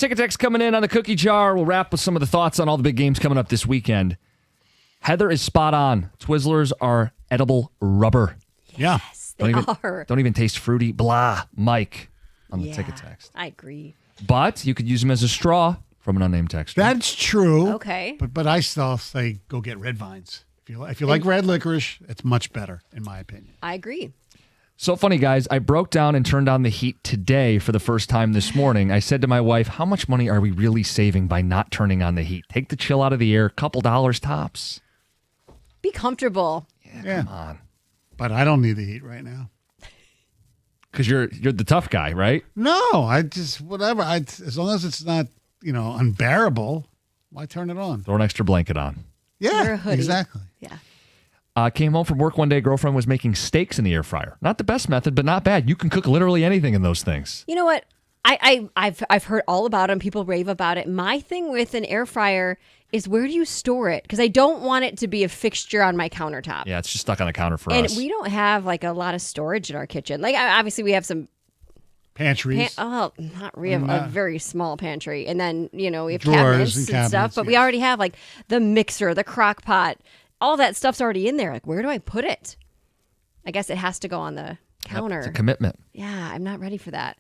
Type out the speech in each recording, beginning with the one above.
Ticket text coming in on the cookie jar. We'll wrap with some of the thoughts on all the big games coming up this weekend. Heather is spot on. Twizzlers are edible rubber. Yeah. Yes, they are. Don't even taste fruity. Blah. Mike on the ticket text. I agree. But you could use them as a straw from an unnamed texter. That's true. Okay. But I still say go get red vines. If you like red licorice, it's much better, in my opinion. I agree. So funny, guys. I broke down and turned on the heat today for the first time this morning. I said to my wife, how much money are we really saving by not turning on the heat? Take the chill out of the air, couple dollars tops. Be comfortable. Yeah. Come on. But I don't need the heat right now. Because you're the tough guy, right? No, I just, whatever. As long as it's not, unbearable, why turn it on? Throw an extra blanket on. Wear a Yeah, hoodie. exactly. Yeah. Came home from work one day. Girlfriend was making steaks in the air fryer. Not the best method, but not bad. You can cook literally anything in those things. You know what? I've heard all about them. People rave about it. My thing with an air fryer is where do you store it? Because I don't want it to be a fixture on my countertop. Yeah, it's just stuck on the counter for And us. we don't have like a lot of storage in our kitchen. Like obviously we have some Pantries. not really a very small pantry, and then we have Drawers cabinets and and stuff. But we yes. already have like the mixer, the crock pot, all that stuff's already in there. Like where do I put it? I guess it has to go on the counter. It's a commitment. Yeah, I'm not ready for that.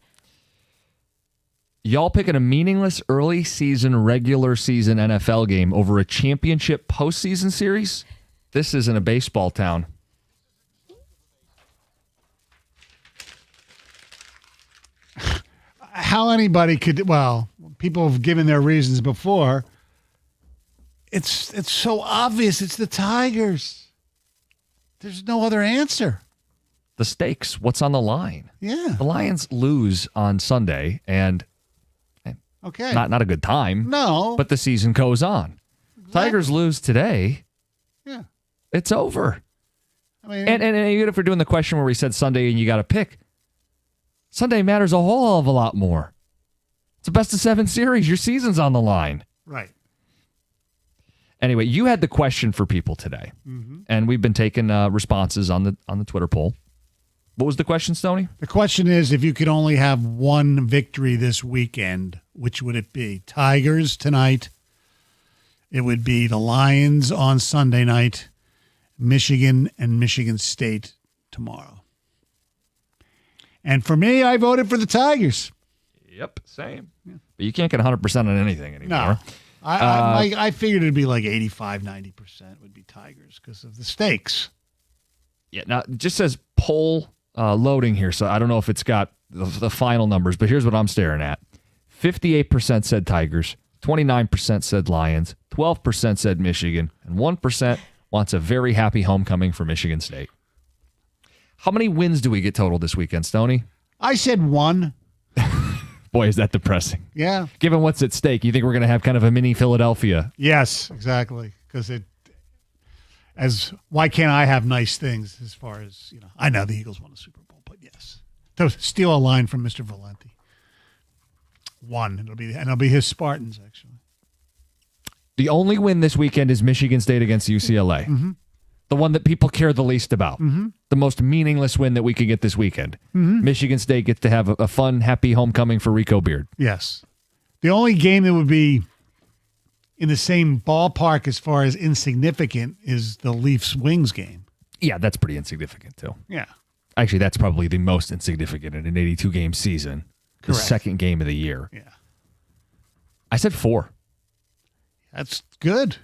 Y'all picking a meaningless early season, regular season NFL game over a championship postseason series? This isn't a baseball town. How anybody could, people have given their reasons before. It's so obvious. It's the Tigers. There's no other answer. The stakes, what's on the line? Yeah. The Lions lose on Sunday, and Okay. not a good time. No. But the season goes on. Tigers lose today. Yeah. It's over. I mean, And even if we're doing the question where we said Sunday and you got to pick, Sunday matters a whole hell of a lot more. It's a best of 7 series. Your season's on the line. right. Anyway, you had the question for people today, and we've been taking responses on the Twitter poll. What was the question, Stoney? The question is, if you could only have one victory this weekend, which would it be? Tigers tonight. It would be the Lions on Sunday night, Michigan and Michigan State tomorrow. And for me, I voted for the Tigers. Yep, same. But you can't get 100% on anything anymore. No. I figured it'd be like 85, 90% would be Tigers because of the stakes. Yeah, now it just says poll loading here, so I don't know if it's got the final numbers, but here's what I'm staring at. 58% said Tigers, 29% said Lions, 12% said Michigan, and 1% wants a very happy homecoming for Michigan State. How many wins do we get total this weekend, Stoney? I said one. Boy, is that depressing. Yeah. Given what's at stake, you think we're going to have kind of a mini Philadelphia? Yes, exactly. Because why can't I have nice things as far as, I know the Eagles won a Super Bowl, but yes. To steal a line from Mr. Valenti. One. It'll be his Spartans, actually. The only win this weekend is Michigan State against UCLA. Mm-hmm. The one that people care the least about. Mm-hmm. The most meaningless win that we could get this weekend. Mm-hmm. Michigan State gets to have a fun, happy homecoming for Rico Beard. Yes. The only game that would be in the same ballpark as far as insignificant is the Leafs-Wings game. Yeah, that's pretty insignificant, too. Yeah. Actually, that's probably the most insignificant in an 82-game season. The Correct. second game of the year. Yeah. I said 4. That's good.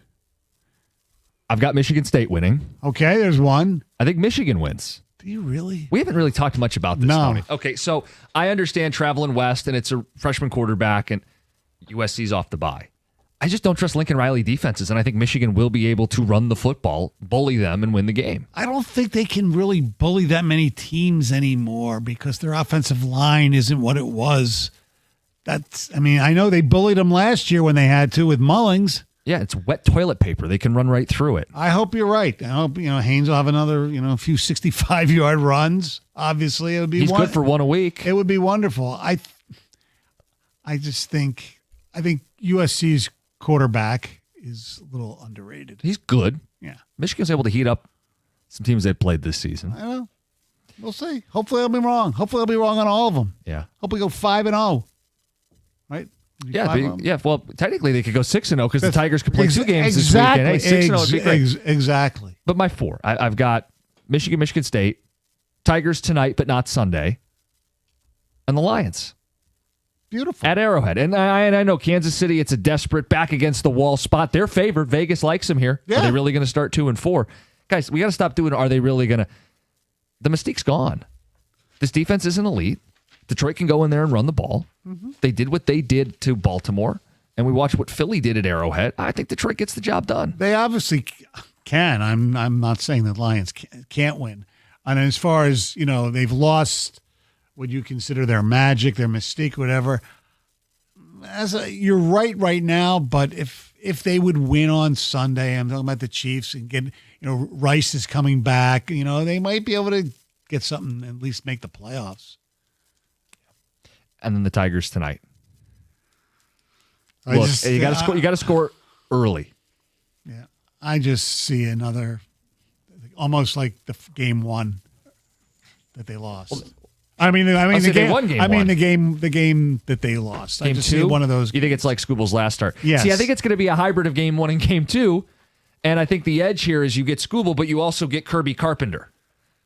I've got Michigan State winning. Okay, there's one. I think Michigan wins. Do you really? We haven't really talked much about this, No. Tony. Okay, so I understand traveling west, and it's a freshman quarterback, and USC's off the bye. I just don't trust Lincoln Riley defenses, and I think Michigan will be able to run the football, bully them, and win the game. I don't think they can really bully that many teams anymore because their offensive line isn't what it was. I know they bullied them last year when they had to with Mullings. Yeah, it's wet toilet paper. They can run right through it. I hope you're right. I hope Haynes will have another few 65-yard runs. Obviously, it would be He's good for one a week. It would be wonderful. I think USC's quarterback is a little underrated. He's good. Yeah, Michigan's able to heat up some teams they've played this season. I know. We'll see. Hopefully, I'll be wrong. Hopefully, I'll be wrong on all of them. Yeah. Hope we go 5-0. Right? Yeah, Five- yeah. Well, technically they could go 6-0 because the Tigers could play Ex- two games exactly, this weekend. Hey, 6-0 would be great. Exactly. But my 4, I've got Michigan State, Tigers tonight, but not Sunday, and the Lions Beautiful. at Arrowhead. And I know Kansas City, it's a desperate back against the wall spot. They're favored. Vegas likes them here. Yeah. Are they really going to start 2-4? Guys, we got to stop doing. Are they really going to? The mystique's gone. This defense isn't elite. Detroit can go in there and run the ball. Mm-hmm. They did what they did to Baltimore, and we watched what Philly did at Arrowhead. I think Detroit gets the job done. They obviously can. I'm not saying that Lions can't win. And as far as, they've lost what you consider their magic, their mystique, whatever. You're right now, but if they would win on Sunday, I'm talking about the Chiefs and get, Rice is coming back, they might be able to get something, at least make the playoffs. And then the Tigers tonight. I Look, just- you got to score early. Yeah, I just see another, almost like the game one that they lost. I mean I'll say the they game. won game I mean one. the game that they lost. I Game just 2, see one of those. You think it's like Scooble's last start? Yes. See, I think it's going to be a hybrid of game 1 and game 2. And I think the edge here is you get Scooble, but you also get Kirby Carpenter.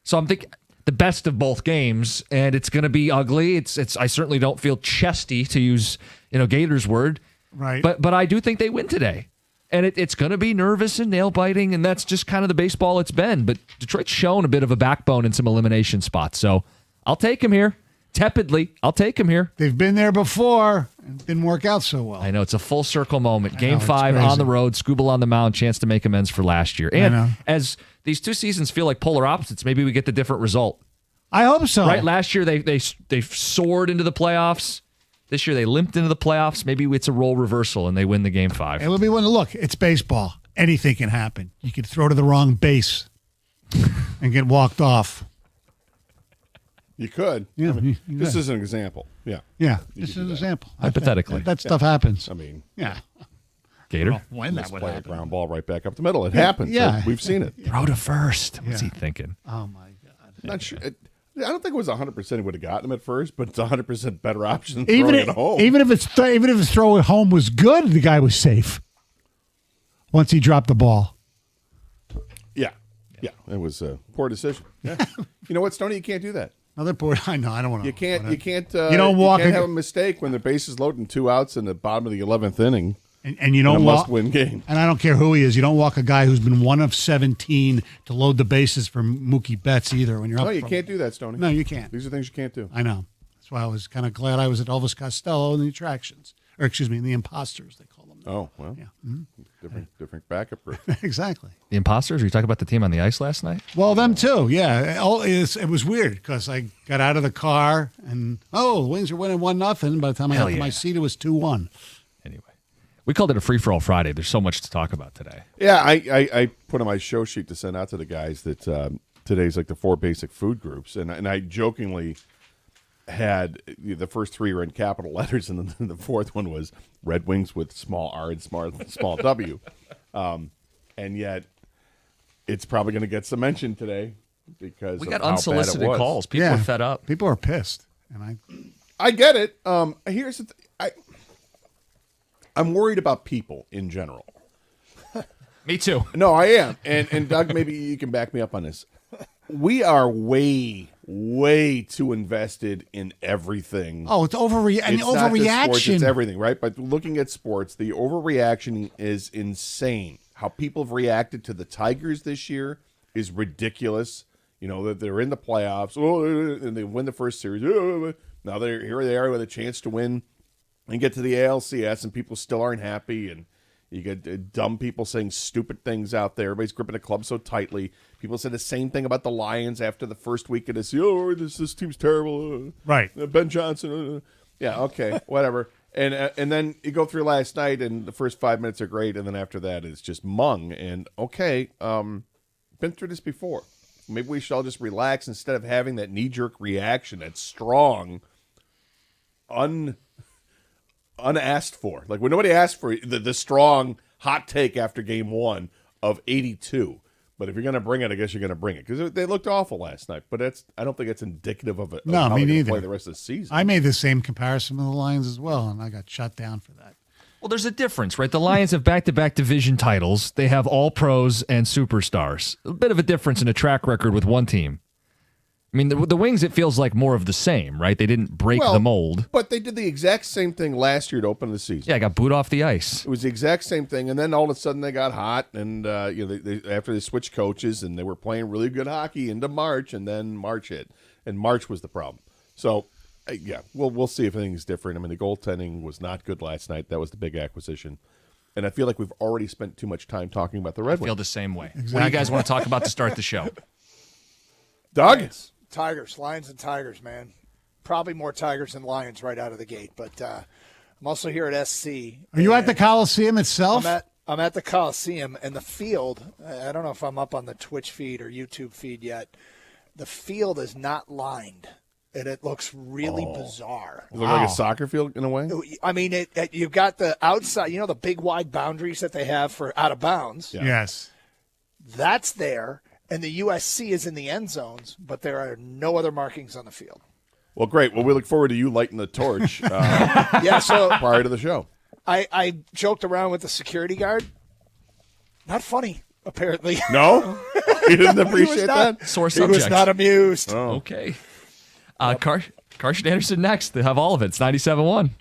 So I'm thinking the best of both games, and it's going to be ugly. It's. I certainly don't feel chesty, to use Gator's word. Right. But I do think they win today. And it's going to be nervous and nail biting, and that's just kind of the baseball it's been. But Detroit's shown a bit of a backbone in some elimination spots. So I'll take him here. Tepidly, I'll take him here. They've been there before and it didn't work out so well. I know it's a full circle moment. Game it's 5 crazy. on the road, Scooble on the mound, chance to make amends for last year. know. And as these two seasons feel like polar opposites, maybe we get the different result. I hope so. Right? Last year they soared into the playoffs. This year they limped into the playoffs. Maybe it's a role reversal and they win the game 5. It would be one to look. It's baseball. Anything can happen. You could throw to the wrong base and get walked off. You could. Yeah, I mean, you this could. is an example. Yeah. Yeah, You this is could do an that. example. Hypothetically. That stuff happens. I mean, Yeah. Gator, When that let's would play a happen. ground ball right back up the middle. It happens. yeah. We've seen it. throw to first. What's Yeah. he thinking? Oh my God. Not sure. I don't think it was 100% he would have gotten him at first, but it's 100% better option than Even throwing it home. even if his throw at home was good, the guy was safe. Once he dropped the ball. Yeah. It was a poor decision. Yeah. You know what, Stoney? You can't do that. Another poor. I know. I don't want to. You can't. You can't. You don't walk You can't a- have a mistake when the base is loaded and 2 outs in the bottom of the 11th inning. And you In a don't walk. must-win game. And I don't care who he is. You don't walk a guy who's been 1 of 17 to load the bases for Mookie Betts either. When you're up. No, you from- can't do that, Stoney. No, you can't. These are things you can't do. I know. That's why I was kind of glad I was at Elvis Costello in the attractions, or excuse me, in the imposters they call them. Oh well. Yeah. Different backup group. Exactly. The Imposters? Were you talking about the team on the ice last night? Well, them too. Yeah. It was weird because I got out of the car and the Wings are winning 1-0. By the time I Hell got to my yeah. seat, it was 2-1. Anyway, we called it a free-for-all Friday. There's so much to talk about today. Yeah, I put on my show sheet to send out to the guys that today's like the 4 basic food groups, and I jokingly had the first 3 were in capital letters, and then the 4th one was Red Wings with small R and small W, and yet it's probably going to get some mention today because We of got how bad it unsolicited was. calls. People are fed up. People are pissed. And I get it. Here's the I'm worried about people in general. Me too. No, I am. And Doug, maybe you can back me up on this. We are way too invested in everything. it's and It's not just sports, overreaction. it's everything, right? But looking at sports, the overreaction is insane. How people have reacted to the Tigers this year is ridiculous. You know, that they're in the playoffs, and they win the first series. Now here they are with a chance to win and get to the ALCS, and people still aren't happy. And you get dumb people saying stupid things out there. Everybody's gripping the club so tightly. People said the same thing about the Lions after the first week of this. This team's terrible. Right. Ben Johnson. Yeah, okay, whatever. And then you go through last night, and the first 5 minutes are great, and then after that it's just mung. And okay, been through this before. Maybe we should all just relax instead of having that knee-jerk reaction that's strong, unasked for. Like when nobody asked for the strong hot take after game 1 of 82. But if you're going to bring it, I guess you're going to bring it because they looked awful last night. But I don't think it's indicative of it. No, of how me they're gonna neither. Play the rest of the season. I made the same comparison with the Lions as well, and I got shut down for that. Well, there's a difference, right? The Lions have back-to-back division titles. They have all pros and superstars. A bit of a difference in a track record with one team. I mean, the Wings, it feels like more of the same, right? They didn't break the mold. But they did the exact same thing last year to open the season. Yeah, I got booed off the ice. It was the exact same thing, and then all of a sudden they got hot, and they after they switched coaches, and they were playing really good hockey into March, and then March hit, and March was the problem. So, we'll see if anything's different. I mean, the goaltending was not good last night. That was the big acquisition, and I feel like we've already spent too much time talking about the Red I feel Wings. the same way. What do you guys want to talk about to start the show? Doug? Tigers, Lions and Tigers, man. Probably more Tigers than Lions right out of the gate. But I'm also here at SC. Are you at the Coliseum itself? I'm at the Coliseum, and the field, I don't know if I'm up on the Twitch feed or YouTube feed yet. The field is not lined, and it looks really bizarre. Does it look like a soccer field in a way? I mean, you've got the outside, the big wide boundaries that they have for out of bounds. Yeah. Yes. That's there. And the USC is in the end zones, but there are no other markings on the field. Well, great. Well, we look forward to you lighting the torch So prior to the show. I joked around with the security guard. Not funny, apparently. No? You didn't appreciate not. that? Sore He subject. was not amused. Oh. Okay. Carson Anderson next. They have all of it. It's 97.1.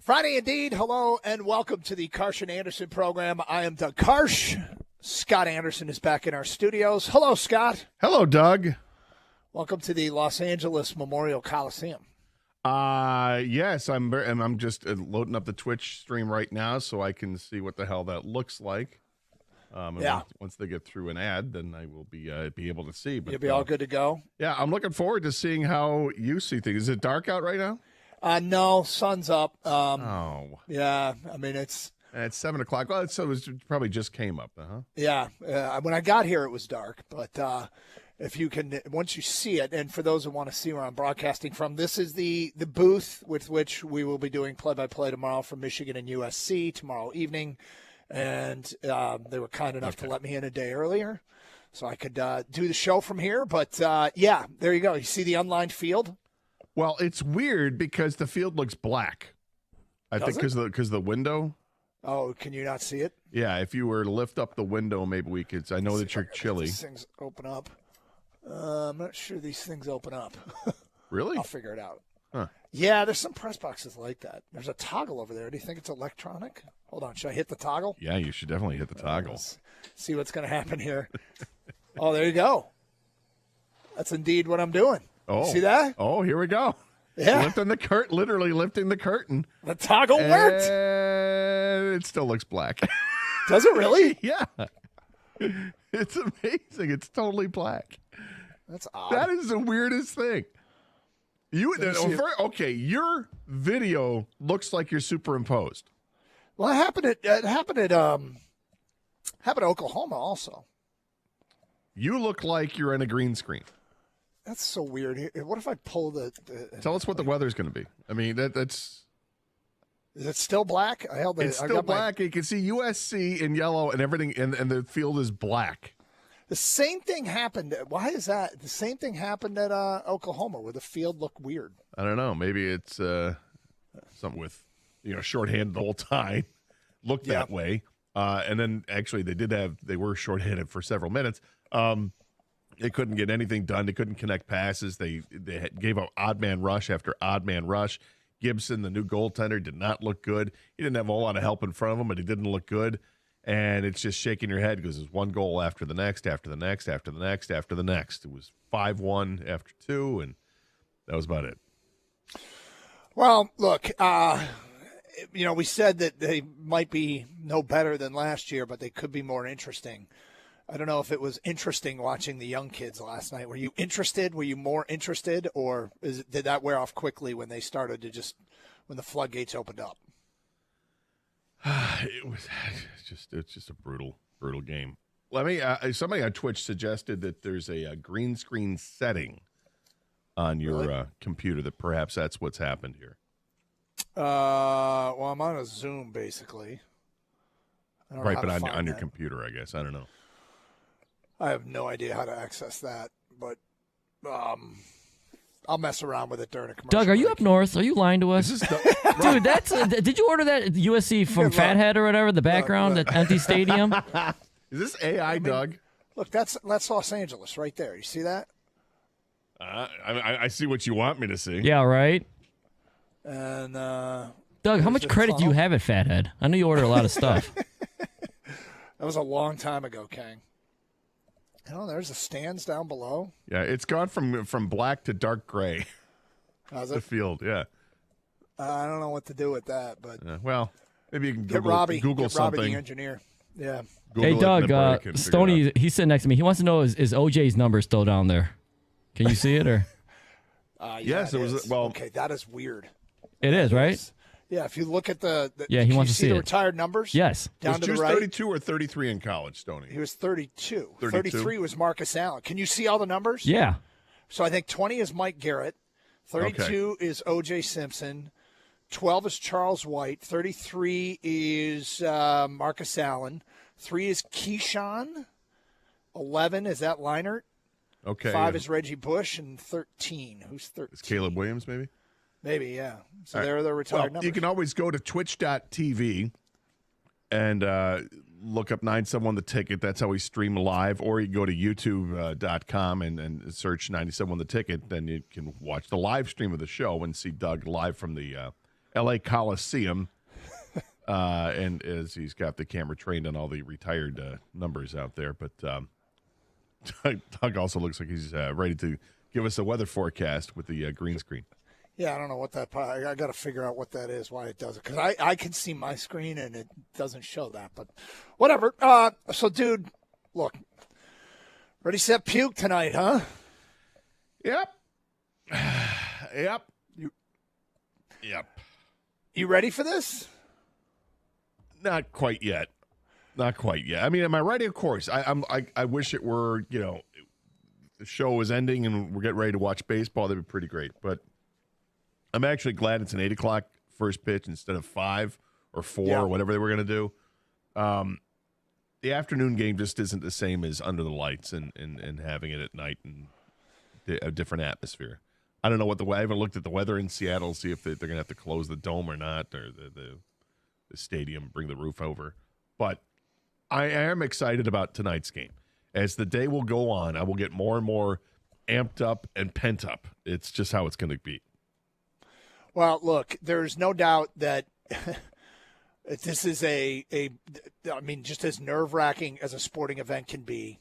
Friday indeed. Hello and welcome to the Carson Anderson program. I am Doug Karsh. Scott Anderson is back in our studios. Hello, Scott. Hello, Doug. Welcome to the Los Angeles Memorial Coliseum. Yes, I'm just loading up the Twitch stream right now so I can see what the hell that looks like. And once they get through an ad, then I will be able to see. But You'll be all good to go? Yeah, I'm looking forward to seeing how you see things. Is it dark out right now? No, sun's up. Yeah, I mean, it's 7 o'clock. Well, so it probably just came up, huh? Yeah, when I got here, it was dark. But if you can, once you see it, and for those who want to see where I'm broadcasting from, this is the booth with which we will be doing play-by-play tomorrow from Michigan and USC tomorrow evening. And they were kind enough to let me in a day earlier. so I could do the show from here. But, yeah, there you go. You see the unlined field? Well, it's weird because the field looks black. I think because of the window. Oh, can you not see it? Yeah, if you were to lift up the window, maybe we could. I know that you're chilly. These things open up. I'm not sure these things open up. Really? I'll figure it out. Huh. Yeah, there's some press boxes like that. There's a toggle over there. Do you think it's electronic? Hold on. Should I hit the toggle? Yeah, you should definitely hit the toggle. Let's see what's going to happen here. Oh, there you go. That's indeed what I'm doing. Oh, see that? Oh, here we go. Yeah. Lifting the curtain, literally lifting the curtain. The toggle worked. And it still looks black. Does it really? Yeah. It's amazing. It's totally black. That's odd. That is the weirdest thing. Okay, your video looks like you're superimposed. Well, it happened at Oklahoma also. You look like you're in a green screen. That's so weird. What if I pull the Tell us what the weather's going to be. I mean, that's. Is it still black? It's still black. You can see USC in yellow and everything, and the field is black. The same thing happened. Why is that? The same thing happened at Oklahoma, where the field looked weird. I don't know. Maybe it's something with shorthand the whole time. Looked that way, and then actually they were shorthanded for several minutes. They couldn't get anything done. They couldn't connect passes. They gave up odd man rush after odd man rush. Gibson, the new goaltender, did not look good. He didn't have a whole lot of help in front of him, but he didn't look good. And it's just shaking your head because there's one goal after the next, after the next, after the next, after the next. It was 5-1 after 2, and that was about it. Well, look, we said that they might be no better than last year, but they could be more interesting. I don't know if it was interesting watching the young kids last night. Were you interested? Were you more interested, or did that wear off quickly when they started to when the floodgates opened up? It's just a brutal game. Somebody on Twitch suggested that there's a green screen setting on your computer that perhaps that's what's happened here. Well, I'm on a Zoom basically. Right, but on your computer, I guess. I don't know. I have no idea how to access that, but I'll mess around with it during a commercial. Doug, are you break. up north? Are you lying to us? Dude, that's did you order that USC from Fathead or whatever, the background, that empty stadium? Is this AI, Doug? Look, that's Los Angeles right there. You see that? I see what you want me to see. Yeah, right? And Doug, how much credit do you have at Fathead? I know you order a lot of stuff. That was a long time ago, Kang. Oh, there's the stands down below. Yeah, it's gone from black to dark gray. How's The it? field, yeah. I don't know what to do with that, but Well, maybe you can get Google, Robbie, Google get Robbie something. the engineer. Yeah. Google Hey, it Doug, and then Brady can figure it Stoney, out. he's sitting next to me. He wants to know, is OJ's number still down there? Can you see it? Or Yes, it was. is. Well, Okay, that is weird. it is, right? Yeah, if you look at the Yeah, he can wants you to see the it. retired numbers. Yes. Down was to the Juice right. 32 or 33 in college, Stoney? He was 32. 32? 33 was Marcus Allen. Can you see all the numbers? Yeah. So I think 20 is Mike Garrett. 32 is O.J. Simpson. 12 is Charles White. 33 is Marcus Allen. 3 is Keyshawn. 11 is that Leinart. Okay. 5 is Reggie Bush. And 13. Who's 13? It's Caleb Williams, maybe? Maybe, yeah. So All right. there are the retired numbers. You can always go to twitch.tv and look up 971 The Ticket. That's how we stream live. Or you can go to youtube.com and search 971 The Ticket. Then you can watch the live stream of the show and see Doug live from the L.A. Coliseum. And as he's got the camera trained on all the retired numbers out there. But Doug also looks like he's ready to give us a weather forecast with the green screen. Yeah, I don't know what that. I got to figure out what that is, why it does it. Because I can see my screen and it doesn't show that. But whatever. So, dude, look. Ready, set, puke tonight, huh? Yep. Yep. Yep. You ready for this? Not quite yet. Not quite yet. I mean, am I ready? Of course. I wish it were, the show was ending and we're getting ready to watch baseball. That'd be pretty great. But I'm actually glad it's an 8 o'clock first pitch instead of 5 or 4 or whatever they were going to do. the afternoon game just isn't the same as under the lights and having it at night and a different atmosphere. I don't know what I haven't looked at the weather in Seattle, see if they're going to have to close the dome or not, or the stadium, bring the roof over. But I am excited about tonight's game. As the day will go on, I will get more and more amped up and pent up. It's just how it's going to be. Well, look, there's no doubt that this is just as nerve-wracking as a sporting event can be.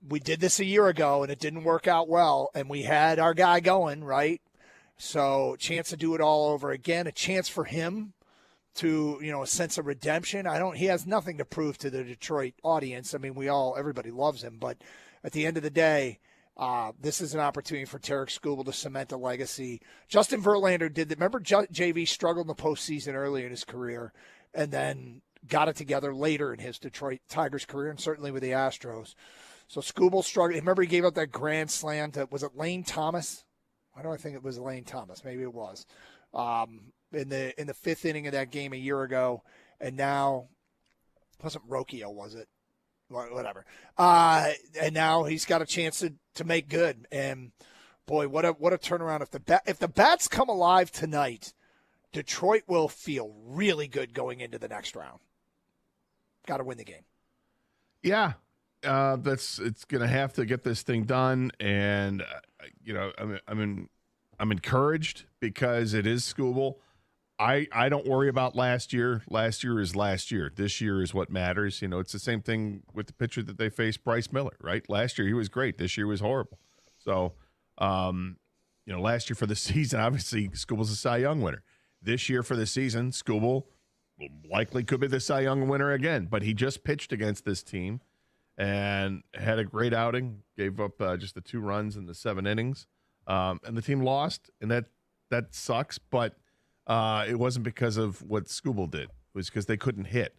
We did this a year ago, and it didn't work out well, and we had our guy going, right? So chance to do it all over again, a chance for him to, a sense of redemption. He has nothing to prove to the Detroit audience. I mean, everybody loves him, but at the end of the day, this is an opportunity for Tarek Skubal to cement a legacy. Justin Verlander did that. Remember, JV struggled in the postseason early in his career and then got it together later in his Detroit Tigers career and certainly with the Astros. So Skubal struggled. Remember, he gave up that grand slam to, was it Lane Thomas? Why do I think it was Lane Thomas? Maybe it was. In the fifth inning of that game a year ago. And now, it wasn't Rocchio, was it? Whatever. And now he's got a chance to make good. And boy, what a turnaround! If the bats come alive tonight, Detroit will feel really good going into the next round. Got to win the game. Yeah, it's going to have to get this thing done, and I'm encouraged because it is Skubal. I don't worry about last year. Last year is last year. This year is what matters. It's the same thing with the pitcher that they faced, Bryce Miller, right? Last year he was great. This year was horrible. So, last year for the season, obviously Skubal's a Cy Young winner. This year for the season, Skubal likely could be the Cy Young winner again. But he just pitched against this team and had a great outing. Gave up just the 2 runs in the 7 innings, and the team lost, and that sucks. But it wasn't because of what Skubal did. It was because they couldn't hit.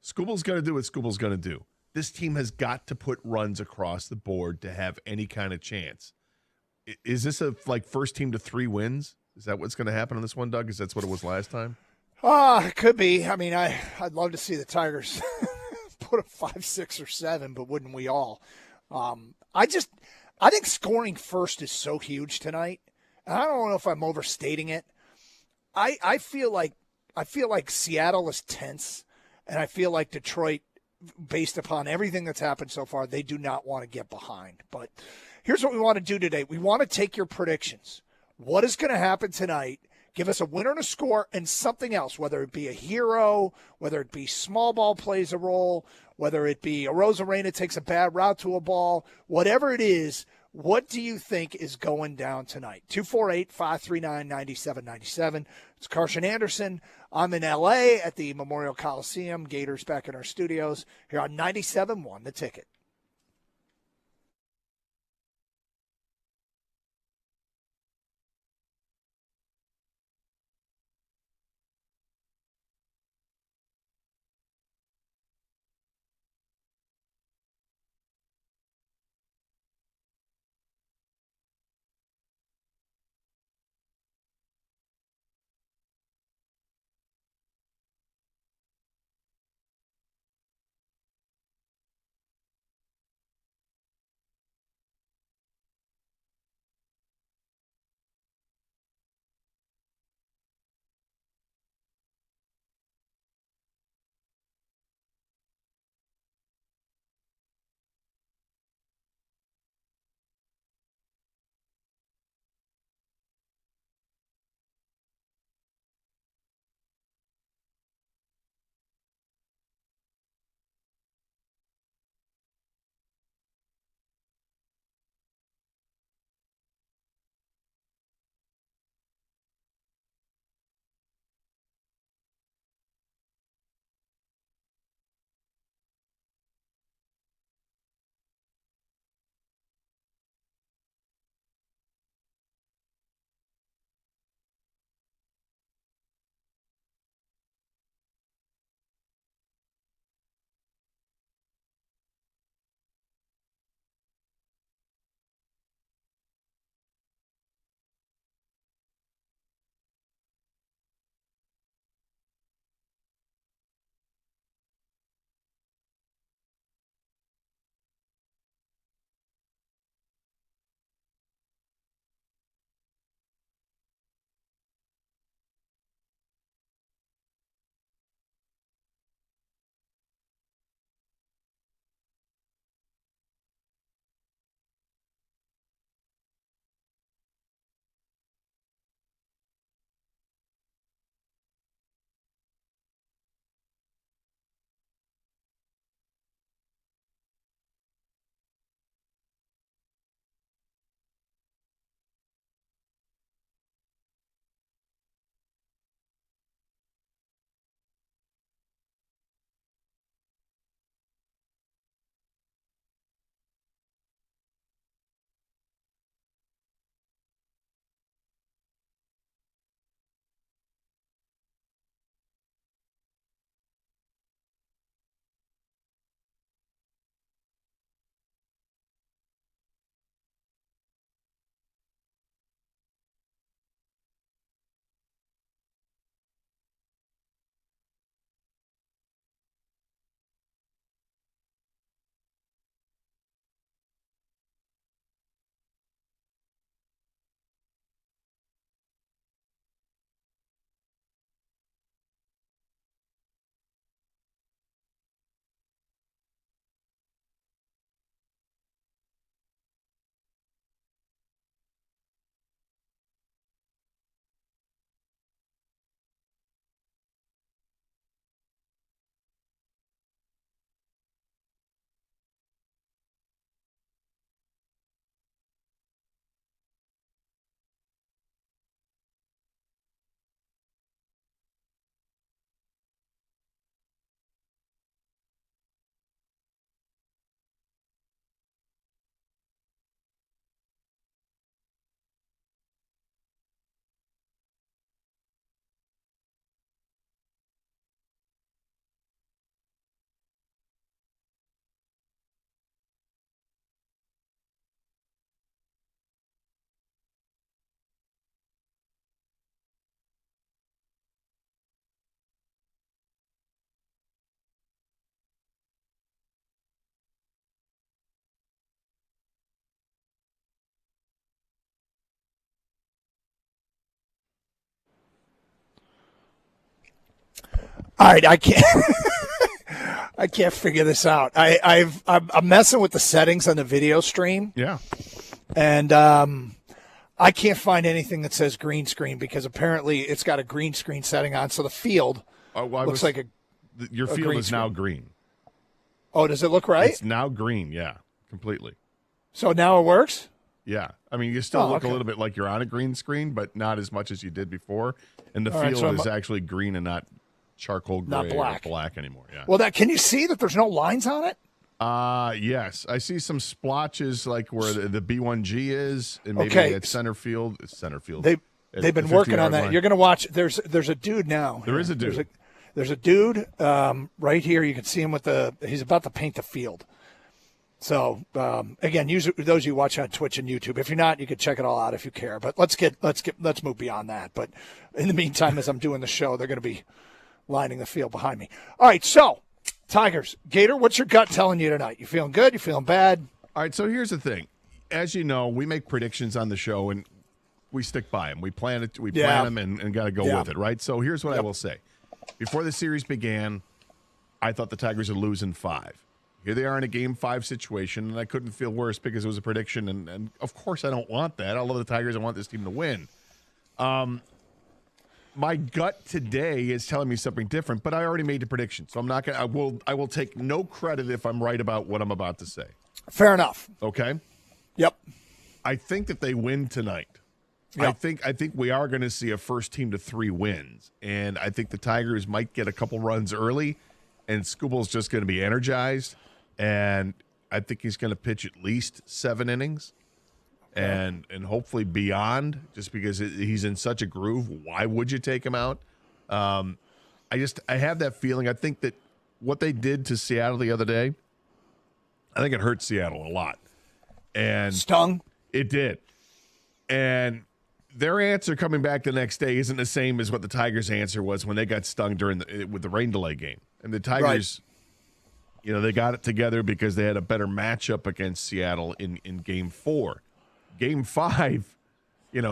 Skubal's going to do what Skubal's going to do. This team has got to put runs across the board to have any kind of chance. Is this a first team to 3 wins? Is that what's going to happen on this one, Doug? Because that's what it was last time? It could be. I mean, I'd love to see the Tigers put a 5, 6, or 7, but wouldn't we all? I think scoring first is so huge tonight. And I don't know if I'm overstating it. I feel like Seattle is tense, and I feel like Detroit, based upon everything that's happened so far, they do not want to get behind. But here's what we want to do today. We want to take your predictions. What is going to happen tonight? Give us a winner and a score and something else, whether it be a hero, whether it be small ball plays a role, whether it be a Rosarena takes a bad route to a ball, whatever it is. What do you think is going down tonight? 248-539-9797. It's Carson Anderson. I'm in L.A. at the Memorial Coliseum. Gators back in our studios here on 97.1 The Ticket. All right, I can't. I can't figure this out. I'm messing with the settings on the video stream, Yeah. and I can't find anything that says green screen because apparently it's got a green screen setting on, so the field looks like a. Your field green is now screen. green. Oh, does it look right? It's now green. Yeah, completely. So now it works. Yeah, I mean, you still look okay. a little bit like you're on a green screen, but not as much as you did before. And the All right, field so is actually green and not charcoal gray Not black. or black anymore. Yeah. Well, can you see that there's no lines on it? Yes, I see some splotches like where the B1G is, and maybe Okay. at center field. It's center field. They've At been the working on 50-yard that. line. You're going to watch. There's a dude now. There is a dude. There's a dude right here. You can see him he's about to paint the field. So again, those you watch on Twitch and YouTube. If you're not, you can check it all out if you care. But let's move beyond that. But in the meantime, as I'm doing the show, they're going to be lining the field behind me. All right, so Tigers, Gator, what's your gut telling you tonight? You feeling good? You feeling bad? All right, so here's the thing. As you know, we make predictions on the show, and we stick by them. We plan it. We plan them and got to go with it, right? So here's what I will say. Before the series began, I thought the Tigers would lose in 5. Here they are in a Game 5 situation, and I couldn't feel worse because it was a prediction, and of course I don't want that. I love the Tigers. I want this team to win. My gut today is telling me something different, but I already made the prediction, so I'm not going to. I will take no credit if I'm right about what I'm about to say. Fair enough. Okay? Yep. I think that they win tonight. Yeah. I think we are going to see a first team to 3 wins, and I think the Tigers might get a couple runs early, and Skubal's just going to be energized, and I think he's going to pitch at least 7 innings, and hopefully beyond, just because he's in such a groove. Why would you take him out? I have that feeling. I think that what they did to Seattle the other day, I think it hurt Seattle a lot, and Stung. it did, and their answer coming back the next day isn't the same as what the Tigers' answer was when they got stung with the rain delay game. And the Tigers, they got it together because they had a better matchup against Seattle in Game 4. Game 5,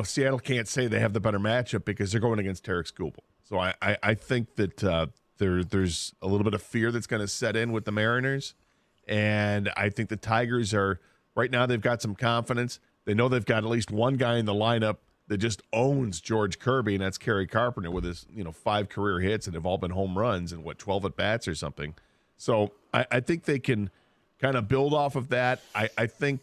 Seattle can't say they have the better matchup because they're going against Tarek Skubal. So I think that there's a little bit of fear that's going to set in with the Mariners. And I think the Tigers are, right now they've got some confidence. They know they've got at least one guy in the lineup that just owns George Kirby, and that's Kerry Carpenter with his 5 career hits, and they've all been home runs and 12 at bats or something. So I think they can kind of build off of that. I think,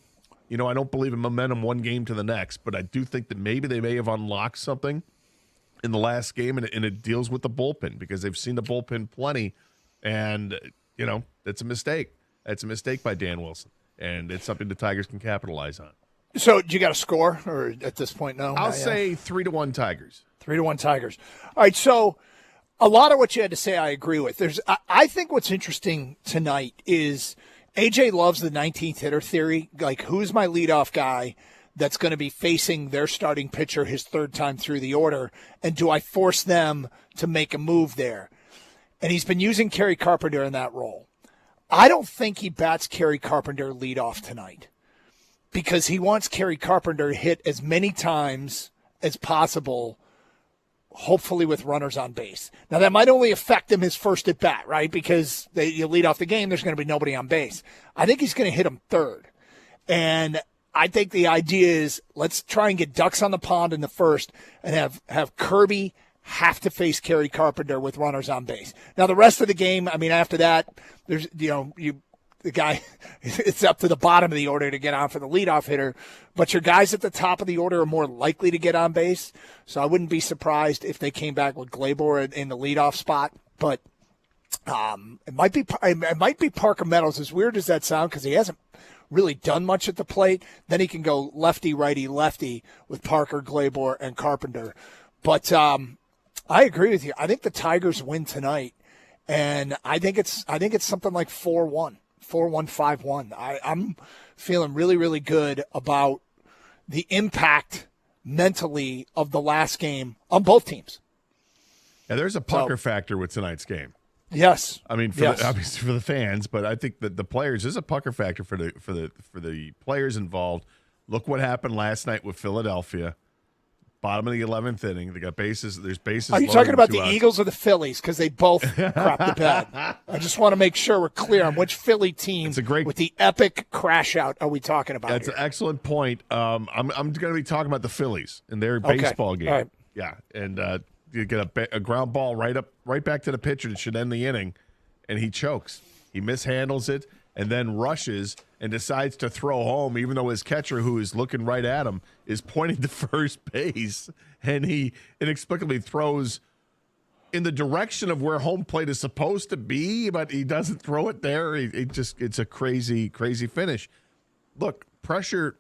I don't believe in momentum one game to the next, but I do think that maybe they may have unlocked something in the last game, and it deals with the bullpen because they've seen the bullpen plenty, and that's a mistake. That's a mistake by Dan Wilson, and it's something the Tigers can capitalize on. So, do you got a score, or at this point, no? I'll say 3-1 Tigers. 3-1 Tigers. All right, so a lot of what you had to say I agree with. I think what's interesting tonight is AJ loves the 19th hitter theory. Like, who's my leadoff guy that's going to be facing their starting pitcher his 3rd time through the order, and do I force them to make a move there? And he's been using Kerry Carpenter in that role. I don't think he bats Kerry Carpenter leadoff tonight, because he wants Kerry Carpenter to hit as many times as possible, hopefully with runners on base. Now, that might only affect him his first at bat, right? Because you lead off the game, there's going to be nobody on base. I think he's going to hit him 3rd. And I think the idea is let's try and get ducks on the pond in the 1st and have Kirby have to face Kerry Carpenter with runners on base. Now, the rest of the game, after that, there's, the guy, it's up to the bottom of the order to get on for the leadoff hitter, but your guys at the top of the order are more likely to get on base. So I wouldn't be surprised if they came back with Gleyber in the leadoff spot. But it might be Parker Meadows. As weird as that sounds, because he hasn't really done much at the plate. Then he can go lefty, righty, lefty with Parker, Gleyber, and Carpenter. But I agree with you. I think the Tigers win tonight, and I think it's something like 4-1. 4-1, 5-1. I'm feeling really, really good about the impact mentally of the last game on both teams. Yeah, there's a pucker factor with tonight's game. Yes. Obviously for the fans, but I think that the players, there's a pucker factor for the players involved. Look what happened last night with Philadelphia. Bottom of the 11th inning. They got bases. There's bases. Are you loaded talking with about 2 the outs. Eagles or the Phillies? Because they both crap the bed. I just want to make sure we're clear on which Philly team It's a great- with the epic crash out are we talking about That's here? an excellent point. I'm going to be talking about the Phillies and their baseball game. All right. Yeah, and you get a ground ball right back to the pitcher that should end the inning, and he chokes. He mishandles it and then rushes and decides to throw home, even though his catcher, who is looking right at him, is pointing to first base, and he inexplicably throws in the direction of where home plate is supposed to be, but he doesn't throw it there. It's a crazy, crazy finish. Look, pressure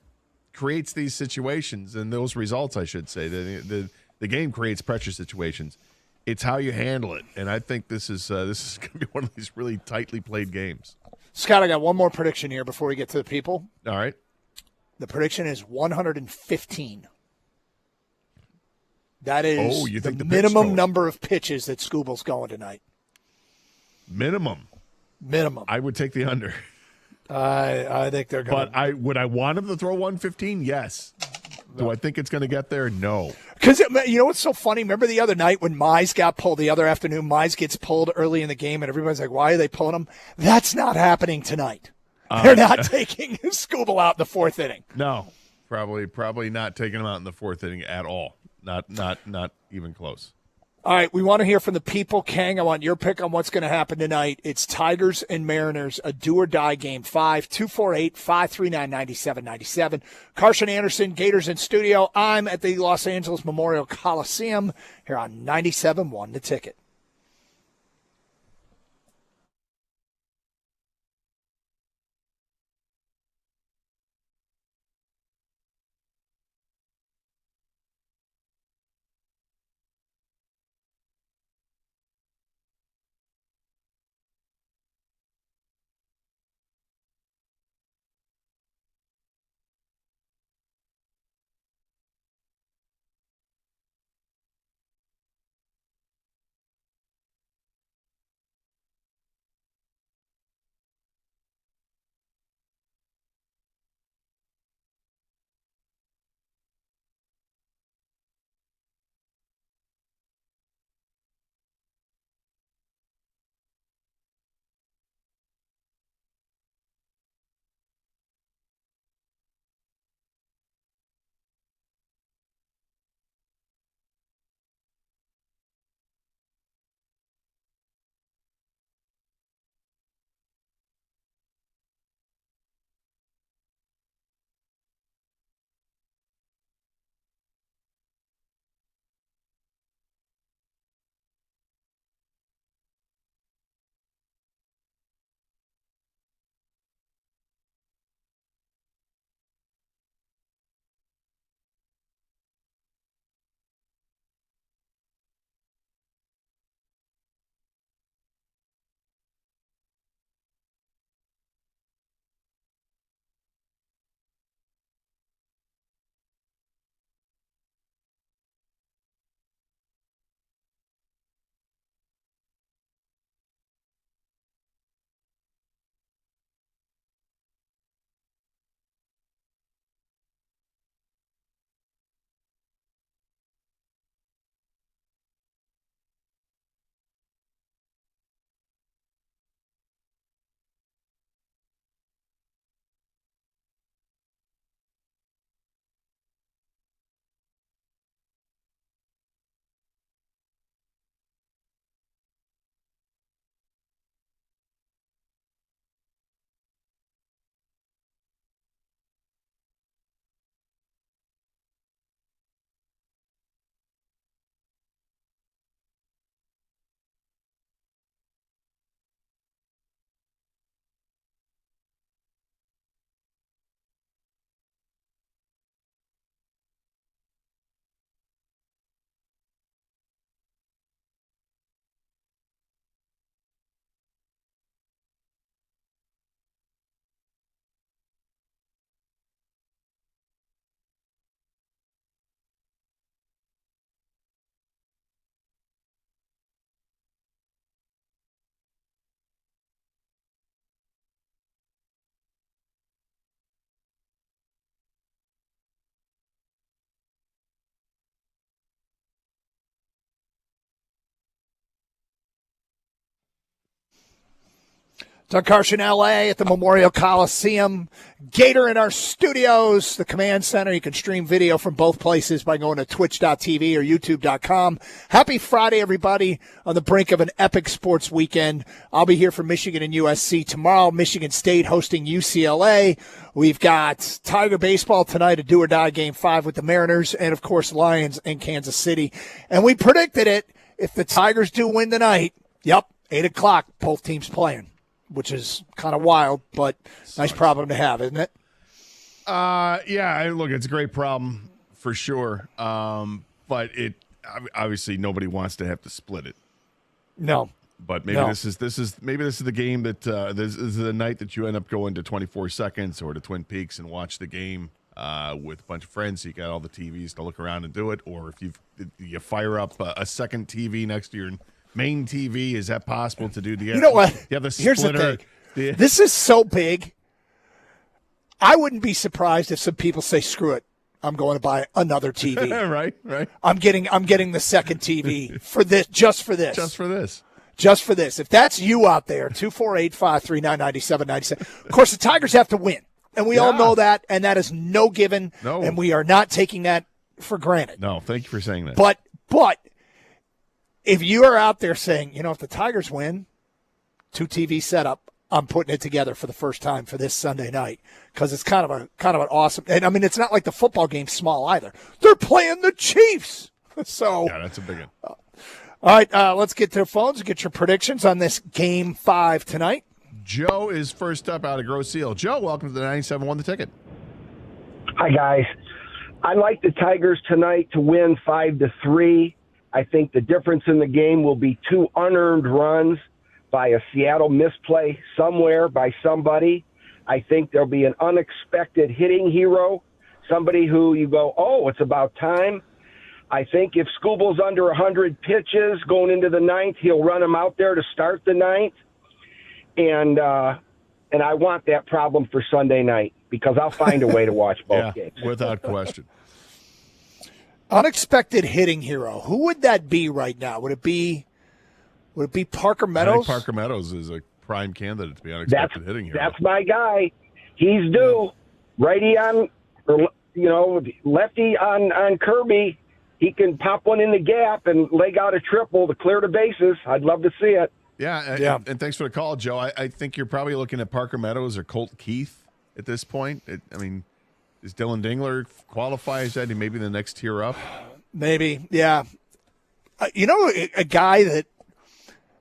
creates these situations and those results, I should say. The game creates pressure situations. It's how you handle it, and I think this is going to be one of these really tightly played games. Scott, I got one more prediction here before we get to the people. All right. The prediction is 115. That is you the think the pitch minimum total. number of pitches that Scooble's going tonight. Minimum. Minimum. I would take the under. I think they're going But would I want him to throw 115? Yes. Do I think it's going to get there? No. Because you know what's so funny? Remember the other night when Mize got pulled the other afternoon? Mize gets pulled early in the game, and everybody's like, why are they pulling him? That's not happening tonight. They're not taking Scooble out in the 4th inning. No. Probably not taking him out in the 4th inning at all. Not even close. All right, we want to hear from the people. Kang, I want your pick on what's going to happen tonight. It's Tigers and Mariners, a do-or-die game. 5-248-539-9797. Carson Anderson, Gators in studio. I'm at the Los Angeles Memorial Coliseum here on 97.1 The Ticket. Doug Carson, L.A. at the Memorial Coliseum. Gator in our studios, the Command Center. You can stream video from both places by going to twitch.tv or youtube.com. Happy Friday, everybody, on the brink of an epic sports weekend. I'll be here for Michigan and USC tomorrow. Michigan State hosting UCLA. We've got Tiger baseball tonight, a do-or-die Game 5 with the Mariners, and, of course, Lions in Kansas City. And we predicted it. If the Tigers do win tonight, 8 o'clock, both teams playing, which is kind of wild, but nice problem to have, isn't it? Yeah, look, it's a great problem for sure. But it obviously nobody wants to have to split it. No. But maybe this is the game that this is the night that you end up going to 24 Seconds or to Twin Peaks and watch the game with a bunch of friends. So you got all the TVs to look around and do it. Or if you fire up a second TV next to your main TV, is that possible to do? You know what? You have the Here's the splitter. thing. This is so big. I wouldn't be surprised if some people say, "Screw it, I'm going to buy another TV." Right. I'm getting the second TV for this, just for this. Just for this. If that's you out there, 248-539-9797. Of course, the Tigers have to win, and we all know that, and that is no given, and we are not taking that for granted. No, thank you for saying that. But if you are out there saying, if the Tigers win, 2 TV setup, I'm putting it together for the first time for this Sunday night because it's kind of an awesome. And I mean, it's not like the football game's small either. They're playing the Chiefs, so yeah, that's a big one. All right, let's get to the phones and get your predictions on this Game 5 tonight. Joe is first up out of Grosse Ile. Joe, welcome to the 97.1 The Ticket. Hi, guys. I like the Tigers tonight to win 5-3. I think the difference in the game will be 2 unearned runs by a Seattle misplay somewhere by somebody. I think there'll be an unexpected hitting hero, somebody who you go, oh, it's about time. I think if Skubal's under 100 pitches going into the ninth, he'll run him out there to start the ninth. And I want that problem for Sunday night because I'll find a way to watch both games. Without question. Unexpected hitting hero. Who would that be right now? Would it be Parker Meadows? I think Parker Meadows is a prime candidate to be unexpected hitting hero. That's my guy. He's due. Righty on, or lefty on Kirby. He can pop one in the gap and leg out a triple to clear the bases. I'd love to see it. Yeah. And thanks for the call, Joe. I think you're probably looking at Parker Meadows or Colt Keith at this point. Does Dylan Dingler qualify as that? He may be the next tier up. Maybe, yeah. A guy that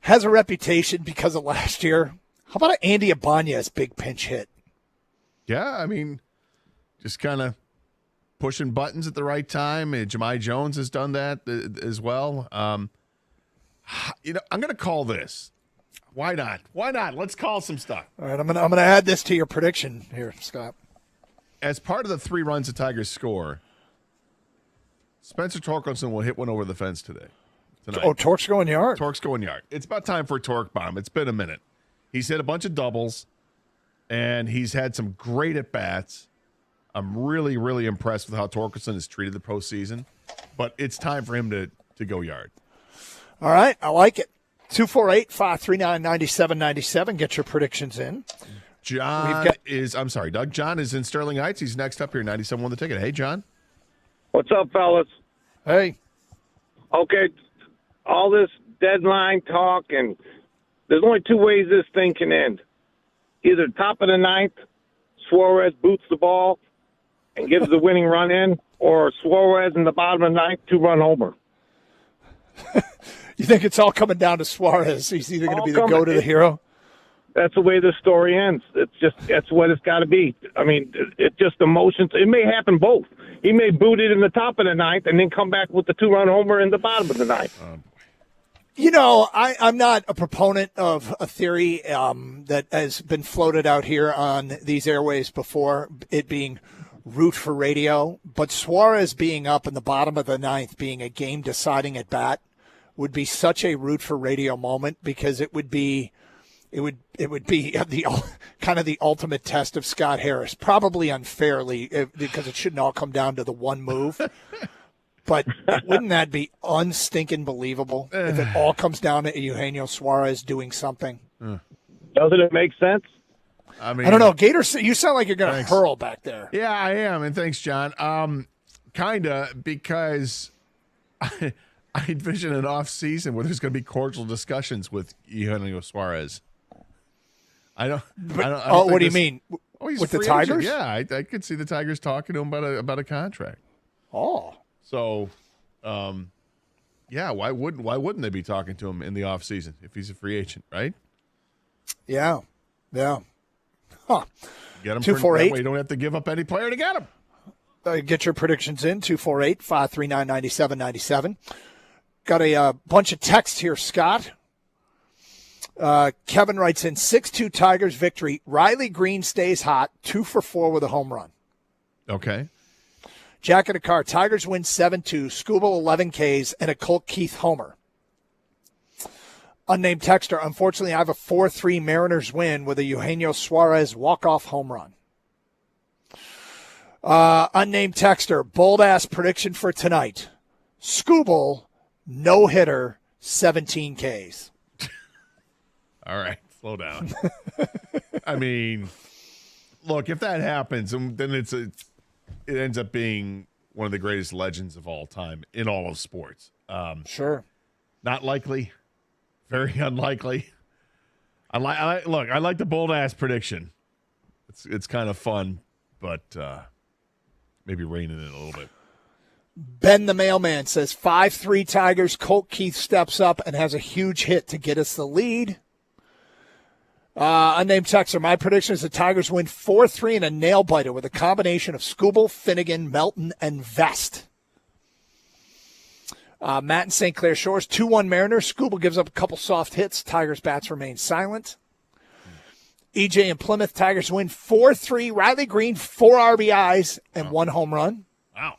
has a reputation because of last year. How about Andy Ibanez big pinch hit? Yeah, just kind of pushing buttons at the right time. Jahmai Jones has done that as well. I'm going to call this. Why not? Let's call some stuff. All right, I'm going to add this to your prediction here, Scott. As part of the 3 runs the Tigers score, Spencer Torkelson will hit one over the fence tonight. Oh, Torque's going yard. Torque's going yard. It's about time for a Torque bomb. It's been a minute. He's hit a bunch of doubles, and he's had some great at-bats. I'm really, really impressed with how Torkelson has treated the postseason, but it's time for him to go yard. All right, I like it. 248-539-9797. Get your predictions in. Doug John is in Sterling Heights. He's next up here, 97.1 The Ticket. Hey, John. What's up, fellas? Hey. Okay, all this deadline talk, and there's only 2 ways this thing can end. Either top of the ninth, Suarez boots the ball and gives the winning run in, or Suarez in the bottom of the ninth, 2-run homer. You think it's all coming down to Suarez? He's either going to be the go to the hero? That's the way this story ends. That's what it's got to be. It's just emotions. It may happen both. He may boot it in the top of the ninth and then come back with the 2-run homer in the bottom of the ninth. I'm not a proponent of a theory that has been floated out here on these airways before, it being root for radio. But Suarez being up in the bottom of the ninth, being a game-deciding at bat, would be such a root for radio moment because it would be the kind of the ultimate test of Scott Harris, probably unfairly because it shouldn't all come down to the one move. But wouldn't that be unstinking believable if it all comes down to Eugenio Suarez doing something? Doesn't it make sense? I mean, I don't know, Gators. You sound like you're going to hurl back there. Yeah, I am, and thanks, John. Kinda, because I envision an off season where there's going to be cordial discussions with Eugenio Suarez. I don't what do you mean? He's With the free agent. Tigers? Yeah, I could see the Tigers talking to him about a contract. Oh, so, yeah. Why wouldn't they be talking to him in the off season if he's a free agent, right? yeah. Huh. Get him 248. that way you don't have to give up any player to get him. Get your predictions in 248-539-9797. Got a bunch of text here, Scott. Kevin writes in 6-2 Tigers victory. Riley Green stays hot, 2 for 4 with a home run. Okay. Jack in a car. Tigers win 7-2. Scooble 11 Ks and a Colt Keith homer. Unnamed texter. Unfortunately, I have a 4-3 Mariners win with a Eugenio Suarez walk-off home run. Unnamed texter. Bold-ass prediction for tonight. Scooble, no-hitter, 17 Ks. All right, slow down. I mean, look, if that happens, then it ends up being one of the greatest legends of all time in all of sports. Sure. Not likely. Very unlikely. I like the bold ass prediction. It's kind of fun, but maybe reining in a little bit. Ben the mailman says 5-3 Tigers. Colt Keith steps up and has a huge hit to get us the lead. Unnamed texter. My prediction is the Tigers win 4-3 in a nail biter with a combination of Scooble, Finnegan, Melton, and Vest. Matt in St. Clair Shores, 2-1 Mariners. Scooble gives up a couple soft hits. Tigers bats remain silent. EJ in Plymouth, Tigers win 4-3. Riley Green, 4 RBIs and 1 home run. Wow.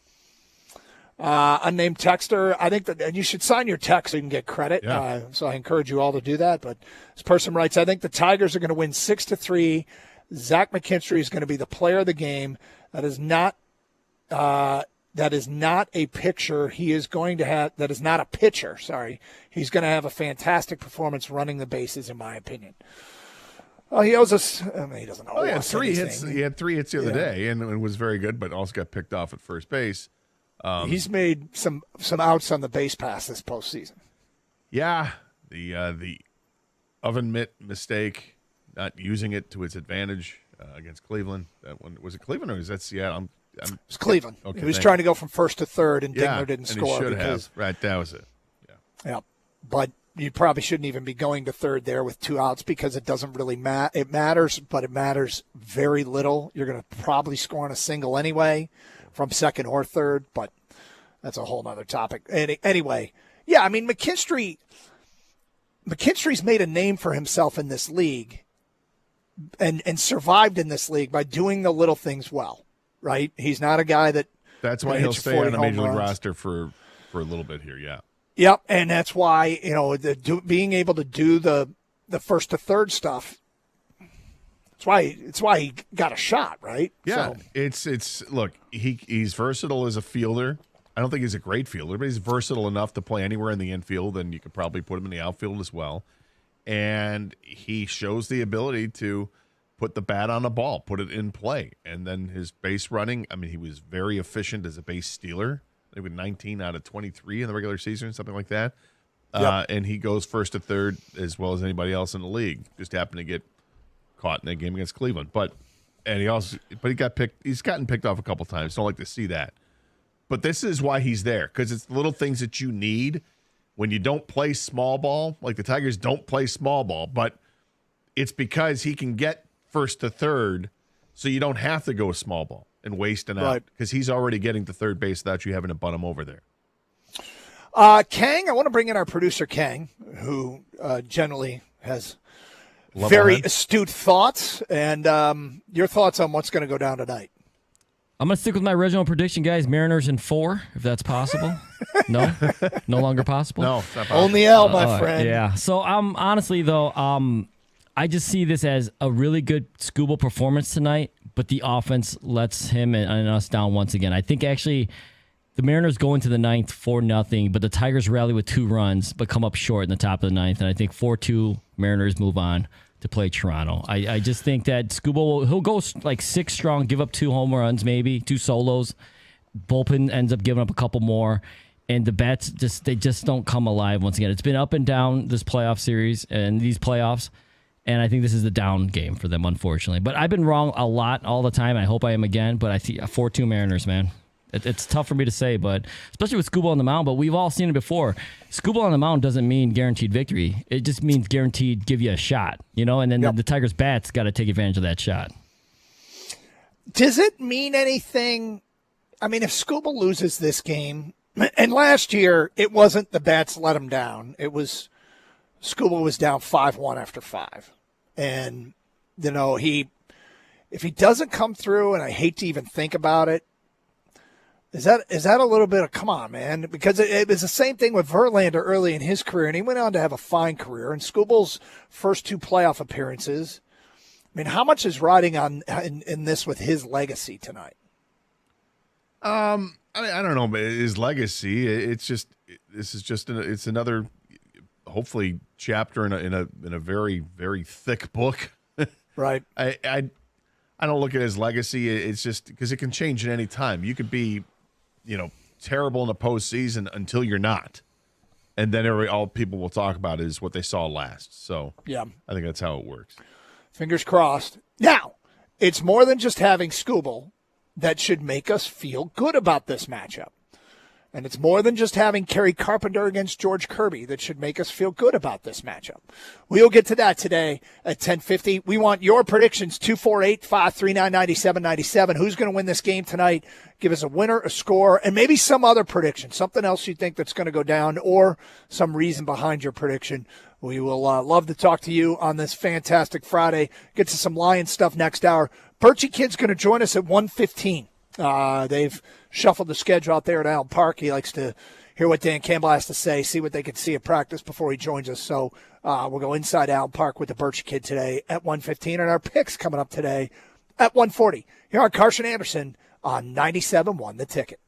Unnamed texter. I think that you should sign your text so you can get credit. Yeah. So I encourage you all to do that. But this person writes, I think the Tigers are going to win 6-3. Zach McKinstry is going to be the player of the game. That is not a picture. He is going to have. That is not a pitcher. Sorry. He's going to have a fantastic performance running the bases, in my opinion. Oh, he owes us. I mean, he doesn't owe he had us 3 anything. hits. He had 3 hits the other day, and it was very good. But also got picked off at first base. He's made some outs on the base pass this postseason. Yeah, the oven mitt mistake, not using it to its advantage against Cleveland. That one was it Cleveland or was that Seattle? It was Cleveland. Okay, he was trying to go from first to third, and Dingler didn't and score. He should because, have. Right, that was it. Yeah, but you probably shouldn't even be going to third there with 2 outs because it doesn't really matter. It matters, but it matters very little. You're going to probably score on a single anyway from second or third, but that's a whole nother topic. Anyway, yeah, I mean, McKinstry's made a name for himself in this league and survived in this league by doing the little things well, right? He's not a guy that That's why he'll stay on a major league roster for a little bit here, yeah. Yep, and that's why, being able to do the first to third stuff, it's why he got a shot, right? Yeah, So, it's look, he's versatile as a fielder. I don't think he's a great fielder, but he's versatile enough to play anywhere in the infield, and you could probably put him in the outfield as well. And he shows the ability to put the bat on the ball, put it in play. And then his base running, I mean, he was very efficient as a base stealer. I think with 19 out of 23 in the regular season, something like that. Yep. And he goes first to third as well as anybody else in the league. Just happened to get caught in that game against Cleveland. But he got picked. He's gotten picked off a couple times. Don't like to see that. But this is why he's there, because it's the little things that you need when you don't play small ball. Like the Tigers don't play small ball, but it's because he can get first to third, so you don't have to go small ball and waste an out, because he's already getting to third base without you having to bunt him over there. Kang, I want to bring in our producer, Kang, who generally has very astute thoughts, and your thoughts on what's going to go down tonight. I'm going to stick with my original prediction, guys. Mariners in 4, if that's possible. No? No longer possible? No, it's not possible. Only L, my friend. Yeah. So, honestly, though, I just see this as a really good Scooble performance tonight, but the offense lets him and us down once again. I think, actually, the Mariners go into the 9th 4-0, but the Tigers rally with 2 runs, but come up short in the top of the 9th. And I think 4-2 Mariners move on to play Toronto. I just think that Skubal he'll go like 6 strong, give up 2 home runs, maybe 2 solos. Bullpen ends up giving up a couple more, and the bats just don't come alive once again. It's been up and down this playoff series and these playoffs, and I think this is the down game for them, unfortunately. But I've been wrong a lot all the time. I hope I am again, but I see a 4-2 Mariners, man. It's tough for me to say, but especially with Skubal on the mound, but we've all seen it before. Skubal on the mound doesn't mean guaranteed victory. It just means guaranteed give you a shot, and then the Tigers' bats got to take advantage of that shot. Does it mean anything? I mean, if Skubal loses this game, and last year it wasn't the bats let him down. It was Skubal was down 5-1 after 5. And, if he doesn't come through, and I hate to even think about it, is that a little bit of, come on, man? Because it was the same thing with Verlander early in his career, and he went on to have a fine career. And Skubal's first 2 playoff appearances, I mean, how much is riding on in this with his legacy tonight? I don't know, but his legacy. It's another, hopefully, chapter in a very, very thick book. Right. I don't look at his legacy. It's just because it can change at any time. You could be, terrible in the postseason until you're not, and then all people will talk about is what they saw last. So yeah, I think that's how it works. Fingers crossed. Now, it's more than just having Skubal that should make us feel good about this matchup. And it's more than just having Kerry Carpenter against George Kirby that should make us feel good about this matchup. We'll get to that today at 10:50. We want your predictions, 248-539-9797. Who's going to win this game tonight? Give us a winner, a score, and maybe some other prediction, something else you think that's going to go down or some reason behind your prediction. We will love to talk to you on this fantastic Friday. Get to some Lions stuff next hour. Birchie Kid's going to join us at 1:15. They've shuffled the schedule out there at Allen Park. He likes to hear what Dan Campbell has to say, see what they can see at practice before he joins us. So we'll go inside Allen Park with the Birchie Kid today at 1:15, and our picks coming up today at 1:40. Here on Carson Anderson on 97.1 The Ticket.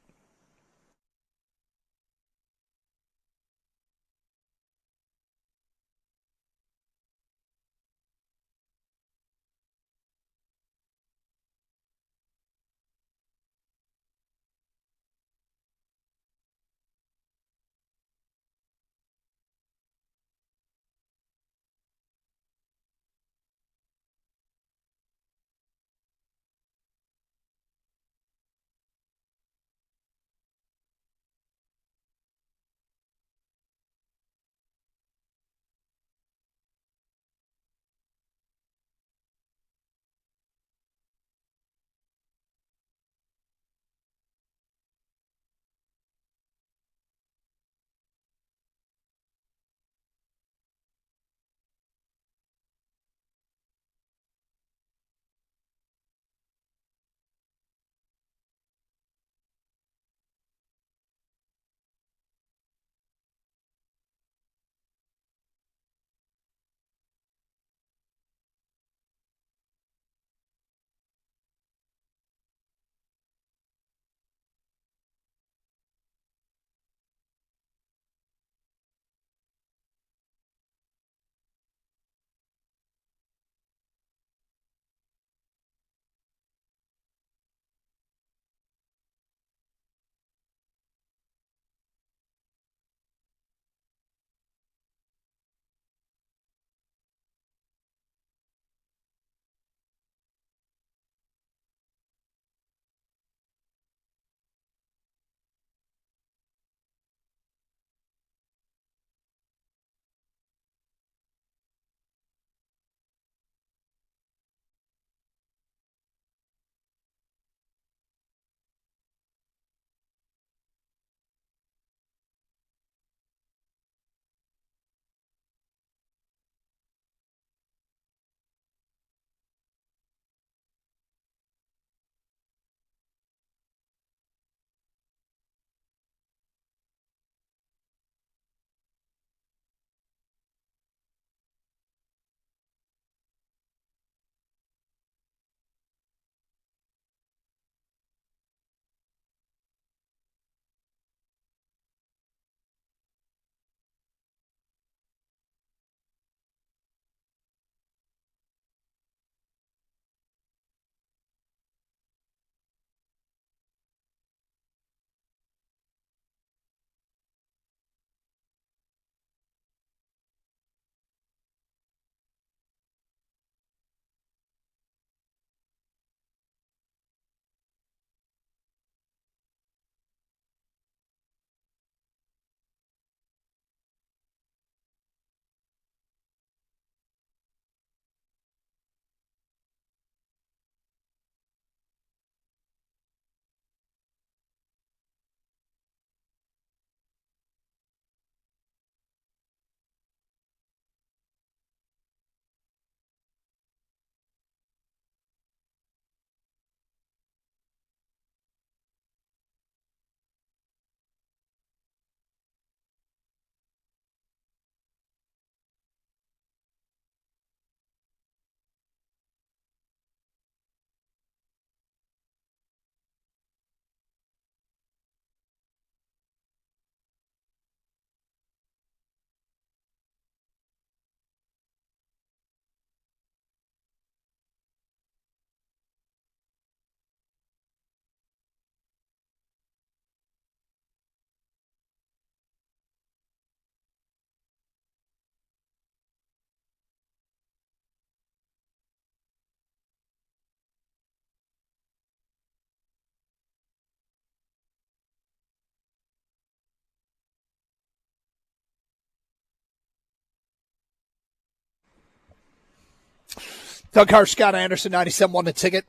Doug Hart, Scott Anderson, 97.1 The Ticket.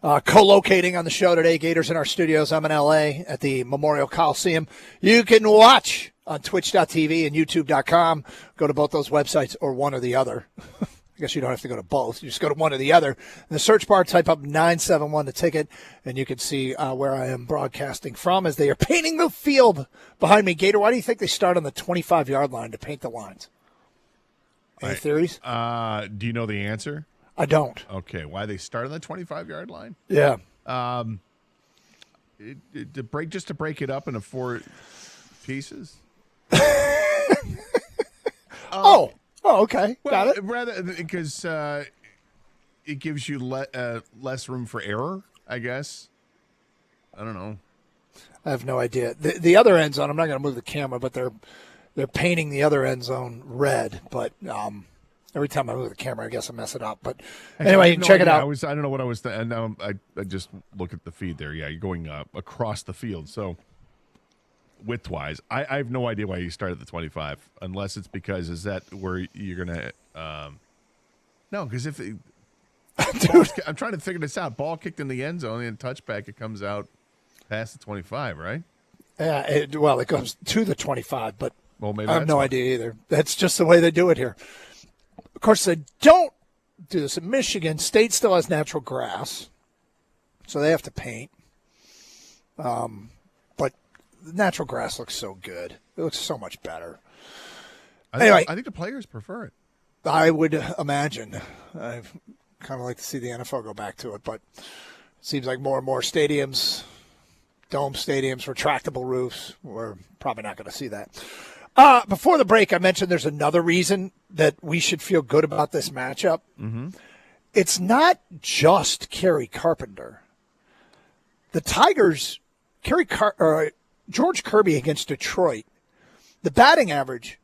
Co-locating on the show today, Gators in our studios. I'm in L.A. at the Memorial Coliseum. You can watch on twitch.tv and youtube.com. Go to both those websites or one or the other. I guess you don't have to go to both. You just go to one or the other. In the search bar, type up 971 The Ticket, and you can see where I am broadcasting from as they are painting the field behind me. Gator, why do you think they start on the 25-yard line to paint the lines? Any theories? Do you know the answer? I don't. Okay, why they start on the 25-yard line? Yeah. To break it up into 4 pieces. Oh, okay. Well, Got it. Rather because it gives you less room for error, I guess. I don't know. I have no idea. The other end zone, I'm not going to move the camera, but they're painting the other end zone red. But every time I move the camera, I guess I mess it up. But anyway, you can check it out. I don't know what I was. And now I just look at the feed there. Yeah, you're going across the field. So width-wise, I have no idea why you start at the 25, unless it's because is that where you're gonna. No, because if I'm trying to figure this out. Ball kicked in the end zone and touchback, it comes out past the 25, right? Yeah, it goes to the 25, but maybe I have no idea either. That's just the way they do it here. Of course, they don't do this in Michigan. State still has natural grass, so they have to paint. But the natural grass looks so good. It looks so much better. I think the players prefer it. I would imagine. I kind of like to see the NFL go back to it, but it seems like more and more stadiums, dome stadiums, retractable roofs, we're probably not going to see that. Before the break, I mentioned there's another reason that we should feel good about this matchup. Mm-hmm. It's not just Kerry Carpenter. The Tigers, George Kirby against Detroit, the batting average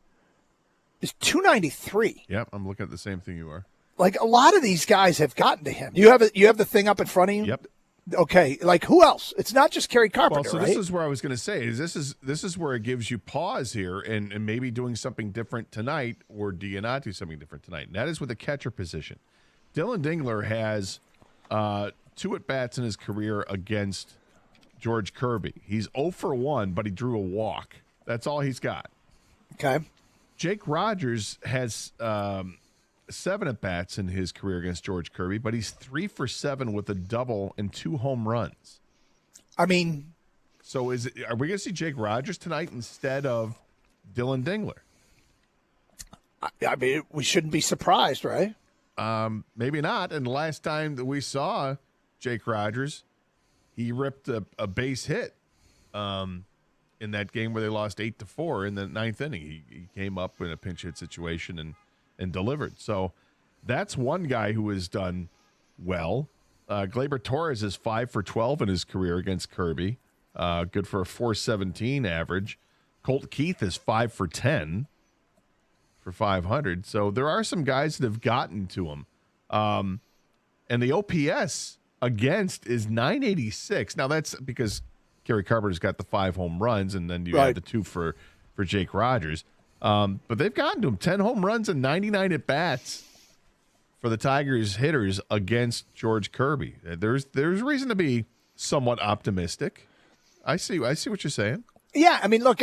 is .293. Yep, I'm looking at the same thing you are. Like, a lot of these guys have gotten to him. You have the thing up in front of you? Yep. Okay, like who else? It's not just Kerry Carpenter, Well, so right? this is where I was going to say this is where it gives you pause here and maybe doing something different tonight, or do you not do something different tonight? And that is with the catcher position. Dylan Dingler has 2 at-bats in his career against George Kirby. He's 0 for 1, but he drew a walk. That's all he's got. Okay. Jake Rogers has 7 at-bats in his career against George Kirby, but he's 3 for 7 with a double and 2 home runs. I mean, so are we going to see Jake Rogers tonight instead of Dylan Dingler? I mean, we shouldn't be surprised, right? Maybe not. And the last time that we saw Jake Rogers, he ripped a base hit in that game where they lost 8-4 in the 9th inning. He came up in a pinch hit situation and delivered. So that's one guy who has done well. Gleyber Torres is 5 for 12 in his career against Kirby. Good for a .417 average. Colt Keith is 5 for 10 for 500. So there are some guys that have gotten to him. And the OPS against is 986. Now that's because Kerry Carpenter's got the 5 home runs, and then you add the 2 for Jake Rogers. But they've gotten to him. 10 home runs and 99 at-bats for the Tigers hitters against George Kirby. There's reason to be somewhat optimistic. I see what you're saying. Yeah, I mean, look,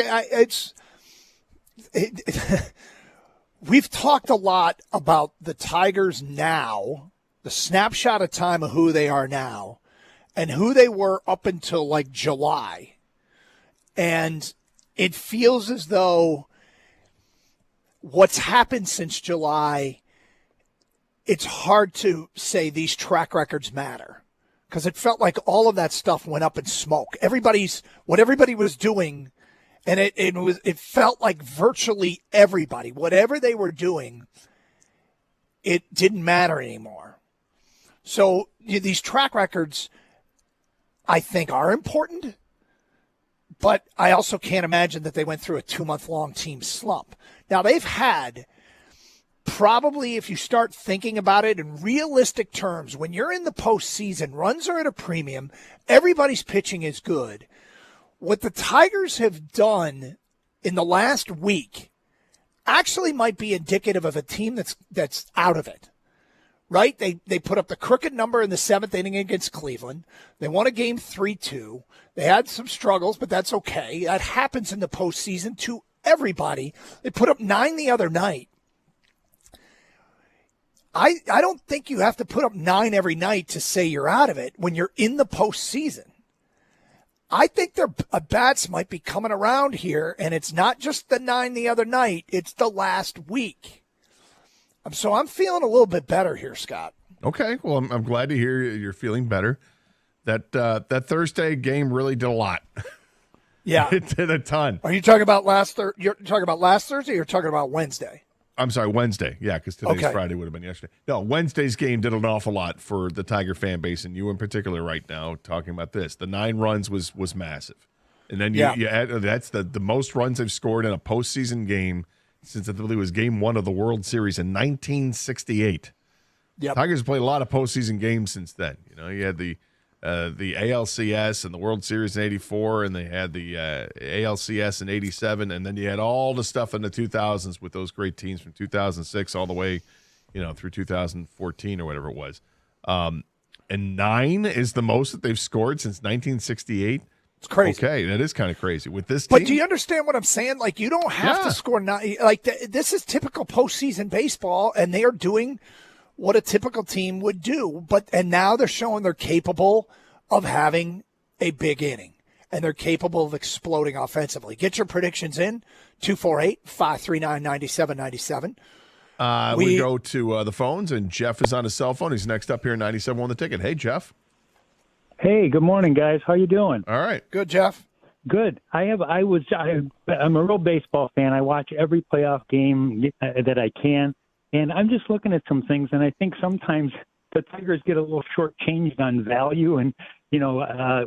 we've talked a lot about the Tigers now, the snapshot of time of who they are now, and who they were up until like July. And it feels as though what's happened since July, it's hard to say these track records matter, because it felt like all of that stuff went up in smoke. What everybody was doing, and it felt like virtually everybody, whatever they were doing, it didn't matter anymore. So these track records, I think, are important, but I also can't imagine that they went through a 2-month-long team slump. Now, they've had probably, if you start thinking about it in realistic terms, when you're in the postseason, runs are at a premium, everybody's pitching is good. What the Tigers have done in the last week actually might be indicative of a team that's out of it, right? They put up the crooked number in the 7th inning against Cleveland. They won a game 3-2. They had some struggles, but that's okay. That happens in the postseason to everybody. They put up 9 the other night. I don't think you have to put up 9 every night to say you're out of it when you're in the postseason. I think their bats might be coming around here, and it's not just the 9 the other night. It's the last week. So I'm feeling a little bit better here, Scott. Okay, well, I'm glad to hear you're feeling better. That Thursday game really did a lot. Yeah, it did a ton. Are you talking about You're talking about last Thursday? Or you're talking about Wednesday? I'm sorry, Wednesday. Yeah, because today's Okay. Friday would have been yesterday. No, Wednesday's game did an awful lot for the Tiger fan base, and you in particular right now talking about this. The 9 runs was massive. And then you add, that's the most runs they've scored in a postseason game since I believe it was game 1 of the World Series in 1968. Yep. Tigers played a lot of postseason games since then. You know, you had the ALCS and the World Series in '84, and they had the ALCS in '87, and then you had all the stuff in the 2000s with those great teams from 2006 all the way, through 2014 or whatever it was. And 9 is the most that they've scored since 1968. It's crazy. Okay, that is kind of crazy with this team. But do you understand what I'm saying? Like, you don't have to score 9. Like, this is typical postseason baseball, and they are doing what a typical team would do. And now they're showing they're capable of having a big inning, and they're capable of exploding offensively. Get your predictions in, 248-539-9797. We go to the phones, and Jeff is on his cell phone. He's next up here in 97 on the ticket. Hey, Jeff. Hey, good morning, guys. How you doing? All right. Good, Jeff. Good. I'm a real baseball fan. I watch every playoff game that I can, and I'm just looking at some things, and I think sometimes the Tigers get a little shortchanged on value, and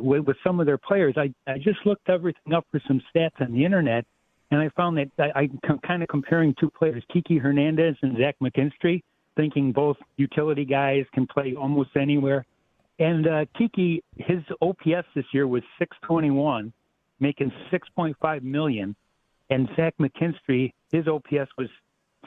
with some of their players. I just looked everything up for some stats on the internet, and I found that I'm kind of comparing 2 players, Kiki Hernandez and Zach McKinstry, thinking both utility guys can play almost anywhere. And Kiki, his OPS this year was 621, making $6.5 million. And Zach McKinstry, his OPS was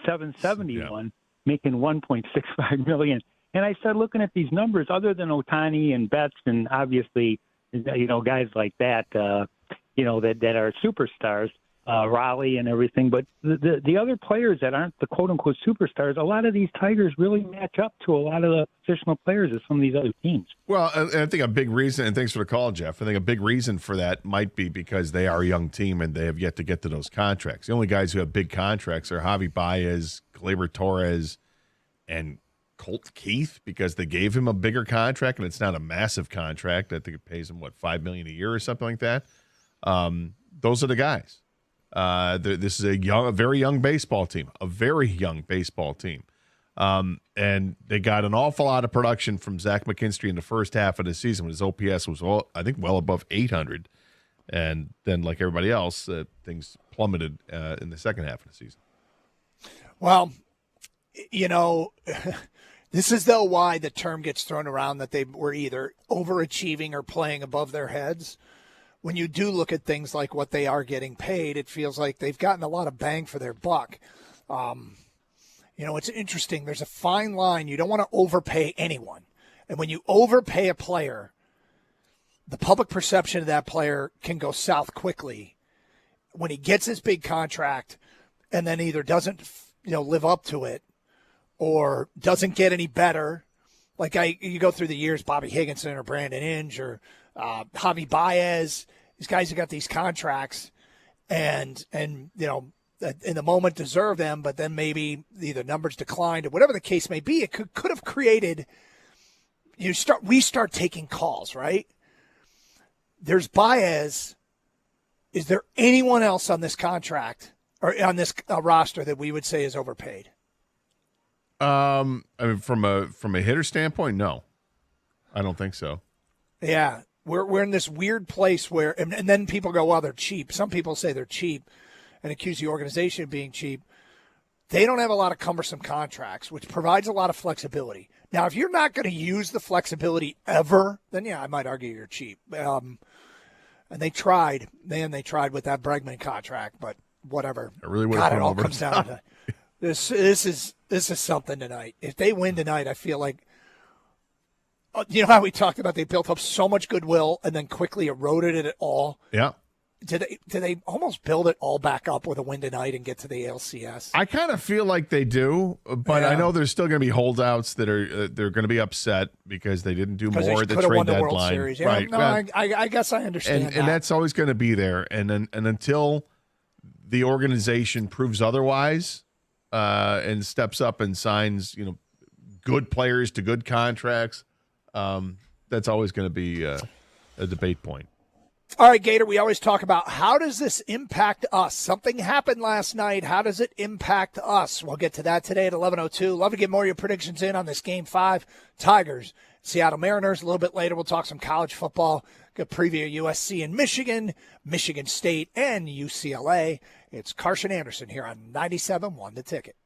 771, making $1.65 million. And I started looking at these numbers, other than Ohtani and Betts, and obviously, guys like that, that are superstars, Raleigh and everything. But the other players that aren't the quote-unquote superstars, a lot of these Tigers really match up to a lot of the positional players of some of these other teams. Well, I think a big reason, and thanks for the call, Jeff, I think a big reason for that might be because they are a young team and they have yet to get to those contracts. The only guys who have big contracts are Javi Baez, Gleyber Torres, and Colt Keith, because they gave him a bigger contract, and it's not a massive contract. I think it pays him, $5 million a year or something like that. Those are the guys. This is a very young baseball team, and they got an awful lot of production from Zach McKinstry in the first half of the season when his OPS was, well above 800. And then, like everybody else, things plummeted in the second half of the season. Well, this is, though, why the term gets thrown around that they were either overachieving or playing above their heads. When you do look at things like what they are getting paid, it feels like they've gotten a lot of bang for their buck. It's interesting. There's a fine line. You don't want to overpay anyone. And when you overpay a player, the public perception of that player can go south quickly when he gets his big contract and then either doesn't, live up to it or doesn't get any better. Like you go through the years, Bobby Higginson or Brandon Inge or Javi Baez, these guys who got these contracts and in the moment deserve them, but then maybe either numbers declined or whatever the case may be. It could have created, we start taking calls, right? There's Baez. Is there anyone else on this contract or on this roster that we would say is overpaid? From a hitter standpoint, no, I don't think so. Yeah, we're in this weird place where, and then people go, well, they're cheap. Some people say they're cheap and accuse the organization of being cheap. They don't have a lot of cumbersome contracts, which provides a lot of flexibility. Now, if you're not going to use the flexibility ever, then yeah, I might argue you're cheap. And they tried. They tried with that Bregman contract, but whatever. It really would God, have it all comes down to this This is something tonight. If they win tonight, I feel like, you know how we talked about they built up so much goodwill and then quickly eroded it all? Yeah. Do they almost build it all back up with a win tonight and get to the ALCS? I kind of feel like they do, but I know there's still going to be holdouts that are they're going to be upset because they didn't do more at the trade won the deadline. World Series. Yeah, Right. no, I guess I understand that. And that's always going to be there. And until the organization proves otherwise and steps up and signs, good players to good contracts, that's always going to be a debate point. All right, Gator, we always talk about how does this impact us? Something happened last night. How does it impact us? We'll get to that today at 11:02. Love to get more of your predictions in on this Game 5. Tigers, Seattle Mariners. A little bit later, we'll talk some college football. Good preview of USC and Michigan, Michigan State, and UCLA. It's Carson Anderson here on 97.1 The Ticket.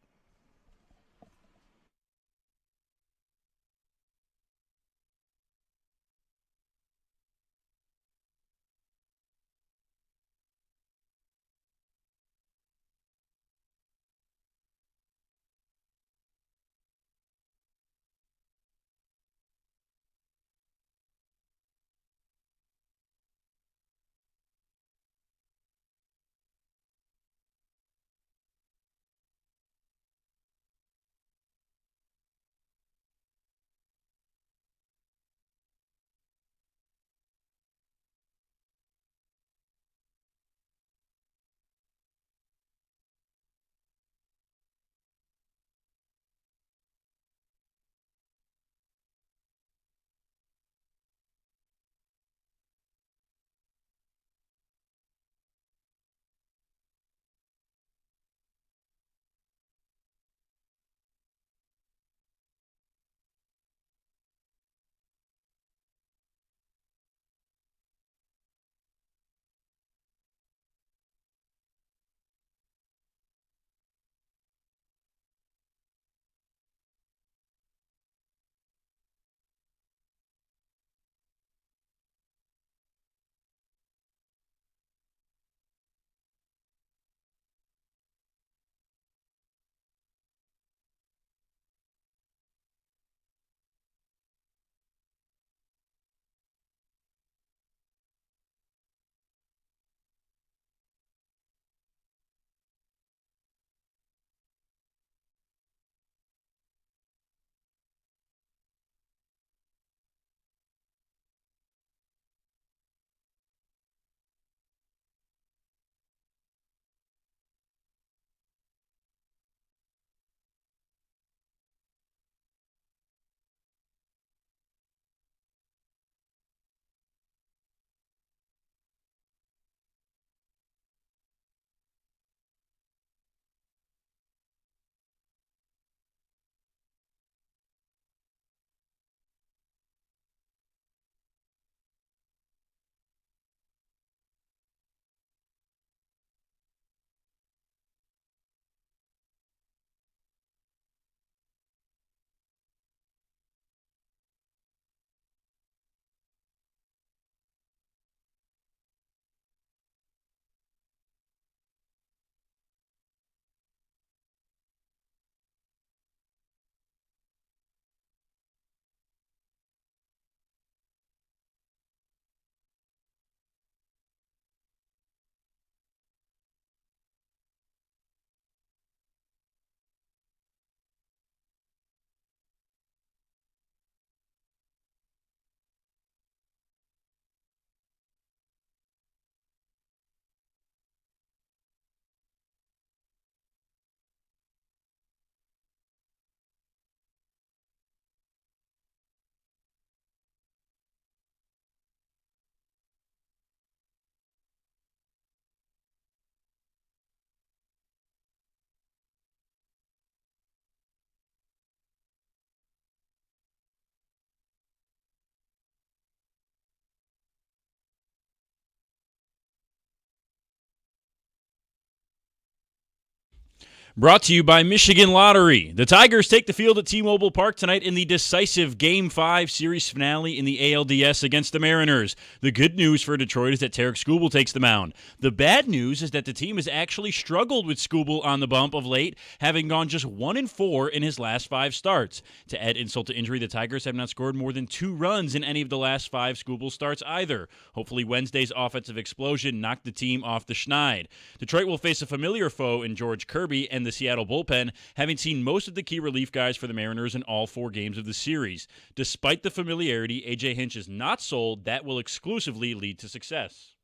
Brought to you by Michigan Lottery. The Tigers take the field at T-Mobile Park tonight in the decisive Game 5 series finale in the ALDS against the Mariners. The good news for Detroit is that Tarek Skubal takes the mound. The bad news is that the team has actually struggled with Skubal on the bump of late, having gone just 1-4 in his last 5 starts. To add insult to injury, the Tigers have not scored more than 2 runs in any of the last 5 Skubal starts either. Hopefully Wednesday's offensive explosion knocked the team off the schneid. Detroit will face a familiar foe in George Kirby and the Seattle bullpen, having seen most of the key relief guys for the Mariners in all 4 games of the series. Despite the familiarity, A.J. Hinch is not sold that will exclusively lead to success.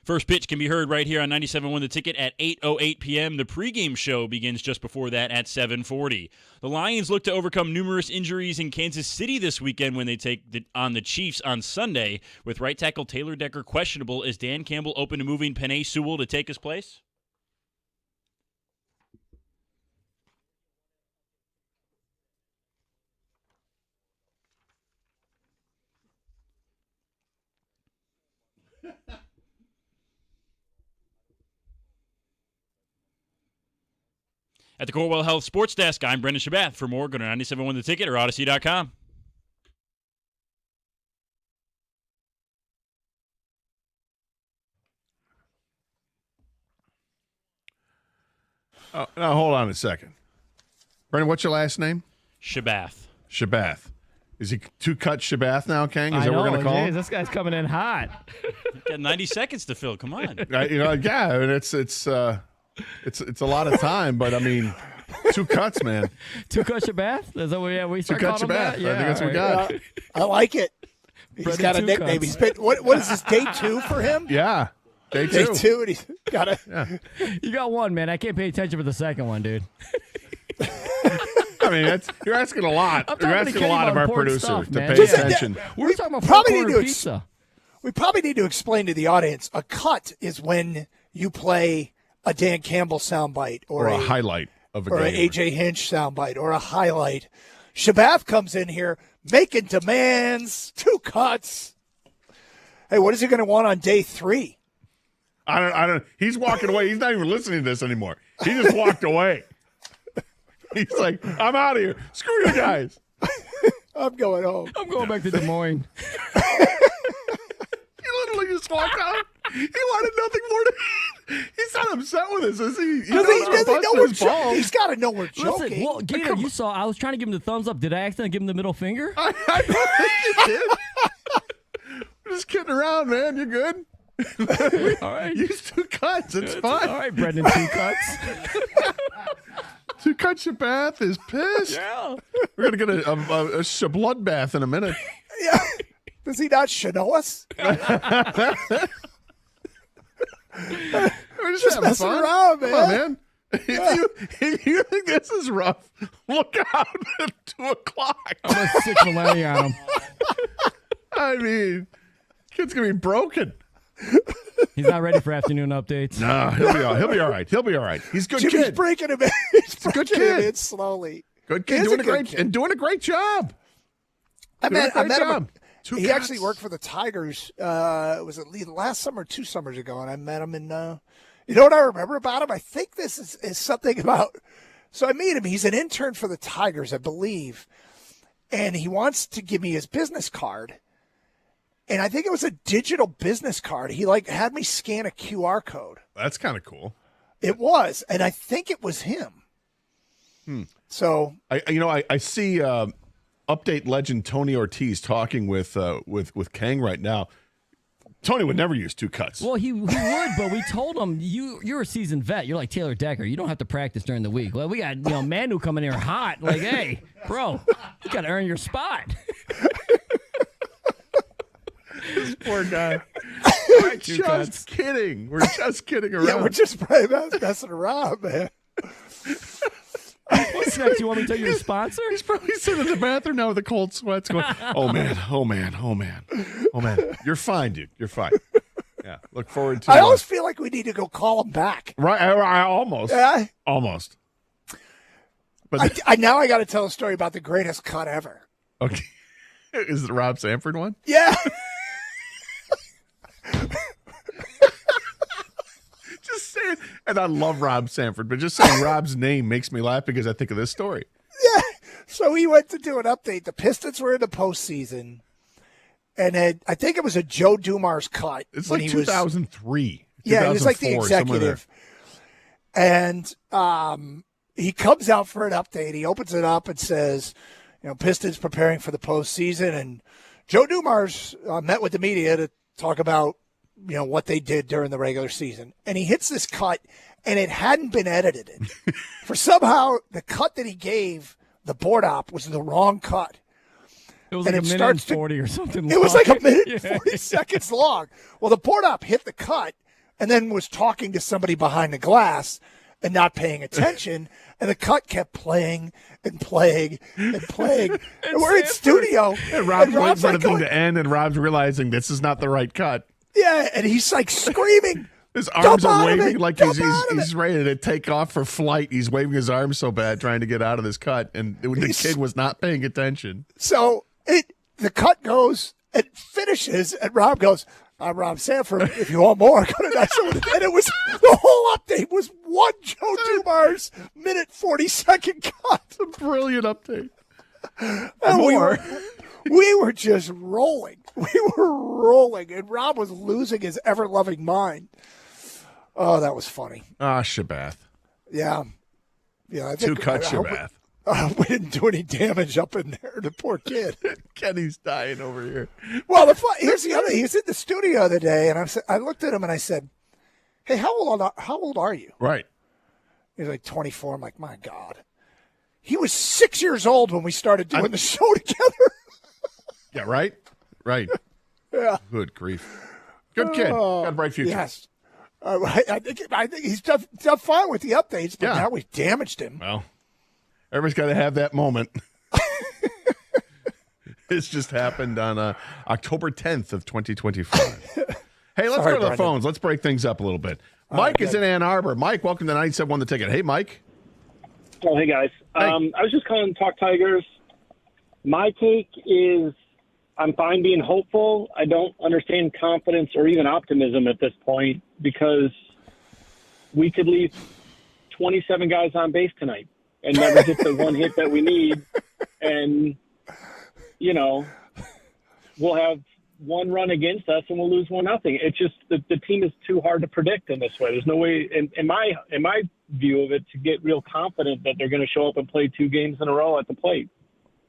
First pitch can be heard right here on 97.1 The Ticket at 8:08 p.m. The pregame show begins just before that at 7:40. The Lions look to overcome numerous injuries in Kansas City this weekend when they take on the Chiefs on Sunday. With right tackle Taylor Decker questionable, is Dan Campbell open to moving Penei Sewell to take his place? At the Corewell Health Sports Desk, I'm Brendan Shabath. For more, go to 97.1 The Ticket or Odyssey.com. Oh, now, hold on a second. Brendan, what's your last name? Shabath. Shabath. Is he two-cut Shabath now, Kang? Is that what we're going to call him? This guy's coming in hot. Got 90 seconds to fill. Come on. Yeah, I mean, it's a lot of time, but I mean, 2 cuts, man. 2 cut Shabath? Is that what we start 2 cut calling him Shabath. that? Yeah, I think that's what we got. I like it. He's Brendan got a Two nickname. Cuts. He's been, what is this, day 2 for him? Yeah. Day 2. Day 2, and he's got a. You got one, man. I can't pay attention for the second one, dude. I mean, you're asking a lot. I'm You're talking to asking a Kenny lot about of our important producer stuff, to man. pay attention. We're talking about probably four-corner need to pizza. We probably need to explain to the audience, a cut is when you play a Dan Campbell soundbite Or a highlight of a or game. an A.J. Hinch soundbite or a highlight. Shabath comes in here making demands, 2 cuts. Hey, what is he going to want on day 3? I don't. He's walking away. He's not even listening to this anymore. He just walked away. He's like, I'm out of here. Screw you guys. I'm going home. I'm going back to Des Moines. He literally just walked out. He wanted nothing more to eat. He's not upset with us, is he? Does he know we're joking? He's got to know we're Listen, joking. well, Gator, you saw I was trying to give him the thumbs up. Did I accidentally give him the middle finger? I don't think you did. We're just kidding around, man. You're good. All right. Use 2 cuts. It's fine. All right, Brendan, 2 cuts. 2 cut Shabath is pissed. Yeah. We're going to get a bloodbath in a minute. Yeah. Does he not know us? We're Just having messing fun. around, Come man. on, man. If you think this is rough, look out at 2 o'clock. I'm going to sick Millennium on him. I mean, kid's going to be broken. He's not ready for afternoon updates. No, he'll be all right. He'll be all right. He's a good Jimmy's kid. breaking him in. He's a good breaking him kid. in slowly. Good He kid is doing a a good great kid. and doing a great job. I Doing a met great him. job. 2 He cuts. actually worked for the Tigers. Was it last summer or 2 summers ago? And I met him in. You know what I remember about him? I think this is something about. So I meet him. He's an intern for the Tigers, I believe, and he wants to give me his business card. And I think it was a digital business card. He had me scan a QR code. That's kind of cool. It was, and I think it was him. So I see update legend Tony Ortiz talking with Kang right now. Tony would never use 2 cuts. Well, he would, but we told him you're a seasoned vet. You're like Taylor Decker. You don't have to practice during the week. Well, we got Manu coming here hot. Like, hey, bro, you got to earn your spot. This poor guy. We're just kidding. We're just kidding around. yeah, we're just messing around, man. What's next? You want me to tell you your sponsor? He's probably sitting in the bathroom now with the cold sweats going, oh, man. You're fine, dude. You're fine. Yeah, look forward to I always feel like we need to go call him back. Right, I almost. Yeah. Almost. But Now I got to tell a story about the greatest cut ever. okay. Is it the Rob Sanford one? Yeah. And I love Rob Sanford, but just saying Rob's name makes me laugh because I think of this story. Yeah. So he went to do an update. The Pistons were in the postseason, and I think it was a Joe Dumars cut. It's when like he 2003. Yeah, he was like the 2004, somewhere there. executive. And he comes out for an update. He opens it up and says, Pistons preparing for the postseason. And Joe Dumars met with the media to talk about, what they did during the regular season. And he hits this cut, and it hadn't been edited. For somehow, the cut that he gave the board op was the wrong cut. It was And like it a minute starts and to- 40 or something. It was long. like a minute and Yeah. 40 seconds long. Well, the board op hit the cut and then was talking to somebody behind the glass and not paying attention. And the cut kept playing and playing and playing. And we're in studio. And Rob's waiting Rob's for like the thing going, to end, and Rob's realizing this is not the right cut. yeah, and he's like screaming. His arms "Dump are out of waving it! like Dump out of he's ready to take off for flight. He's waving his arms so bad trying to get out of this cut, and the kid was not paying attention. So the cut goes and finishes, and Rob goes, "I'm Rob Sanford. If you want more, go to that." And it was the whole update was one Joe Dumars minute 40-second cut. A brilliant update. And we were just rolling. We were rolling, and Rob was losing his ever-loving mind. Oh, that was funny. Ah, Shabath. Yeah. I Two think, cut I hope Shabath. we didn't do any damage up in there. The poor kid. Kenny's dying over here. Well, here's the other. He was in the studio the other day, and I looked at him and I said, "Hey, how old are you?" Right. He's like 24. I'm like, my God. He was 6 years old when we started doing the show together. Yeah, right? Right. Yeah. Good grief. Good kid. Got a bright future. Yes. I think he's done fine with the updates, but now we've damaged him. Well, everybody's got to have that moment. This just happened on October 10th of 2025. Hey, let's go to the phones. Let's break things up a little bit. Mike is in Ann Arbor. Mike, welcome to 97.1 The Ticket. Hey, Mike. Oh, hey, guys. Hey. I was just calling to talk Tigers. My take is I'm fine being hopeful. I don't understand confidence or even optimism at this point because we could leave 27 guys on base tonight and never get the one hit that we need. And, we'll have one run against us and we'll lose 1-0. It's just the team is too hard to predict in this way. There's no way, in my view of it, to get real confident that they're going to show up and play 2 games in a row at the plate.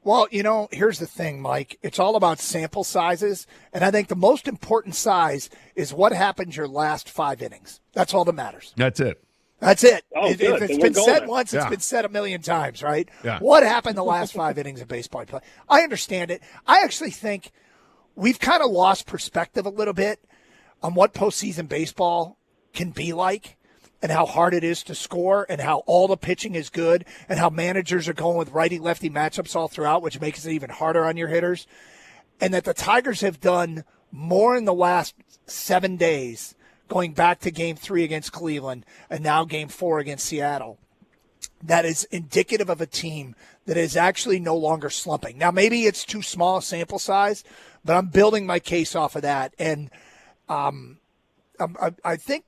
Well, here's the thing, Mike. It's all about sample sizes, and I think the most important size is what happens your last 5 innings. That's all that matters. That's it. That's it. Oh, If good. it's Then been we're said going. once, it's Yeah. been said a million times, right? Yeah. What happened the last 5 innings of baseball play? I understand it. I actually think we've kind of lost perspective a little bit on what postseason baseball can be like and how hard it is to score and how all the pitching is good and how managers are going with righty-lefty matchups all throughout, which makes it even harder on your hitters. And that the Tigers have done more in the last 7 days, going back to Game 3 against Cleveland and now Game 4 against Seattle, that is indicative of a team that is actually no longer slumping. Now, maybe it's too small a sample size, but I'm building my case off of that. And I think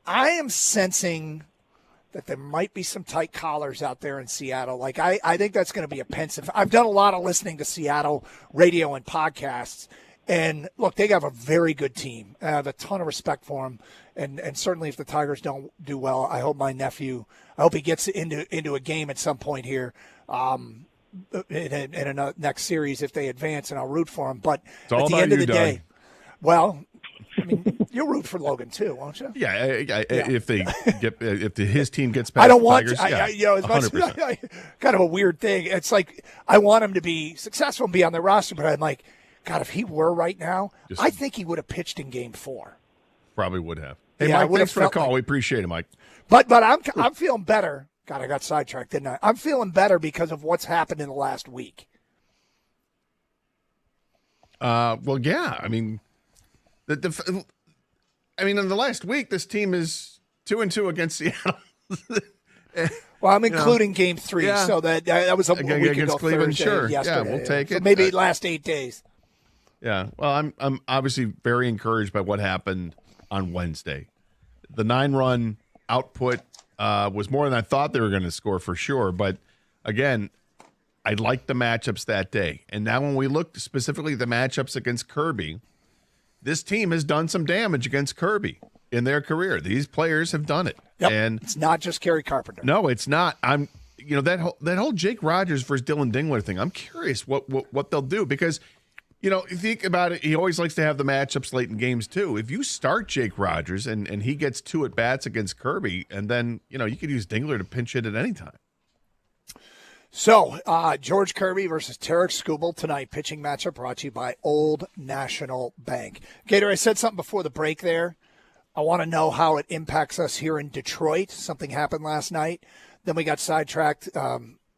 I am sensing that there might be some tight collars out there in Seattle. Like, I think that's going to be a pensive. I've done a lot of listening to Seattle radio and podcasts. And, look, they have a very good team. I have a ton of respect for them. And certainly if the Tigers don't do well, I hope my nephew, he gets into a game at some point here in a next series if they advance, and I'll root for them. But at the end of the day, well, I mean, you'll root for Logan too, won't you? Yeah, if his team gets past I don't the want Tigers, to, as much 100%. kind of a weird thing. It's like I want him to be successful and be on the roster, but I'm like, God, if he were right now, I think he would have pitched in Game 4. Probably would have. Hey, Yeah, I Mike, would thanks have for the felt call. like- We appreciate it, Mike. But I'm feeling better. God, I got sidetracked, didn't I? I'm feeling better because of what's happened in the last week. Well, yeah. I mean, in the last week, this team is 2-2 against Seattle. Well, I'm including Game 3, Yeah. so that was a week Against ago. Cleveland, Thursday, sure. Yeah, yesterday. we'll take So it. maybe last 8 days. Yeah. Well, I'm obviously very encouraged by what happened on Wednesday. The 9-run output was more than I thought they were going to score for sure. But again, I liked the matchups that day. And now when we look specifically at the matchups against Kirby, this team has done some damage against Kirby in their career. These players have done it. Yep. And it's not just Kerry Carpenter. No, it's not. That whole Jake Rogers versus Dylan Dingler thing. I'm curious what they'll do because, if you think about it, he always likes to have the matchups late in games too. If you start Jake Rogers and he gets 2 at bats against Kirby, and then you could use Dingler to pinch hit at any time. So, George Kirby versus Tarek Skubal tonight, pitching matchup brought to you by Old National Bank. Gator, I said something before the break there. I want to know how it impacts us here in Detroit. Something happened last night. Then we got sidetracked,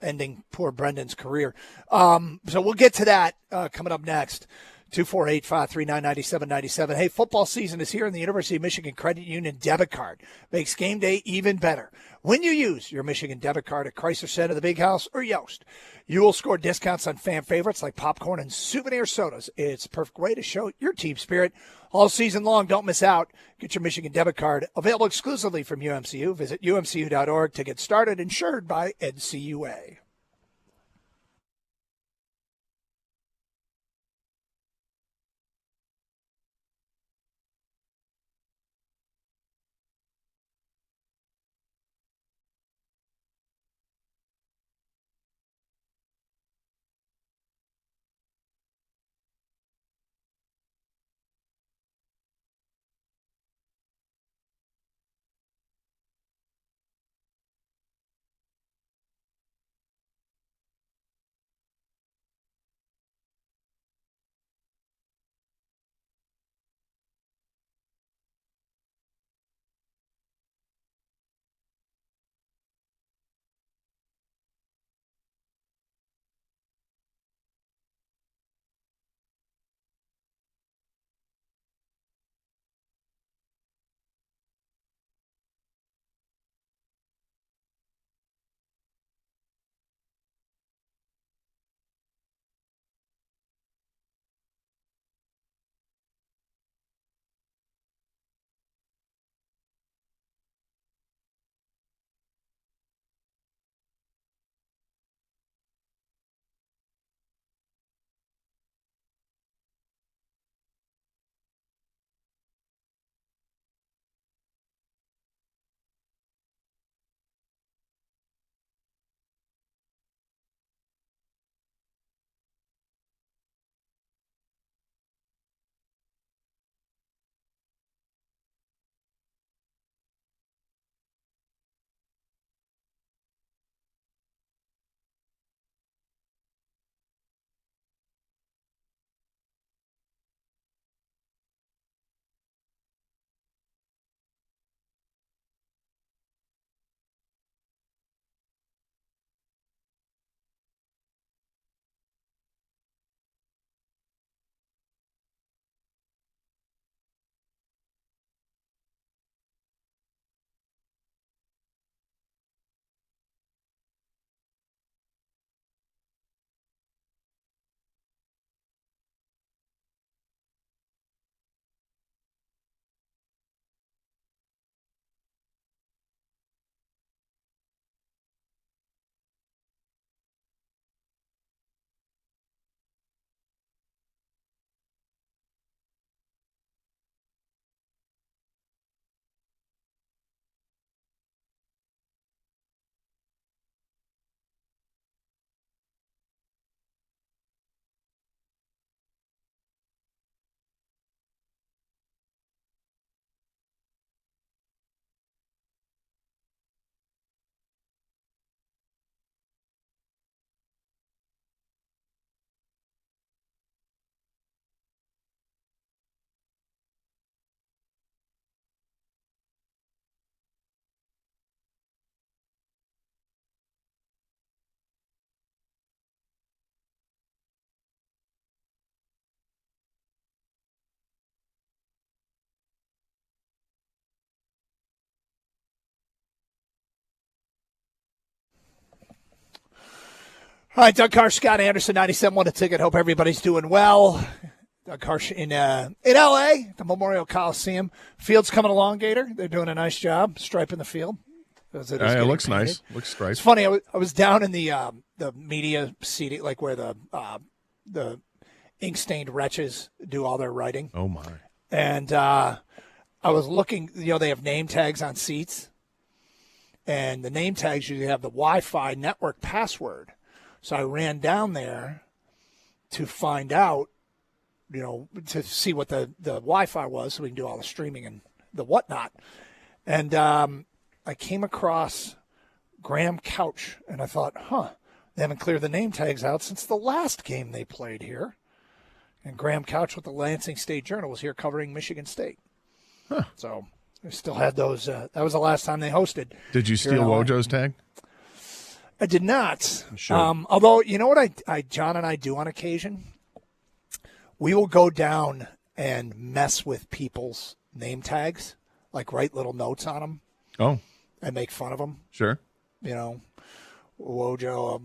ending poor Brendan's career. So we'll get to that coming up next. 248-539-9797. Hey, football season is here, and the University of Michigan Credit Union debit card makes game day even better. When you use your Michigan debit card at Chrysler Center, the Big House, or Yost, you will score discounts on fan favorites like popcorn and souvenir sodas. It's a perfect way to show your team spirit all season long. Don't miss out. Get your Michigan debit card available exclusively from UMCU. Visit umcu.org to get started. Insured by NCUA. All right, Doug Carr, Scott Anderson, 97.1 A Ticket. Hope everybody's doing well. Doug Harsh in L.A., the Memorial Coliseum. Field's coming along, Gator. They're doing a nice job striping the field. It looks nice. Looks striped. It's funny. I was down in the media seating, like where the ink-stained wretches do all their writing. Oh, my. And I was looking, they have name tags on seats. And the name tags usually have the Wi-Fi network password. So I ran down there to find out, to see what the Wi-Fi was so we can do all the streaming and the whatnot. And I came across Graham Couch, and I thought, they haven't cleared the name tags out since the last game they played here. And Graham Couch with the Lansing State Journal was here covering Michigan State. So I still had those. That was the last time they hosted. Did you steal Wojo's tag? I did not. Sure. Although, you know what John and I do on occasion? We will go down and mess with people's name tags, like write little notes on them. Oh. And make fun of them. Sure. Wojo,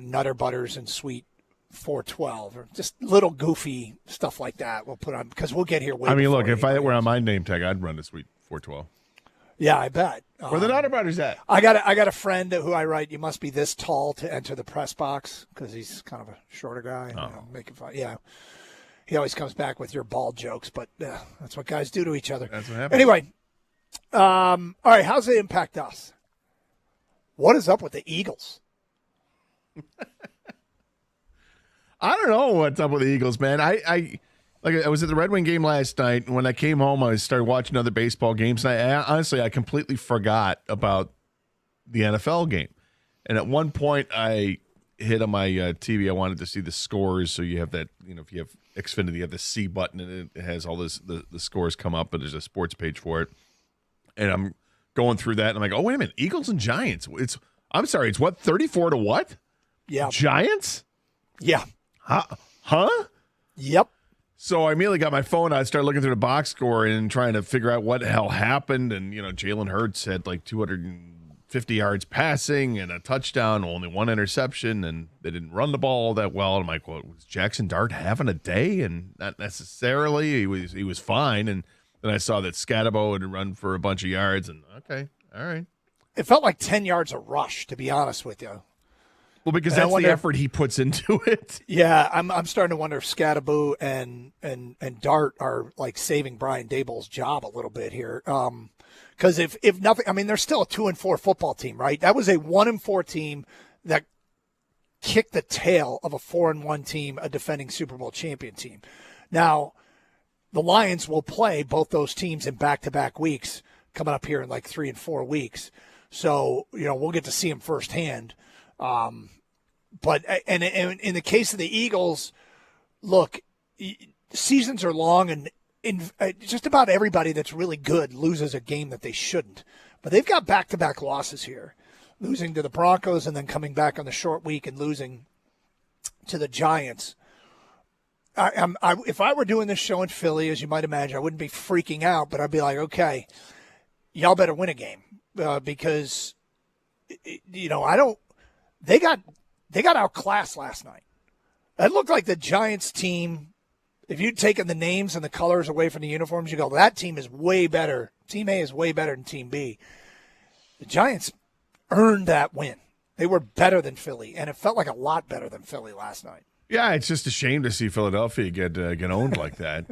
Nutter Butters and Sweet 412, or just little goofy stuff like that. We'll put on because we'll get here. Look, if I were on my name tag, I'd run a Sweet 412. Yeah, I bet. Where the Nutter Butters at? I got a friend who I write. You must be this tall to enter the press box because he's kind of a shorter guy. Making fun. Yeah. He always comes back with your bald jokes, but that's what guys do to each other. That's what happens. Anyway, all right, how's it impact us? What is up with the Eagles? I don't know what's up with the Eagles, man. I was at the Red Wing game last night, and when I came home, I started watching other baseball games, and I completely forgot about the NFL game. And at one point, I hit on my TV. I wanted to see the scores, so you have that, if you have Xfinity, you have the C button, and it has all the scores come up, but there's a sports page for it. And I'm going through that, and I'm like, oh, wait a minute, Eagles and Giants. It's what, 34 to what? Yeah. Giants? Yeah. Huh? Yep. So I immediately got my phone out, started looking through the box score and trying to figure out what the hell happened. And, Jalen Hurts had like 250 yards passing and a touchdown, only one interception, and they didn't run the ball all that well. And I'm like, well, was Jackson Dart having a day? And not necessarily. He was fine. And then I saw that Scatabo had run for a bunch of yards. And, okay, all right. It felt like 10 yards a rush, to be honest with you. Well, because that's the effort he puts into it. Yeah, I'm starting to wonder if Scatabo and Dart are like saving Brian Daboll's job a little bit here. Because if nothing, they're still a 2-4 football team, right? That was a 1-4 team that kicked the tail of a 4-1 team, a defending Super Bowl champion team. Now, the Lions will play both those teams in back-to-back weeks coming up here in like 3 and 4 weeks. So, we'll get to see them firsthand. But in the case of the Eagles, look, seasons are long, and just about everybody that's really good loses a game that they shouldn't. But they've got back-to-back losses here, losing to the Broncos and then coming back on the short week and losing to the Giants. If I were doing this show in Philly, as you might imagine, I wouldn't be freaking out, but I'd be like, okay, y'all better win a game because, They got outclassed last night. It looked like the Giants team, if you'd taken the names and the colors away from the uniforms, you go, that team is way better. Team A is way better than Team B. The Giants earned that win. They were better than Philly, and it felt like a lot better than Philly last night. Yeah, it's just a shame to see Philadelphia get owned like that.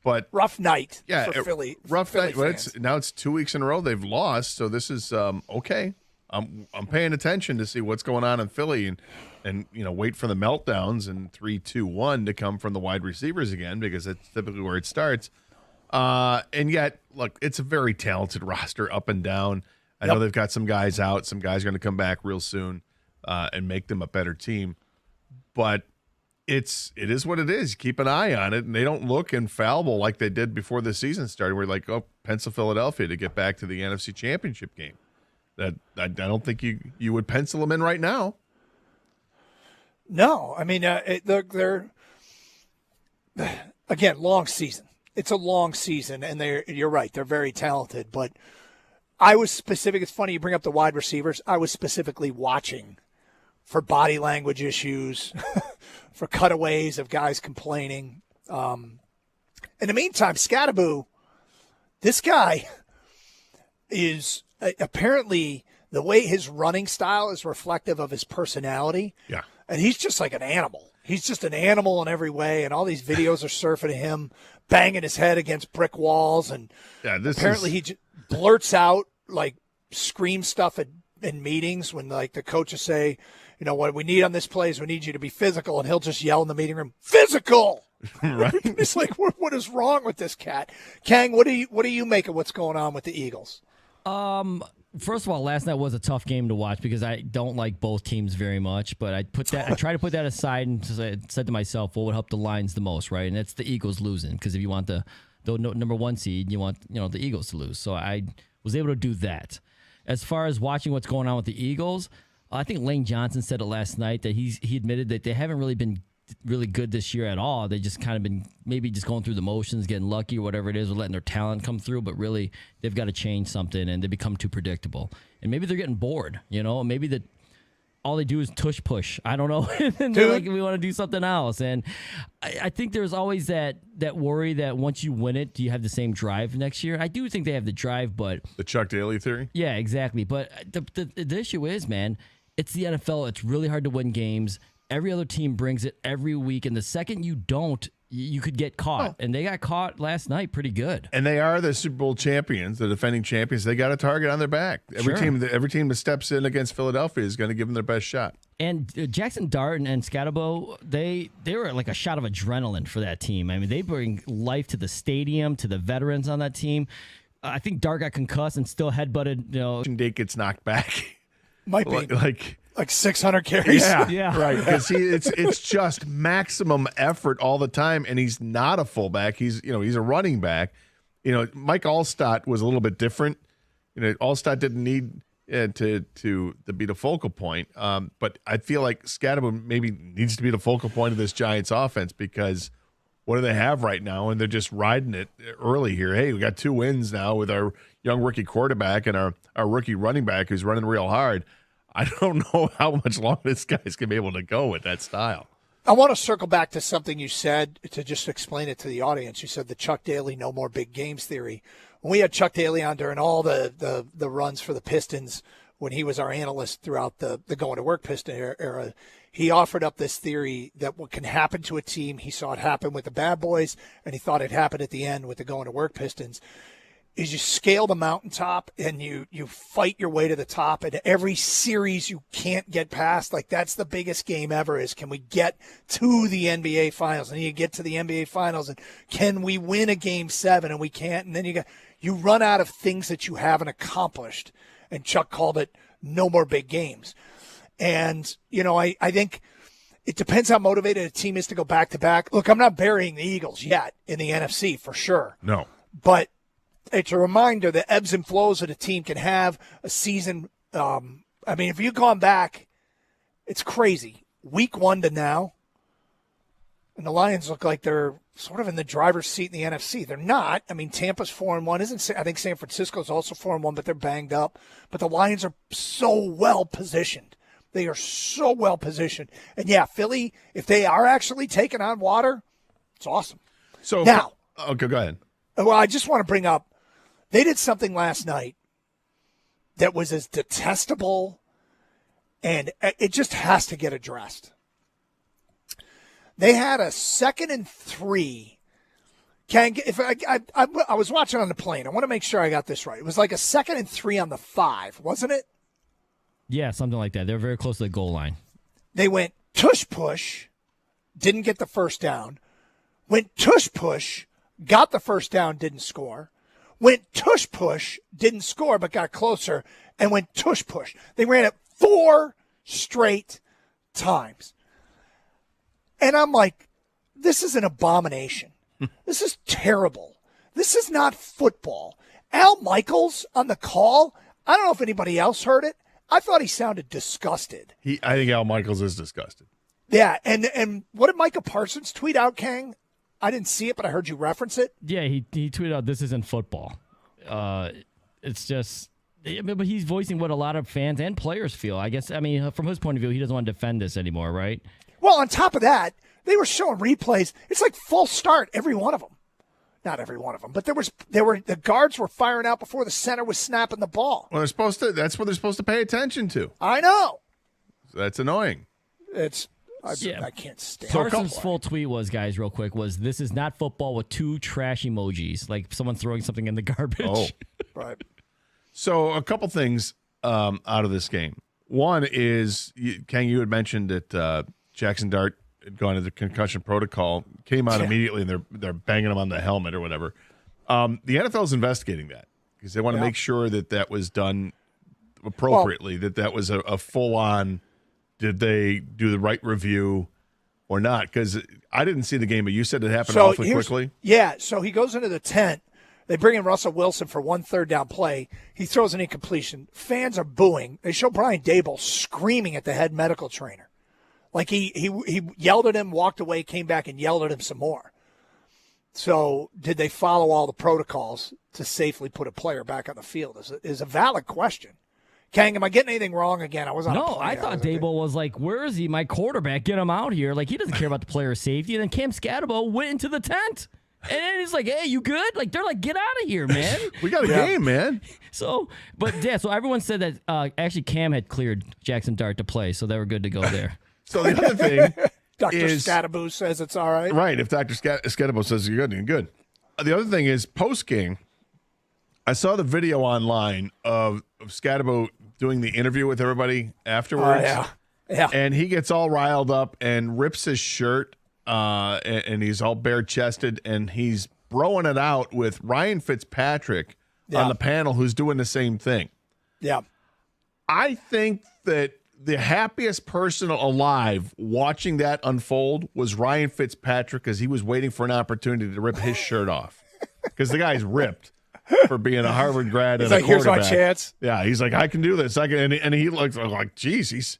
But rough night for Philly. Rough Philly night. Well, it's 2 weeks in a row they've lost, so this is okay. I'm paying attention to see what's going on in Philly and wait for the meltdowns and 3-2-1 to come from the wide receivers again, because that's typically where it starts. And yet, look, it's a very talented roster up and down. I know they've got some guys out. Some guys are going to come back real soon and make them a better team. But it is what it is. Keep an eye on it, and they don't look infallible like they did before the season started. We're like, pencil Philadelphia to get back to the NFC Championship game. That I don't think you would pencil them in right now. No, they're again, long season. It's a long season, and you're right. They're very talented, but I was specific. It's funny you bring up the wide receivers. I was specifically watching for body language issues, for cutaways of guys complaining. In the meantime, Scatterbo, this guy is apparently the way his running style is reflective of his personality. Yeah. And he's just like an animal. He's just an animal in every way. And all these videos are surfing of him banging his head against brick walls. And apparently he blurts out, like, scream stuff in meetings when, like, the coaches say, you know, what we need on this play is we need you to be physical. And he'll just yell in the meeting room, physical! Right. It's like, what is wrong with this cat? Kang, what do you make of what's going on with the Eagles? First of all, last night was a tough game to watch because I don't like both teams very much. But I try to put that aside and said to myself, what would help the Lions the most, right? And it's the Eagles losing, because if you want the number one seed, you want the Eagles to lose. So I was able to do that. As far as watching what's going on with the Eagles, I think Lane Johnson said it last night that he admitted that they haven't really been really good this year at all. They just kind of been maybe just going through the motions, getting lucky or whatever it is, or letting their talent come through. But really, they've got to change something, and they become too predictable. And maybe they're getting bored, maybe all they do is tush push. I don't know. And they're like, we want to do something else. And I think there's always that worry that once you win it, do you have the same drive next year? I do think they have the drive, but the Chuck Daly theory? Yeah, exactly. But the issue is, man, it's the NFL. It's really hard to win games. Every other team brings it every week, and the second you don't, you could get caught. And they got caught last night pretty good. And they are the Super Bowl champions, the defending champions. They got a target on their back. Every team that steps in against Philadelphia is going to give them their best shot. And Jackson Dart and Scatterbo, they were like a shot of adrenaline for that team. I mean, they bring life to the stadium, to the veterans on that team. I think Dart got concussed and still headbutted. Date gets knocked back. Might be. Like 600 carries. Yeah. Right. Because it's just maximum effort all the time, and he's not a fullback. He's a running back. Mike Allstott was a little bit different. Allstott didn't need to be the focal point. But I feel like Scatterbo maybe needs to be the focal point of this Giants offense, because what do they have right now? And they're just riding it early here. Hey, we got 2 wins now with our young rookie quarterback and our rookie running back who's running real hard. I don't know how much longer this guy's going to be able to go with that style. I want to circle back to something you said to just explain it to the audience. You said the Chuck Daly no more big games theory. When we had Chuck Daly on during all the runs for the Pistons, when he was our analyst throughout the going to work Piston era, he offered up this theory that what can happen to a team, he saw it happen with the Bad Boys, and he thought it happened at the end with the going to work Pistons, is you scale the mountaintop and you fight your way to the top, and every series you can't get past, like that's the biggest game ever, is can we get to the NBA Finals? And you get to the NBA Finals, and can we win a Game 7? And we can't. And then you run out of things that you haven't accomplished. And Chuck called it no more big games. And, I think it depends how motivated a team is to go back-to-back. Look, I'm not burying the Eagles yet in the NFC for sure. No. But it's a reminder that ebbs and flows that a team can have a season. If you've gone back, it's crazy. Week 1 to now, and the Lions look like they're sort of in the driver's seat in the NFC. They're not. I mean, Tampa's 4-1. I think San Francisco's also 4-1, but they're banged up. But the Lions are so well positioned. They are so well positioned. And yeah, Philly, if they are actually taking on water, it's awesome. So now, okay, go ahead. Well, I just want to bring up, they did something last night that was as detestable, and it just has to get addressed. They had a 2nd and 3. I was watching on the plane. I want to make sure I got this right. It was like a 2nd and 3 on the 5, wasn't it? Yeah, something like that. They're very close to the goal line. They went tush push, didn't get the first down. Went tush push, got the first down, didn't score. Went tush push, didn't score, but got closer, and went tush push. They ran it 4 straight times. And I'm like, this is an abomination. This is terrible. This is not football. Al Michaels on the call, I don't know if anybody else heard it. I thought he sounded disgusted. I think Al Michaels is disgusted. Yeah, and what did Micah Parsons tweet out, Kang? I didn't see it, but I heard you reference it. Yeah, he tweeted out, "This isn't football." It's just, but he's voicing what a lot of fans and players feel. I guess, from his point of view, he doesn't want to defend this anymore, right? Well, on top of that, They were showing replays. It's like full start, every one of them. Not every one of them, but the guards were firing out before the center was snapping the ball. Well, that's what they're supposed to pay attention to. I know. That's annoying. I can't stand it. Carson's full tweet was, guys, real quick, was this is not football with 2 trash emojis, like someone throwing something in the garbage. Oh, right. So a couple things out of this game. One is, Kang, you had mentioned that Jackson Dart had gone into concussion protocol, came out immediately, and they're banging him on the helmet or whatever. The NFL is investigating that because they want to make sure that was done appropriately, that was a full-on, did they do the right review or not? Because I didn't see the game, but you said it happened awfully quickly. Yeah, so he goes into the tent. They bring in Russell Wilson for 1 third down play. He throws an incompletion. Fans are booing. They show Brian Dable screaming at the head medical trainer. Like he yelled at him, walked away, came back and yelled at him some more. So did they follow all the protocols to safely put a player back on the field is a valid question. Kang, am I getting anything wrong again? I was on a plane. I thought Dable was like, where is he? My quarterback, get him out here. Like, he doesn't care about the player's safety. And then Cam Scatabo went into the tent. And then he's like, hey, you good? Like, they're like, get out of here, man. We got a game, man. So everyone said that actually Cam had cleared Jackson Dart to play, so they were good to go there. So the other thing Dr. is, Scatabo says it's all right. Right, if Dr. Scatabo says you're good, you're good. The other thing is, post-game, I saw the video online of Scatabo doing the interview with everybody afterwards. Yeah. And he gets all riled up and rips his shirt, and he's all bare-chested, and he's broing it out with Ryan Fitzpatrick on the panel, who's doing the same thing. Yeah. I think that the happiest person alive watching that unfold was Ryan Fitzpatrick, because he was waiting for an opportunity to rip his shirt off, because the guy's ripped for being a Harvard grad and a quarterback. Here's my chance. Yeah, he's like, I can do this. I can, and he looks like, geez,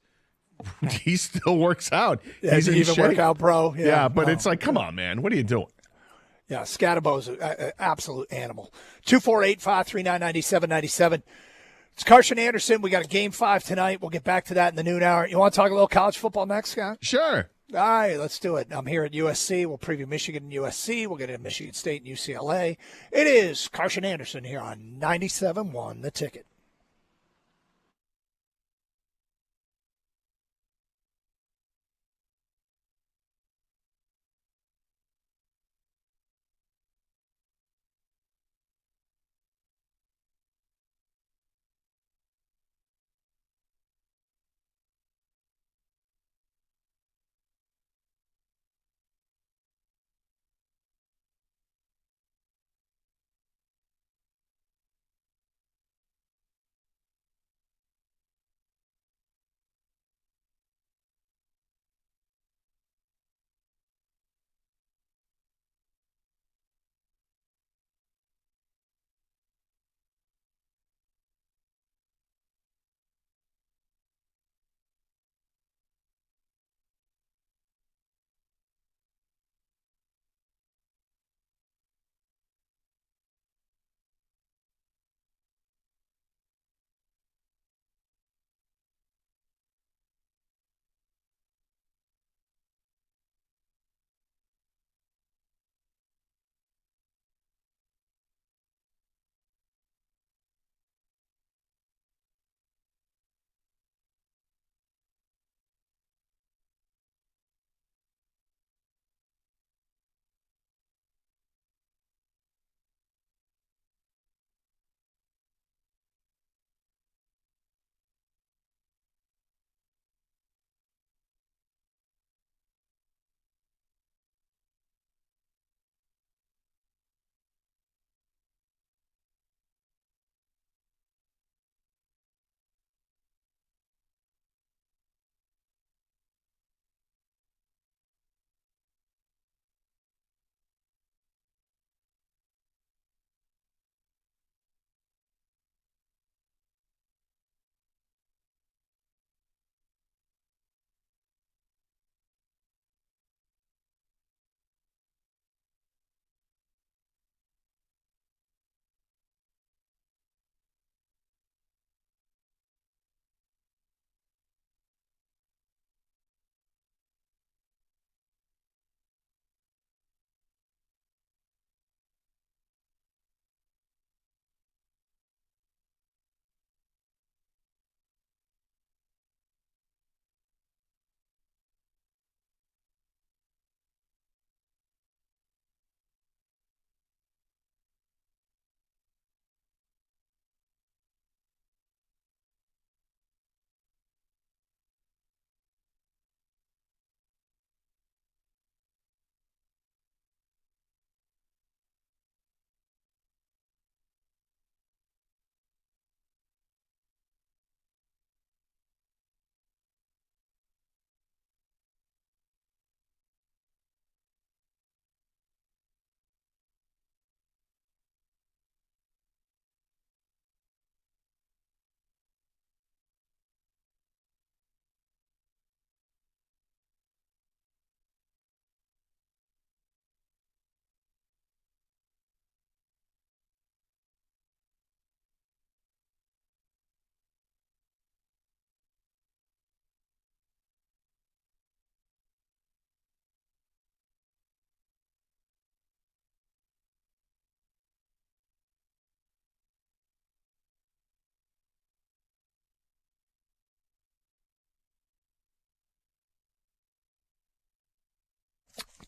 he still works out. Yeah, he's even workout pro. Yeah, but it's like, come on, man, what are you doing? Yeah, Scatabo's an absolute animal. 248-539-9797. It's Carson Anderson. We got a Game 5 tonight. We'll get back to that in the noon hour. You want to talk a little college football next, Scott? Sure. All right, let's do it. I'm here at USC. We'll preview Michigan and USC. We'll get into Michigan State and UCLA. It is Carson Anderson here on 97.1 The Ticket.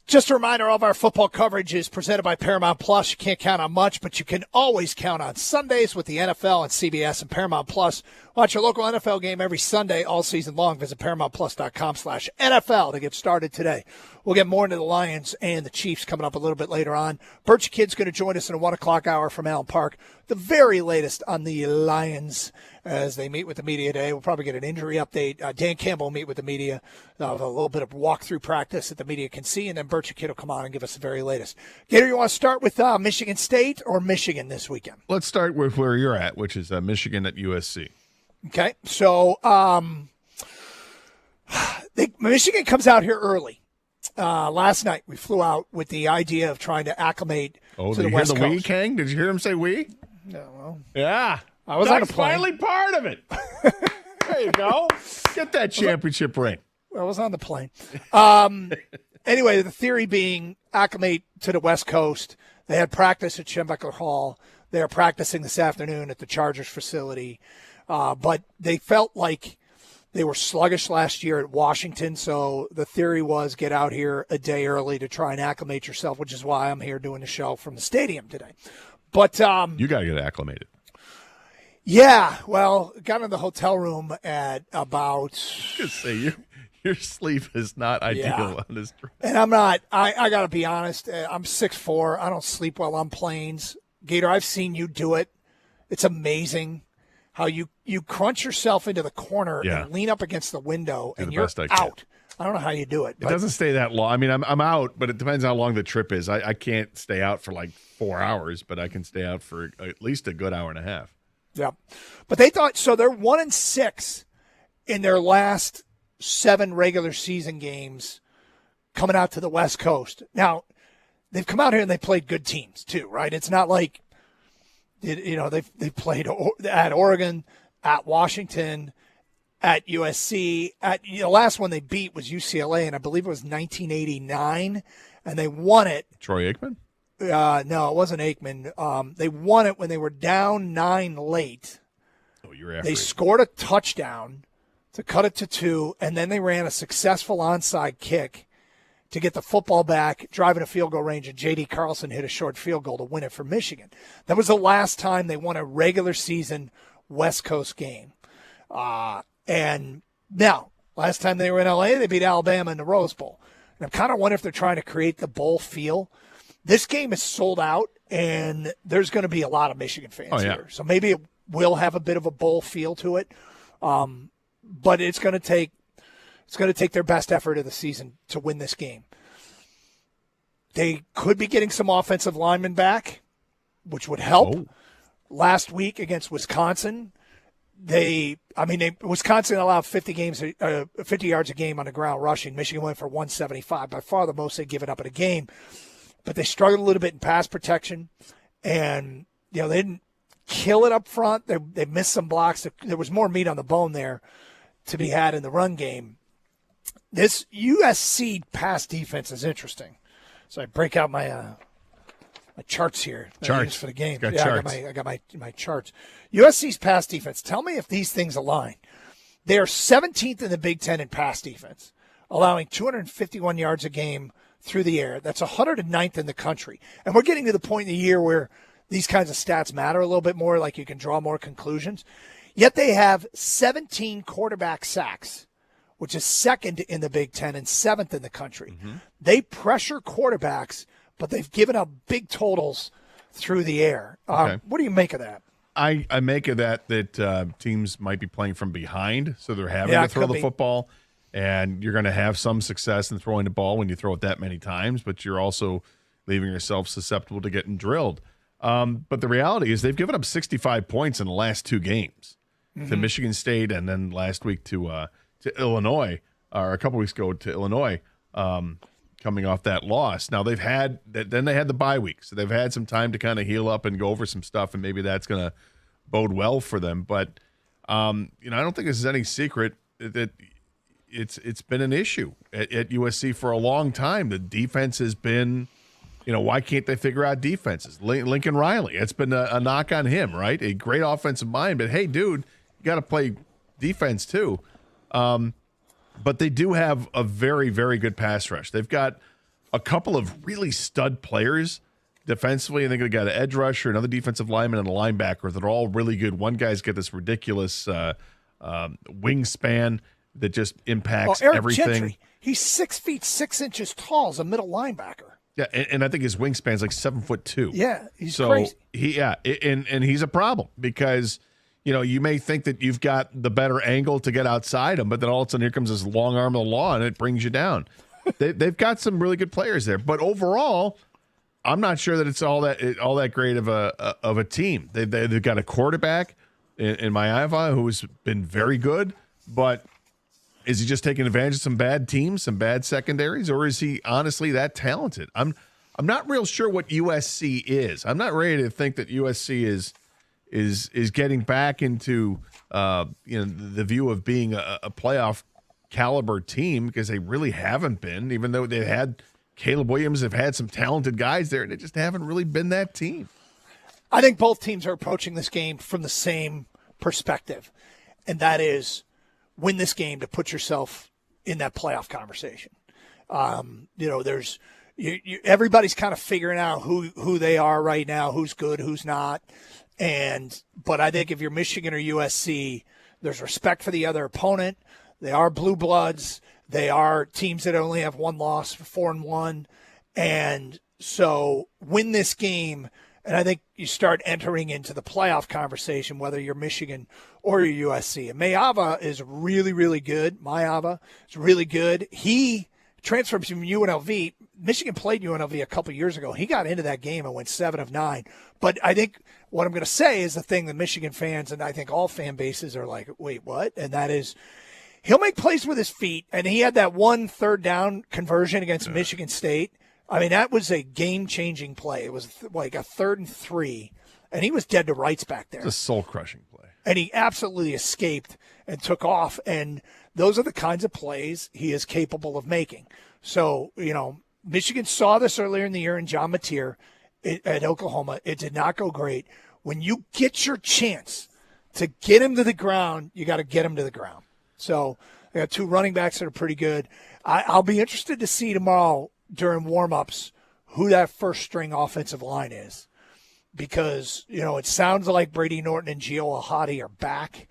Just a reminder, all of our football coverage is presented by Paramount Plus. You can't count on much, but you can always count on Sundays with the NFL and CBS and Paramount Plus. Watch your local NFL game every Sunday all season long. Visit ParamountPlus.com/NFL to get started today. We'll get more into the Lions and the Chiefs coming up a little bit later on. Birch Kid's going to join us in a 1 o'clock hour from Allen Park. The very latest on the Lions as they meet with the media today. We'll probably get an injury update. Dan Campbell will meet with the media, a little bit of walkthrough practice that the media can see, and then Birch Kid will come on and give us the very latest. Gator, you want to start with Michigan State or Michigan this weekend? Let's start with where you're at, which is Michigan at USC. Okay, so Michigan comes out here early. Last night we flew out with the idea of trying to acclimate to the West Coast. Did you hear the we, King? Did you hear him say we? No, well, yeah. I was on a That's plane. finally part of it. There you go. Get that championship ring. I was on the plane. Anyway, the theory being acclimate to the West Coast. They had practice at Schembechler Hall. They are practicing this afternoon at the Chargers facility. But they felt like they were sluggish last year at Washington, so the theory was get out here a day early to try and acclimate yourself, which is why I'm here doing the show from the stadium today. But you got to get acclimated. Yeah, well, got in the hotel room at about. Just say your sleep is not ideal on this trip. And I'm not. I got to be honest. I'm 6'4". I don't sleep well on planes. Gator, I've seen you do it. It's amazing how you crunch yourself into the corner and lean up against the window, and you're out. I don't know how you do it. It doesn't stay that long. I mean, I'm out, but it depends how long the trip is. I can't stay out for like 4 hours, but I can stay out for at least a good hour and a half. Yeah. But they thought, so they're 1-6 in their last 7 regular season games coming out to the West Coast. Now, they've come out here and they played good teams too, right? It's not like, they've played at Oregon, at Washington, at USC. The last one they beat was UCLA, and I believe it was 1989, and they won it. Troy Aikman? No, it wasn't Aikman. They won it when they were down 9 late. Oh, you're after They scored a touchdown to cut it to 2, and then they ran a successful onside kick to get the football back, driving a field goal range, and J.D. Carlson hit a short field goal to win it for Michigan. That was the last time they won a regular season West Coast game. And now, last time they were in L.A., they beat Alabama in the Rose Bowl. And I'm kind of wondering if they're trying to create the bowl feel. This game is sold out, and there's going to be a lot of Michigan fans here. So maybe it will have a bit of a bowl feel to it. But it's going to take their best effort of the season to win this game. They could be getting some offensive linemen back, which would help. Last week against Wisconsin, Wisconsin allowed 50 yards a game on the ground rushing. Michigan went for 175, by far the most they've given up in a game. But they struggled a little bit in pass protection, and they didn't kill it up front. They missed some blocks. There was more meat on the bone there to be had in the run game. This USC pass defense is interesting. So I break out my charts here. Charts for the game. Charts. I got my charts. USC's pass defense. Tell me if these things align. They are 17th in the Big Ten in pass defense, allowing 251 yards a game through the air. That's 109th in the country. And we're getting to the point in the year where these kinds of stats matter a little bit more, like you can draw more conclusions. Yet they have 17 quarterback sacks, which is second in the Big Ten and 7th in the country. Mm-hmm. They pressure quarterbacks, but they've given up big totals through the air. What do you make of that? I make of that teams might be playing from behind, so they're having to throw the football, and you're going to have some success in throwing the ball when you throw it that many times, but you're also leaving yourself susceptible to getting drilled. But the reality is they've given up 65 points in the last 2 games to Michigan State, and then last week to Illinois, or a couple weeks ago to Illinois, coming off that loss. Now they had the bye week, so they've had some time to kind of heal up and go over some stuff, and maybe that's going to bode well for them. But I don't think this is any secret that it's been an issue at USC for a long time. The defense has been, why can't they figure out defenses? Lincoln Riley, it's been a knock on him, right? A great offensive mind, but hey, dude, you got to play defense too. But they do have a very, very good pass rush. They've got a couple of really stud players defensively. I think they got an edge rusher, another defensive lineman, and a linebacker that are all really good. One guy's got this ridiculous wingspan that just impacts Eric everything. Gentry, he's 6 feet 6 inches tall as a middle linebacker. Yeah, and I think his wingspan's like 7'2". Yeah, he's so crazy. And he's a problem because you may think that you've got the better angle to get outside him, but then all of a sudden here comes this long arm of the law and it brings you down. They've got some really good players there, but overall, I'm not sure that it's all that great of a team. They've got a quarterback in Maiava who's been very good, but is he just taking advantage of some bad teams, some bad secondaries, or is he honestly that talented? I'm not real sure what USC is. I'm not ready to think that USC is getting back into the view of being a playoff caliber team, because they really haven't been, even though they had Caleb Williams, have had some talented guys there, and they just haven't really been that team. I think both teams are approaching this game from the same perspective, and that is win this game to put yourself in that playoff conversation. There's everybody's kind of figuring out who they are right now, who's good, who's not. But I think if you're Michigan or USC, there's respect for the other opponent. They are blue bloods. They are teams that only have one loss, 4-1. And so win this game, and I think you start entering into the playoff conversation, whether you're Michigan or you're USC. And Maiava is really, really good. Maiava is really good. He transferred from UNLV. Michigan played UNLV a couple years ago. He got into that game and went 7 of 9. But I think what I'm going to say is the thing that Michigan fans, and I think all fan bases, are like, wait, what? And that is, he'll make plays with his feet, and he had that 1 third down conversion against Michigan State. I mean, that was a game-changing play. It was like a 3rd and 3, and he was dead to rights back there. It's a soul-crushing play. And he absolutely escaped and took off, and those are the kinds of plays he is capable of making. So, Michigan saw this earlier in the year in John Mateer at Oklahoma. It did not go great. When you get your chance to get him to the ground, you got to get him to the ground. So they got 2 running backs that are pretty good. I'll be interested to see tomorrow during warm-ups who that first-string offensive line is, because, it sounds like Brady Norton and Gio Ahadi are back,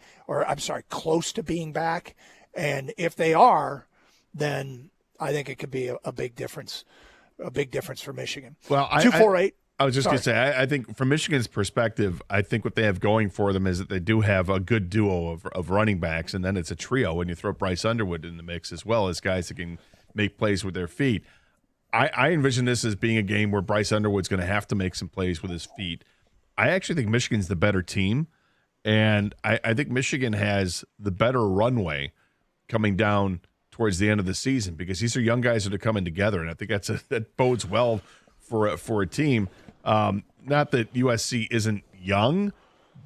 close to being back. And if they are, then I think it could be a big difference for Michigan. Well, 248. I was just going to say, I think from Michigan's perspective, I think what they have going for them is that they do have a good duo of running backs, and then it's a trio when you throw Bryce Underwood in the mix as well as guys that can make plays with their feet. I envision this as being a game where Bryce Underwood's going to have to make some plays with his feet. I actually think Michigan's the better team, and I think Michigan has the better runway coming down towards the end of the season, because these are young guys that are coming together, and I think that bodes well for a team. Not that USC isn't young,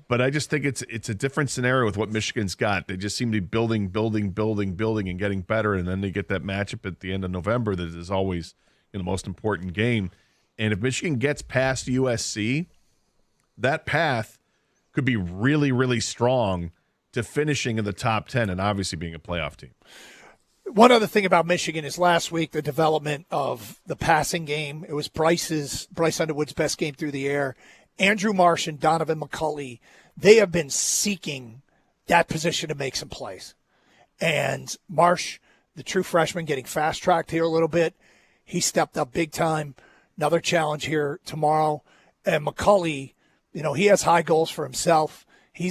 but I just think it's a different scenario with what Michigan's got. They just seem to be building, and getting better, and then they get that matchup at the end of November that is always the most important game. And if Michigan gets past USC, that path could be really, really strong to finishing in the top 10 and obviously being a playoff team. One other thing about Michigan is last week, the development of the passing game. It was Bryce Underwood's best game through the air. Andrew Marsh and Donovan McCulley, they have been seeking that position to make some plays. And Marsh, the true freshman, getting fast-tracked here a little bit. He stepped up big time. Another challenge here tomorrow. And McCulley, he has high goals for himself. He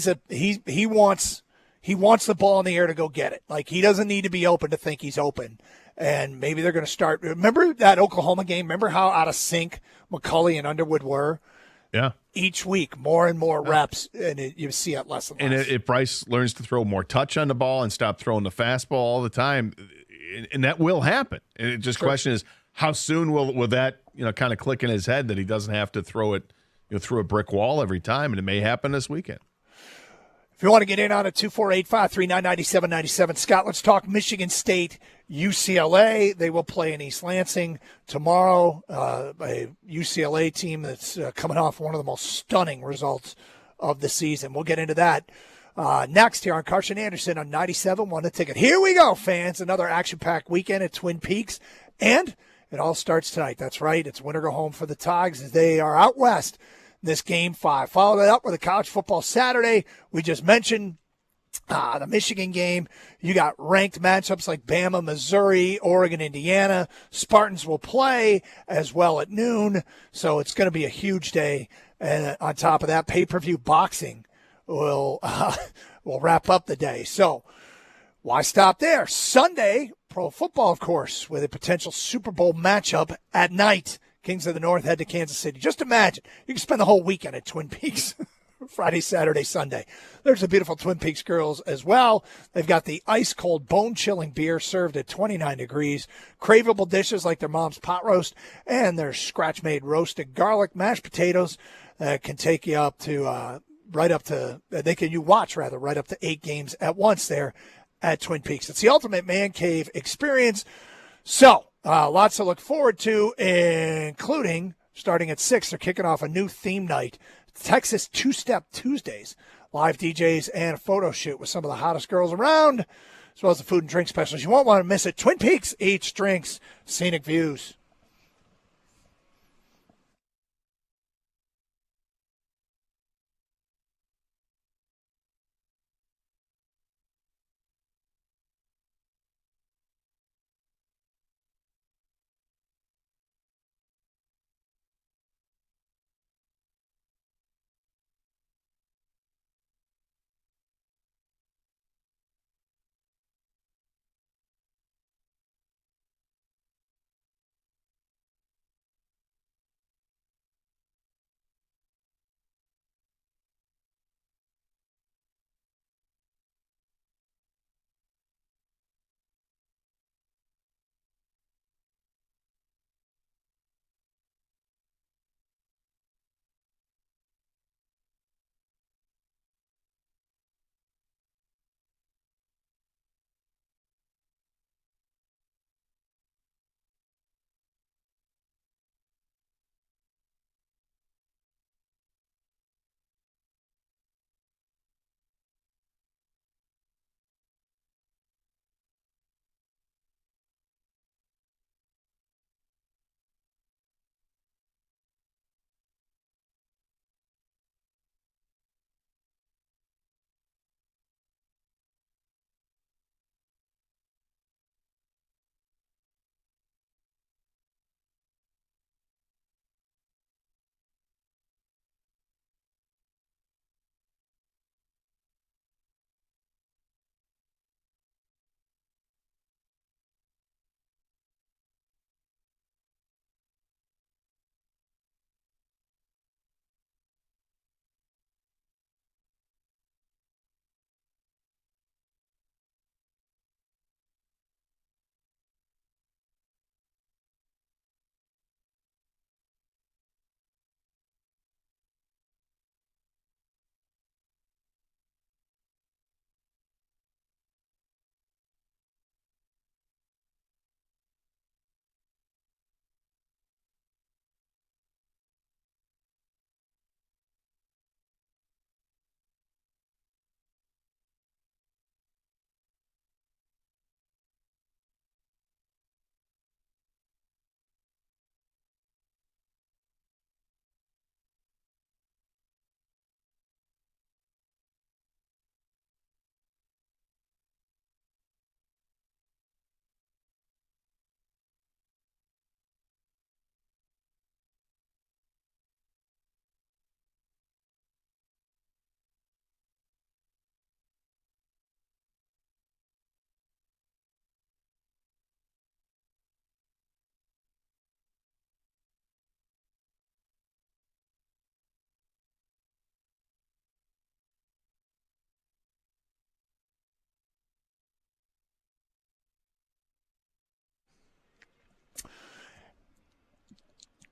wants the ball in the air to go get it. Like, he doesn't need to be open to think he's open. And maybe they're going to start. Remember that Oklahoma game? Remember how out of sync McCulley and Underwood were? Yeah. Each week, more and more reps, and you see it less and less. And if Bryce learns to throw more touch on the ball and stop throwing the fastball all the time, and that will happen. And it just question is, how soon will that kind of click in his head that he doesn't have to throw it through a brick wall every time? And it may happen this weekend. If you want to get in on it, 248-539-9797. Scott, let's talk Michigan State, UCLA. They will play in East Lansing tomorrow. A UCLA team that's coming off one of the most stunning results of the season. We'll get into that next here on Carson Anderson on 97.1 The Ticket. Here we go, fans. Another action-packed weekend at Twin Peaks. And It all starts tonight. That's right. It's win or go home for the Tigers as they are out west in this Game 5. Follow that up with a college football Saturday. We just mentioned the Michigan game. You got ranked matchups like Bama, Missouri, Oregon, Indiana. Spartans will play as well at noon, so it's going to be a huge day. And on top of that, pay-per-view boxing will wrap up the day. So why stop there? Sunday, pro football, of course, with a potential Super Bowl matchup at night. Kings of the North head to Kansas City. Just imagine, you can spend the whole weekend at Twin Peaks. Friday, Saturday, Sunday. There's the beautiful Twin Peaks girls as well. They've got the ice-cold, bone-chilling beer served at 29 degrees, craveable dishes like their mom's pot roast, and their scratch-made roasted garlic mashed potatoes that can take you up to right up to 8 games at once there at Twin Peaks. It's the ultimate man cave experience. So, lots to look forward to, including starting at 6, they're kicking off a new theme night, Texas Two-Step Tuesdays. Live DJs and a photo shoot with some of the hottest girls around, as well as the food and drink specials. You won't want to miss it. Twin Peaks Eats, Drinks, Scenic Views.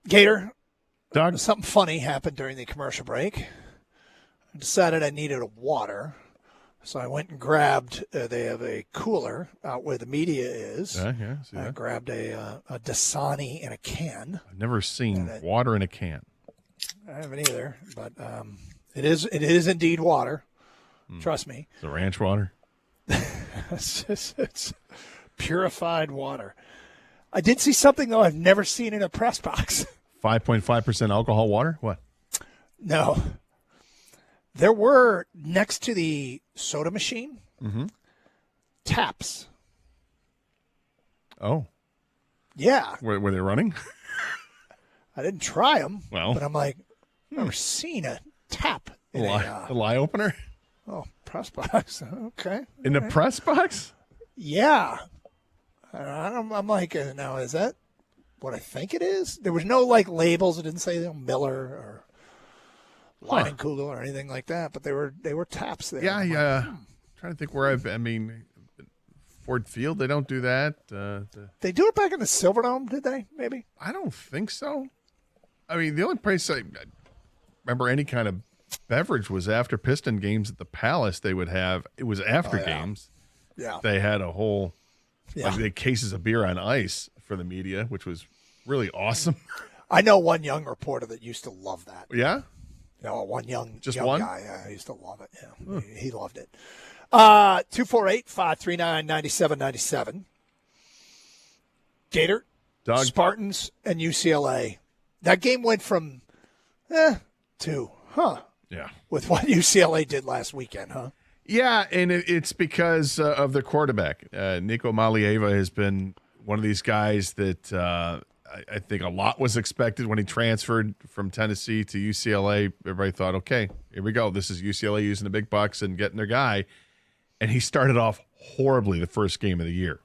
Gator, Doug? Something funny happened during the commercial break. I decided I needed a water, so I went and grabbed, they have a cooler out where the media is. Yeah, see I that? grabbed a Dasani in a can. I've never seen water in a can. I haven't either, but it is indeed water. Trust me. The ranch water? It's purified water. I did see something, though, I've never seen in a press box. 5.5% alcohol water? What? No. There were, next to the soda machine, taps. Oh. Yeah. Were they running? I didn't try them, Well. but I'm like, I've never seen a tap in A lie opener? press box. Okay. In the press box? Yeah. I'm like, now, is that what I think it is? There was no, like, labels. It didn't say Miller or Leinenkugel or anything like that, but they were taps there. Yeah. Trying to think where Ford Field, they don't do that. They do it back in the Silverdome, did they? Maybe? I don't think so. I mean, the only place I remember any kind of beverage was after Piston games at the Palace. They would have, it was after games. Yeah. They had a whole, like, they had cases of beer on ice for the media, which was really awesome. I know one young reporter that used to love that. Yeah? One young one? guy. I used to love it. Yeah, he loved it. 248-539-9797. Gator, Doug. Spartans, and UCLA. That game went from to Yeah. with what UCLA did last weekend, huh? Yeah, and it's because of their quarterback. Nico Malieva has been one of these guys that I think a lot was expected when he transferred from Tennessee to UCLA. Everybody thought, okay, here we go. This is UCLA using the big bucks and getting their guy. And he started off horribly the first game of the year.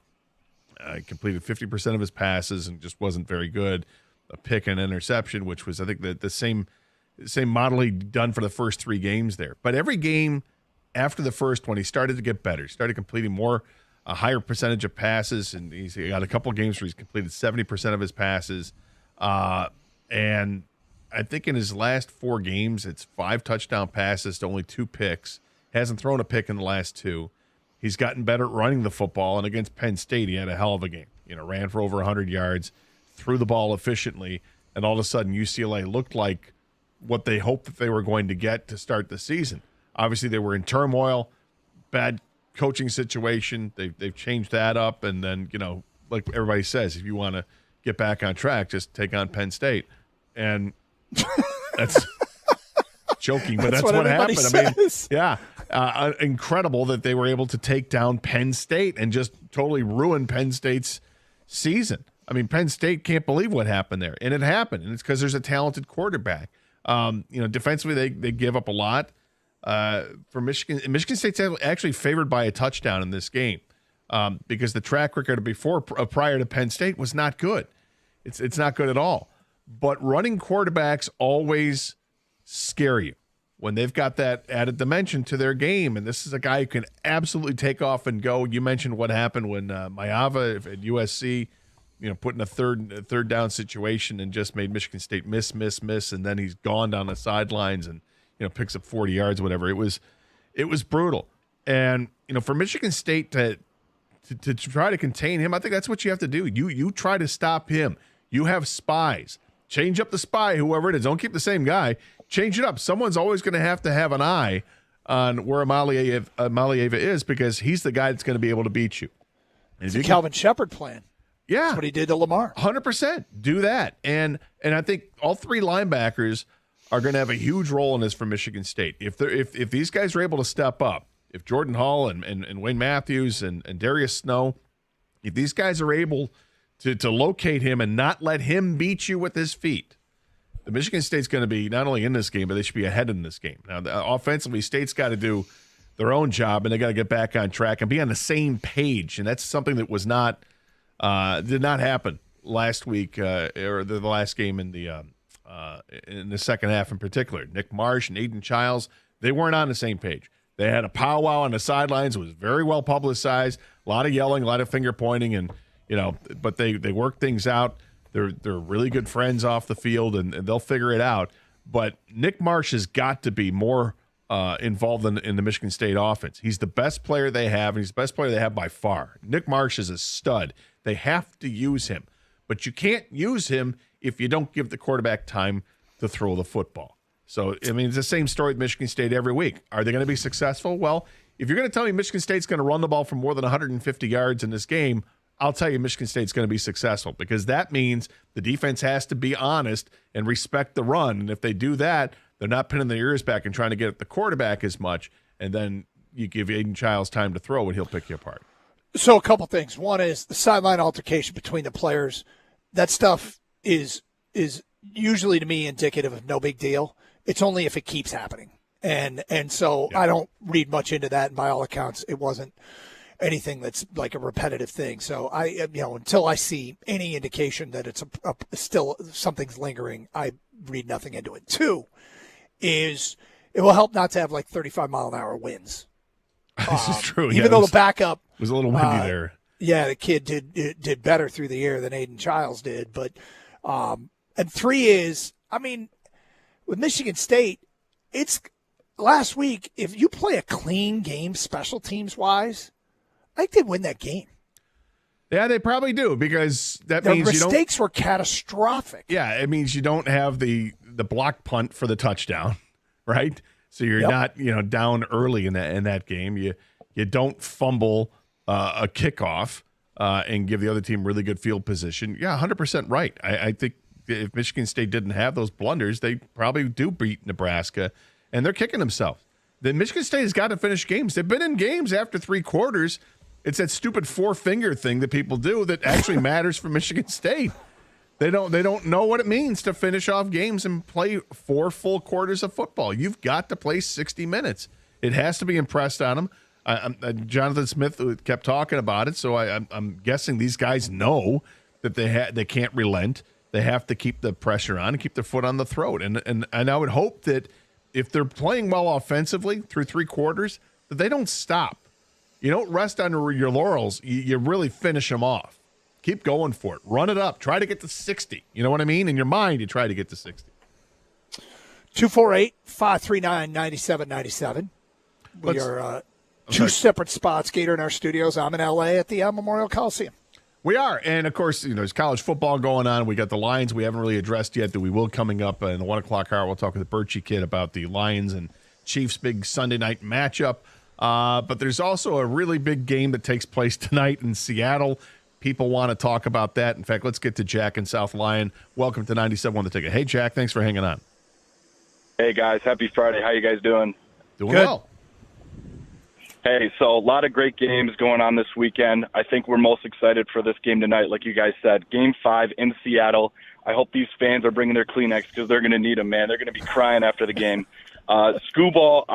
Completed 50% of his passes and just wasn't very good. A pick and interception, which was, I think, the same model he'd done for the first 3 games there. But every game after the first one, he started to get better. He started completing a higher percentage of passes, and he's got a couple of games where he's completed 70% of his passes. And I think in his last 4 games, it's 5 touchdown passes to only 2 picks. Hasn't thrown a pick in the last 2. He's gotten better at running the football, and against Penn State, he had a hell of a game. Ran for over 100 yards, threw the ball efficiently, and all of a sudden UCLA looked like what they hoped that they were going to get to start the season. Obviously, they were in turmoil, bad coaching situation. They've changed that up, and then, like everybody says, if you want to get back on track, just take on Penn State. And that's joking, but that's what happened. Says. I mean, incredible that they were able to take down Penn State and just totally ruin Penn State's season. I mean, Penn State can't believe what happened there, and it happened, and it's because there's a talented quarterback. Defensively, they give up a lot. For Michigan, Michigan State's actually favored by a touchdown in this game because the track record prior to Penn State was not good. It's not good at all. But running quarterbacks always scare you when they've got that added dimension to their game. And this is a guy who can absolutely take off and go. You mentioned what happened when Maiava at USC, put in a third down situation and just made Michigan State miss, and then he's gone down the sidelines and picks up 40 yards, whatever. It was brutal. And for Michigan State to try to contain him, I think that's what you have to do. You try to stop him. You have spies. Change up the spy, whoever it is. Don't keep the same guy. Change it up. Someone's always going to have an eye on where Malieva is, because he's the guy that's going to be able to beat you. It's a Calvin Shepard plan. Yeah. That's what he did to Lamar. 100%. Do that. And I think all 3 linebackers are going to have a huge role in this for Michigan State. If these guys are able to step up, if Jordan Hall and Wayne Matthews and Darius Snow, if these guys are able to locate him and not let him beat you with his feet, the Michigan State's going to be not only in this game, but they should be ahead in this game. Now, offensively, State's got to do their own job, and they got to get back on track and be on the same page. And that's something that was not did not happen last week or the last game in the second half in particular. Nick Marsh and Aiden Childs, they weren't on the same page. They had a powwow on the sidelines. It was very well publicized. A lot of yelling, a lot of finger pointing, and but they worked things out. They're really good friends off the field, and they'll figure it out. But Nick Marsh has got to be more involved in the Michigan State offense. He's the best player they have, and he's the best player they have by far. Nick Marsh is a stud. They have to use him. But you can't use him if you don't give the quarterback time to throw the football. So, I mean, it's the same story with Michigan State every week. Are they going to be successful? Well, if you're going to tell me Michigan State's going to run the ball for more than 150 yards in this game, I'll tell you Michigan State's going to be successful because that means the defense has to be honest and respect the run. And if they do that, they're not pinning their ears back and trying to get at the quarterback as much. And then you give Aiden Childs time to throw and he'll pick you apart. So a couple things. One is the sideline altercation between the players. That stuff is usually to me indicative of no big deal. It's only if it keeps happening. And so I don't read much into that. And by all accounts, it wasn't anything that's like a repetitive thing. So until I see any indication that it's still something's lingering, I read nothing into it. Two is it will help not to have like 35-mile-an-hour winds. This is true. Even though the backup was a little windy there. Yeah, the kid did better through the air than Aiden Childs did. But and three is, with Michigan State, it's last week. If you play a clean game, special teams wise, I think they win that game. Yeah, they probably do because that Their means mistakes were catastrophic. Yeah, it means you don't have the block punt for the touchdown, right? So you're not down early in that game. You don't fumble a kickoff and give the other team really good field position. Yeah, 100% right. I think if Michigan State didn't have those blunders, they probably do beat Nebraska, and they're kicking themselves. Then Michigan State has got to finish games. They've been in games after 3 quarters. It's that stupid 4-finger thing that people do that actually matters for Michigan State. They don't know what it means to finish off games and play 4 full quarters of football. You've got to play 60 minutes. It has to be impressed on them. Jonathan Smith kept talking about it, so I'm guessing these guys know that they can't relent. They have to keep the pressure on and keep their foot on the throat. And I would hope that if they're playing well offensively through 3 quarters, that they don't stop. You don't rest on your laurels. You really finish them off. Keep going for it. Run it up. Try to get to 60. You know what I mean? In your mind, you try to get to 60. 248-539-9797. We are two separate spots, Gator, in our studios. I'm in L.A. at the Memorial Coliseum. We are. And, of course, there's college football going on. We got the Lions we haven't really addressed yet that we will coming up in the 1 o'clock hour. We'll talk with the Birchie Kid about the Lions and Chiefs' big Sunday night matchup. But there's also a really big game that takes place tonight in Seattle. People want to talk about that. In fact, let's get to Jack in South Lyon. Welcome to 97 on the Ticket. Hey, Jack, thanks for hanging on. Hey, guys. Happy Friday. How you guys doing? Doing well. Hey, so a lot of great games going on this weekend. I think we're most excited for this game tonight, like you guys said. Game 5 in Seattle. I hope these fans are bringing their Kleenex because they're going to need them, man. They're going to be crying after the game. Scooball,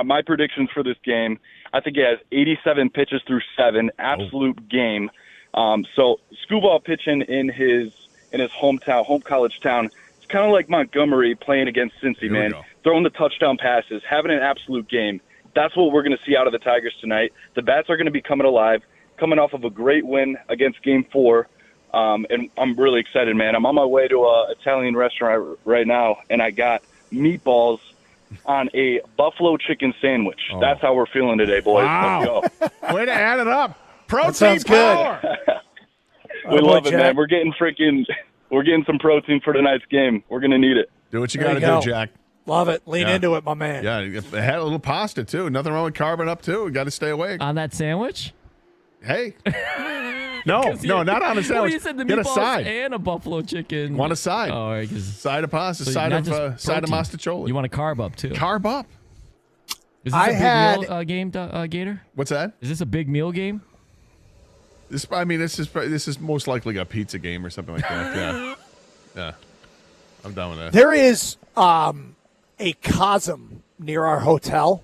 my predictions for this game, I think he has 87 pitches through 7, absolute game. So Scooball pitching in his hometown, home college town, it's kind of like Montgomery playing against Cincy, man. Throwing the touchdown passes, having an absolute game. That's what we're going to see out of the Tigers tonight. The bats are going to be coming alive, coming off of a great win against Game 4. And I'm really excited, man. I'm on my way to an Italian restaurant right now, and I got meatballs on a buffalo chicken sandwich. That's how we're feeling today, boys. Wow. Let's go. Way to add it up. Protein sounds power. We love it, man. We're getting some protein for tonight's game. We're going to need it. Do what you There got you to go. do, Jack. Love it. Lean into it, my man. Yeah, it had a little pasta, too. Nothing wrong with carving up, too. We got to stay awake. On that sandwich? Hey. No, not on a Well, sandwich. you said the Get a meatballs side. and a buffalo chicken. Want a side. Oh, all right, 'cause- Side of pasta, so side not of just side of protein. mastacholi. You want a carb up, too. Carb up. Is this I a big had- meal game, Gator? What's that? Is this a big meal game? This is most likely a pizza game or something like that. Yeah. Yeah. I'm done with that. There is a Cosm near our hotel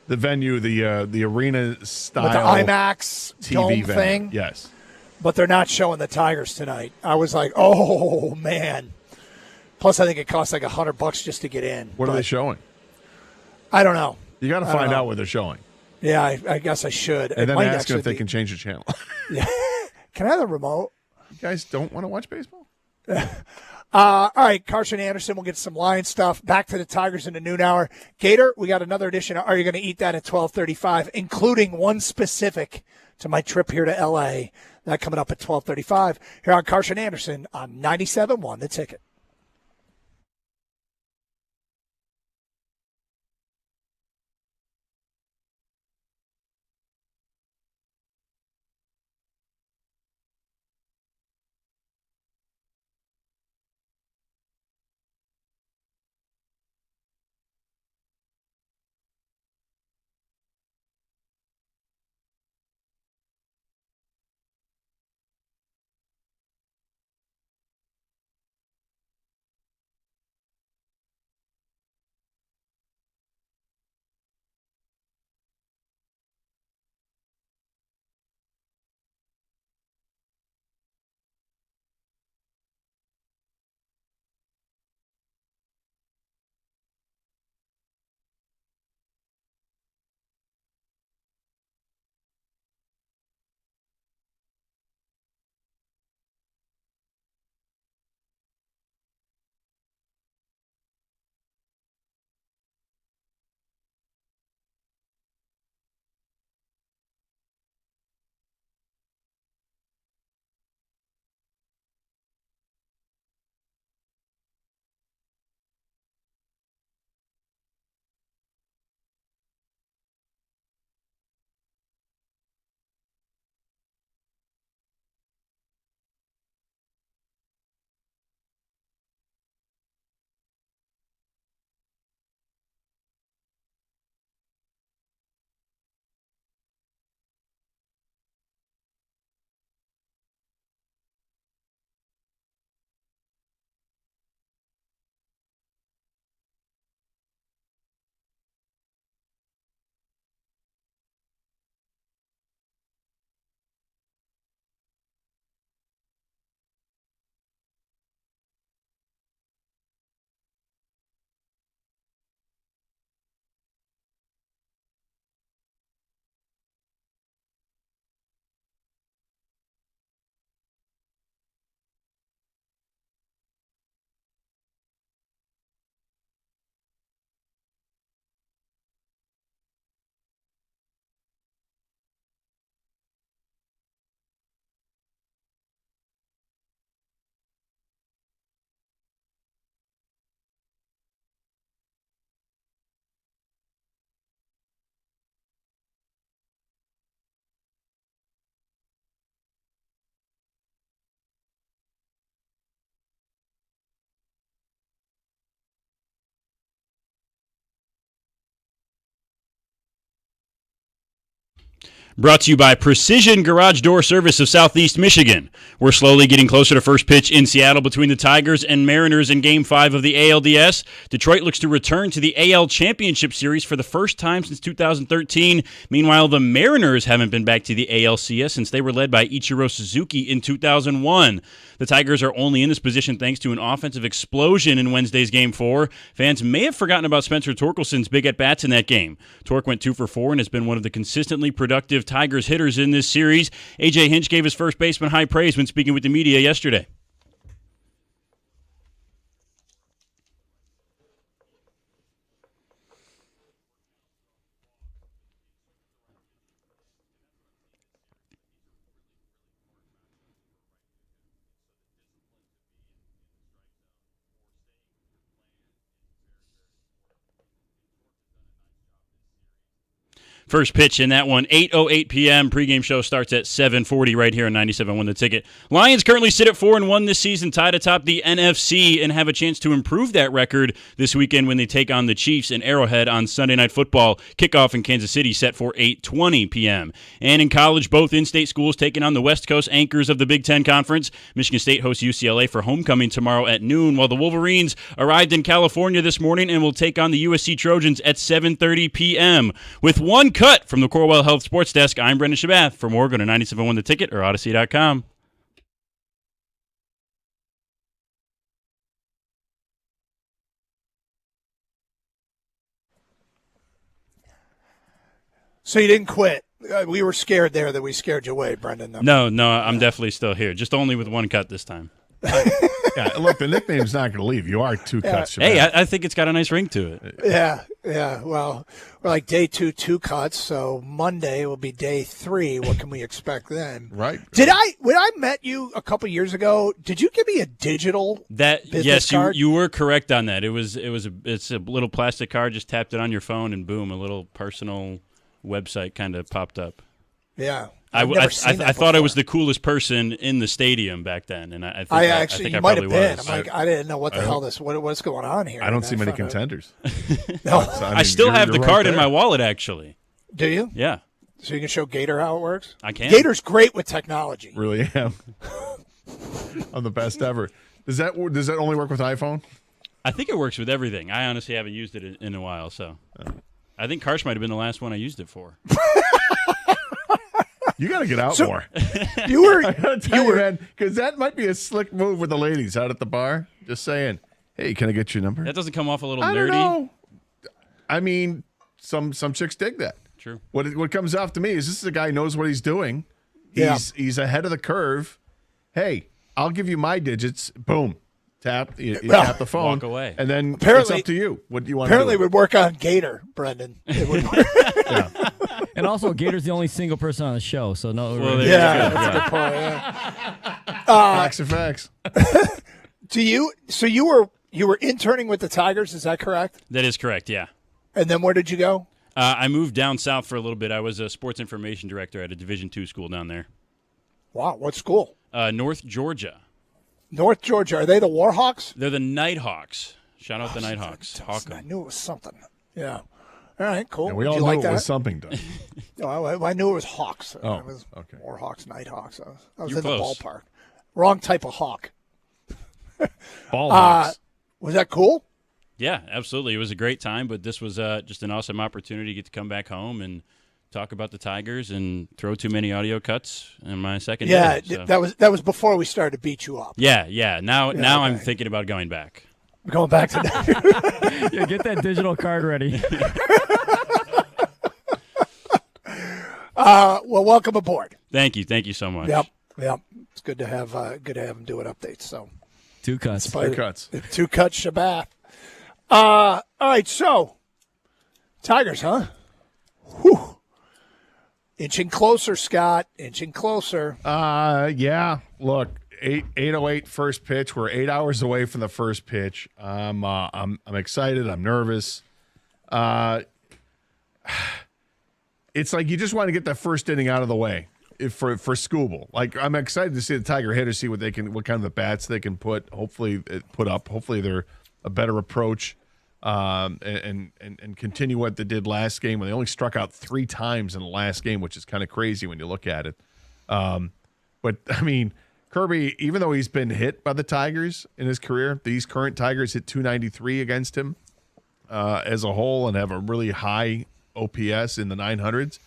The venue, the arena style with the IMAX TV dome venue. thing, Yes. but they're not showing the Tigers tonight. I was like, oh, man. Plus, I think it costs like $100 just to get in. What are they showing? I don't know. You got to I don't find know. out what they're showing. Yeah, I guess I should. And It then might ask them if actually they can change the channel. Can I have the remote? You guys don't want to watch baseball? All right, Carson Anderson. We'll get some Lion stuff. Back to the Tigers in the noon hour. Gator, we got another edition. Are you going to eat that at 12:35, including one specific to my trip here to L.A. That coming up at 12:35 here on Carson Anderson on 97.1 The Ticket. Brought to you by Precision Garage Door Service of Southeast Michigan. We're slowly getting closer to first pitch in Seattle between the Tigers and Mariners in Game 5 of the ALDS. Detroit looks to return to the AL Championship Series for the first time since 2013. Meanwhile, the Mariners haven't been back to the ALCS since they were led by Ichiro Suzuki in 2001. The Tigers are only in this position thanks to an offensive explosion in Wednesday's Game 4. Fans may have forgotten about Spencer Torkelson's big at-bats in that game. Tork went 2 for 4 and has been one of the consistently productive Tigers hitters in this series. A.J. Hinch gave his first baseman high praise when speaking with the media yesterday. First pitch in that one, 8:08 p.m. Pregame show starts at 7:40 right here on 97.1 The Ticket. Lions currently sit at 4-1 this season, tied atop the NFC, and have a chance to improve that record this weekend when they take on the Chiefs in Arrowhead on Sunday Night Football. Kickoff in Kansas City set for 8:20 p.m. And in college, both in-state schools taking on the West Coast anchors of the Big Ten Conference. Michigan State hosts UCLA for homecoming tomorrow at noon, while the Wolverines arrived in California this morning and will take on the USC Trojans at 7:30 p.m. With one cut from the Corewell Health Sports Desk, I'm Brendan Shabath. For more, go to 97.1 The Ticket or Odyssey.com. So you didn't quit. We were scared there that we scared you away, Brendan. No, I'm definitely still here. Just only with one cut this time. Yeah, look, the nickname's not going to leave. You are 2 cuts. Hey, I think it's got a nice ring to it. Yeah. Well, we're like day 2 cuts, so Monday will be day 3. What can we expect then? Right. When I met you a couple years ago, did you give me a digital business card? You were correct on that. It's a little plastic card. Just tapped it on your phone, and boom, a little personal website kind of popped up. Yeah. I thought I was the coolest person in the stadium back then, and I think you I might have been. was. I'm like, I didn't know what the hell what's going on here. I don't see many contenders. No, so, I still have the card in my wallet, actually. Do you? Yeah. So you can show Gator how it works? I can. Gator's great with technology. Really am. I'm the best ever. Does that only work with iPhone? I think it works with everything. I honestly haven't used it in a while, so I think Karsh might have been the last one I used it for. You got to get out more. You were, man, because that might be a slick move with the ladies out at the bar. Just saying, hey, can I get your number? That doesn't come off a little I nerdy. don't know. I mean, some chicks dig that. True. What comes off to me is this is a guy who knows what he's doing. He's ahead of the curve. Hey, I'll give you my digits. Boom. Tap. You tap the phone. Walk away. And then Apparently, it's up to you. What do you want to do? Apparently it would work on Gator, Brendan. It would work. Yeah. And also, Gator's the only single person on the show, so no. Well, that's a good point. Yeah. Facts are facts. So you were interning with the Tigers, is that correct? That is correct, yeah. And then where did you go? I moved down south for a little bit. I was a sports information director at a Division II school down there. Wow, what school? North Georgia. North Georgia. Are they the Warhawks? They're the Nighthawks. Shout out the Nighthawks. I knew it was something. Yeah. All right, cool. Yeah, we Did all you knew like it that? was something done. I knew it was Hawks. Oh, it was okay. Warhawks, Nighthawks. I was You're in close. the ballpark. Wrong type of hawk. Ball hawks. Was that cool? Yeah, absolutely. It was a great time, but this was just an awesome opportunity to get to come back home and talk about the Tigers and throw too many audio cuts in my second day. So. that was before we started to beat you up. Yeah. Now I'm thinking about going back. We're going back to that. Yeah, get that digital card ready. Well, welcome aboard. Thank you so much. Yep. It's good to have him doing updates. So 2 cuts. 2 cuts. 2 cuts, Shabath. All right, so Tigers, huh? Whew. Inching closer, Scott. Inching closer. Yeah. Look, 8:08 first pitch. We're 8 hours away from the first pitch. I'm excited. I'm nervous. It's like you just want to get that first inning out of the way for Skubal. Like, I'm excited to see the Tiger hitters, see what kind of the bats they can put. Hopefully, put up. Hopefully, they're a better approach. and continue what they did last game when they only struck out 3 times in the last game, which is kind of crazy when you look at it. But I mean, Kirby, even though he's been hit by the Tigers in his career, these current Tigers hit 293 against him as a whole and have a really high OPS in the 900s.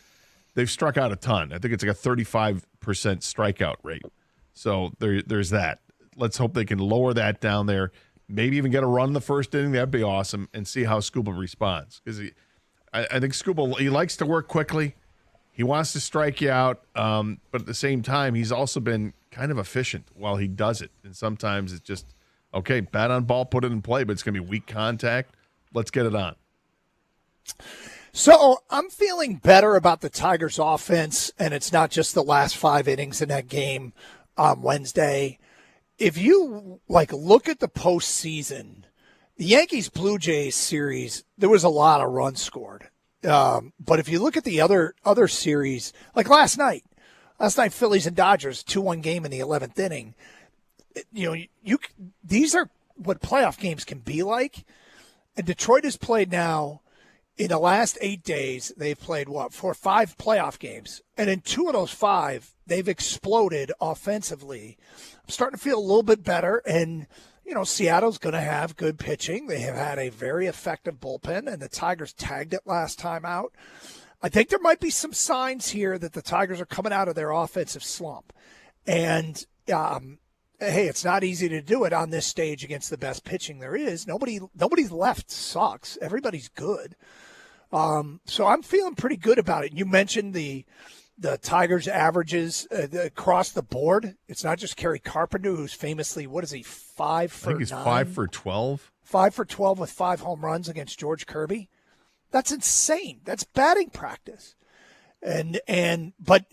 They've struck out a ton. I think it's like a 35% strikeout rate. So there's that. Let's hope they can lower that down there. Maybe even get a run in the first inning. That'd be awesome. And see how Skubal responds. Because I think Skubal, he likes to work quickly. He wants to strike you out. But at the same time, he's also been kind of efficient while he does it. And sometimes it's just, okay, bat on ball, put it in play, but it's going to be weak contact. Let's get it on. So I'm feeling better about the Tigers' offense, and it's not just the last 5 innings in that game on Wednesday. If you look at the postseason, the Yankees-Blue Jays series, there was a lot of runs scored. But if you look at the other series, like last night, Phillies and Dodgers, 2-1 game in the 11th inning. These are what playoff games can be like. And Detroit has played now, in the last 8 days, they've played 5 playoff games. And in 2 of those 5, they've exploded offensively. I'm starting to feel a little bit better. And, Seattle's going to have good pitching. They have had a very effective bullpen, and the Tigers tagged it last time out. I think there might be some signs here that the Tigers are coming out of their offensive slump. And, hey, it's not easy to do it on this stage against the best pitching there is. Nobody's left sucks. Everybody's good. So I'm feeling pretty good about it. You mentioned the Tigers' averages across the board. It's not just Kerry Carpenter, who's famously, 5 for 9? I think he's 5 for 12. 5 for 12 with 5 home runs against George Kirby. That's insane. That's batting practice. But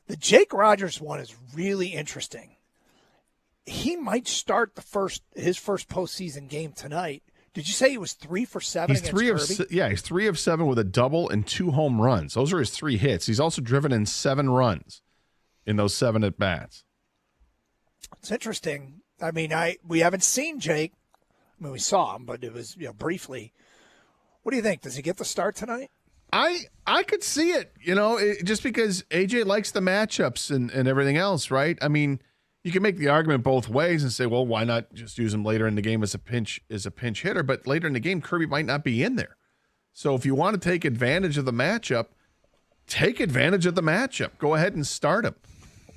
the Jake Rogers one is really interesting. He might start his first postseason game tonight. Did you say he was 3 for 7 against Kirby? He's 3 of 7 with a double and 2 home runs. Those are his 3 hits. He's also driven in 7 runs in those 7 at bats. It's interesting. I mean, we haven't seen Jake. I mean, we saw him, but it was briefly. What do you think? Does he get the start tonight? I could see it. Just because AJ likes the matchups and everything else, right? I mean, you can make the argument both ways and say, well, why not just use him later in the game as a pinch hitter? But later in the game, Kirby might not be in there. So if you want to take advantage of the matchup, take advantage of the matchup. Go ahead and start him.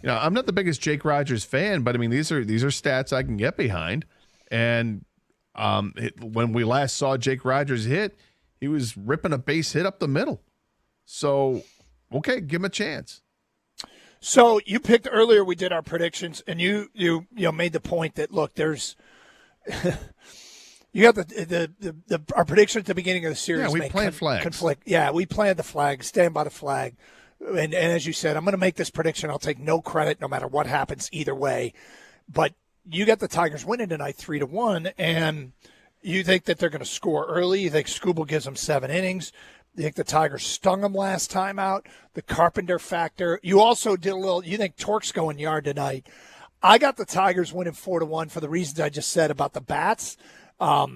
I'm not the biggest Jake Rogers fan, but I mean these are stats I can get behind. And when we last saw Jake Rogers hit, he was ripping a base hit up the middle. So, okay, give him a chance. So you picked earlier. We did our predictions, and you made the point that look, there's you got our prediction at the beginning of the series. Yeah, we planted flags. Conflict. Yeah, we planted the flag. Stand by the flag. And as you said, I'm going to make this prediction. I'll take no credit, no matter what happens either way. But you got the Tigers winning tonight, 3-1, and you think that they're going to score early. You think Skubal gives them 7 innings. You think the Tigers stung them last time out? The Carpenter factor. You also did you think Torque's going yard tonight. I got the Tigers winning 4-1 for the reasons I just said about the bats. I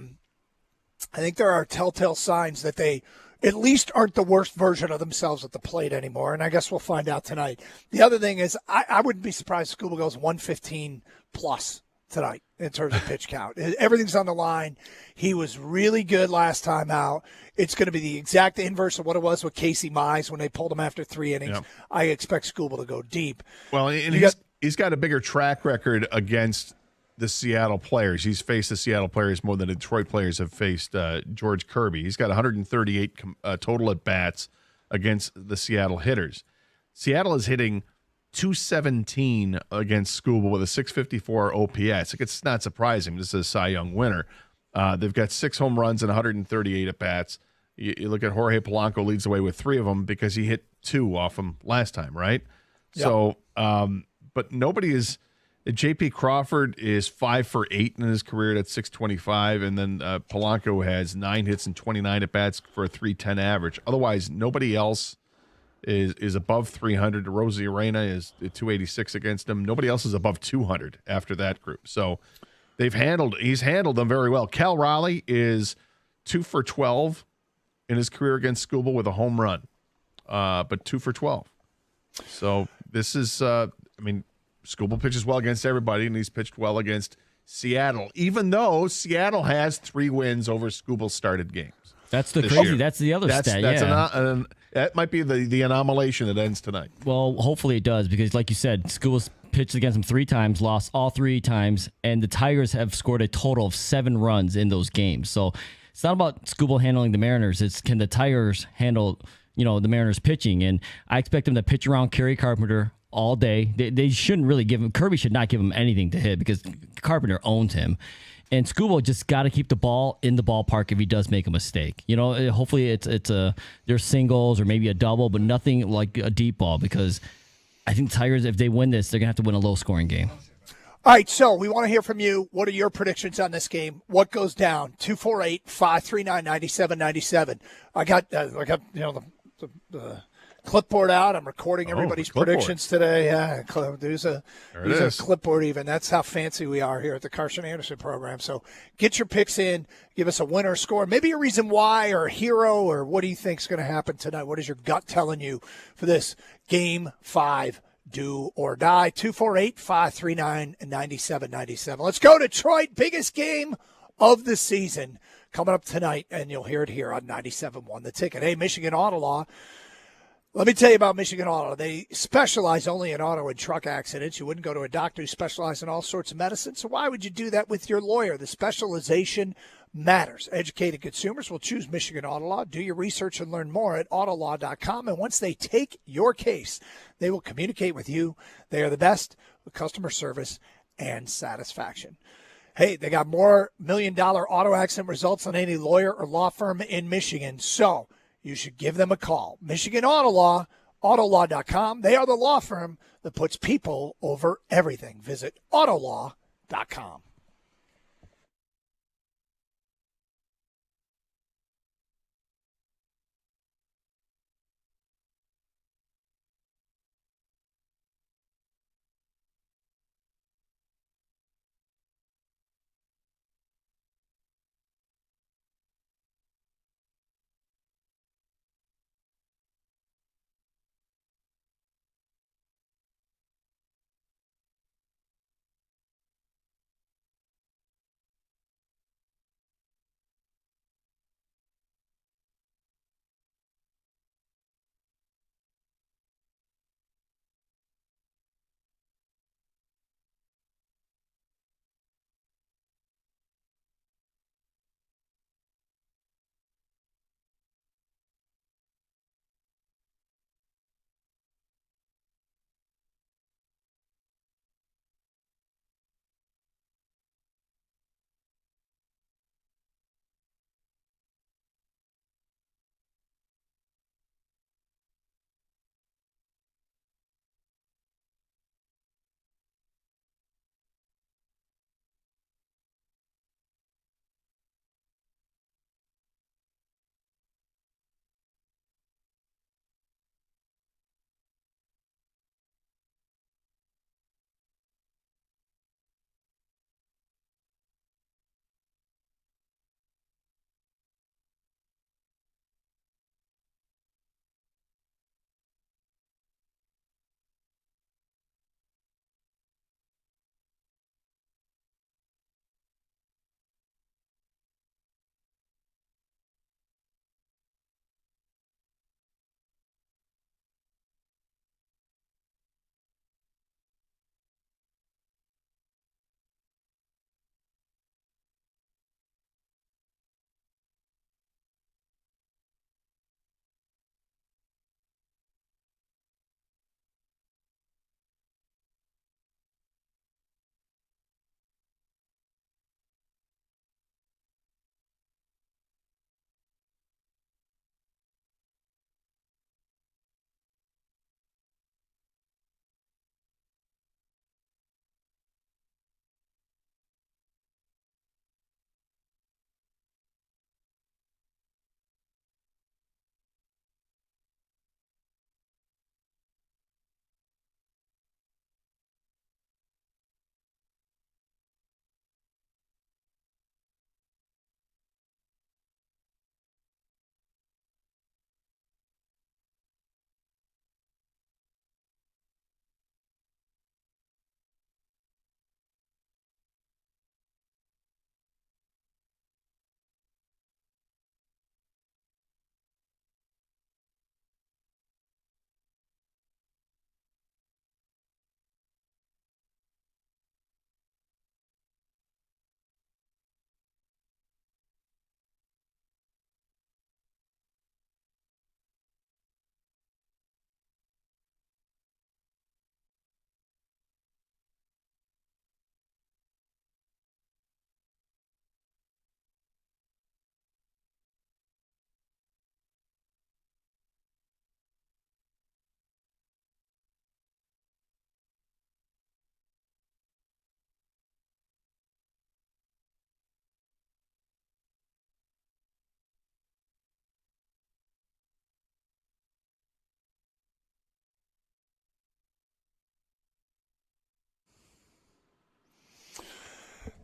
think there are telltale signs that they at least aren't the worst version of themselves at the plate anymore, and I guess we'll find out tonight. The other thing is I wouldn't be surprised if Skubal goes 115 plus tonight in terms of pitch count. Everything's on the line. He was really good last time out. It's going to be the exact inverse of what it was with Casey Mize when they pulled him after 3 innings. Yep. I expect Skubal to go deep. Well, and he's got a bigger track record against the Seattle players. He's faced the Seattle players more than the Detroit players have faced George Kirby. He's got 138 total at bats against the Seattle hitters. Seattle is hitting 217 against Skubal with a 654 OPS. It's not surprising. This is a Cy Young winner. They've got 6 home runs and 138 at bats. You look at Jorge Polanco leads the way with 3 of them because he hit 2 off him last time, right? Yep. So, but nobody is. J.P. Crawford is 5 for 8 in his career at 625, and then Polanco has 9 hits and 29 at bats for a 310 average. Otherwise, nobody else is above 300. Rosie Arena is 286 against him. Nobody else is above 200 after that group. So he's handled them very well. Cal Raleigh is 2 for 12 in his career against Scoobel with a home run, but 2 for 12. So this is, Scoobel pitches well against everybody, and he's pitched well against Seattle, even though Seattle has 3 wins over Scoobel started games. That's the crazy. Year. That's the other stat. That might be the anomalation that ends tonight. Well, hopefully it does, because like you said, Scoobel's pitched against him 3 times, lost all 3 times, and the Tigers have scored a total of 7 runs in those games. So it's not about Scoobel handling the Mariners. It's can the Tigers handle, the Mariners pitching? And I expect them to pitch around Kerry Carpenter all day. They shouldn't really give him, Kirby should not give him anything to hit because Carpenter owns him. And Scoobel just got to keep the ball in the ballpark if he does make a mistake. Hopefully there's singles or maybe a double, but nothing like a deep ball, because I think the Tigers, if they win this, they're going to have to win a low-scoring game. All right, so we want to hear from you. What are your predictions on this game? What goes down? 248-539-9797. I got the clipboard out. I'm recording everybody's predictions today. Yeah, there's a clipboard even. That's how fancy we are here at the Carson Anderson program. So get your picks in. Give us a winner score, maybe a reason why, or a hero, or what do you think is going to happen tonight? What is your gut telling you for this Game 5? Do or die. 248-539-9797. Let's go Detroit. Biggest game of the season coming up tonight, and you'll hear it here on 97.1 The Ticket. Hey, Michigan Auto Law. Let me tell you about Michigan Auto. They specialize only in auto and truck accidents. You wouldn't go to a doctor who specializes in all sorts of medicine, so why would you do that with your lawyer? The specialization matters. Educated consumers will choose Michigan Auto Law. Do your research and learn more at autolaw.com. And once they take your case, they will communicate with you. They are the best with customer service and satisfaction. Hey, they got more million-dollar auto accident results than any lawyer or law firm in Michigan. So you should give them a call. Michigan Auto Law, autolaw.com. They are the law firm that puts people over everything. Visit autolaw.com.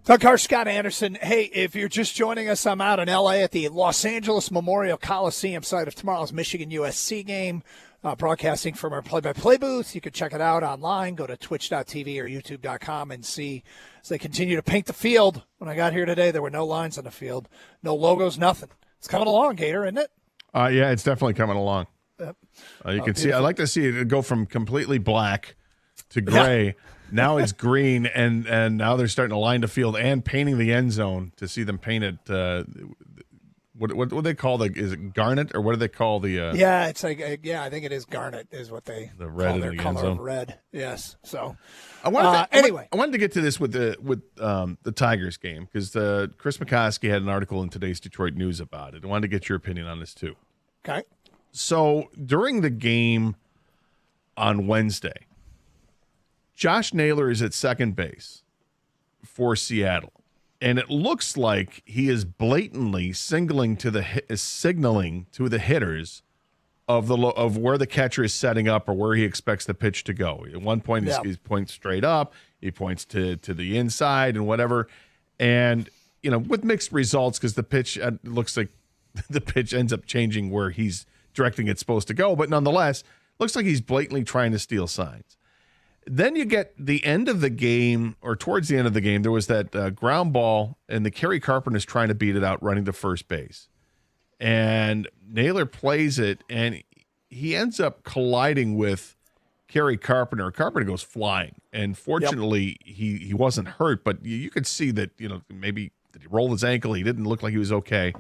Doug Carr, Scott Anderson. Hey, if you're just joining us, I'm out in L.A. at the Los Angeles Memorial Coliseum site of tomorrow's Michigan-USC game, broadcasting from our play-by-play booth. You can check it out online. Go to twitch.tv or youtube.com and see as they continue to paint the field. When I got here today, there were no lines on the field, no logos, nothing. It's coming along, Gator, isn't it? Yeah, it's definitely coming along. Yep. You can see. I like to see it go from completely black to gray. Yeah. Now it's green, and now they're starting to line the field and painting the end zone to see them paint it. What do they call is it garnet, or what do they call the? Yeah, it's like I think it is garnet is what they the red call their in the color end zone. Of red. Yes. So I wanted to get to this with the Tigers game because Chris McCoskey had an article in today's Detroit News about it. I wanted to get your opinion on this too. Okay. So during the game on Wednesday, Josh Naylor is at second base for Seattle, and it looks like he is blatantly signaling to the hitters of where the catcher is setting up or where he expects the pitch to go. At one point, he points straight up, he points to the inside and whatever, and with mixed results because the pitch looks like the pitch ends up changing where he's directing it's supposed to go, but nonetheless, looks like he's blatantly trying to steal signs. Then you get the end of the game, or towards the end of the game, there was that ground ball, and the Kerry Carpenter's trying to beat it out running to first base. And Naylor plays it, and he ends up colliding with Kerry Carpenter. Carpenter goes flying, and fortunately, he wasn't hurt, but you could see that, maybe did he roll his ankle? He didn't look like he was okay.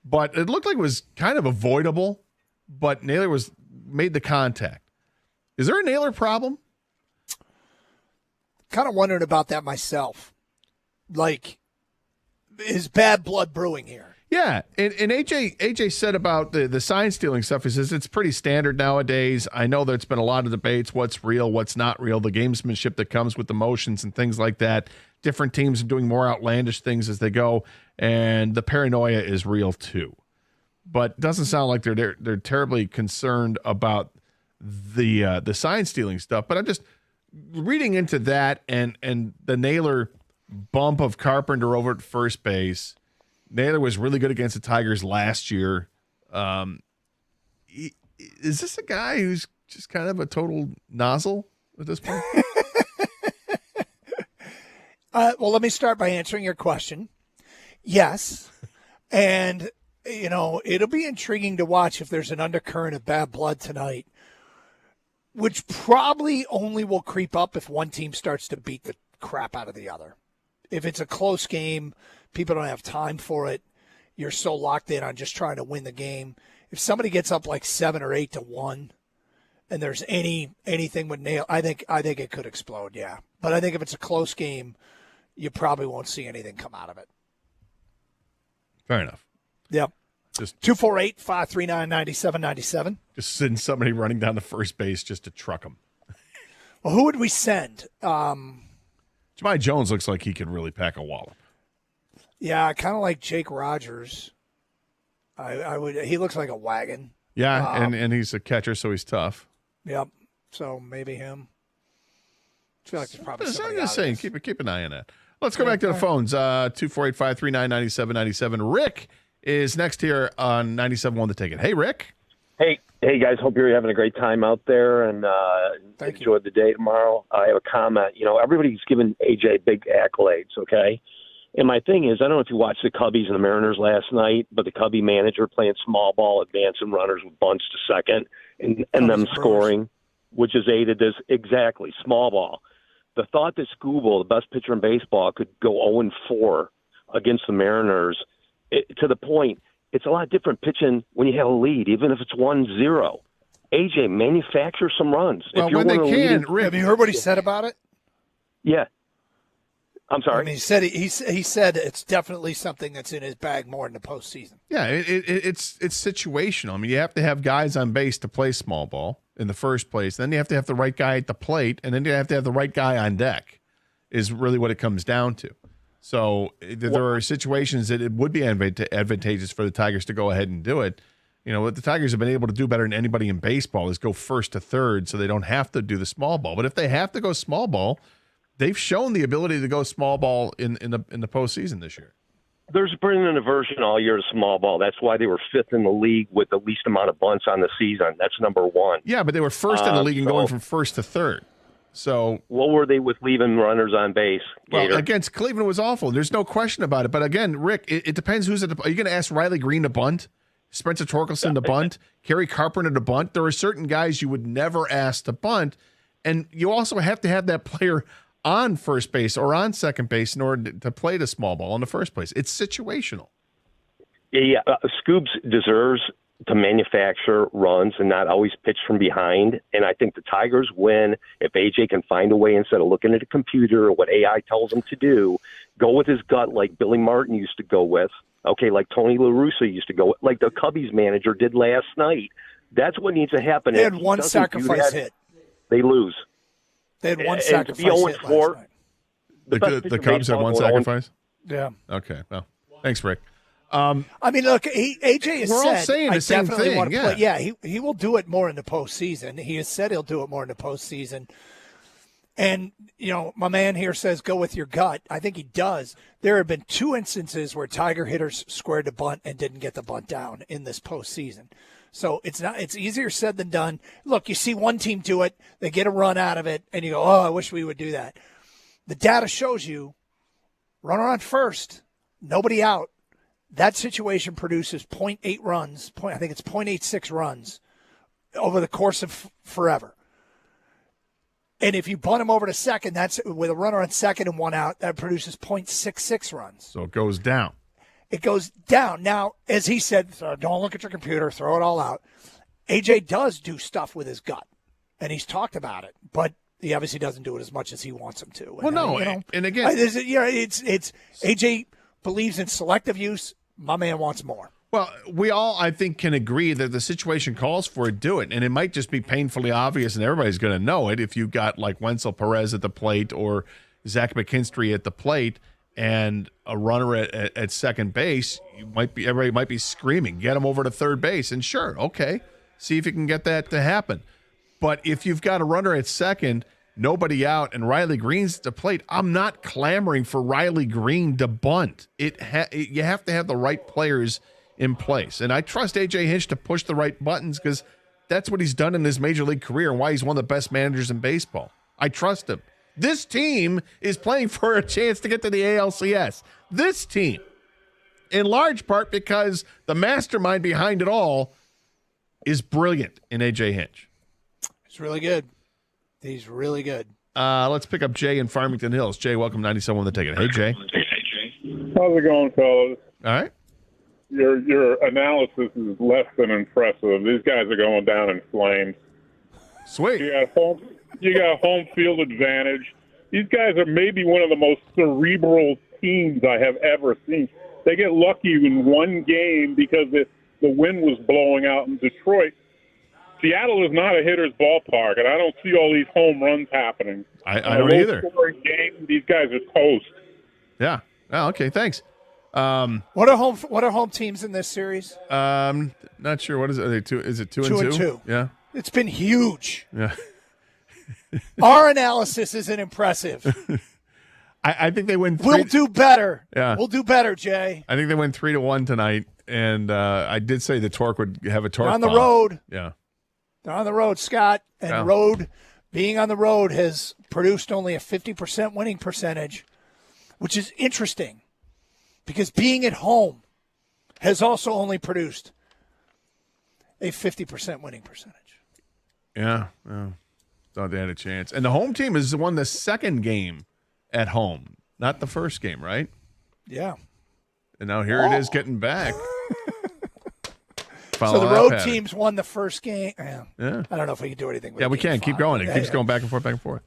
But it looked like it was kind of avoidable, but Naylor made the contact. Is there a Naylor problem? Kind of wondering about that myself. Like, is bad blood brewing here? Yeah, and AJ said about the sign stealing stuff. He says it's pretty standard nowadays. I know there's been a lot of debates, what's real, what's not real, the gamesmanship that comes with the motions and things like that. Different teams are doing more outlandish things as they go, and the paranoia is real too. But it doesn't sound like they're terribly concerned about the sign stealing stuff. But I'm just reading into that and the Naylor bump of Carpenter over at first base. Naylor was really good against the Tigers last year. Is this a guy who's just kind of a total nozzle at this point? Well, let me start by answering your question. Yes. And, it'll be intriguing to watch if there's an undercurrent of bad blood tonight, which probably only will creep up if one team starts to beat the crap out of the other. If it's a close game, people don't have time for it. You're so locked in on just trying to win the game. If somebody gets up like 7 or 8-1, and there's anything with Nail, I think it could explode. Yeah, but I think if it's a close game, you probably won't see anything come out of it. Fair enough. Yep. Just 248-539-9797. Just send somebody running down to first base just to truck them. Well, who would we send? Jahmai Jones looks like he could really pack a wallop. Yeah, kind of like Jake Rogers. I would. He looks like a wagon. Yeah, and he's a catcher, so he's tough. Yep. So maybe him. I feel like there's probably I'm somebody just out saying, keep an eye on that. Let's go back to the phones. 248-539-9797. Rick is next here on 97.1 The Ticket. Hey, Rick. Hey, guys. Hope you're having a great time out there and enjoy the day tomorrow. I have a comment. Everybody's giving AJ big accolades, okay? And my thing is, I don't know if you watched the Cubbies and the Mariners last night, but the Cubby manager playing small ball, advancing runners with bunts to second, and them scoring, which has aided this. Exactly, small ball. The thought that Skubal, the best pitcher in baseball, could go 0-4 against the Mariners, to the point, it's a lot different pitching when you have a lead, even if it's 1-0. AJ, manufacture some runs. Well, if you're when they can, Rick. Have you heard what he said about it? Yeah. I'm sorry. I mean, he said it's definitely something that's in his bag more in the postseason. Yeah, it's situational. I mean, you have to have guys on base to play small ball in the first place. Then you have to have the right guy at the plate, and then you have to have the right guy on deck is really what it comes down to. So there are situations that it would be advantageous for the Tigers to go ahead and do it. What the Tigers have been able to do better than anybody in baseball is go first to third so they don't have to do the small ball. But if they have to go small ball, they've shown the ability to go small ball in the postseason this year. There's been an aversion all year to small ball. That's why they were 5th in the league with the least amount of bunts on the season. That's number one. Yeah, but they were first in the league and going from first to third. So what were they with leaving runners on base? Well, against Cleveland was awful. There's no question about it. But again, Rick, it depends who's at the. Are you going to ask Riley Green to bunt? Spencer Torkelson to bunt? Kerry Carpenter to bunt? There are certain guys you would never ask to bunt. And you also have to have that player on first base or on second base in order to play the small ball in the first place. It's situational. Yeah, Scoobs deserves to manufacture runs and not always pitch from behind. And I think the Tigers win if AJ can find a way, instead of looking at a computer or what AI tells him to do, go with his gut like Billy Martin used to go with. Okay, like Tony La Russa used to go with, like the Cubbies manager did last night. That's what needs to happen. They had one sacrifice hit. They lose. They had one sacrifice hit last night. The Cubs had one sacrifice? Yeah. Okay, well, thanks, Rick. I mean, look, AJ has we're said, all saying I the same definitely thing. want to Yeah, play. Yeah, he will do it more in the postseason. He has said he'll do it more in the postseason. And, my man here says go with your gut. I think he does. There have been 2 instances where Tiger hitters squared the bunt and didn't get the bunt down in this postseason. So it's easier said than done. Look, you see one team do it, they get a run out of it, and you go, oh, I wish we would do that. The data shows you runner on first, nobody out. That situation produces 0.8 runs. I think it's 0.86 runs over the course of forever. And if you bunt him over to second, that's with a runner on second and 1 out, that produces 0.66 runs. So it goes down. It goes down. Now, as he said, don't look at your computer, throw it all out. AJ does do stuff with his gut, and he's talked about it, but he obviously doesn't do it as much as he wants him to. Well, no, and again, it's AJ believes in selective use. My man wants more. Well, we all, I think, can agree that the situation calls for it, do it. And it might just be painfully obvious, and everybody's going to know it if you've got like Wenzel Perez at the plate or Zach McKinstry at the plate and a runner at second base. Everybody might be screaming, get him over to third base. And sure, okay, see if you can get that to happen. But if you've got a runner at second, nobody out, and Riley Green's at the plate, I'm not clamoring for Riley Green to bunt. You have to have the right players in place. And I trust A.J. Hinch to push the right buttons because that's what he's done in his major league career and why he's one of the best managers in baseball. I trust him. This team is playing for a chance to get to the ALCS. This team, in large part because the mastermind behind it all is brilliant in A.J. Hinch. He's really good. He's really good. Let's pick up Jay in Farmington Hills. Jay, welcome 97 on the ticket. Hey, Jay. How's it going, fellas? All right. Your analysis is less than impressive. These guys are going down in flames. Sweet. You got home field advantage. These guys are maybe one of the most cerebral teams I have ever seen. They get lucky in one game because the wind was blowing out in Detroit. Seattle is not a hitter's ballpark, and I don't see all these home runs happening. I don't either. Game, these guys are toast. Yeah. Oh, okay. Thanks. What are home teams in this series? Not sure. What is it? Are they two? Is it 2-2? Yeah. It's been huge. Yeah. Our analysis isn't impressive. I think they win. We'll do better. Yeah. We'll do better, Jay. I think they win 3-1 tonight, and I did say the Torque would have a torque. They're on the bomb. road. Yeah. They're on the road, Scott. And being on the road has produced only a 50% winning percentage, which is interesting because being at home has also only produced a 50% winning percentage. Yeah. Thought they had a chance. And the home team has won the second game at home, not the first game, right? Yeah. And now here it is getting back. So the road teams won the first game. Yeah. I don't know if we can do anything with we can. Keep going. It keeps going back and forth, back and forth.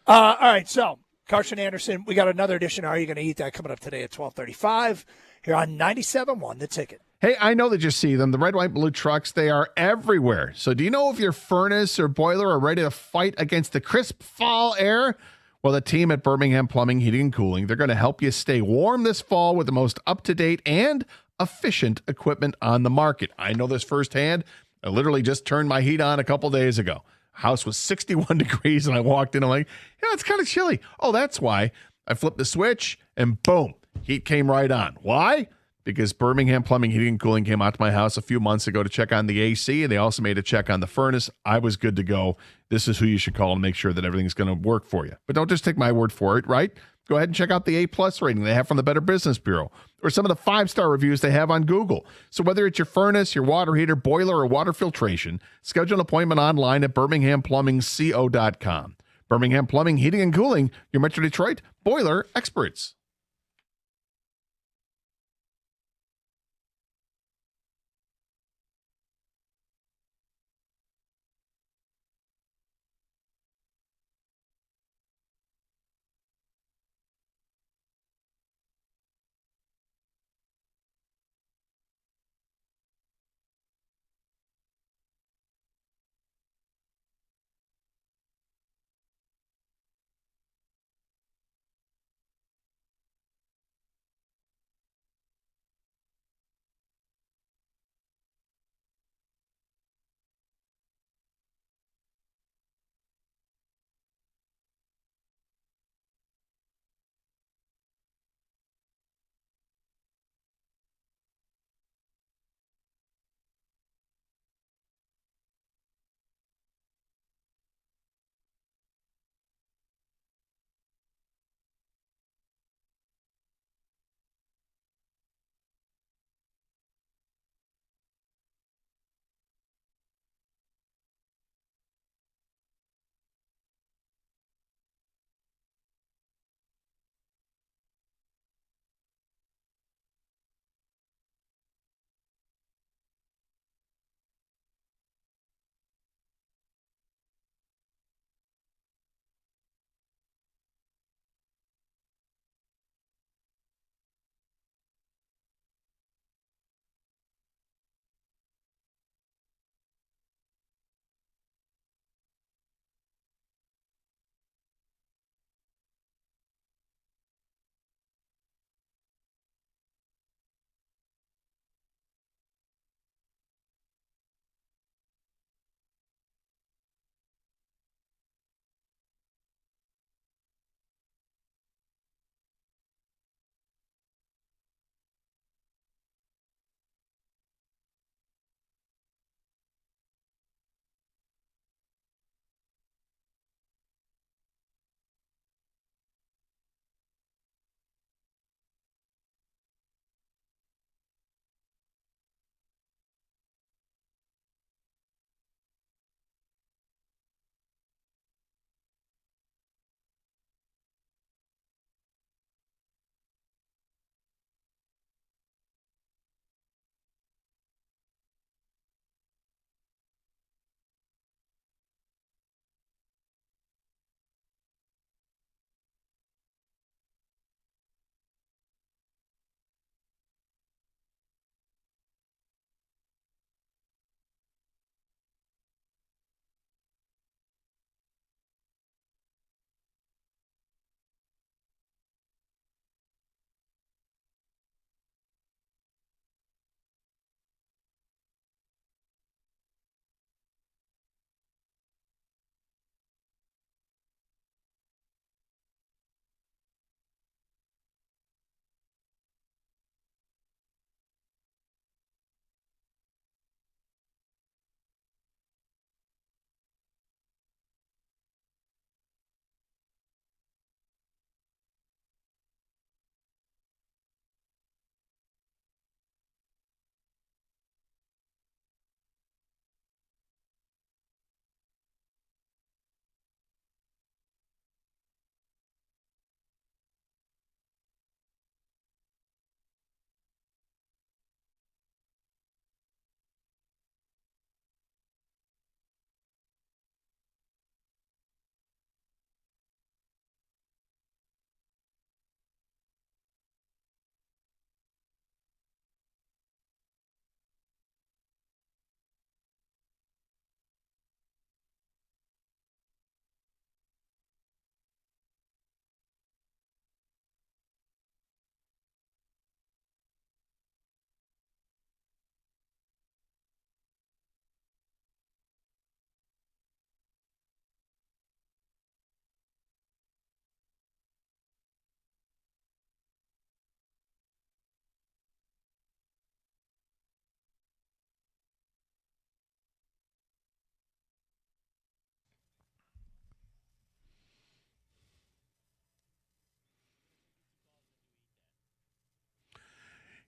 All right, so Carson Anderson, we got another edition of Are You Going to Eat That coming up today at 12:35 here on 97.1 The Ticket. Hey, I know that you see them. The red, white, blue trucks, they are everywhere. So do you know if your furnace or boiler are ready to fight against the crisp fall air? Well, the team at Birmingham Plumbing, Heating, and Cooling, they're going to help you stay warm this fall with the most up-to-date and efficient equipment on the market. I know this firsthand. I literally just turned my heat on a couple days ago. House was 61 degrees, and I walked in. I'm like, yeah, it's kind of chilly. Oh, that's why. I flipped the switch, and boom, heat came right on. Why? Because Birmingham Plumbing, Heating, and Cooling came out to my house a few months ago to check on the AC, and they also made a check on the furnace. I was good to go. This is who you should call and make sure that everything's going to work for you. But don't just take my word for it, right? Go ahead and check out the A+ rating they have from the Better Business Bureau or some of the 5-star reviews they have on Google. So whether it's your furnace, your water heater, boiler, or water filtration, schedule an appointment online at birminghamplumbingco.com. Birmingham Plumbing, Heating, and Cooling, your Metro Detroit boiler experts.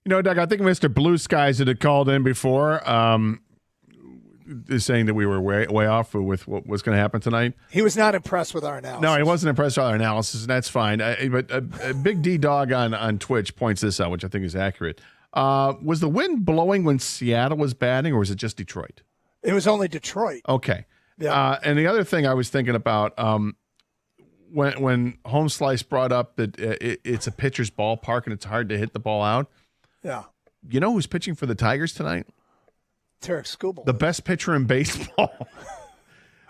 You know, Doug, I think Mr. Blue Skies had called in before, is saying that we were way off with what was going to happen tonight. He was not impressed with our analysis. No, he wasn't impressed with our analysis, and that's fine. But Big D Dog on Twitch points this out, which I think is accurate. Was the wind blowing when Seattle was batting, or was it just Detroit? It was only Detroit. Okay. Yeah. And the other thing I was thinking about, when Home Slice brought up that it's a pitcher's ballpark and it's hard to hit the ball out. Yeah. You know who's pitching for the Tigers tonight? Tarek Skubal. The best pitcher in baseball.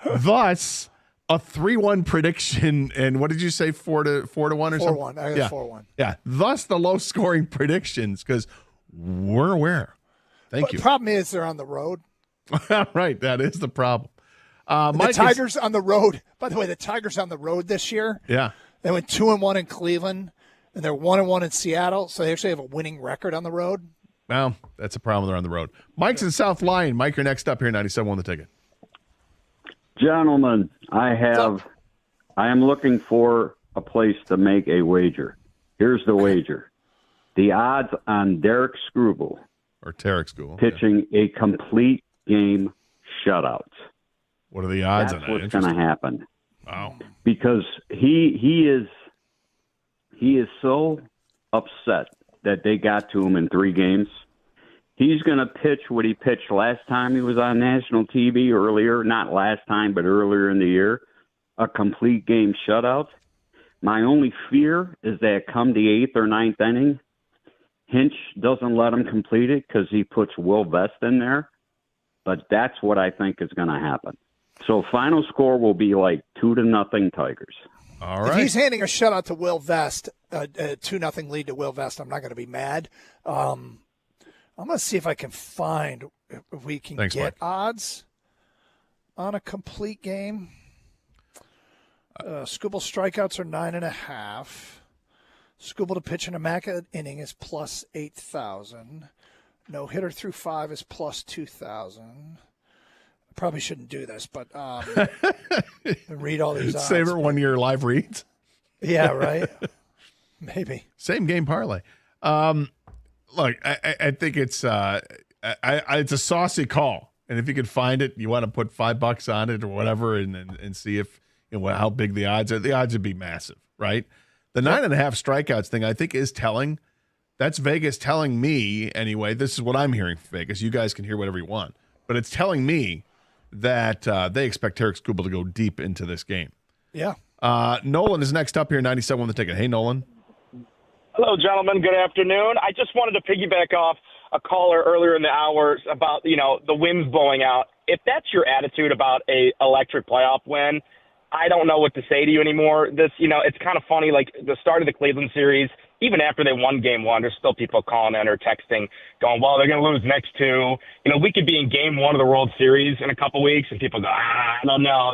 Thus, a 3-1 prediction. And what did you say, 4-1 or 4-1. something? I got 4-1. Yeah. Thus, the low-scoring predictions, because we're aware. Thank you. The problem is they're on the road. Right. That is the problem. The Tigers on the road. By the way, the Tigers on the road this year. Yeah. They went 2-1 in Cleveland, and they're 1-1 in Seattle. So they actually have a winning record on the road. Well, that's a problem. They're on the road. Mike's in South Lyon. Mike, you're next up here, 97 on the ticket. Gentlemen, I am looking for a place to make a wager. Here's the wager. The odds on Derek Skubal pitching a complete game shutout. What are the odds on that? That's what's going to happen. Wow. Because he is so upset that they got to him in 3 games. He's going to pitch what he pitched last time he was on national TV earlier, not last time, but earlier in the year, a complete game shutout. My only fear is that come the 8th or 9th inning, Hinch doesn't let him complete it because he puts Will Vest in there. But that's what I think is going to happen. So final score will be like 2-0 Tigers. All right. If he's handing a shutout to Will Vest, a 2-0 lead to Will Vest, I'm not going to be mad. I'm going to see if I can find if we can get odds on a complete game. Skubal strikeouts are 9.5. Skubal to pitch in a immaculate inning is plus 8,000. No hitter through 5 is plus 2,000. I probably shouldn't do this, but read all these odds. Save it when your live reads. Yeah, right. Maybe. Same game parlay. Look, I think it's it's a saucy call, and if you can find it, you want to put $5 on it or whatever, and see if how big the odds are. The odds would be massive, right? The 9.5 strikeouts thing, I think, is telling. That's Vegas telling me anyway. This is what I'm hearing from Vegas. You guys can hear whatever you want, but it's telling me that they expect Tarek Skubal to go deep into this game. Yeah. Nolan is next up here, 97 on the ticket. Hey, Nolan. Hello, gentlemen. Good afternoon. I just wanted to piggyback off a caller earlier in the hours about, the winds blowing out. If that's your attitude about a electric playoff win, I don't know what to say to you anymore. This, it's kind of funny, like the start of the Cleveland series, even after they won game 1, there's still people calling in or texting going, well, they're going to lose next 2. We could be in game 1 of the World Series in a couple weeks and people go, I don't know.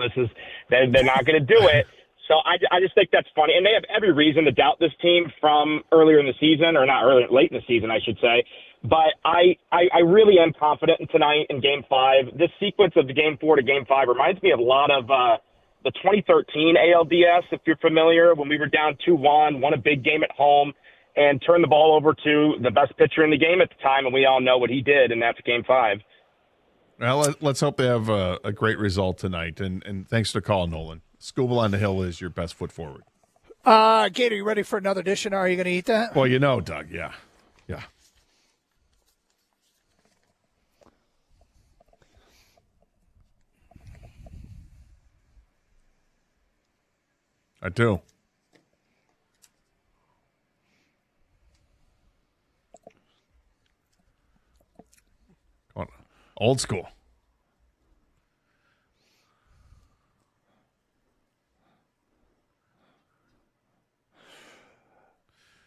They're not going to do it. So I just think that's funny. And they have every reason to doubt this team from earlier in the season, or not earlier, late in the season, I should say. But I really am confident in tonight in Game 5. This sequence of the Game 4 to Game 5 reminds me of a lot of the 2013 ALDS, if you're familiar, when we were down 2-1, won a big game at home, and turned the ball over to the best pitcher in the game at the time, and we all know what he did, and that's Game 5. Well, let's hope they have a great result tonight. And thanks for the call, Nolan. Skubal on the hill is your best foot forward. Gator, you ready for another dish? And are you going to eat that? Well, Doug, yeah. I do. Come on. Old school.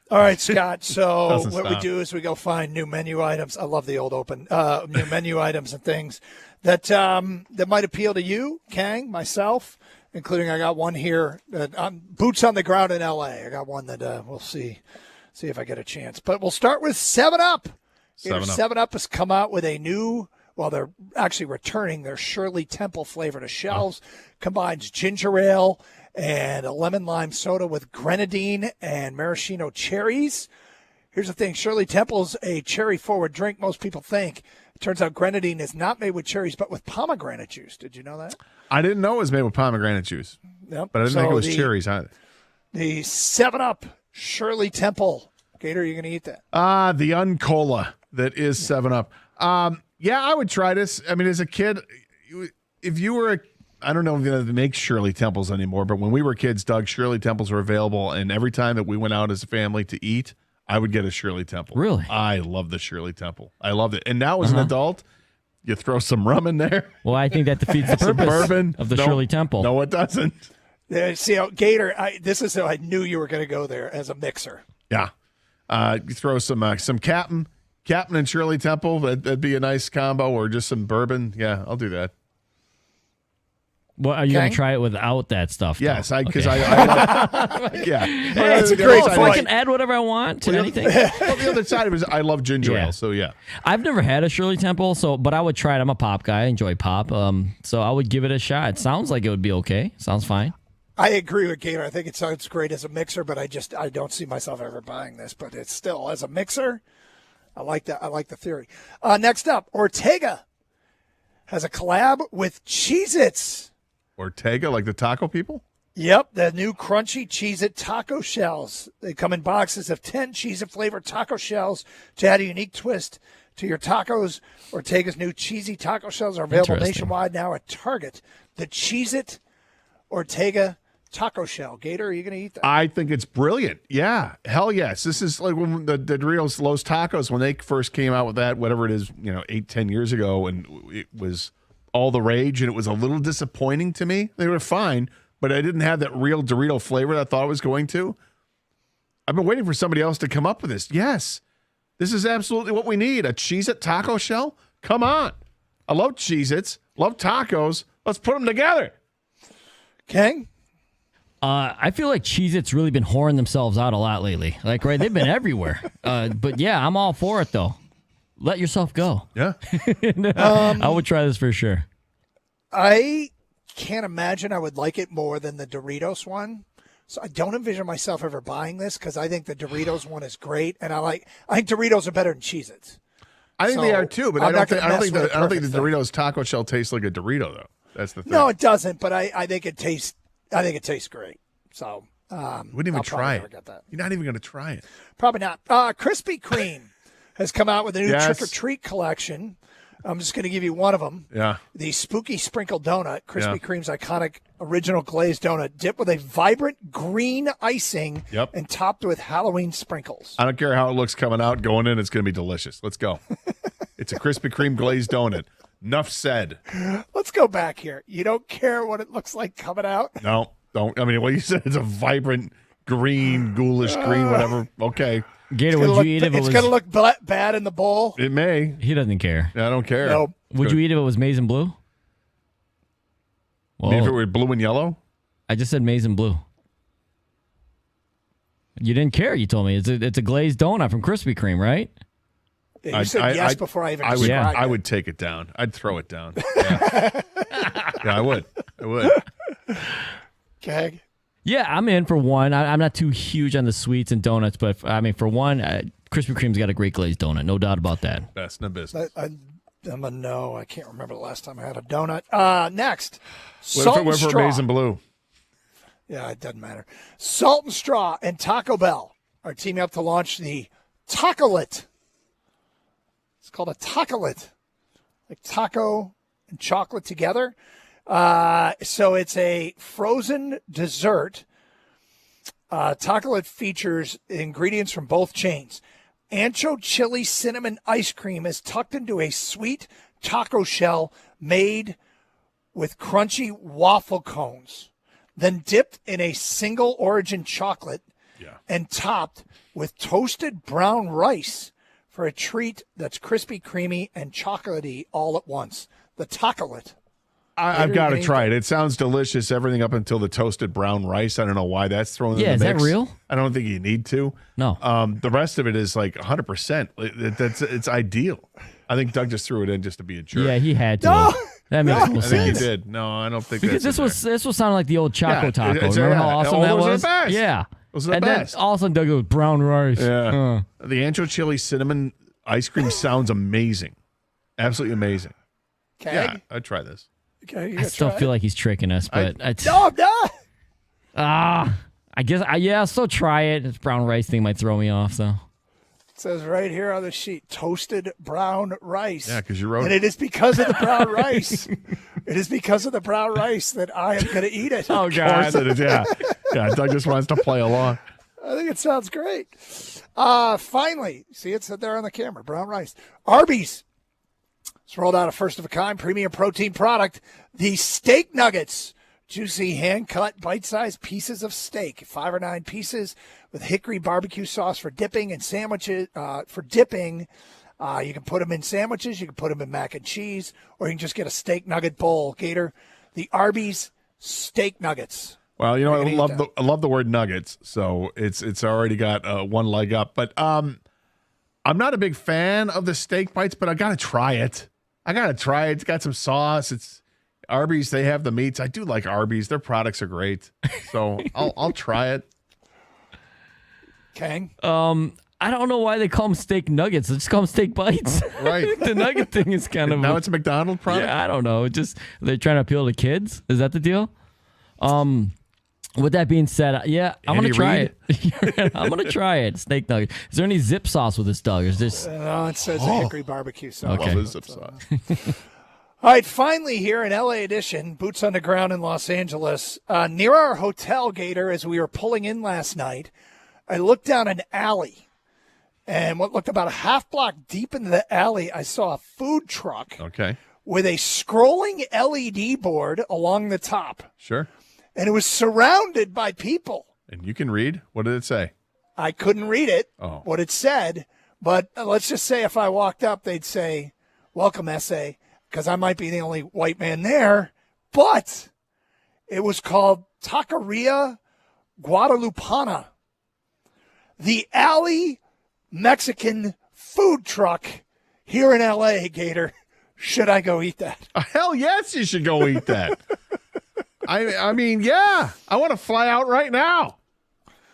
All right, Scott. So Doesn't what stop. we do is we go find new menu items. I love the old open new menu items and things that might appeal to you, Kang, myself, including I got one here. Boots on the ground in L.A. I got one that we'll see if I get a chance. But we'll start with 7-Up. 7-Up has come out with a new. Well, they're actually returning their Shirley Temple flavor to shelves. Combines ginger ale and a lemon lime soda with grenadine and maraschino cherries. Here's the thing. Shirley Temple's a cherry-forward drink, most people think. It turns out grenadine is not made with cherries, but with pomegranate juice. Did you know that? I didn't know it was made with pomegranate juice. Yep. But I didn't think it was cherries either. The 7-Up Shirley Temple. Gator, are you going to eat that? The Uncola that is 7-Up. Yeah, I would try this. I mean, as a kid, if you were I don't know if they make Shirley Temples anymore, but when we were kids, Doug, Shirley Temples were available, and every time that we went out as a family to eat, I would get a Shirley Temple. Really? I love the Shirley Temple. I loved it. And now as an adult, you throw some rum in there. Well, I think that defeats the purpose bourbon. of the Shirley Temple. No, it doesn't. See, Gator, this is how I knew you were going to go there as a mixer. Yeah. You throw some Captain and Shirley Temple. That'd be a nice combo, or just some bourbon. Yeah, I'll do that. Well, are you going to try it without that stuff? Yes, because okay. yeah. Hey, it's great. If I can add whatever I want to anything. Well, the other side of it is I love ginger ale, so yeah. I've never had a Shirley Temple, but I would try it. I'm a pop guy. I enjoy pop. So I would give it a shot. It sounds like it would be okay. Sounds fine. I agree with Gator. I think it sounds great as a mixer, but I don't see myself ever buying this. But it's still, as a mixer, I like that. I like the theory. Next up, Ortega has a collab with Cheez-Its. Ortega, like the taco people? Yep, the new crunchy Cheez-It taco shells. They come in boxes of 10 Cheez-It flavored taco shells to add a unique twist to your tacos. Ortega's new cheesy taco shells are available nationwide now at Target. The Cheez-It Ortega taco shell. Gator, are you going to eat that? I think it's brilliant. Yeah. Hell yes. This is like when the Doritos Los Tacos, when they first came out with that, whatever it is, 8-10 years ago, and it was all the rage, and it was a little disappointing to me. They were fine, but I didn't have that real Dorito flavor that I thought it was going to. I've been waiting for somebody else to come up with this. Yes. This is absolutely what we need. A Cheez-It taco shell? Come on. I love Cheez-Its. Love tacos. Let's put them together. King? I feel like Cheez-Its really been whoring themselves out a lot lately. Like, right, they've been everywhere. But yeah, I'm all for it though. Let yourself go. Yeah. I would try this for sure. I can't imagine I would like it more than the Doritos one. So I don't envision myself ever buying this because I think the Doritos one is great, and I think Doritos are better than Cheez-Its. I think they are too, but I don't think the Doritos taco shell tastes like a Dorito though. That's the thing. No, it doesn't. But I think it tastes. I think it tastes great. So wouldn't even try it. You're not even going to try it. Probably not. Krispy Kreme has come out with a new Trick or Treat collection. I'm just going to give you one of them. Yeah. The Spooky Sprinkle Donut, Krispy Kreme's iconic original glazed donut, dipped with a vibrant green icing and topped with Halloween sprinkles. I don't care how it looks coming out. Going in, it's going to be delicious. Let's go. It's a Krispy Kreme glazed donut. Enough said. Let's go back here. You don't care what it looks like coming out? No, don't. I mean, what you said, it's a vibrant green, ghoulish green, whatever. Okay. Gator, would you eat if it was... It's going to look bad in the bowl. It may. He doesn't care. I don't care. Nope. Would you eat if it was maize and blue? Well, if it were blue and yellow? I just said maize and blue. You didn't care, you told me. It's a glazed donut from Krispy Kreme, right? Yeah, you said yes before I even described it. I would take it down. I'd throw it down. Yeah, I would. Okay. Yeah, I'm in for one. I'm not too huge on the sweets and donuts, but for one, Krispy Kreme's got a great glazed donut, no doubt about that. Best in the business. I'm a no. I can't remember the last time I had a donut. Next, Salt and What Straw. maize and blue? Yeah, it doesn't matter. Salt and Straw and Taco Bell are teaming up to launch the Tacolit. It's called a Tacolit, like taco and chocolate together. So it's a frozen dessert. Tacolit features ingredients from both chains. Ancho chili cinnamon ice cream is tucked into a sweet taco shell made with crunchy waffle cones, then dipped in a single origin chocolate and topped with toasted brown rice for a treat that's crispy, creamy, and chocolatey all at once. The Tacolit. I've got to try it. It sounds delicious. Everything up until the toasted brown rice. I don't know why that's thrown in the mix. Yeah, is that real? I don't think you need to. No. The rest of it is like 100%. It's ideal. I think Doug just threw it in just to be a jerk. Yeah, he had to. That makes no sense. I think he did. No, I don't think because that's this was sounding like the old Choco Taco. Remember how awesome that was? Best. Yeah. Those are the and best. then all of a sudden Doug goes, brown rice. Yeah. The ancho chili cinnamon ice cream sounds amazing. Absolutely amazing. Okay. Yeah, I'd try this. Okay. I still feel like he's tricking us, but No, I'm not. I guess I'll still try it. This brown rice thing might throw me off, though. It says right here on the sheet, toasted brown rice. Yeah, because you wrote and it is because of the brown rice. It is because of the brown rice that I am going to eat it. Oh, Of course it is, yeah. Yeah, Doug just wants to play along. I think it sounds great. Finally, see it's there on the camera, brown rice. Arby's has rolled out a first-of-a-kind premium protein product, the Steak Nuggets. Juicy, hand-cut, bite-sized pieces of steak, 5 or 9 pieces with hickory barbecue sauce for dipping and sandwiches. For dipping, you can put them in sandwiches, you can put them in mac and cheese, or you can just get a steak nugget bowl. Gator, the Arby's Steak Nuggets. Well, you know, You're gonna eat I love the word nuggets, so it's already got one leg up. But I'm not a big fan of the steak bites, but I gotta try it. It's got some sauce. It's Arby's. They have the meats. I do like Arby's. Their products are great, so I'll try it. Kang? I don't know why they call them steak nuggets. They just call them steak bites. Right. The nugget thing is kind of now it's a McDonald's product. Yeah, I don't know. It just they're trying to appeal to kids. Is that the deal? With that being said, yeah, I'm Andy gonna try Reid? it. I'm gonna try it. Steak nugget. Is there any zip sauce with this, Doug? Or is this? No, it says a hickory barbecue sauce. Okay. Love his zip sauce. All right, finally here in LA edition, boots on the ground in Los Angeles. Near our hotel, Gator, as we were pulling in last night, I looked down an alley, and what looked about a half block deep into the alley, I saw a food truck Okay, with a scrolling LED board along the top, sure. and it was surrounded by people. And you can read. What did it say? I couldn't read it, Oh. what it said, but let's just say if I walked up, they'd say, "Welcome, SA," because I might be the only white man there. But it was called Taqueria Guadalupana, the alley Mexican food truck here in LA, Gator. Should I go eat that? Hell yes, you should go eat that. I mean, yeah, I want to fly out right now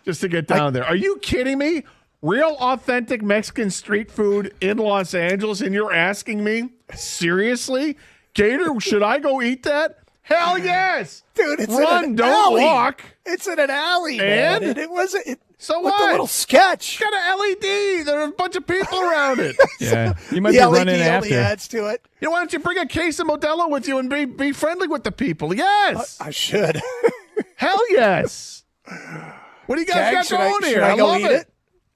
just to get down there. Are you kidding me? Real authentic Mexican street food in Los Angeles, and you're asking me? Seriously? Gator, should I go eat that? Hell yes. Dude, it's Run, in an don't alley. walk. It's in an alley, man. And? It was So with what? the little sketch. Got an LED. There are a bunch of people around it. Yeah, you might The be LED running only after. adds to it. You know, why don't you bring a case of Modelo with you and be friendly with the people? Yes. I should. Hell yes. What do you guys Kang, got should I- going should here? I I go love eat it?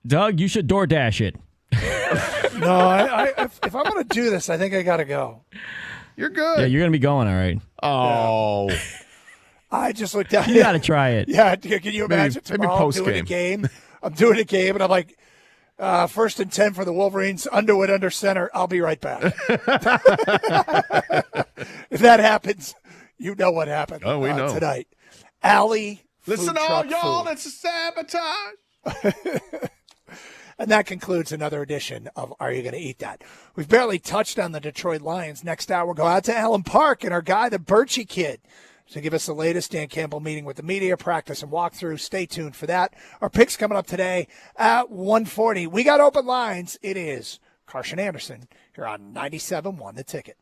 Doug, you should DoorDash it. No, if I'm going to do this, I think I got to go. You're good. Yeah, you're gonna be going all right. Oh. I just looked down. You gotta try it. Yeah, can you imagine Maybe tomorrow I'm doing a post-game. game? I'm doing a game, and I'm like, 1st and 10 for the Wolverines, Underwood under center. I'll be right back. If that happens, you know what happened Oh, we know. tonight. Alley Listen, food all truck y'all, food. it's a sabotage. And that concludes another edition of Are You Going to Eat That? We've barely touched on the Detroit Lions. Next hour, we'll go out to Allen Park and our guy, the Birchie Kid, to give us the latest Dan Campbell meeting with the media, practice and walkthrough. Stay tuned for that. Our picks coming up today at 1:40. We got open lines. It is Carson Anderson here on 97.1 The Ticket.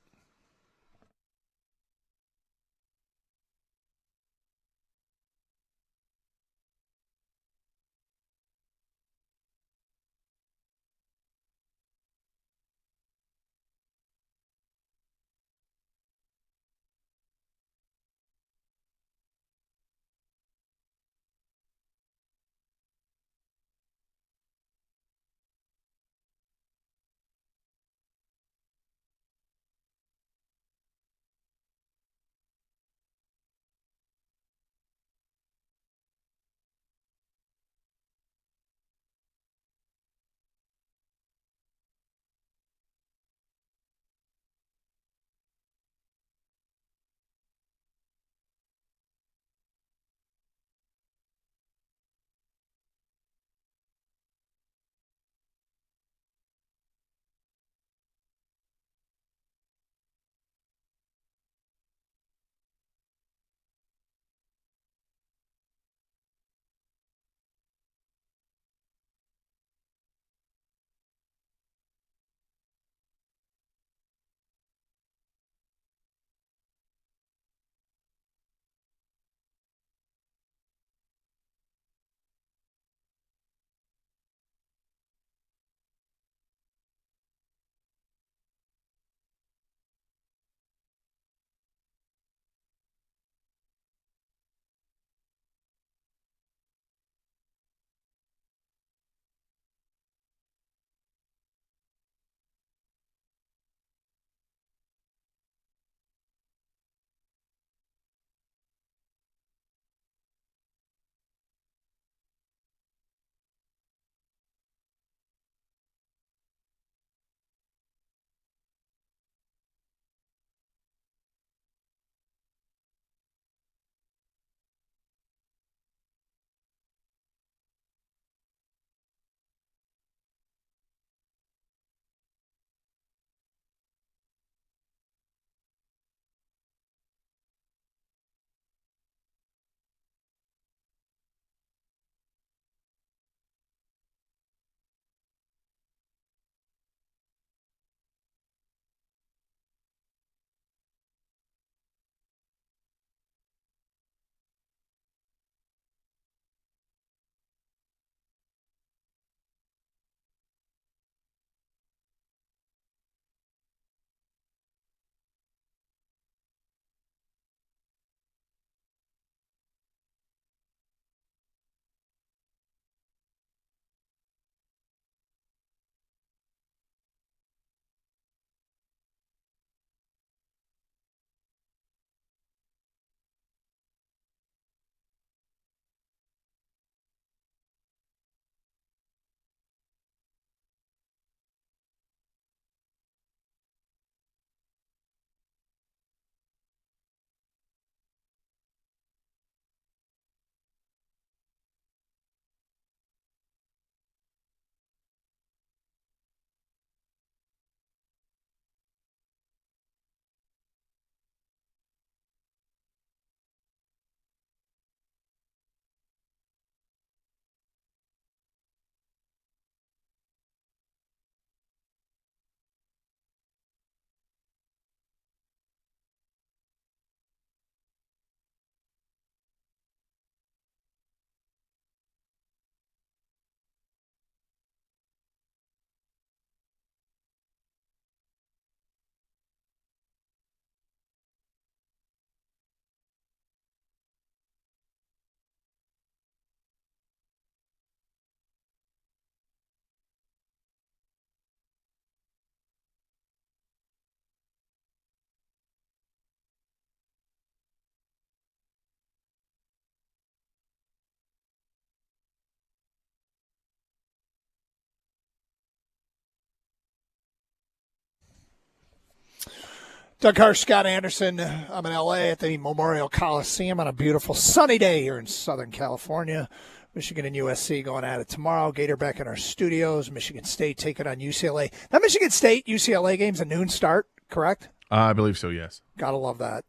Doug Harsh, Scott Anderson. I'm in L.A. at the Memorial Coliseum on a beautiful sunny day here in Southern California. Michigan and USC going at it tomorrow. Gator back in our studios. Michigan State taking on UCLA. That Michigan State-UCLA game's a noon start, correct? I believe so, yes. Gotta love that.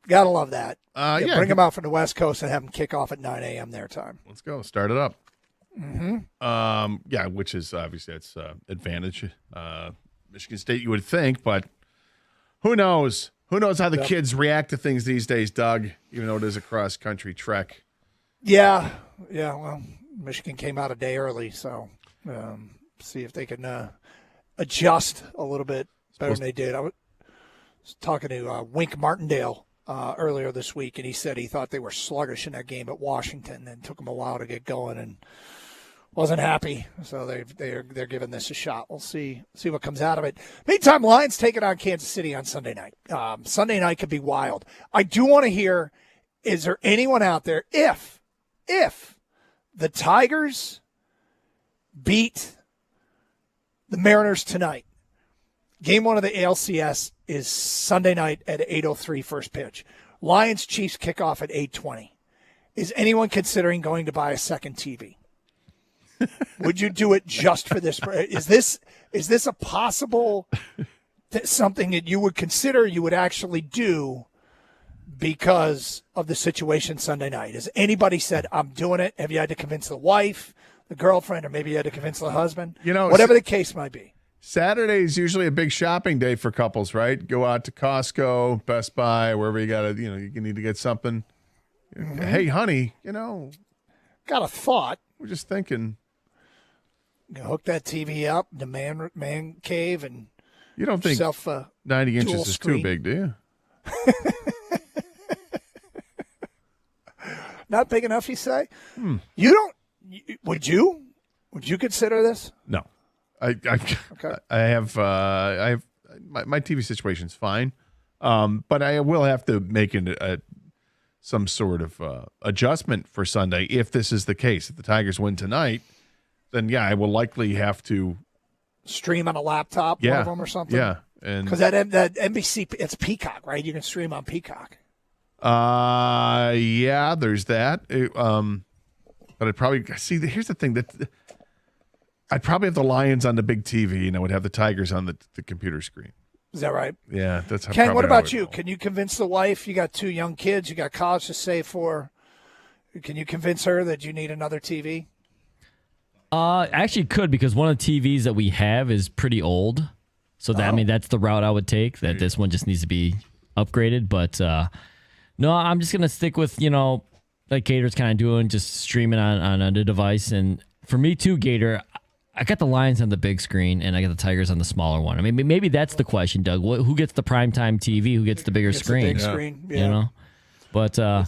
Gotta love that. Bring them out from the West Coast and have them kick off at 9 a.m. their time. Let's go. Start it up. Mm-hmm. Which is obviously that's advantage. Michigan State, you would think, but who knows? Who knows how the kids react to things these days, Doug, even though it is a cross-country trek. Yeah. Well, Michigan came out a day early, so see if they can adjust a little bit better than they did. I was talking to Wink Martindale earlier this week, and he said he thought they were sluggish in that game at Washington and took them a while to get going and wasn't happy. So they're giving this a shot. We'll see what comes out of it. Meantime, Lions take it on Kansas City on Sunday night. Sunday night could be wild. I do want to hear, is there anyone out there, if the Tigers beat the Mariners tonight, Game 1 of the ALCS is Sunday night at 8:03 first pitch. Lions-Chiefs kickoff at 8:20. Is anyone considering going to buy a second TV? Would you do it just for this? Is this a possible something that you would consider you would actually do because of the situation Sunday night? Has anybody said, I'm doing it? Have you had to convince the wife, the girlfriend, or maybe you had to convince the husband? Whatever the case might be. Saturday is usually a big shopping day for couples, right? Go out to Costco, Best Buy, wherever you got to, you need to get something. Mm-hmm. Hey, honey, got a thought. We're just thinking. Hook that TV up, the man cave, and you don't think 90 inches is too big, do you? Not big enough, you say? You don't. Would you consider this? No. I have my TV situation's fine, but I will have to make some sort of adjustment for Sunday if this is the case. If the Tigers win tonight, then I will likely have to stream on a laptop, one of them or something. Yeah, and because that NBC, it's Peacock, right? You can stream on Peacock. There's that. But I'd probably see. Here's the thing that. I'd probably have the Lions on the big TV, and I would have the Tigers on the computer screen. Is that right? Yeah, that's how. Ken, what about you? Can you convince the wife? You got 2 young kids. You got college to save for. Can you convince her that you need another TV? I actually could, because one of the TVs that we have is pretty old. So that's the route I would take. That this one just needs to be upgraded. But no, I'm just gonna stick with like Gator's kind of doing, just streaming on a device. And for me too, Gator, I got the Lions on the big screen, and I got the Tigers on the smaller one. I mean, maybe that's the question, Doug. Who gets the primetime TV? Who gets the bigger screen? The big screen, yeah. But I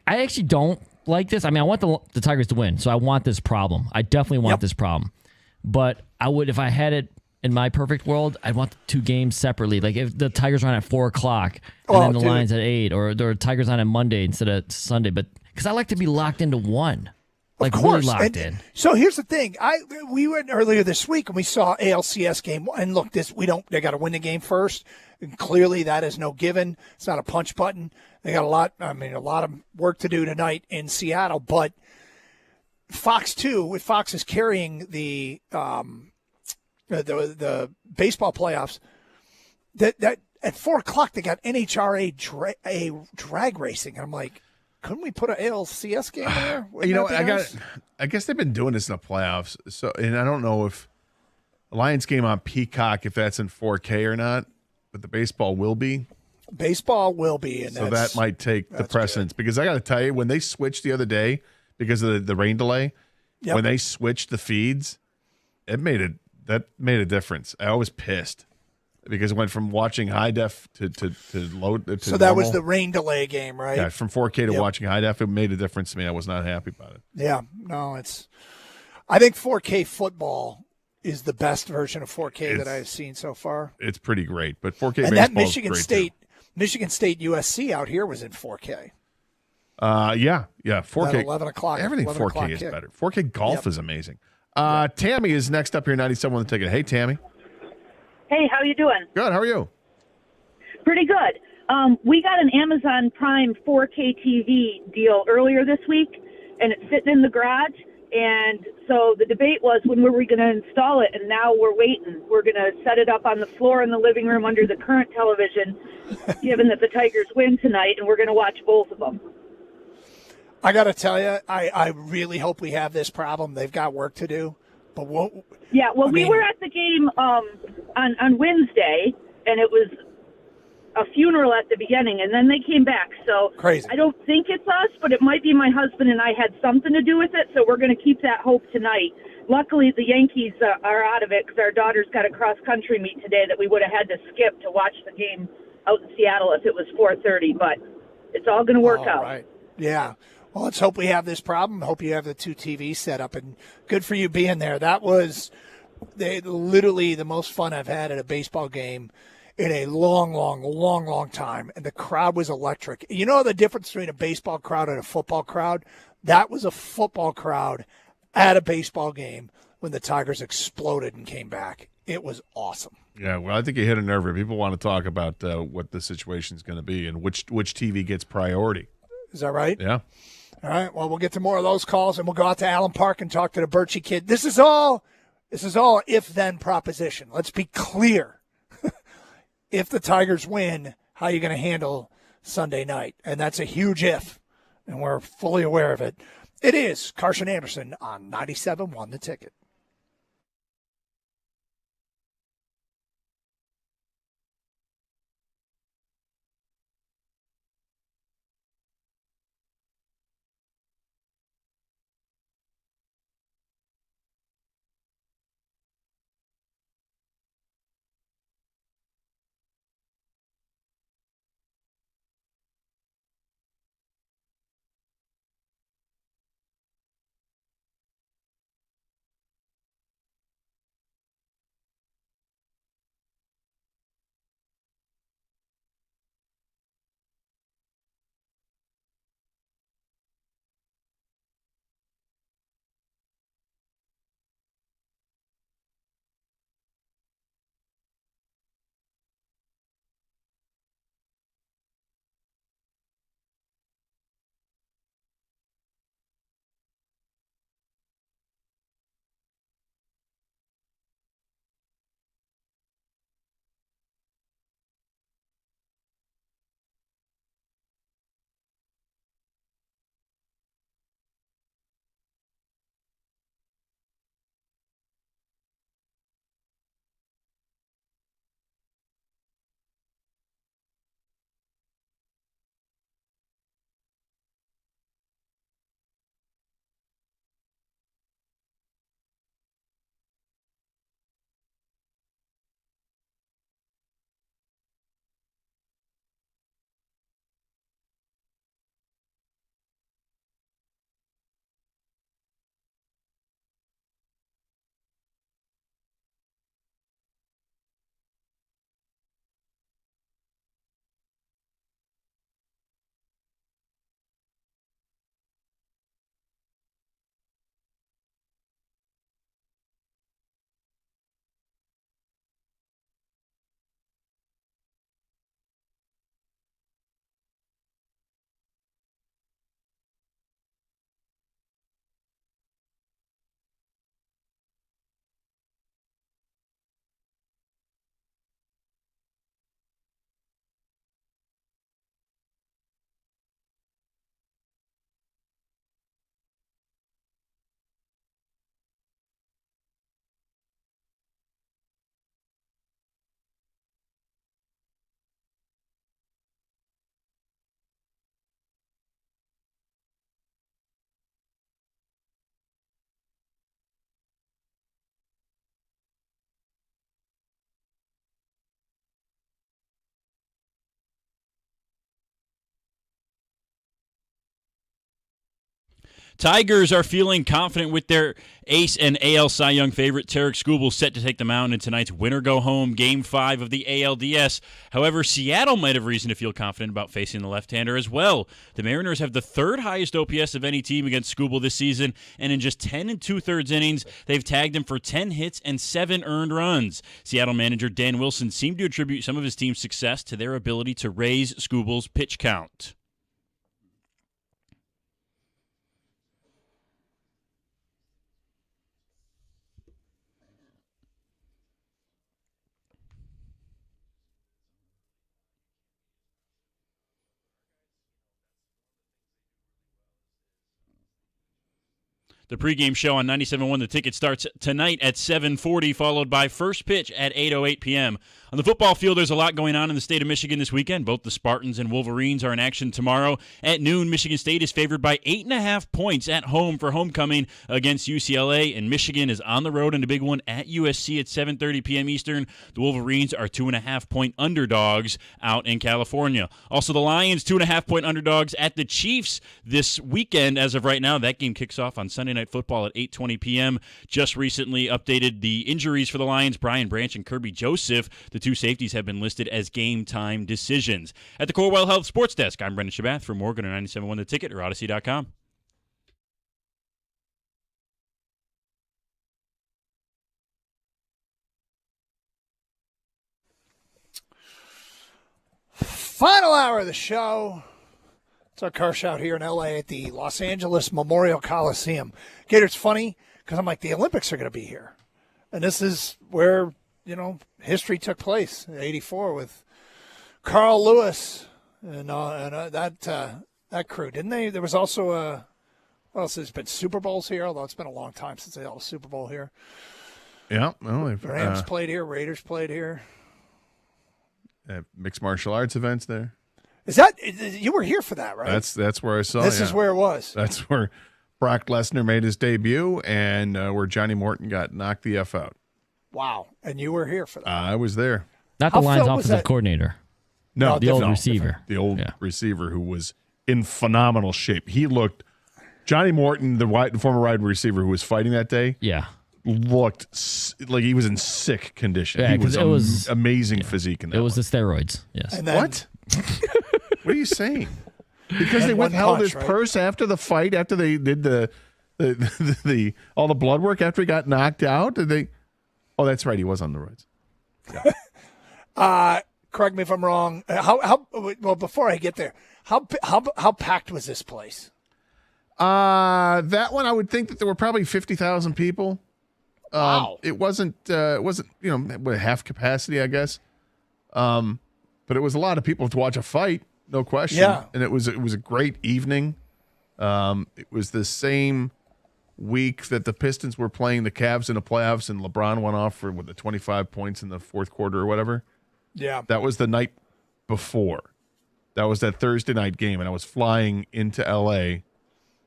actually don't like this. I mean, I want the Tigers to win, so I want this problem. I definitely want this problem. But I would, if I had it in my perfect world, I'd want the 2 games separately. Like if the Tigers are on at 4:00 and then the Lions at 8, or the Tigers on Monday instead of Sunday. But because I like to be locked into one. Like really locked in. So here's the thing. We went earlier this week and we saw ALCS game. And look, they got to win the game first. And clearly that is no given. It's not a punch button. They got a lot of work to do tonight in Seattle. But Fox 2, if Fox is carrying the baseball playoffs, that at 4:00 they got NHRA drag racing. And I'm like, couldn't we put an ALCS game there? I guess they've been doing this in the playoffs. So, and I don't know if the Lions game on Peacock, if that's in 4K or not, but the baseball will be. Baseball will be, and so that might take the precedence. Because I got to tell you, when they switched the other day because of the rain delay, when they switched the feeds, that made a difference. I was pissed. Because it went from watching high def to low. So that was the rain delay game, right? Yeah, from 4K to watching high def, it made a difference to me. I was not happy about it. Yeah, no, I think 4K football is the best version of 4K that I've seen so far. It's pretty great, but 4K and baseball that Michigan is great State, too. Michigan State USC out here was in 4K. Yeah, 4K. That 11 o'clock. Everything 11 4K o'clock is kick. better. 4K golf is amazing. Tammy is next up here. 97 on the ticket. Hey, Tammy. Hey, how you doing? Good. How are you? Pretty good. We got an Amazon Prime 4K TV deal earlier this week, and it's sitting in the garage. And so the debate was, when were we going to install it? And now we're waiting. We're going to set it up on the floor in the living room under the current television, given that the Tigers win tonight, and we're going to watch both of them. I got to tell you, I really hope we have this problem. They've got work to do. But we were at the game on Wednesday, and it was a funeral at the beginning, and then they came back. So crazy. I don't think it's us, but it might be my husband and I had something to do with it, so we're going to keep that hope tonight. Luckily, the Yankees are out of it because our daughter's got a cross-country meet today that we would have had to skip to watch the game out in Seattle if it was 4:30, but it's all going to work out. Right. Yeah. Well, let's hope we have this problem. Hope you have the two TVs set up, and good for you being there. That was literally the most fun I've had at a baseball game in a long time, and the crowd was electric. You know the difference between a baseball crowd and a football crowd? That was a football crowd at a baseball game when the Tigers exploded and came back. It was awesome. Yeah, well, I think you hit a nerve here. People want to talk about what the situation is going to be and which TV gets priority. Is that right? Yeah. All right, well, we'll get to more of those calls, and we'll go out to Allen Park and talk to the Birchie kid. This is all if-then proposition. Let's be clear. If the Tigers win, how are you going to handle Sunday night? And that's a huge if, and we're fully aware of it. It is Carson Anderson on 97.1 The Ticket. Tigers are feeling confident with their ace and AL Cy Young favorite Tarek Skubal set to take the mound in tonight's winner-go-home Game 5 of the ALDS. However, Seattle might have reason to feel confident about facing the left-hander as well. The Mariners have the third highest OPS of any team against Skubal this season, and in just 10 2/3 innings, they've tagged him for 10 hits and 7 earned runs. Seattle manager Dan Wilson seemed to attribute some of his team's success to their ability to raise Skubal's pitch count. The pregame show on 97.1 The Ticket starts tonight at 7:40, followed by first pitch at 8:08 p.m. On the football field, there's a lot going on in the state of Michigan this weekend. Both the Spartans and Wolverines are in action tomorrow. At noon, Michigan State is favored by 8.5 points at home for homecoming against UCLA, and Michigan is on the road in a big one at USC at 7:30 p.m. Eastern. The Wolverines are 2.5-point underdogs out in California. Also, the Lions, 2.5-point underdogs at the Chiefs this weekend. As of right now, that game kicks off on Sunday Night Football at 8:20 p.m. Just recently updated the injuries for the Lions. Brian Branch and Kirby Joseph, the two safeties, have been listed as game-time decisions. At the Corewell Health Sports Desk, I'm Brendan Shabath from Morgan on 97.1 The Ticket or Odyssey.com. Final hour of the show. It's our car shout here in L.A. at the Los Angeles Memorial Coliseum. Gator, it's funny because I'm like, the Olympics are going to be here. And this is where, history took place in 84 with Carl Lewis and that crew. Didn't they? There was also there's been Super Bowls here, although it's been a long time since they held a Super Bowl here. Yeah. Well, Rams played here. Raiders played here. Mixed martial arts events there. Is that you were here for that, right? That's where I saw. This is where it was. That's where Brock Lesnar made his debut, and where Johnny Morton got knocked the F out. Wow, and you were here for that. I was there. Not the Lions offensive coordinator. No, the old receiver. The old receiver who was in phenomenal shape. He looked. Johnny Morton, the former wide receiver who was fighting that day. Yeah. Looked like he was in sick condition. Yeah, he was amazing physique in that. It was the steroids. Yes. And then, what? What are you saying? Because they withheld his purse after the fight, after they did the all the blood work after he got knocked out. Did they? Oh, that's right. He was on the roids. Correct me if I'm wrong. Well, before I get there, how packed was this place? That one I would think that there were probably 50,000 people. Wow. It wasn't half capacity, I guess. But it was a lot of people to watch a fight, no question. Yeah. And it was a great evening. It was the same week that the Pistons were playing the Cavs in the playoffs, and LeBron went off for the 25 points in the fourth quarter or whatever. Yeah. That was the night before. That was that Thursday night game, and I was flying into L.A.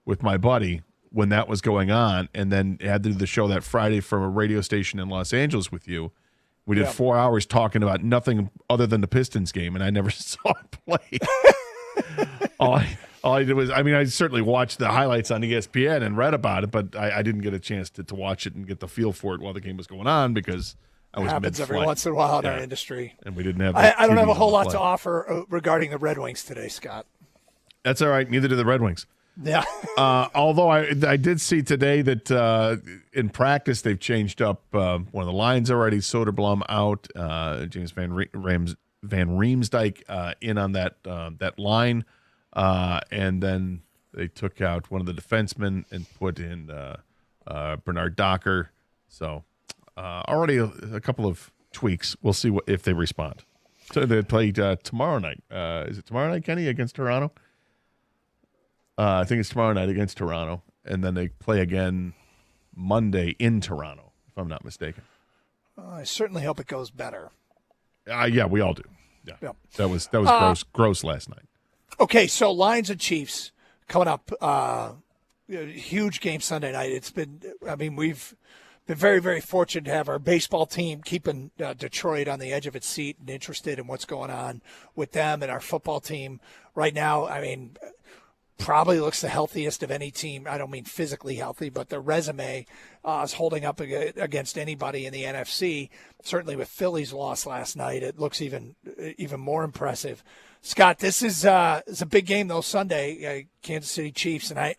with my buddy when that was going on, and then had to do the show that Friday from a radio station in Los Angeles with you. We did 4 hours talking about nothing other than the Pistons game, and I never saw it play. all I did was, I certainly watched the highlights on ESPN and read about it, but I didn't get a chance to watch it and get the feel for it while the game was going on because I was happens mid-flight. every once in a while in our industry. And we didn't have I don't have a TVs whole on lot the to flight. offer regarding the Red Wings today, Scott. That's all right. Neither do the Red Wings. Yeah. Although I did see today that in practice they've changed up one of the lines already. Soderblom out, James Van Riemsdyk in on that line, and then they took out one of the defensemen and put in Bernard Docker. So already a couple of tweaks. We'll see if they respond. So they played tomorrow night. Is it tomorrow night, Kenny, against Toronto? I think it's tomorrow night against Toronto, and then they play again Monday in Toronto, if I'm not mistaken. I certainly hope it goes better. Yeah, we all do. Yeah, Yep. that was gross last night. Okay, so Lions and Chiefs coming up. Huge game Sunday night. We've been very, very fortunate to have our baseball team keeping Detroit on the edge of its seat and interested in what's going on with them, and our football team right now. probably looks the healthiest of any team. I don't mean physically healthy, but their resume is holding up against anybody in the NFC. Certainly with Philly's loss last night, it looks even more impressive. Scott, this is a big game though Sunday, Kansas City Chiefs, and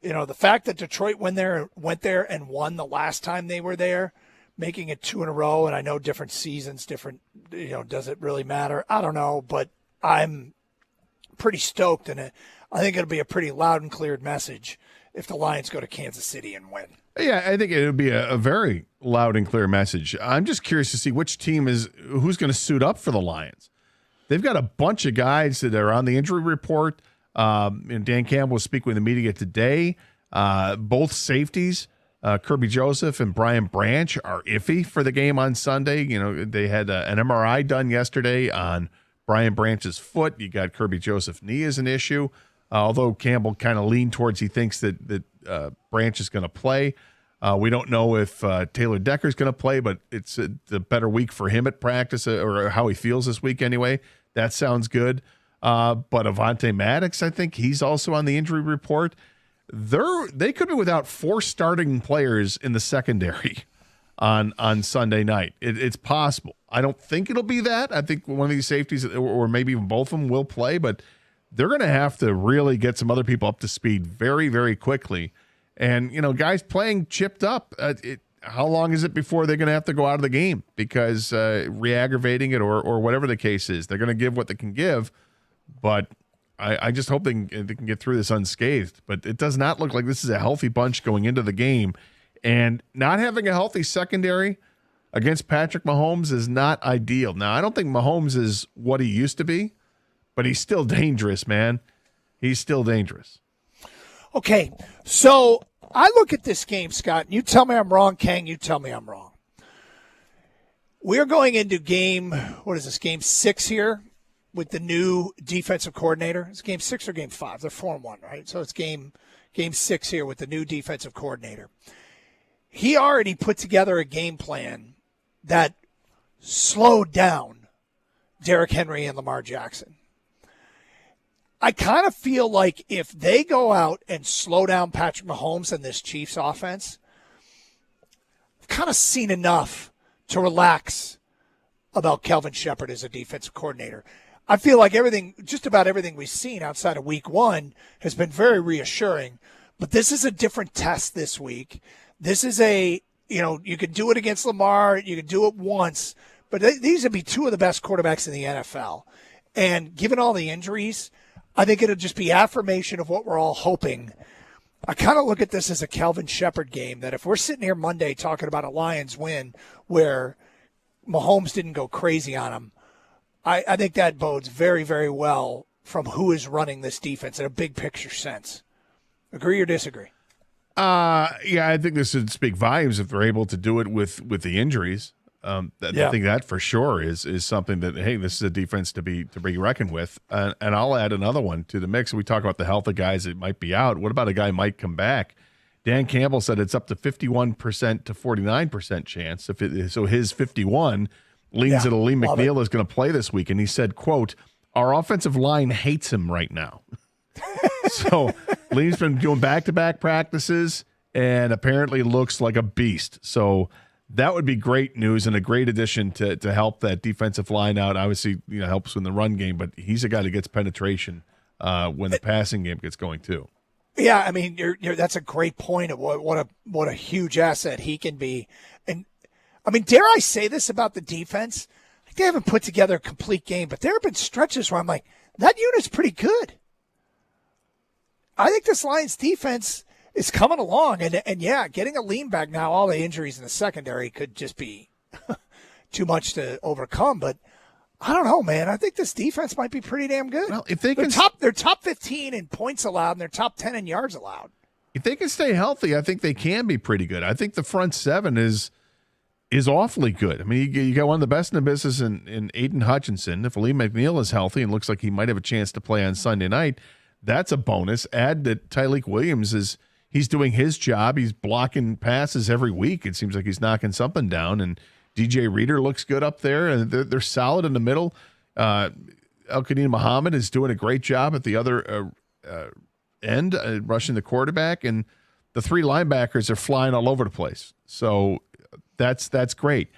the fact that Detroit went there and won the last time they were there, making it 2 in a row, and I know different seasons, does it really matter? I don't know, but I'm pretty stoked, and I think it'll be a pretty loud and clear message if the Lions go to Kansas City and win. Yeah, I think it would be a very loud and clear message. I'm just curious to see who's going to suit up for the Lions. They've got a bunch of guys that are on the injury report. And Dan Campbell was speaking with the media today. Both safeties, Kirby Joseph and Brian Branch, are iffy for the game on Sunday. They had an MRI done yesterday on Brian Branch's foot. You got Kirby Joseph's knee as an issue. Although Campbell kind of leaned towards he thinks that Branch is going to play. We don't know if Taylor Decker is going to play, but it's a better week for him at practice, or how he feels this week anyway. That sounds good. But Avonte Maddox, I think he's also on the injury report. They could be without 4 starting players in the secondary on Sunday night. It's possible. I don't think it'll be that. I think one of these safeties, or maybe even both of them, will play, but they're going to have to really get some other people up to speed very, very quickly. And, guys playing chipped up, how long is it before they're going to have to go out of the game because re-aggravating it or whatever the case is? They're going to give what they can give, but I just hope they can get through this unscathed. But it does not look like this is a healthy bunch going into the game. And not having a healthy secondary against Patrick Mahomes is not ideal. Now, I don't think Mahomes is what he used to be, but he's still dangerous, man. He's still dangerous. Okay, so I look at this game, Scott, and you tell me I'm wrong, Kang, you tell me I'm wrong. We're going into game 6 here with the new defensive coordinator. It's game 6 or game 5? They're 4-1, right? So it's game 6 here with the new defensive coordinator. He already put together a game plan that slowed down Derrick Henry and Lamar Jackson. I kind of feel like if they go out and slow down Patrick Mahomes and this Chiefs offense, I've kind of seen enough to relax about Kelvin Shepard as a defensive coordinator. I feel like just about everything we've seen outside of week 1 has been very reassuring, but this is a different test this week. This is you can do it against Lamar, you can do it once, but these would be 2 of the best quarterbacks in the NFL. And given all the injuries, I think it'll just be affirmation of what we're all hoping. I kind of look at this as a Kelvin Shepard game, that if we're sitting here Monday talking about a Lions win where Mahomes didn't go crazy on him, I think that bodes very, very well from who is running this defense in a big picture sense. Agree or disagree? Yeah, I think this would speak volumes if they're able to do it with the injuries. I think that for sure is something that, hey, this is a defense to be reckoned with. And I'll add another one to the mix. We talk about the health of guys that might be out. What about a guy who might come back? Dan Campbell said it's up to 51% to 49% chance. So his 51 leans that Aleem McNeil is going to play this week. And he said, quote, "Our offensive line hates him right now." So Aleem's been doing back-to-back practices and apparently looks like a beast. So that would be great news and a great addition to help that defensive line out. Obviously, helps in the run game, but he's a guy that gets penetration when the passing game gets going too. Yeah, I mean, that's a great point of what a huge asset he can be. And I mean, dare I say this about the defense? They haven't put together a complete game, but there have been stretches where I'm like, that unit's pretty good. I think this Lions defense is coming along, and yeah, getting Aleem back now, all the injuries in the secondary could just be too much to overcome. But I don't know, man. I think this defense might be pretty damn good. Well, if they they're top 15 in points allowed, and they're top 10 in yards allowed. If they can stay healthy, I think they can be pretty good. I think the front seven is awfully good. I mean, you got one of the best in the business in Aiden Hutchinson. If Aleem McNeil is healthy and looks like he might have a chance to play on Sunday night, that's a bonus. Add that Tyleik Williams he's doing his job. He's blocking passes every week. It seems like he's knocking something down. And DJ Reader looks good up there. And they're solid in the middle. El-Qadim Muhammad is doing a great job at the other end, rushing the quarterback, and the 3 linebackers are flying all over the place. So that's great.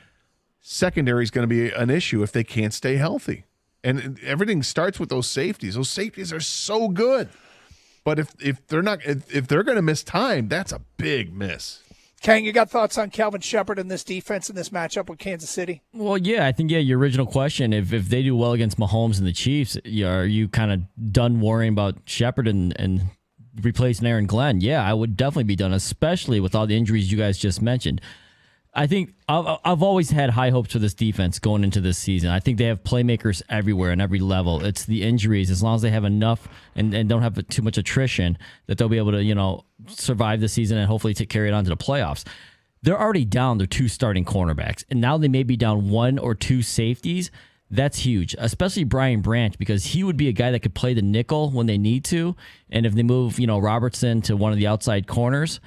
Secondary is going to be an issue if they can't stay healthy. And everything starts with those safeties. Those safeties are so good. But if they're going to miss time, that's a big miss. Kang, you got thoughts on Calvin Shepard and this defense in this matchup with Kansas City? Well, yeah, I think, your original question, if they do well against Mahomes and the Chiefs, are you kind of done worrying about Shepard and replacing Aaron Glenn? Yeah, I would definitely be done, especially with all the injuries you guys just mentioned. I think I've always had high hopes for this defense going into this season. I think they have playmakers everywhere and every level. It's the injuries. As long as they have enough and don't have too much attrition, that they'll be able to, survive the season and hopefully carry it on to the playoffs. They're already down their 2 starting cornerbacks, and now they may be down 1 or 2 safeties. That's huge, especially Brian Branch, because he would be a guy that could play the nickel when they need to. And if they move, Robertson to one of the outside corners,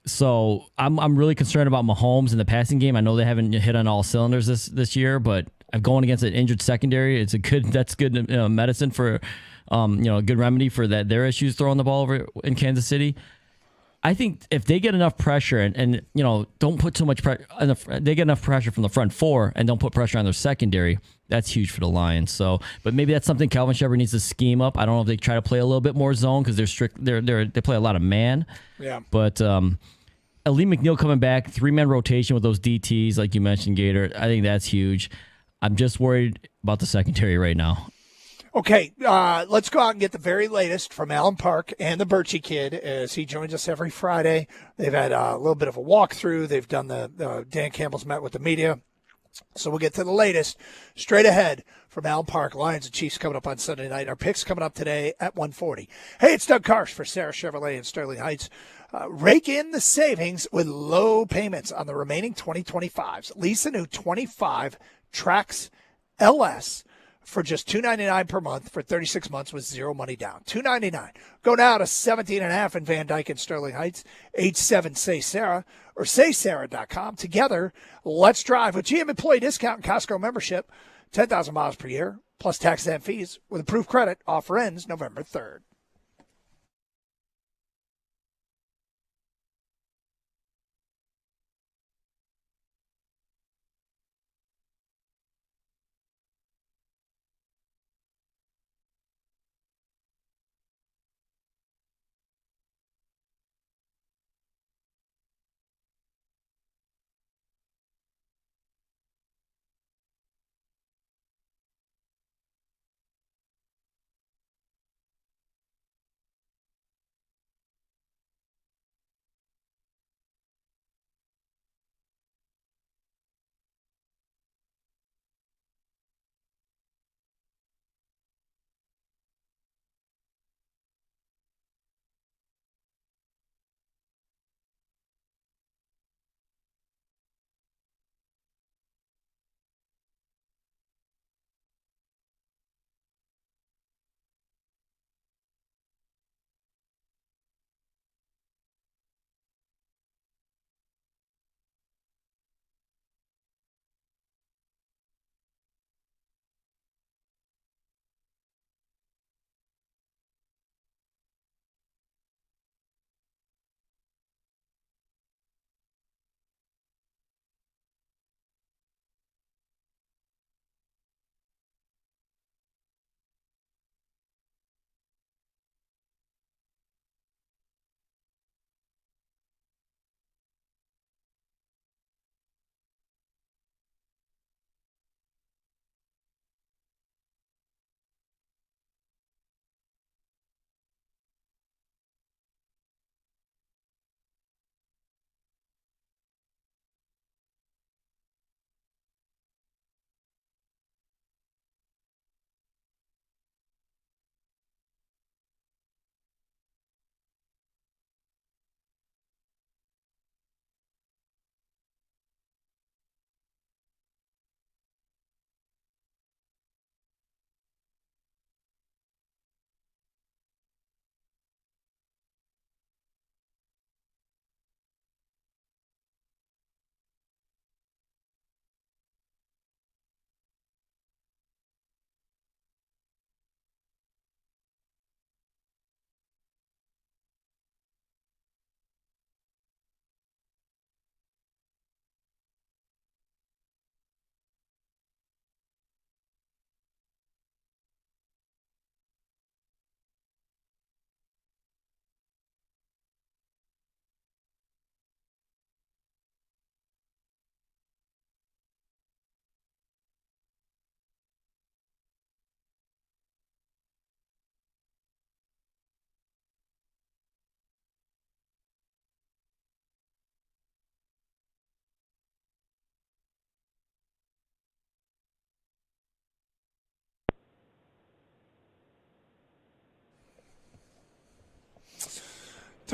so I'm really concerned about Mahomes in the passing game. I know they haven't hit on all cylinders this year, but going against an injured secondary, that's good medicine for, a good remedy for their issues throwing the ball over in Kansas City. I think if they get enough pressure and don't put too much pressure, they get enough pressure from the front 4 and don't put pressure on their secondary, that's huge for the Lions. So, but maybe that's something Calvin Shepard needs to scheme up. I don't know if they try to play a little bit more zone because they're strict. They play a lot of man. Yeah. But Ali McNeil coming back, 3-man rotation with those DTs, like you mentioned, Gator. I think that's huge. I'm just worried about the secondary right now. Okay, let's go out and get the very latest from Alan Park and the Birchie Kid as he joins us every Friday. They've had a little bit of a walkthrough. They've done Dan Campbell's met with the media. So we'll get to the latest straight ahead from Alan Park. Lions and Chiefs coming up on Sunday night. Our picks coming up today at 1:40. Hey, it's Doug Karsch for Sarah Chevrolet in Sterling Heights. Rake in the savings with low payments on the remaining 2025s. Lease a new 25 Trax LS for just $299 per month for 36 months with zero money down. $299. Go now to 17.5 in Van Dyke and Sterling Heights. 87-SAY-SARAH or saysarah.com. Together, let's drive with GM employee discount and Costco membership. 10,000 miles per year plus taxes and fees with approved credit. Offer ends November 3rd.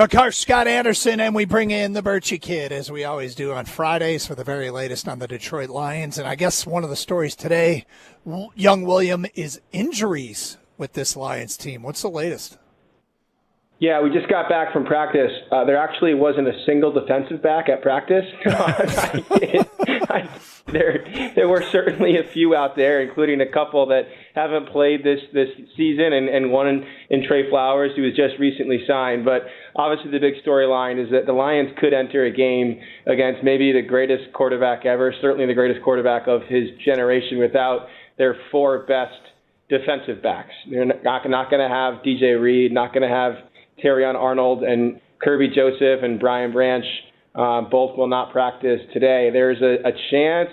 So, Coach Scott Anderson, and we bring in the Birchie Kid, as we always do on Fridays, for the very latest on the Detroit Lions. And I guess one of the stories today, young William, is injuries with this Lions team. What's the latest? Yeah, we just got back from practice. There actually wasn't a single defensive back at practice. There were certainly a few out there, including a couple that haven't played this season, and one in Trey Flowers, who was just recently signed. But obviously the big storyline is that the Lions could enter a game against maybe the greatest quarterback ever, certainly the greatest quarterback of his generation, without their four best defensive backs. They're not going to have DJ Reed, not going to have Terrion Arnold, and Kirby Joseph and Brian Branch both will not practice today. There's a chance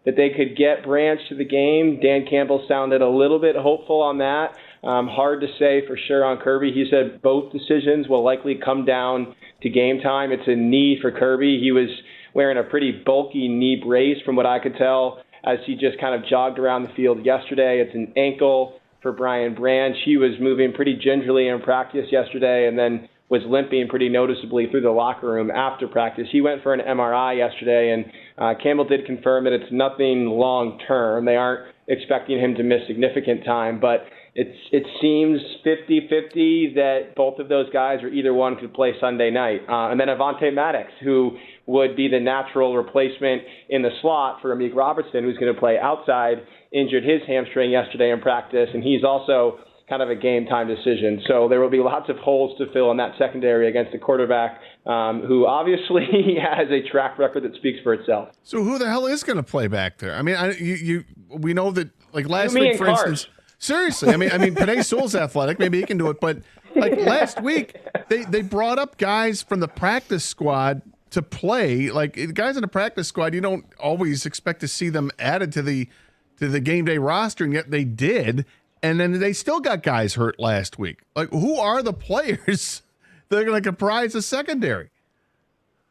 that they could get Branch to the game. Dan Campbell sounded a little bit hopeful on that. Hard to say for sure on Kirby. He said both decisions will likely come down to game time. It's a knee for Kirby. He was wearing a pretty bulky knee brace from what I could tell as he just kind of jogged around the field yesterday. It's an ankle for Brian Branch. He was moving pretty gingerly in practice yesterday and then was limping pretty noticeably through the locker room after practice. He went for an MRI yesterday, and Campbell did confirm that it's nothing long-term. They aren't expecting him to miss significant time, but it seems 50-50 that both of those guys or either one could play Sunday night. And then Avonte Maddox, who would be the natural replacement in the slot for Amik Robertson, who's going to play outside, injured his hamstring yesterday in practice, and he's also kind of a game-time decision. So there will be lots of holes to fill in that secondary against a quarterback who obviously has a track record that speaks for itself. So who the hell is going to play back there? I mean, we know that, like last Me week, and for Cars. instance. Seriously, I mean, Penei Sewell's athletic. Maybe he can do it. But like last week, they brought up guys from the practice squad to play. Like guys in the practice squad, you don't always expect to see them added to the game day roster, and yet they did. And then they still got guys hurt last week. Like, who are the players that are going to comprise the secondary?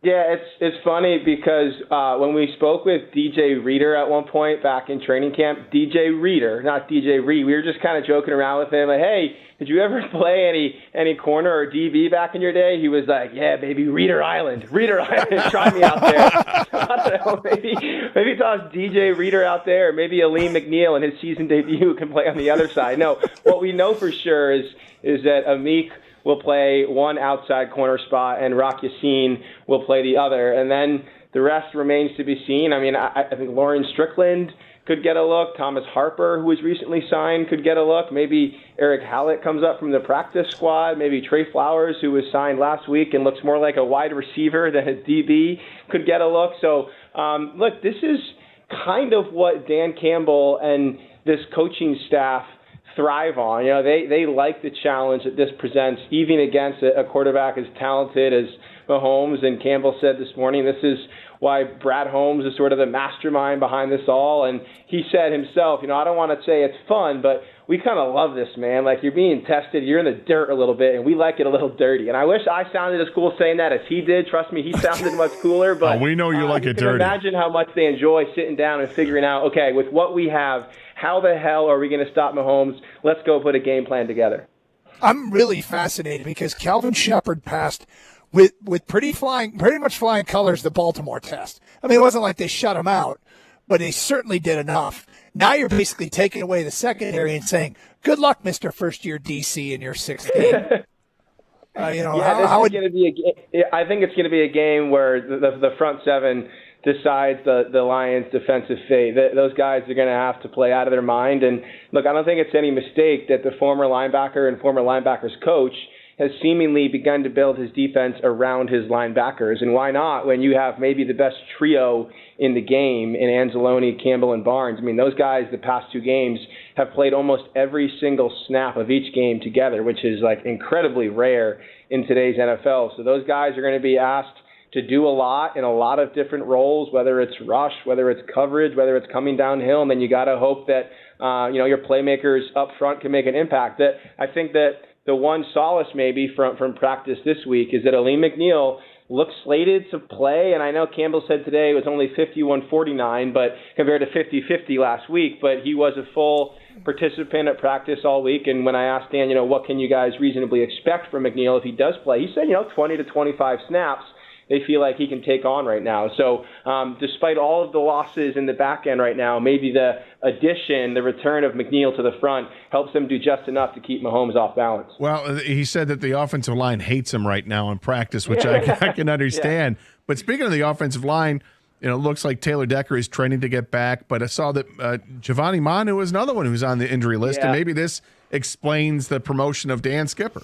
Yeah, it's funny because when we spoke with DJ Reader at one point back in training camp, DJ Reader, not DJ Reed, we were just kind of joking around with him, like, hey, did you ever play any corner or DB back in your day? He was like, yeah, baby, Reader Island, try me out there. I don't know, maybe toss DJ Reader out there, or maybe Aleem McNeil in his season debut can play on the other side. No, what we know for sure is that Amik will play one outside corner spot, and Rock Yassin will play the other. And then the rest remains to be seen. I mean, I think Lauren Strickland could get a look. Thomas Harper, who was recently signed, could get a look. Maybe Eric Hallett comes up from the practice squad. Maybe Trey Flowers, who was signed last week and looks more like a wide receiver than a DB, could get a look. So, look, this is kind of what Dan Campbell and this coaching staff thrive on. You know, they like the challenge that this presents, even against a quarterback as talented as Mahomes. And Campbell said this morning, this is why Brad Holmes is sort of the mastermind behind this all. And he said himself, I don't want to say it's fun, but we kind of love this, man. Like, you're being tested, you're in the dirt a little bit, and we like it a little dirty. And I wish I sounded as cool saying that as he did. Trust me, he sounded much cooler. But we know you like it dirty. Imagine how much they enjoy sitting down and figuring out, okay, with what we have, how the hell are we going to stop Mahomes? Let's go put a game plan together. I'm really fascinated because Calvin Shepard passed with pretty much flying colors the Baltimore test. I mean, it wasn't like they shut him out, but they certainly did enough. Now you're basically taking away the secondary and saying, good luck, Mr. First-year DC, in your sixth game. I think it's going to be a game where the front seven decides the Lions' defensive fate. Those guys are going to have to play out of their mind. And, look, I don't think it's any mistake that the former linebacker and former linebackers coach has seemingly begun to build his defense around his linebackers. And why not when you have maybe the best trio in the game in Anzalone, Campbell, and Barnes? I mean, those guys the past two games have played almost every single snap of each game together, which is like incredibly rare in today's NFL. So those guys are going to be asked to do a lot in a lot of different roles, whether it's rush, whether it's coverage, whether it's coming downhill. And then you got to hope that, your playmakers up front can make an impact. That I think that the one solace maybe from practice this week is that Aleem McNeil looks slated to play. And I know Campbell said today it was only 51-49, but compared to 50-50 last week, but he was a full participant at practice all week. And when I asked Dan, what can you guys reasonably expect from McNeil if he does play, he said, 20 to 25 snaps they feel like he can take on right now. So despite all of the losses in the back end right now, maybe the addition, the return of McNeil to the front helps them do just enough to keep Mahomes off balance. Well, he said that the offensive line hates him right now in practice, which I can understand. Yeah. But speaking of the offensive line, it looks like Taylor Decker is training to get back, but I saw that Giovanni Manu is another one who's on the injury list, and maybe this explains the promotion of Dan Skipper.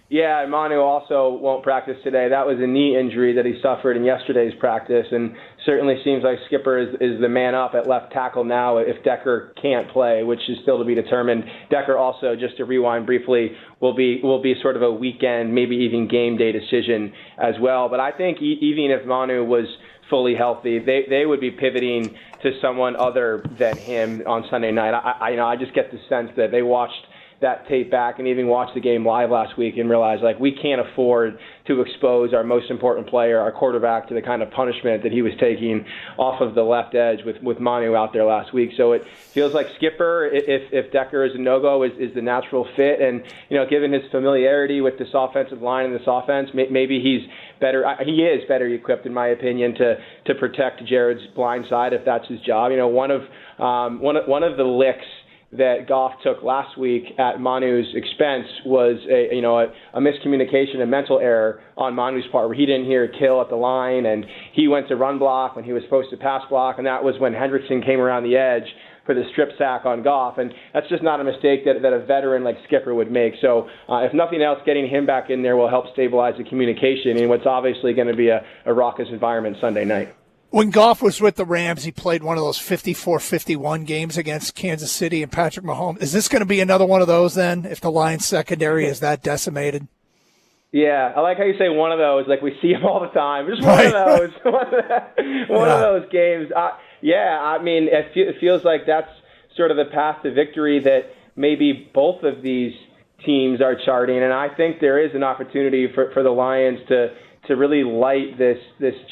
Yeah, and Manu also won't practice today. That was a knee injury that he suffered in yesterday's practice, and certainly seems like Skipper is the man up at left tackle now if Decker can't play, which is still to be determined. Decker also, just to rewind briefly, will be sort of a weekend, maybe even game day decision as well. But I think even if Manu was fully healthy, they would be pivoting to someone other than him on Sunday night. I just get the sense that they watched that tape back and even watched the game live last week and realized we can't afford to expose our most important player, our quarterback, to the kind of punishment that he was taking off of the left edge with Manu out there last week. So it feels like Skipper, if Decker is a no-go, is the natural fit. And, given his familiarity with this offensive line and this offense, maybe he's better. He is better equipped, in my opinion, to protect Jared's blind side if that's his job. One of the licks that Goff took last week at Manu's expense was a miscommunication, a mental error on Manu's part, where he didn't hear a kill at the line, and he went to run block when he was supposed to pass block, and that was when Hendrickson came around the edge for the strip sack on Goff, and that's just not a mistake that a veteran like Skipper would make. So if nothing else, getting him back in there will help stabilize the communication in what's obviously going to be a raucous environment Sunday night. When Goff was with the Rams, he played one of those 54-51 games against Kansas City and Patrick Mahomes. Is this going to be another one of those then, if the Lions secondary is that decimated? Yeah, I like how you say one of those, like we see them all the time. Just one of those. One of those games. It feels like that's sort of the path to victory that maybe both of these teams are charting. And I think there is an opportunity for the Lions to really light this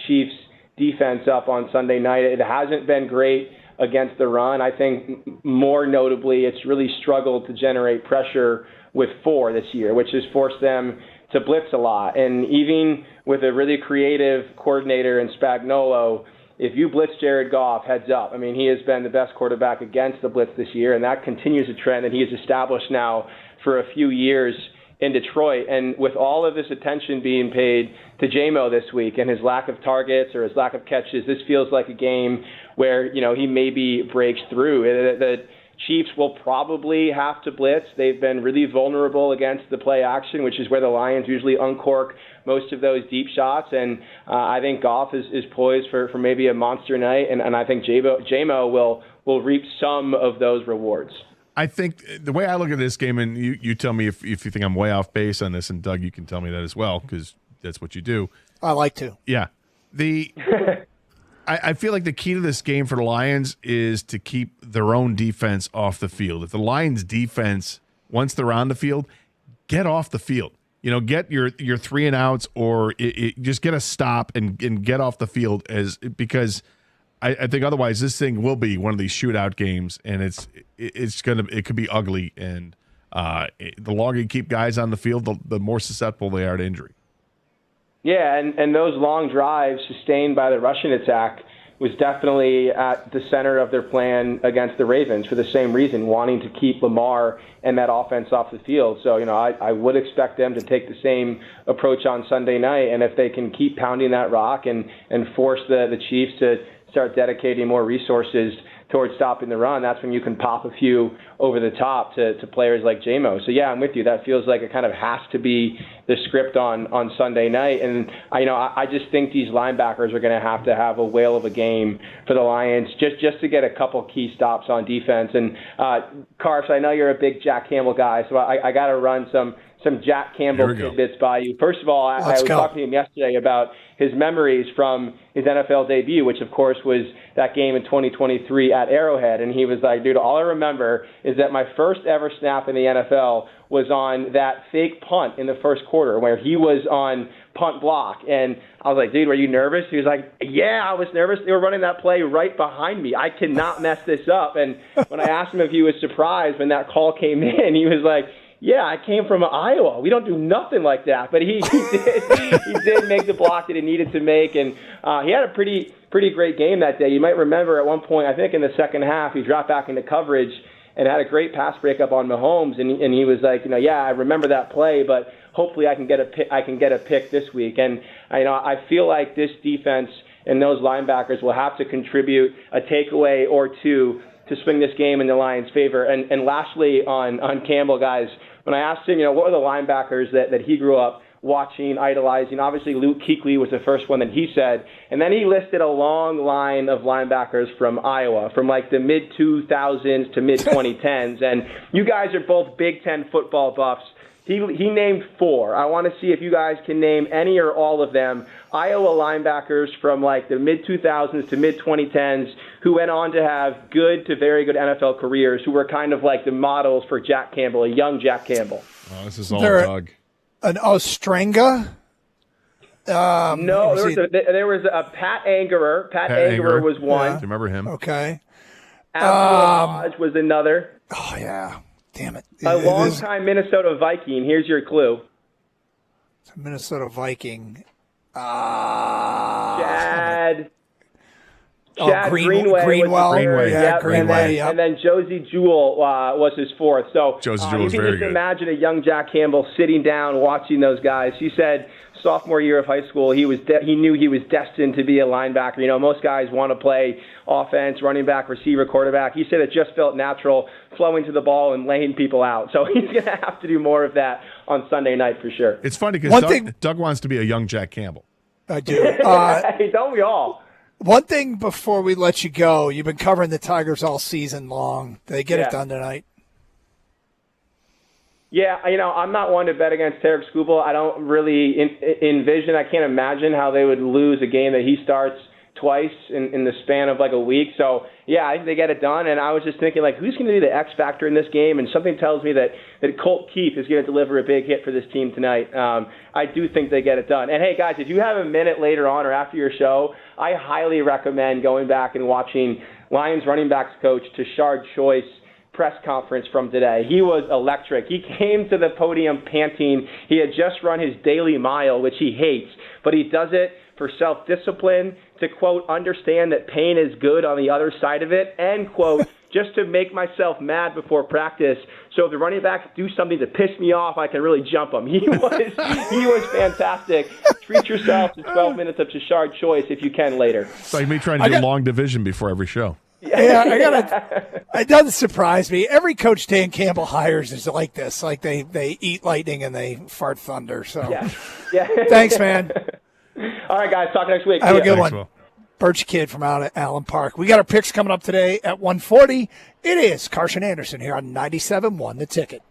Chiefs defense up on Sunday night. It hasn't been great against the run. I think more notably, it's really struggled to generate pressure with 4 this year, which has forced them to blitz a lot. And even with a really creative coordinator in Spagnuolo, if you blitz Jared Goff, heads up. I mean, he has been the best quarterback against the blitz this year, and that continues a trend that he has established now for a few years in Detroit. And with all of this attention being paid to J-Mo this week and his lack of targets or his lack of catches, this feels like a game where, he maybe breaks through. The Chiefs will probably have to blitz. They've been really vulnerable against the play action, which is where the Lions usually uncork most of those deep shots. And I think Goff is poised for maybe a monster night. And I think J-Mo will reap some of those rewards. I think the way I look at this game, and you tell me if you think I'm way off base on this, and Doug, you can tell me that as well, because that's what you do. I like to. Yeah. I feel like the key to this game for the Lions is to keep their own defense off the field. If the Lions defense, once they're on the field, get off the field. Get your 3 and outs, or just get a stop and get off the field, because I think otherwise this thing will be one of these shootout games, and it could be ugly. And the longer you keep guys on the field, the more susceptible they are to injury. Yeah, and those long drives sustained by the Russian attack was definitely at the center of their plan against the Ravens for the same reason, wanting to keep Lamar and that offense off the field. So, I would expect them to take the same approach on Sunday night, and if they can keep pounding that rock and force the Chiefs to start dedicating more resources towards stopping the run, that's when you can pop a few over the top to players like J-Mo. So, yeah, I'm with you. That feels like it kind of has to be the script on Sunday night. And, I just think these linebackers are going to have a whale of a game for the Lions just to get a couple key stops on defense. And, Carps, I know you're a big Jack Campbell guy, so I got to run some Jack Campbell tidbits by you. First of all, I was talking to him yesterday about his memories from his NFL debut, which, of course, was that game in 2023 at Arrowhead. And he was like, dude, all I remember is that my first ever snap in the NFL was on that fake punt in the first quarter where he was on punt block. And I was like, dude, were you nervous? He was like, yeah, I was nervous. They were running that play right behind me. I cannot mess this up. And when I asked him if he was surprised when that call came in, he was like, yeah, I came from Iowa. We don't do nothing like that. But he did make the block that he needed to make. And he had a pretty great game that day. You might remember at one point, I think in the second half, he dropped back into coverage and had a great pass breakup on Mahomes, and he was like, yeah, I remember that play, but hopefully I can get a pick this week. And I feel like this defense and those linebackers will have to contribute a takeaway or two to swing this game in the Lions' favor. And lastly, on Campbell, guys, when I asked him, what were the linebackers that he grew up watching, idolizing, obviously Luke Kuechly was the first one that he said, and then he listed a long line of linebackers from Iowa, from like the mid-2000s to mid-2010s, and you guys are both Big Ten football buffs. He named 4. I want to see if you guys can name any or all of them, Iowa linebackers from like the mid-2000s to mid-2010s who went on to have good to very good NFL careers, who were kind of like the models for Jack Campbell, a young Jack Campbell. Oh, this is all Doug. An Ostrenga? No, there was a Pat Angerer. Pat Angerer was one. Do you remember him? Okay. Abdul was another. Oh, yeah. Damn it. A longtime Minnesota Viking. Here's your clue. Minnesota Viking. Chad Greenwell. Greenway. Greenway. And then Josie Jewell was his fourth. So Josie Jewell was you can very just good. imagine a young Jack Campbell sitting down watching those guys. He said sophomore year of high school, he knew he was destined to be a linebacker. Most guys want to play offense, running back, receiver, quarterback. He said it just felt natural, flowing to the ball and laying people out. So he's going to have to do more of that on Sunday night for sure. It's funny because Doug wants to be a young Jack Campbell. I do. Don't we all? One thing before we let you go, you've been covering the Tigers all season long. Did they get it done tonight? Yeah, I'm not one to bet against Tarek Skubal. I don't really envision, I can't imagine how they would lose a game that he starts twice in the span of like a week. So, yeah, I think they get it done. And I was just thinking, like, who's going to be the X factor in this game? And something tells me that Colt Keith is going to deliver a big hit for this team tonight. I do think they get it done. And, hey, guys, if you have a minute later on or after your show, I highly recommend going back and watching Lions running backs coach Tashard Choice press conference from today. He was electric. He came to the podium panting. He had just run his daily mile, which he hates, but he does it for self-discipline, to, quote, understand that pain is good on the other side of it, and, quote, just to make myself mad before practice. So if the running backs do something to piss me off, I can really jump them. He was fantastic. Treat yourself to 12 minutes of Tashard Choice if you can later. It's like me trying to do long division before every show. Yeah, it doesn't surprise me. Every coach Dan Campbell hires is like this. Like they eat lightning and they fart thunder. So yeah. Thanks, man. All right, guys. Talk next week. Have a good Thanks, one. Will. Birch Kid from out at Allen Park. We got our picks coming up today at 1:40. It is Carson Anderson here on 97.1 The Ticket.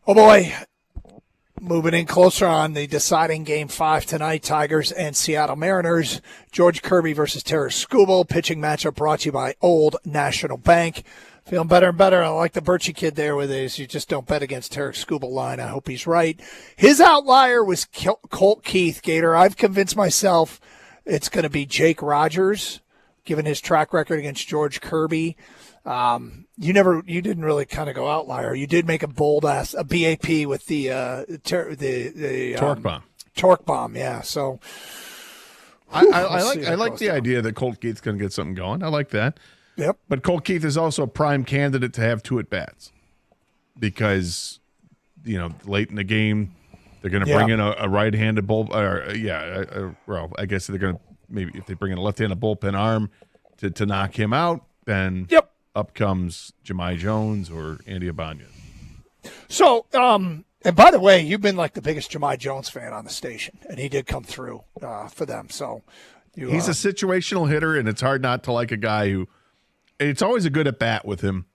Oh, boy. Moving in closer on the deciding Game 5 tonight, Tigers and Seattle Mariners. George Kirby versus Tarik Skubal. Pitching matchup brought to you by Old National Bank. Feeling better and better. I like the Birchie kid there with his you just don't bet against Tarik Skubal line. I hope he's right. His outlier was Colt Keith, Gator. I've convinced myself it's going to be Jake Rogers, given his track record against George Kirby. You didn't really kind of go outlier. You did make a bold ass a BAP with the Torque bomb. Torque bomb, yeah. So I like the idea that Colt Keith's going to get something going. I like that. Yep. But Colt Keith is also a prime candidate to have 2 at-bats because, late in the game, they're going to bring in a right-handed bull. Well, I guess they're going to maybe if they bring in a left-handed bullpen arm to knock him out, then up comes Jahmai Jones or Andy Ibanez. So, and by the way, you've been like the biggest Jahmai Jones fan on the station, and he did come through for them. So he's a situational hitter, and it's hard not to like a guy who. It's always a good at bat with him,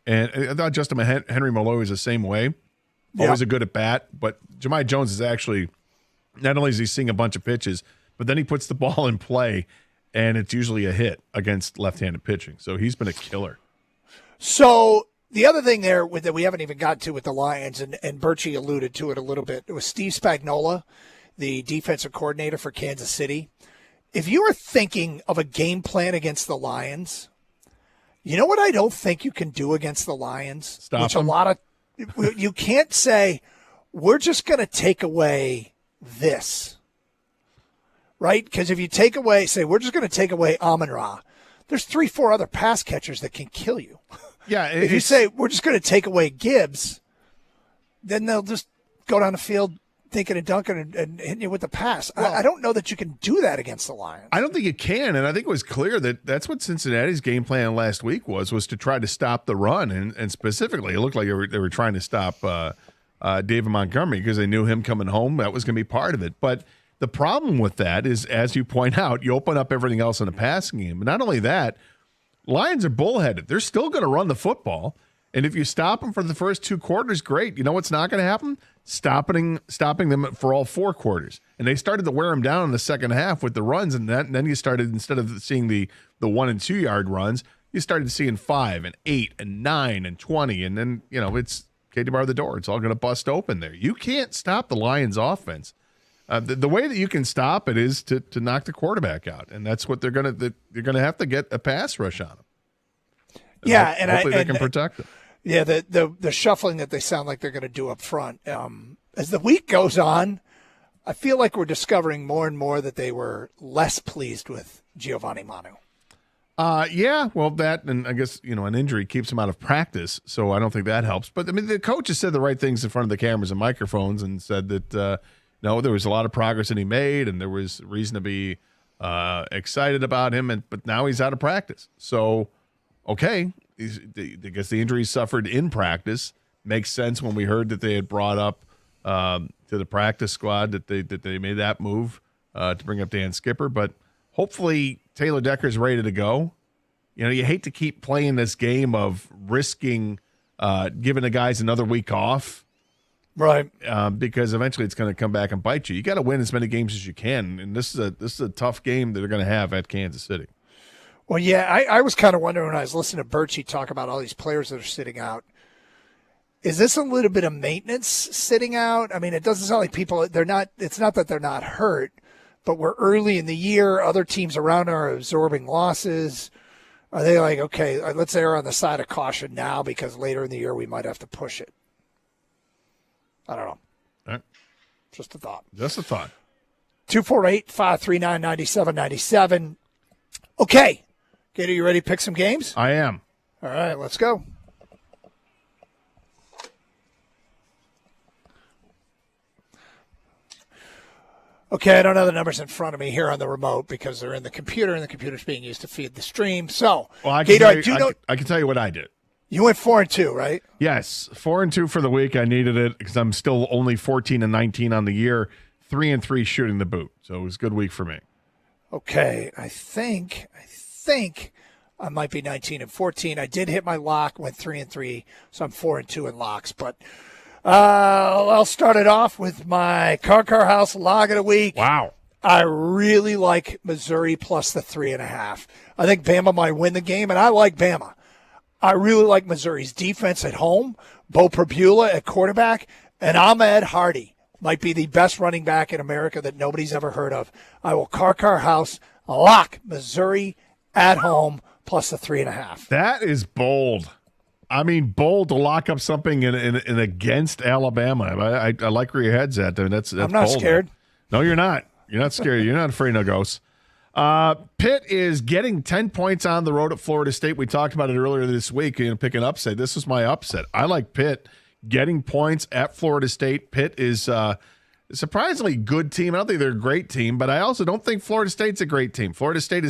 and I thought Justin Henry Malloy was the same way. Always a good at bat, but Jahmai Jones is actually not only is he seeing a bunch of pitches, but then he puts the ball in play, and it's usually a hit against left-handed pitching. So he's been a killer. So the other thing there that we haven't even got to with the Lions, and Birchie alluded to it a little bit, it was Steve Spagnuolo, the defensive coordinator for Kansas City. If you were thinking of a game plan against the Lions, you know what I don't think you can do against the Lions? Stop them. You can't say, we're just going to take away this, right? Because if you say, we're just going to take away Amon-Ra, there's 3-4 other pass catchers that can kill you. Yeah. If you say, we're just going to take away Gibbs, then they'll just go down the field thinking and dunking and hitting you with the pass. Well, I don't know that you can do that against the Lions. I don't think you can, and I think it was clear that that's what Cincinnati's game plan last week was to try to stop the run, and specifically it looked like they were trying to stop David Montgomery because they knew him coming home. That was going to be part of it. But the problem with that is, as you point out, you open up everything else in the passing game. But not only that, Lions are bullheaded. They're still going to run the football. And if you stop them for the first 2 quarters, great. You know what's not going to happen? Stopping them for all 4 quarters. And they started to wear them down in the second half with the runs. And then you started, instead of seeing the 1 and 2 yard runs, you started seeing 5 and 8 and 9 and 20. And then, it's Katie bar the door. It's all going to bust open there. You can't stop the Lions offense. The way that you can stop it is to knock the quarterback out. And that's what they're going to have to get a pass rush on them. And hopefully they can protect them. Yeah, the shuffling that they sound like they're going to do up front. As the week goes on, I feel like we're discovering more and more that they were less pleased with Giovanni Manu. Yeah, well, that and I guess an injury keeps him out of practice, so I don't think that helps. But I mean, the coach has said the right things in front of the cameras and microphones, and said that there was a lot of progress that he made, and there was reason to be excited about him. But now he's out of practice, so okay. I guess the injury suffered in practice makes sense when we heard that they had brought up to the practice squad that they made that move to bring up Dan Skipper. But hopefully Taylor Decker's ready to go. You hate to keep playing this game of risking giving the guys another week off, right? Because eventually it's going to come back and bite you. You got to win as many games as you can, and this is a tough game that they're going to have at Kansas City. Well, yeah, I was kind of wondering when I was listening to Birchie talk about all these players that are sitting out. Is this a little bit of maintenance sitting out? I mean, it doesn't sound like it's not that they're not hurt, but we're early in the year. Other teams around are absorbing losses. Are they like, okay, let's err on the side of caution now because later in the year we might have to push it? I don't know. All right. Just a thought. 248-539-9797. Okay. Gator, you ready to pick some games? I am. All right, let's go. Okay, I don't have the numbers in front of me here on the remote because they're in the computer, and the computer's being used to feed the stream. So, Gator, I can tell you what I did. You went 4-2, right? Yes, 4-2 for the week. I needed it because I'm still only 14-19 on the year, 3-3 shooting the boot. So it was a good week for me. Okay, I think I might be 19-14. I did hit my lock, went 3-3, so I'm 4-2 in locks. But I'll start it off with my Car House log of the week. Wow. I really like Missouri plus the 3.5. I think Bama might win the game, and I like Bama. I really like Missouri's defense at home, Bo Prabula at quarterback, and Ahmed Hardy might be the best running back in America that nobody's ever heard of. I will Car House lock Missouri at home plus the 3.5. That is bold. I mean, bold to lock up something in against Alabama. I like where your head's at. I mean, that's I'm not bold. scared. No, you're not. You're not scared. You're not afraid of ghosts. Pitt is getting 10 points on the road at Florida State. We talked about it earlier this week. Pick an upset. This is my upset. I like Pitt getting points at Florida State. Pitt is a surprisingly good team. I don't think they're a great team, but I also don't think Florida State's a great team. Florida State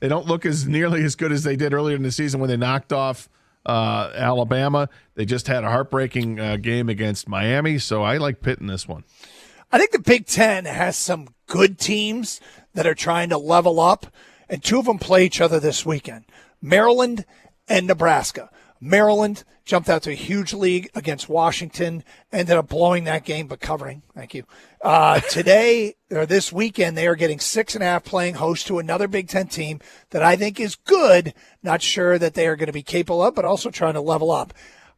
they don't look as nearly as good as they did earlier in the season when they knocked off Alabama. They just had a heartbreaking game against Miami, so I like Pitt in this one. I think the Big Ten has some good teams that are trying to level up, and two of them play each other this weekend, Maryland and Nebraska. Maryland jumped out to a huge lead against Washington, ended up blowing that game, but covering. Thank you. Today, or this weekend, they are getting 6.5 playing host to another Big Ten team that I think is good. Not sure that they are going to be capable of, but also trying to level up.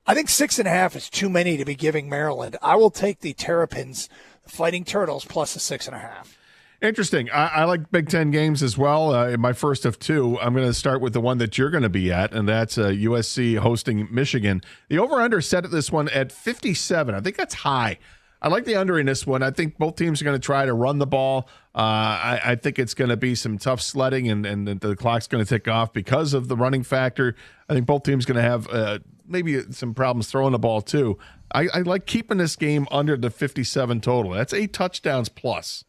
I think 6.5 is too many to be giving Maryland. I will take the Terrapins, the Fighting Turtles, plus the 6.5. Interesting. I like Big Ten games as well. In my first of two, I'm going to start with the one that you're going to be at, and that's USC hosting Michigan. The over-under set at this one at 57. I think that's high. I like the under in this one. I think both teams are going to try to run the ball. I think it's going to be some tough sledding, and the clock's going to tick off because of the running factor. I think both teams are going to have maybe some problems throwing the ball too. I like keeping this game under the 57 total. That's 8 touchdowns plus.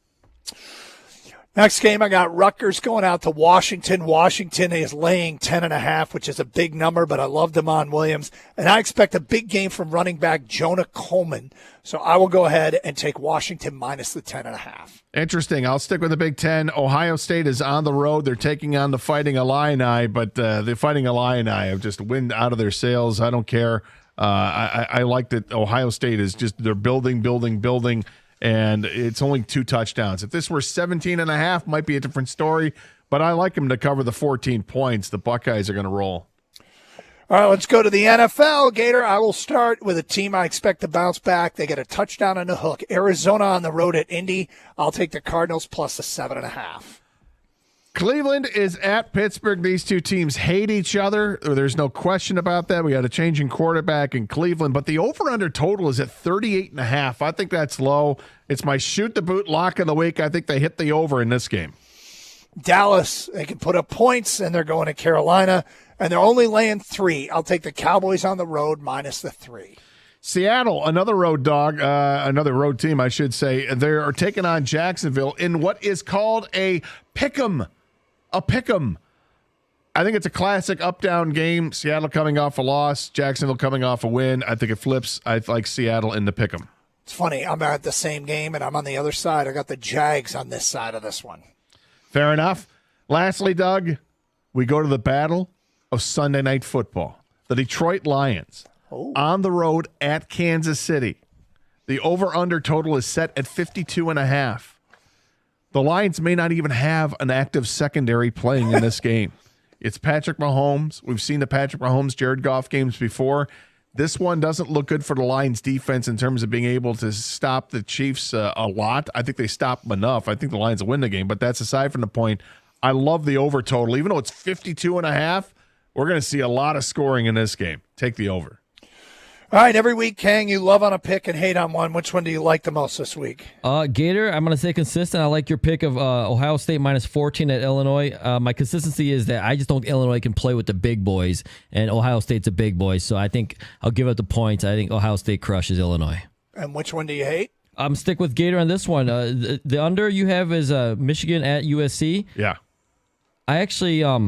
Next game, I got Rutgers going out to Washington. Washington is laying 10.5, which is a big number, but I love Damon Williams. And I expect a big game from running back Jonah Coleman. So I will go ahead and take Washington minus the 10.5. Interesting. I'll stick with the Big Ten. Ohio State is on the road. They're taking on the Fighting Illini, but the Fighting Illini have just wind out of their sails. I don't care. I like that Ohio State is just, they're building. And it's only 2 touchdowns. If this were 17.5, might be a different story, but I like them to cover the 14 points. The Buckeyes are going to roll. All right, let's go to the NFL, Gator. I will start with a team I expect to bounce back. They get a touchdown on the hook. Arizona on the road at Indy. I'll take the Cardinals plus the 7.5. Cleveland is at Pittsburgh. These two teams hate each other. There's no question about that. We got a changing quarterback in Cleveland, but the over-under total is at 38.5. I think that's low. It's my shoot-the-boot lock of the week. I think they hit the over in this game. Dallas, they can put up points, and they're going to Carolina, and they're only laying 3. I'll take the Cowboys on the road minus the 3. Seattle, another road dog, another road team, I should say. They are taking on Jacksonville in what is called a pick'em. A pick'em. I think it's a classic up-down game. Seattle coming off a loss, Jacksonville coming off a win. I think it flips. I like Seattle in the pick'em. It's funny. I'm at the same game, and I'm on the other side. I got the Jags on this side of this one. Fair enough. Lastly, Doug, we go to the battle of Sunday Night Football. The Detroit Lions on the road at Kansas City. The over-under total is set at 52.5. The Lions may not even have an active secondary playing in this game. It's Patrick Mahomes. We've seen the Patrick Mahomes, Jared Goff games before. This one doesn't look good for the Lions defense in terms of being able to stop the Chiefs a lot. I think they stop them enough. I think the Lions will win the game, but that's aside from the point. I love the over total. Even though it's 52.5, we're going to see a lot of scoring in this game. Take the over. All right, every week, Kang, you love on a pick and hate on one. Which one do you like the most this week? Gator, I'm going to stay consistent. I like your pick of Ohio State minus 14 at Illinois. My consistency is that I just don't think Illinois can play with the big boys, and Ohio State's a big boy, so I think I'll give up the points. I think Ohio State crushes Illinois. And which one do you hate? I'm stick with Gator on this one. The under you have is Michigan at USC. Yeah. I actually I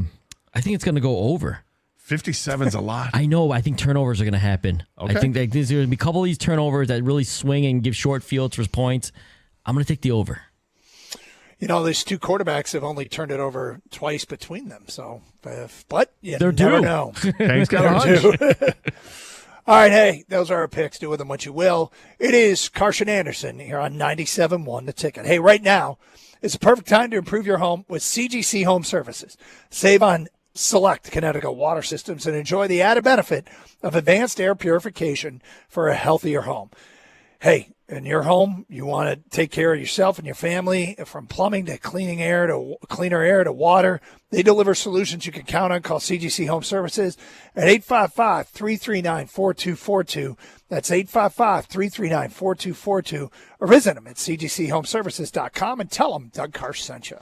think it's going to go over. 57's a lot. I know. I think turnovers are going to happen. Okay. I think that there's going to be a couple of these turnovers that really swing and give short fields for points. I'm going to take the over. these two quarterbacks have only turned it over twice between them. So, but you They're never due. know. Thanks, got a They're hunch. due. All right, hey, those are our picks. Do with them what you will. It is Carson Anderson here on 97.1 The Ticket. Hey, right now is the perfect time to improve your home with CGC Home Services. Save on select Connecticut water systems and enjoy the added benefit of advanced air purification for a healthier home. Hey, in your home, you want to take care of yourself and your family, from plumbing to cleaner air to water. They deliver solutions you can count on. Call CGC Home Services at 855-339-4242. That's 855-339-4242. Or visit them at cgchomeservices.com and tell them Doug Karsch sent you.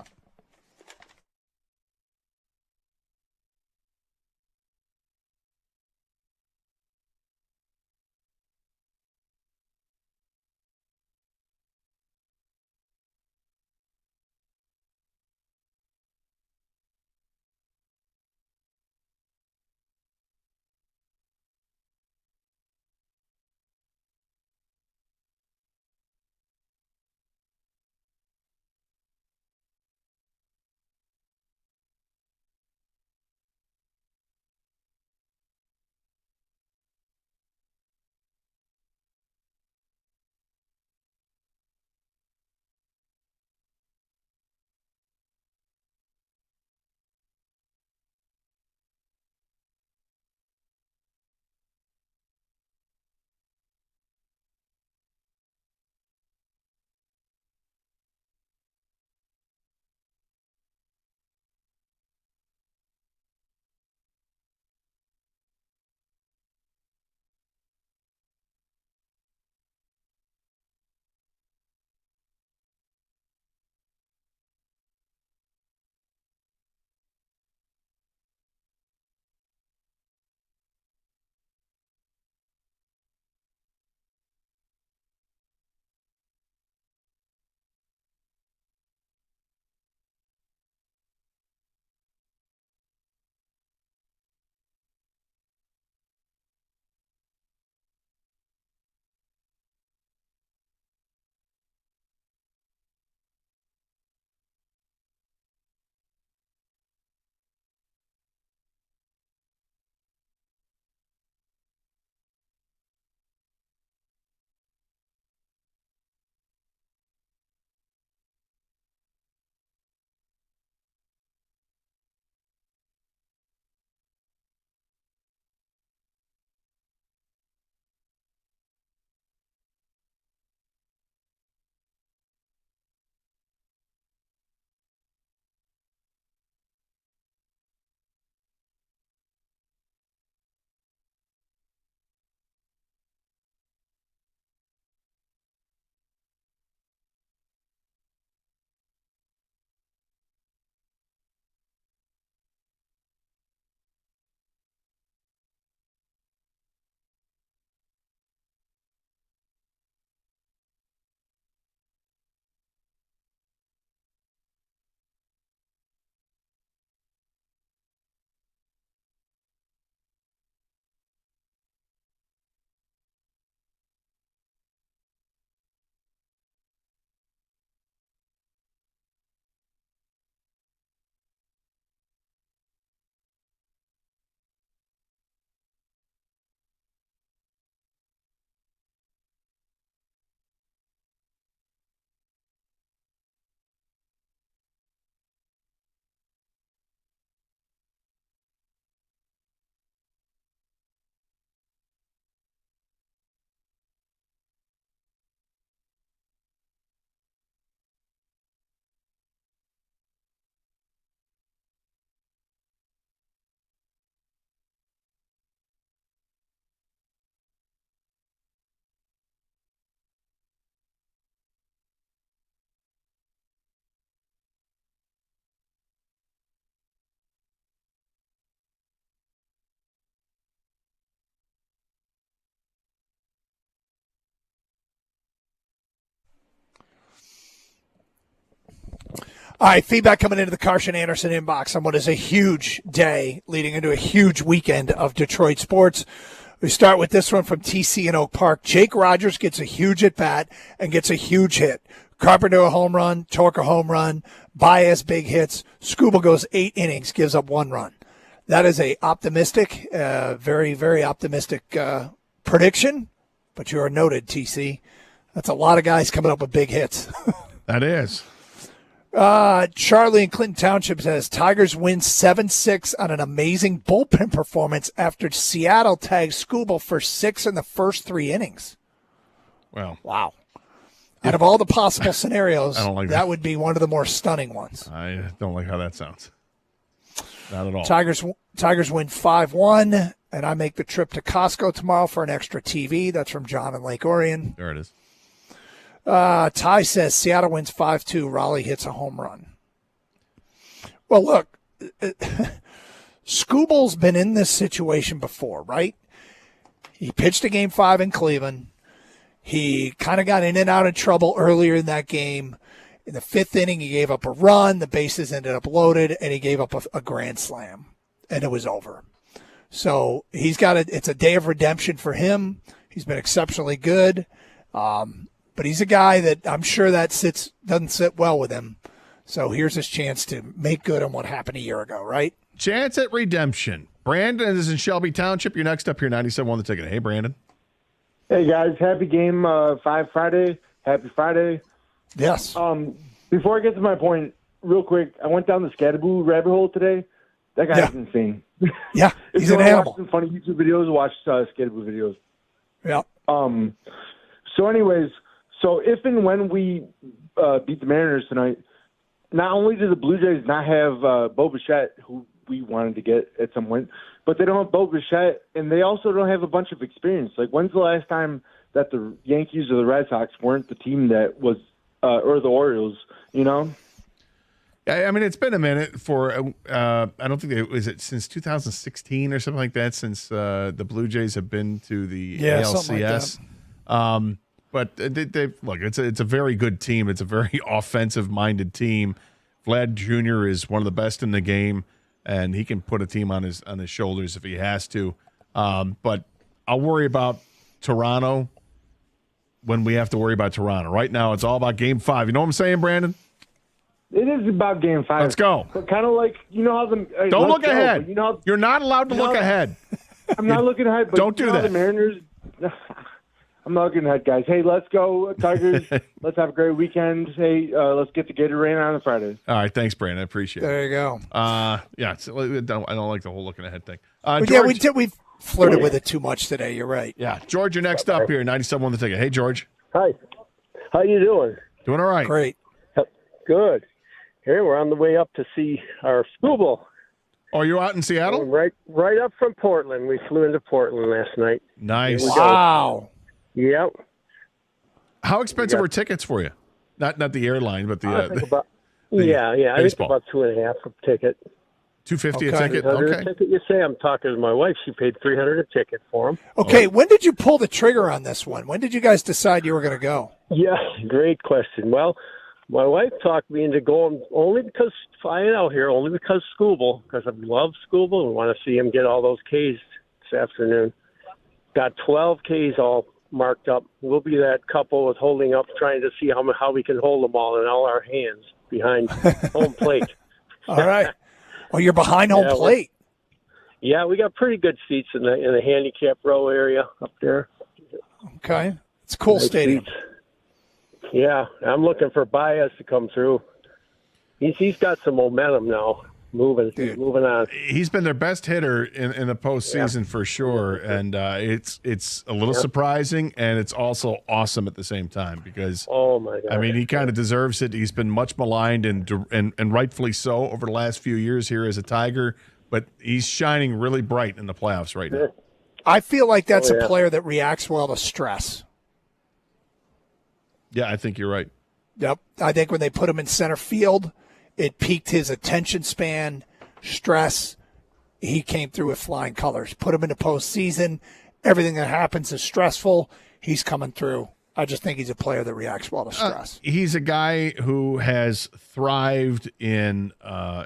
All right, feedback coming into the Carson Anderson inbox on what is a huge day leading into a huge weekend of Detroit sports. We start with this one from TC in Oak Park. Jake Rogers gets a huge at-bat and gets a huge hit. Carpenter a home run, Torque a home run, Baez big hits. Skubal goes 8 innings, gives up 1 run. That is a optimistic, very, very optimistic prediction. But you are noted, TC. That's a lot of guys coming up with big hits. That is. Charlie in Clinton Township says Tigers win 7-6 on an amazing bullpen performance after Seattle tagged Skubal for 6 in the first 3 innings. Well, wow. Out of all the possible scenarios, I don't like that that. would be one of the more stunning ones. I don't like how that sounds. Not at all. Tigers win 5-1, and I make the trip to Costco tomorrow for an extra TV. That's from John in Lake Orion. There it is. Ty says Seattle wins 5-2. Raleigh hits a home run. Well, look, Skubal's been in this situation before, right? He pitched a Game 5 in Cleveland. He kind of got in and out of trouble earlier in that game. In the 5th inning, he gave up a run. The bases ended up loaded, and he gave up a grand slam, and it was over. So it's a day of redemption for him. He's been exceptionally good. But he's a guy that I'm sure doesn't sit well with him. So here's his chance to make good on what happened a year ago, right? Chance at redemption. Brandon is in Shelby Township. You're next up here, 97 on the ticket. Hey, Brandon. Hey, guys. Happy Game 5 Friday. Happy Friday. Yes. Before I get to my point, real quick, I went down the Scatterboo rabbit hole today. That guy's insane. Yeah, If he's you an wanna animal. watch some funny YouTube videos, watch Scatterboo videos. Yeah. So anyways, if and when we beat the Mariners tonight, not only do the Blue Jays not have Bo Bichette, who we wanted to get at some point, but they don't have Bo Bichette, and they also don't have a bunch of experience. Like, when's the last time that the Yankees or the Red Sox weren't the team that was, or the Orioles, you know? I mean, it's been a minute for, I don't think it was since 2016 or something like that, since the Blue Jays have been to the ALCS. But they look, it's a very good team. It's a very offensive-minded team. Vlad Jr. is one of the best in the game, and he can put a team on his shoulders if he has to. But I'll worry about Toronto when we have to worry about Toronto. Right now, it's all about Game 5. You know what I'm saying, Brandon? It is about Game 5. Let's go. But kind of like, you know how the Don't look go, ahead. but you know, You're not allowed to look ahead. I'm not looking ahead. But Don't you do know how that. The Mariners. I'm not looking ahead, guys. Hey, let's go, Tigers. Let's have a great weekend. Hey, let's get the Gatorade on Friday. All right, thanks, Brandon. I appreciate it. There you go. Yeah, I don't like the whole looking ahead thing. We've flirted with it too much today. You're right. Yeah, George, you're next up here. 97 on the ticket. Hey, George. Hi. How you doing? Doing all right. Great. Good. Here we're on the way up to see our Skubal. Oh, you're out in Seattle? Right up from Portland. We flew into Portland last night. Nice. Here we go. Wow. Yep. How expensive were tickets for you? Not the airline, but the. I think about, yeah. I think about $250 a ticket. $250 a ticket. $200 Okay. a ticket. You say I'm talking to my wife. She paid $300 a ticket for him. Okay, when did you pull the trigger on this one? When did you guys decide you were going to go? Yeah, great question. Well, my wife talked me into going flying out here only because Skubal, because I love Skubal and want to see him get all those Ks this afternoon. Got 12 Ks all marked up. We'll be that couple with holding up, trying to see how we can hold them all in all our hands behind home plate. All right. Oh, you're behind home plate. Yeah, we got pretty good seats in the handicap row area up there. Okay. It's a cool Nice stadium. seats. Yeah, I'm looking for Baez to come through. He's got some momentum now, moving on. He's been their best hitter in the postseason for sure, and it's a little surprising, and it's also awesome at the same time because oh my God, I mean he kind of deserves it. He's been much maligned and rightfully so over the last few years here as a Tiger, but he's shining really bright in the playoffs right now. I feel like that's Oh, yeah. a player that reacts well to stress. Yeah, I think you're right. Yep. I think when they put him in center field, it piqued his attention span, stress. He came through with flying colors. Put him in the postseason. Everything that happens is stressful. He's coming through. I just think he's a player that reacts well to stress. He's a guy who has thrived in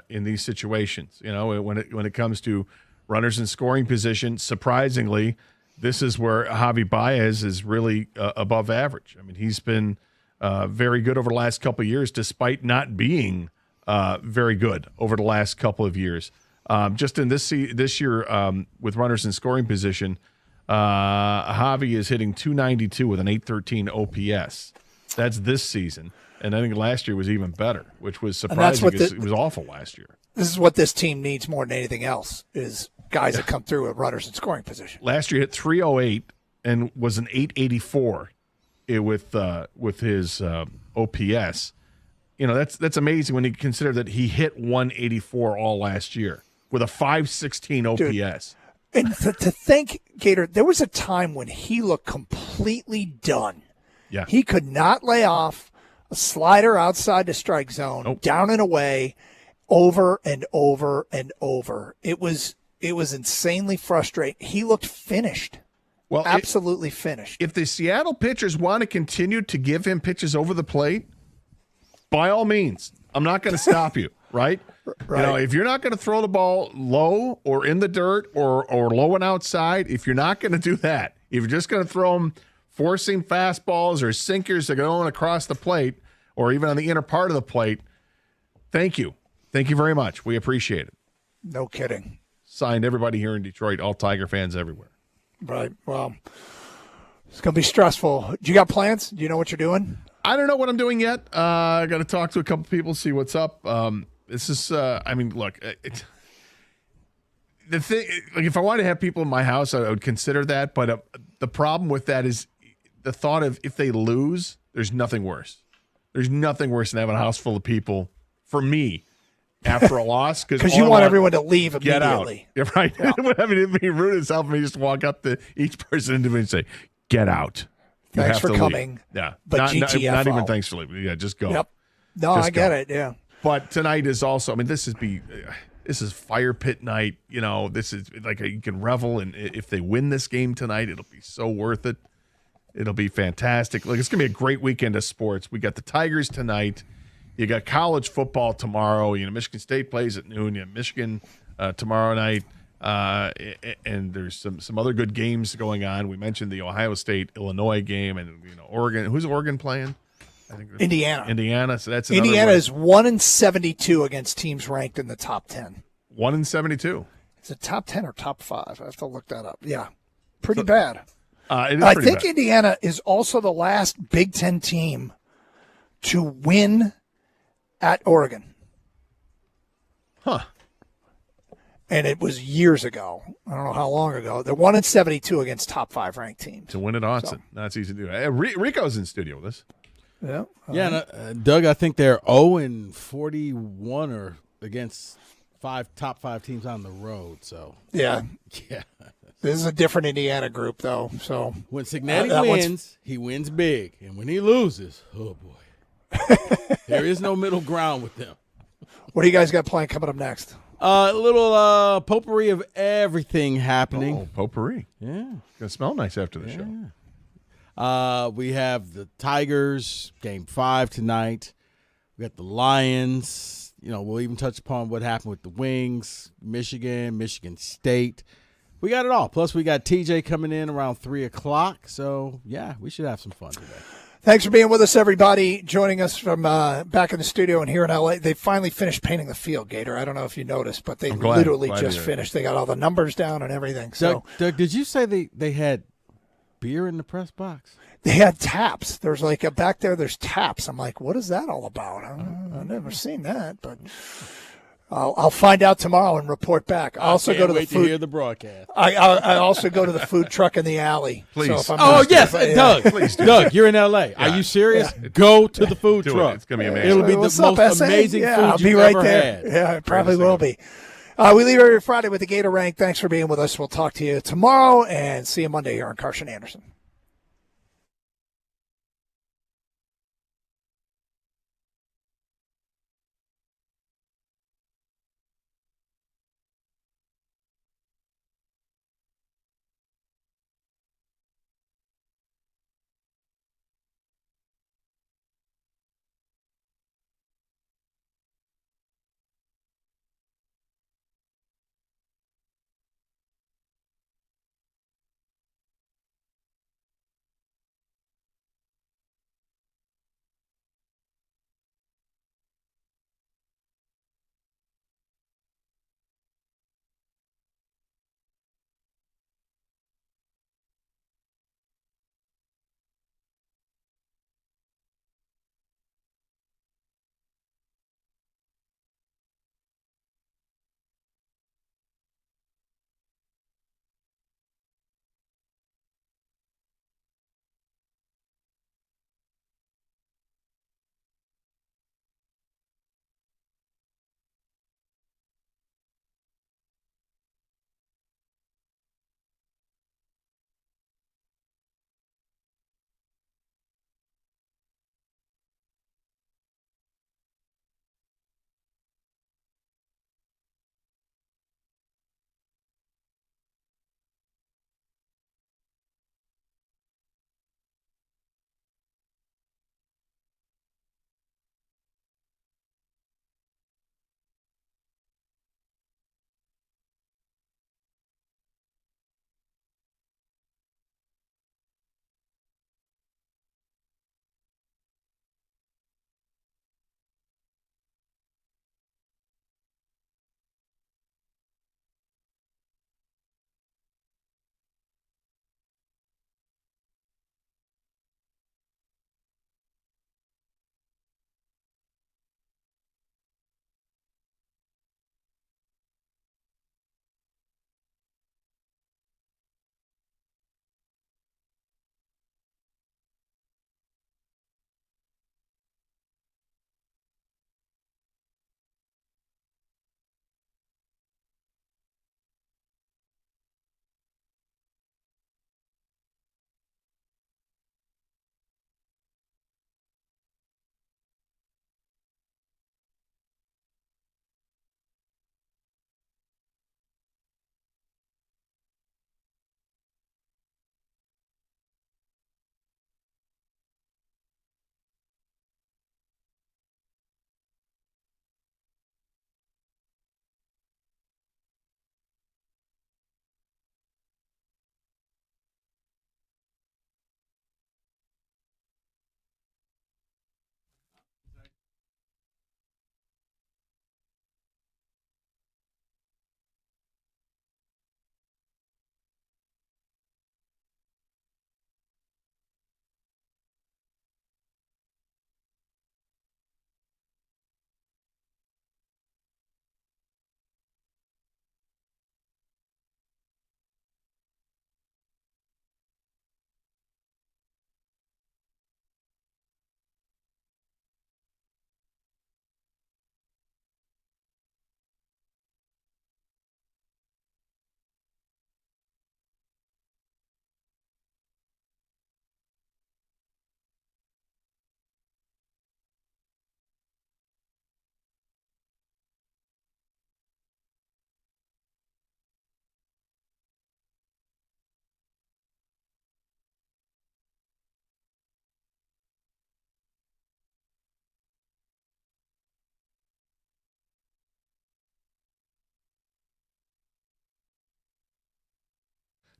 these situations. You know, when it comes to runners in scoring position, surprisingly, this is where Javi Baez is really above average. I mean, he's been very good over the last couple of years, despite not being very good over the last couple of years. Just in this year, with runners in scoring position, Javi is hitting 292 with an 813 OPS. That's this season. And I think last year was even better, which was surprising because it was awful last year. This is what this team needs more than anything else, is guys that come through at runners in scoring position. Last year hit 308 and was an 884 with his OPS. You know, that's amazing when you consider that he hit 184 all last year with a 516 OPS. Dude. And to think, Gator, there was a time when he looked completely done. Yeah. He could not lay off a slider outside the strike zone, down and away, over and over and over. It was insanely frustrating. He looked finished. Well, absolutely finished. If the Seattle pitchers want to continue to give him pitches over the plate, by all means, I'm not going to stop you, right? Right. You know, if you're not going to throw the ball low or in the dirt or low and outside, if you're not going to do that, if you're just going to throw them forcing fastballs or sinkers that are going across the plate or even on the inner part of the plate, thank you. Thank you very much. We appreciate it. No kidding. Signed, everybody here in Detroit, all Tiger fans everywhere. Right. Well, it's going to be stressful. Do you got plans? Do you know what you're doing? I don't know what I'm doing yet. I got to talk to a couple people, see what's up. This is, I mean, look, the thing, like if I wanted to have people in my house, I would consider that. But the problem with that is the thought of if they lose, there's nothing worse. There's nothing worse than having a house full of people, for me, after a loss. Because you want everyone to leave immediately. Get out. Yeah, right. Yeah. I mean, it'd be rude as hell for me just to walk up to each person individually and say, get out. You Thanks have for to coming. Leave. Yeah. But not GTFO. even thanks for leaving. Yeah, just go. Yep. No, Just I get go. it. Yeah. But tonight is also, I mean, this is fire pit night. You know, this is like you can revel. And if they win this game tonight, it'll be so worth it. It'll be fantastic. Like, it's going to be a great weekend of sports. We got the Tigers tonight. You got college football tomorrow. You know, Michigan State plays at noon. You have Michigan tomorrow night. And there's some other good games going on. We mentioned the Ohio State-Illinois game, and you know, Oregon. Who's Oregon playing? I think Indiana. Indiana. So that's another Indiana one. is 1-72 against teams ranked in the top 10. 1-72. Is it top 10 or top 5? I have to look that up. Yeah, pretty bad. It is I pretty think bad. Indiana is also the last Big Ten team to win at Oregon. Huh. And it was years ago. I don't know how long ago. They're 1-72 against top 5 ranked teams. To win at Autzen. That's easy to do. Rico's in studio with us. Yeah. Yeah, and, Doug, I think they're 0-41 or against top 5 teams on the road. So Yeah. Yeah. This is a different Indiana group, though. So When Cignetti that one's- wins, he wins big. And when he loses, oh, boy. There is no middle ground with them. What do you guys got planned coming up next? A little potpourri of everything happening. Oh, potpourri. Yeah. It's going to smell nice after the show. We have the Tigers, Game 5 tonight. We got the Lions. You know, we'll even touch upon what happened with the Wings, Michigan State. We got it all. Plus, we got TJ coming in around 3 o'clock. So, yeah, we should have some fun today. Thanks for being with us, everybody. Joining us from back in the studio and here in LA. They finally finished painting the field, Gator. I don't know if you noticed, but they literally just finished. They got all the numbers down and everything. So, Doug, did you say they had beer in the press box? they had taps. There's like back there. There's taps. I'm like, what is that all about? I've never seen that, but I'll find out tomorrow and report back. I also go to the wait food. to hear the broadcast. I also go to the food truck in the alley. Please. So if I'm Oh, not- yes, yeah. Doug. Please do. Doug, you're in L.A. Are you serious? Go to the food Do it. truck. It's going to be amazing. It'll be What's the up, most SA? amazing yeah, food I'll be you've right ever there. had. Yeah, it probably will be. We leave every Friday with the Gator Rank. Thanks for being with us. We'll talk to you tomorrow and see you Monday here on Carson Anderson.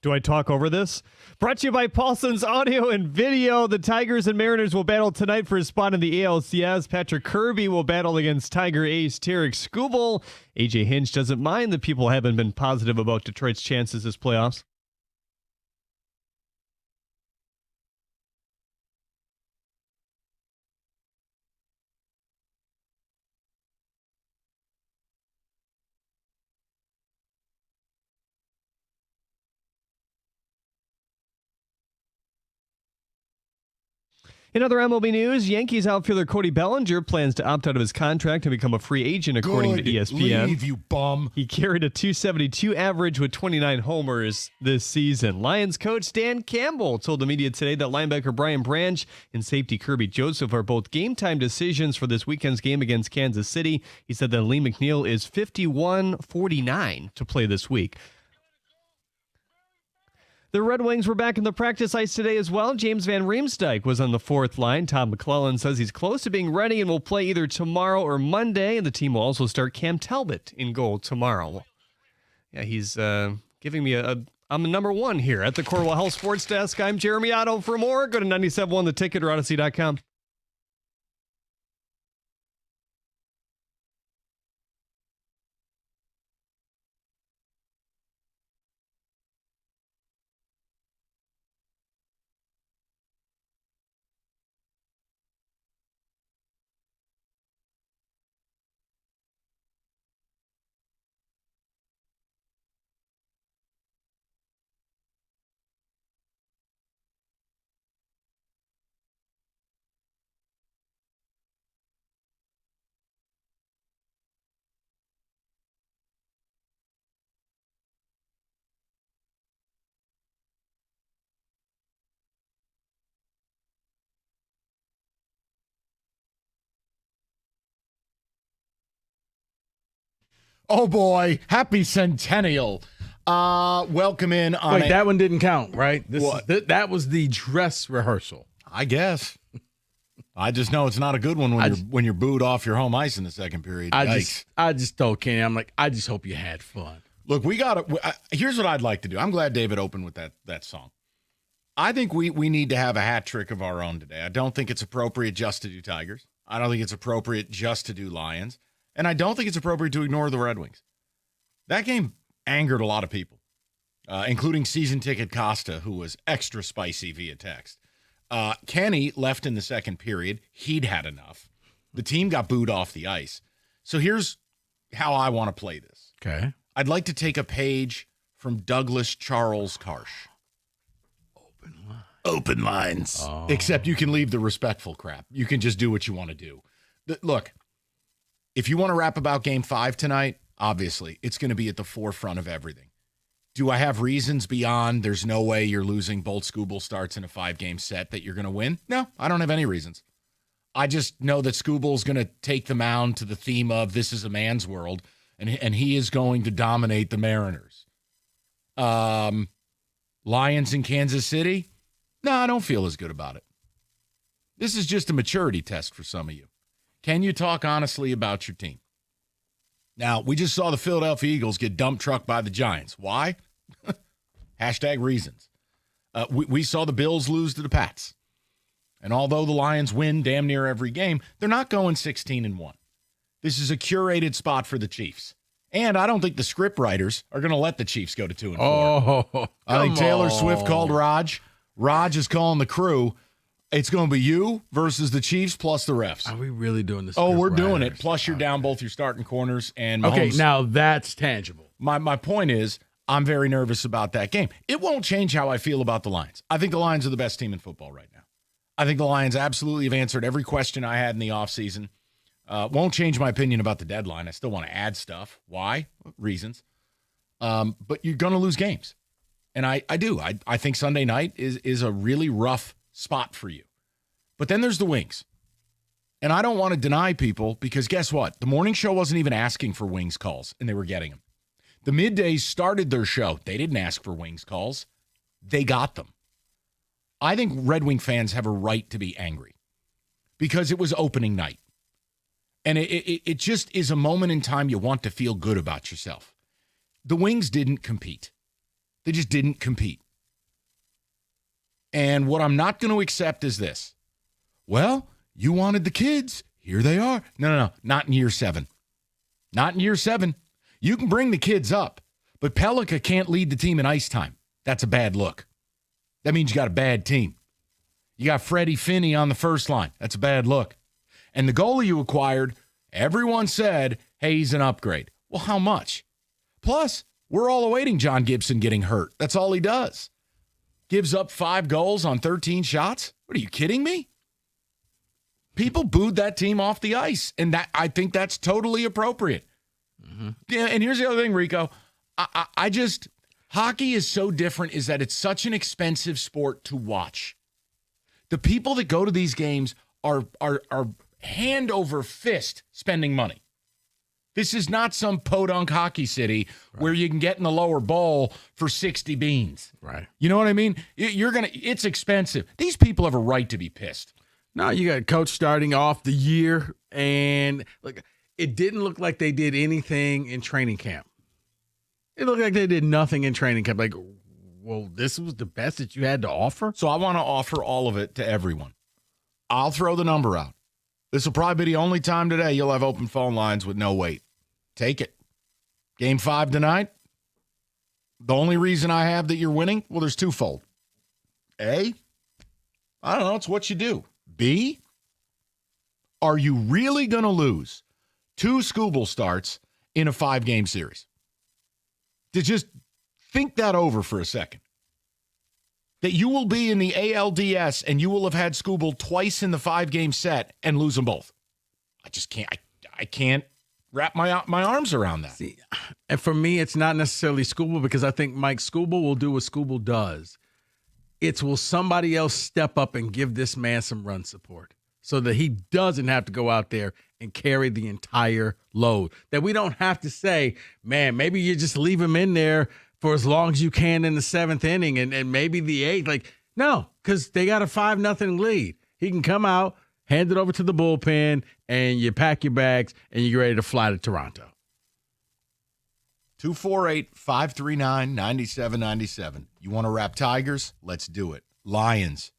Do I talk over this? Brought to you by Paulson's Audio and Video. The Tigers and Mariners will battle tonight for a spot in the ALCS. Patrick Kirby will battle against Tiger ace Tarik Skubal. AJ Hinch doesn't mind that people haven't been positive about Detroit's chances this playoffs. In other MLB news, Yankees outfielder Cody Bellinger plans to opt out of his contract and become a free agent, according to ESPN. Leave, you bum. He carried a .272 average with 29 homers this season. Lions coach Dan Campbell told the media today that linebacker Brian Branch and safety Kirby Joseph are both game-time decisions for this weekend's game against Kansas City. He said that Lee McNeil is 51-49 to play this week. The Red Wings were back in the practice ice today as well. James Van Riemsdyk was on the fourth line. Tom McClellan says he's close to being ready and will play either tomorrow or Monday. And the team will also start Cam Talbot in goal tomorrow. Yeah, he's giving me I'm a number one here at the Corwell Health Sports Desk. I'm Jeremy Otto. For more, go to 97.1 The Ticket or Odyssey.com. Oh boy, happy centennial. Welcome in on Wait, that one didn't count, right? That was the dress rehearsal. I guess. I just know it's not a good one when you're booed off your home ice in the second period. I just told Kenny, I'm like, I just hope you had fun. Look, we got to. Here's what I'd like to do. I'm glad David opened with that song. I think we need to have a hat trick of our own today. I don't think it's appropriate just to do Tigers. I don't think it's appropriate just to do Lions. And I don't think it's appropriate to ignore the Red Wings. That game angered a lot of people, including season ticket Costa, who was extra spicy via text. Kenny left in the second period. He'd had enough. The team got booed off the ice. So here's how I want to play this. Okay. I'd like to take a page from Douglas Charles Karsh. Open lines. Oh. Except you can leave the respectful crap. You can just do what you want to do. Look, if you want to rap about Game 5 tonight, obviously, it's going to be at the forefront of everything. Do I have reasons beyond there's no way you're losing Bolt Skubal starts in a 5-game set that you're going to win? No, I don't have any reasons. I just know that Skubal's going to take the mound to the theme of this is a man's world, and he is going to dominate the Mariners. Lions in Kansas City? No, I don't feel as good about it. This is just a maturity test for some of you. Can you talk honestly about your team? Now, we just saw the Philadelphia Eagles get dump trucked by the Giants. Why? Hashtag reasons. We saw the Bills lose to the Pats. And although the Lions win damn near every game, they're not going 16-1. This is a curated spot for the Chiefs. And I don't think the script writers are going to let the Chiefs go to 2-4. Oh, I think Taylor Swift called Raj. Raj is calling the crew. It's going to be you versus the Chiefs plus the refs. Are we really doing this? Oh, we're doing it. Plus, you're down both your starting corners. And Mahomes. Okay, now that's tangible. My point is, I'm very nervous about that game. It won't change how I feel about the Lions. I think the Lions are the best team in football right now. I think the Lions absolutely have answered every question I had in the offseason. Won't change my opinion about the deadline. I still want to add stuff. Why? Reasons. But you're going to lose games. And I do. I think Sunday night is a really rough spot for you. But then there's the Wings. And I don't want to deny people because guess what? The morning show wasn't even asking for Wings calls, and they were getting them. The middays started their show. They didn't ask for Wings calls. They got them. I think Red Wing fans have a right to be angry because it was opening night. And it just is a moment in time you want to feel good about yourself. The Wings didn't compete. They just didn't compete. And what I'm not going to accept is this. Well, you wanted the kids. Here they are. No. Not in year 7. Not in year 7. You can bring the kids up, but Pelika can't lead the team in ice time. That's a bad look. That means you got a bad team. You got Freddie Finney on the first line. That's a bad look. And the goalie you acquired, everyone said, hey, he's an upgrade. Well, how much? Plus, we're all awaiting John Gibson getting hurt. That's all he does. Gives up 5 goals on 13 shots? What, are you kidding me? People booed that team off the ice, and that I think that's totally appropriate. Mm-hmm. Yeah, and here's the other thing, Rico. I just, hockey is so different is that it's such an expensive sport to watch. The people that go to these games are hand over fist spending money. This is not some podunk hockey city where you can get in the lower bowl for 60 beans. Right. You know what I mean? It's expensive. These people have a right to be pissed. No, you got a coach starting off the year, and look, it didn't look like they did anything in training camp. It looked like they did nothing in training camp. Like, well, this was the best that you had to offer? So I want to offer all of it to everyone. I'll throw the number out. This will probably be the only time today you'll have open phone lines with no wait. Take it. Game 5 tonight. The only reason I have that you're winning, well, there's twofold. A, I don't know, it's what you do. B, are you really going to lose 2 Scooble starts in a 5-game series? Just think that over for a second. That you will be in the ALDS and you will have had Scooble twice in the 5-game set and lose them both. I just can't. I can't wrap my arms around that. See, and for me, it's not necessarily Scooble because I think Mike Scooble will do what Scooble does. It's will somebody else step up and give this man some run support so that he doesn't have to go out there and carry the entire load. That we don't have to say, man, maybe you just leave him in there for as long as you can in the 7th inning and maybe the 8th. Like, no, because they got a 5-0 lead. He can come out, hand it over to the bullpen, and you pack your bags and you're ready to fly to Toronto. 248-539-9797. You want to wrap Tigers? Let's do it. Lions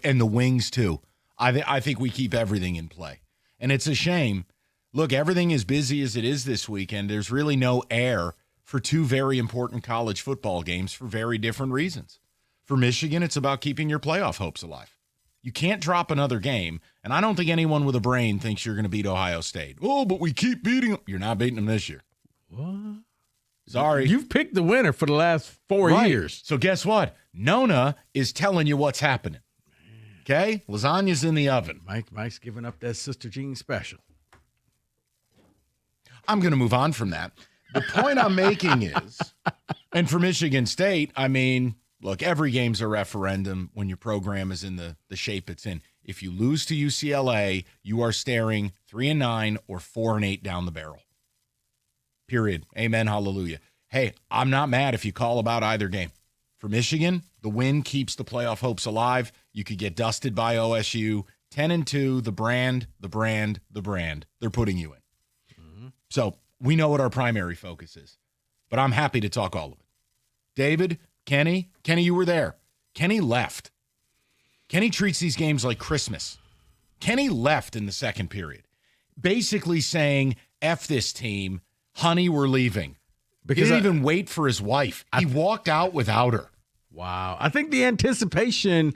and the Wings too. I think we keep everything in play. And it's a shame. Look, everything as busy as it is this weekend, there's really no air for 2 very important college football games for very different reasons. For Michigan, it's about keeping your playoff hopes alive. You can't drop another game, and I don't think anyone with a brain thinks you're going to beat Ohio State. Oh, but we keep beating them. You're not beating them this year. What? Sorry. You've picked the winner for the last 4 years. So guess what? Nona is telling you what's happening. Okay? Lasagna's in the oven. Mike's giving up that Sister Jean special. I'm going to move on from that. The point I'm making is, and for Michigan State, I mean, look, every game's a referendum when your program is in the shape it's in. If you lose to UCLA, you are staring 3-9 or 4-8 down the barrel. Period. Amen. Hallelujah. Hey, I'm not mad if you call about either game. For Michigan, the win keeps the playoff hopes alive. You could get dusted by OSU. 10-2, the brand. They're putting you in. Mm-hmm. So we know what our primary focus is, but I'm happy to talk all of it. David, Kenny, you were there. Kenny left. Kenny treats these games like Christmas. Kenny left in the second period, basically saying, F this team. Honey, we're leaving. Because he didn't even wait for his wife. He walked out without her. Wow. I think the anticipation.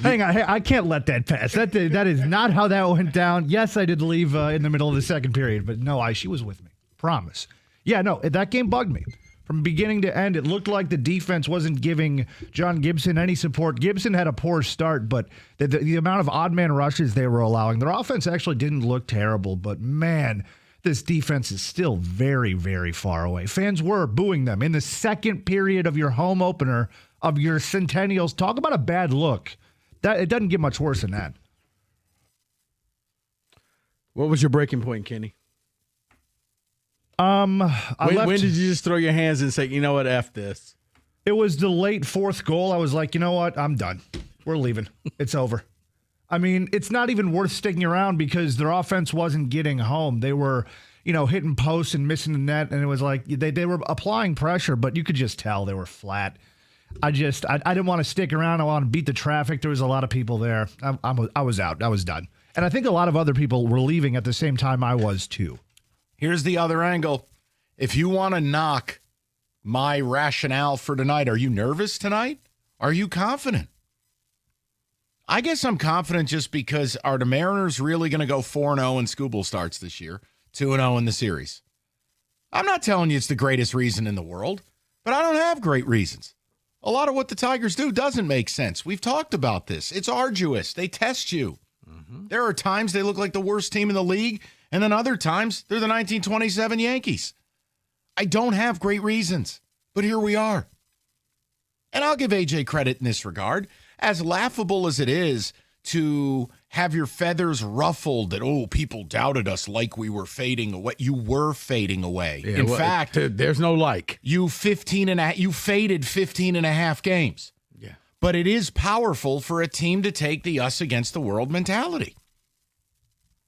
Hang on. Hey, I can't let that pass. That is not how that went down. Yes, I did leave in the middle of the second period, but no, she was with me. Promise. Yeah, no, that game bugged me. From beginning to end, it looked like the defense wasn't giving John Gibson any support. Gibson had a poor start, but the amount of odd man rushes they were allowing, their offense actually didn't look terrible, but man, this defense is still very, very far away. Fans were booing them in the second period of your home opener of your Centennials. Talk about a bad look. It doesn't get much worse than that. What was your breaking point, Kenny? When did you just throw your hands and say, you know what, F this? It was the late 4th goal. I was like, you know what, I'm done. We're leaving. It's over. I mean, it's not even worth sticking around because their offense wasn't getting home. They were, hitting posts and missing the net, and it was like they were applying pressure, but you could just tell they were flat. I didn't want to stick around. I want to beat the traffic. There was a lot of people there. I was out. I was done. And I think a lot of other people were leaving at the same time I was too. Here's the other angle. If you want to knock my rationale for tonight, are you nervous tonight? Are you confident? I guess I'm confident just because are the Mariners really going to go 4-0 in Skubal starts this year, 2-0 in the series? I'm not telling you it's the greatest reason in the world, but I don't have great reasons. A lot of what the Tigers do doesn't make sense. We've talked about this. It's arduous. They test you. There are times they look like the worst team in the league, and then other times they're the 1927 Yankees. I don't have great reasons, but here we are. And I'll give AJ credit in this regard. As laughable as it is to have your feathers ruffled that, people doubted us like we were fading away. You were fading away. Yeah, in fact, there's no like. You faded 15 and a half games. Yeah. But it is powerful for a team to take the us against the world mentality.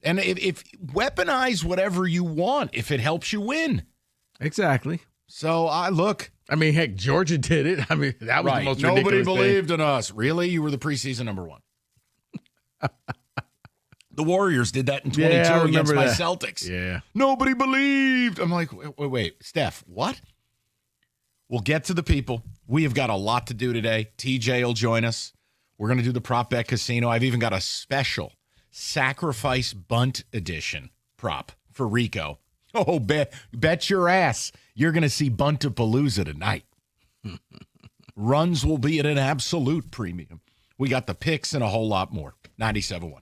And if weaponize whatever you want if it helps you win. Exactly. So I mean, heck, Georgia did it. I mean, that was the most ridiculous Nobody thing. believed in us. Really? You were the preseason number one. The Warriors did that in 22 against my Celtics. Yeah. Nobody believed. I'm like, wait, Steph, what? We'll get to the people. We have got a lot to do today. TJ will join us. We're going to do the prop bet casino. I've even got a special sacrifice bunt edition prop for Rico. Oh, bet your ass you're going to see Buntapalooza tonight. Runs will be at an absolute premium. We got the picks and a whole lot more. 97.1.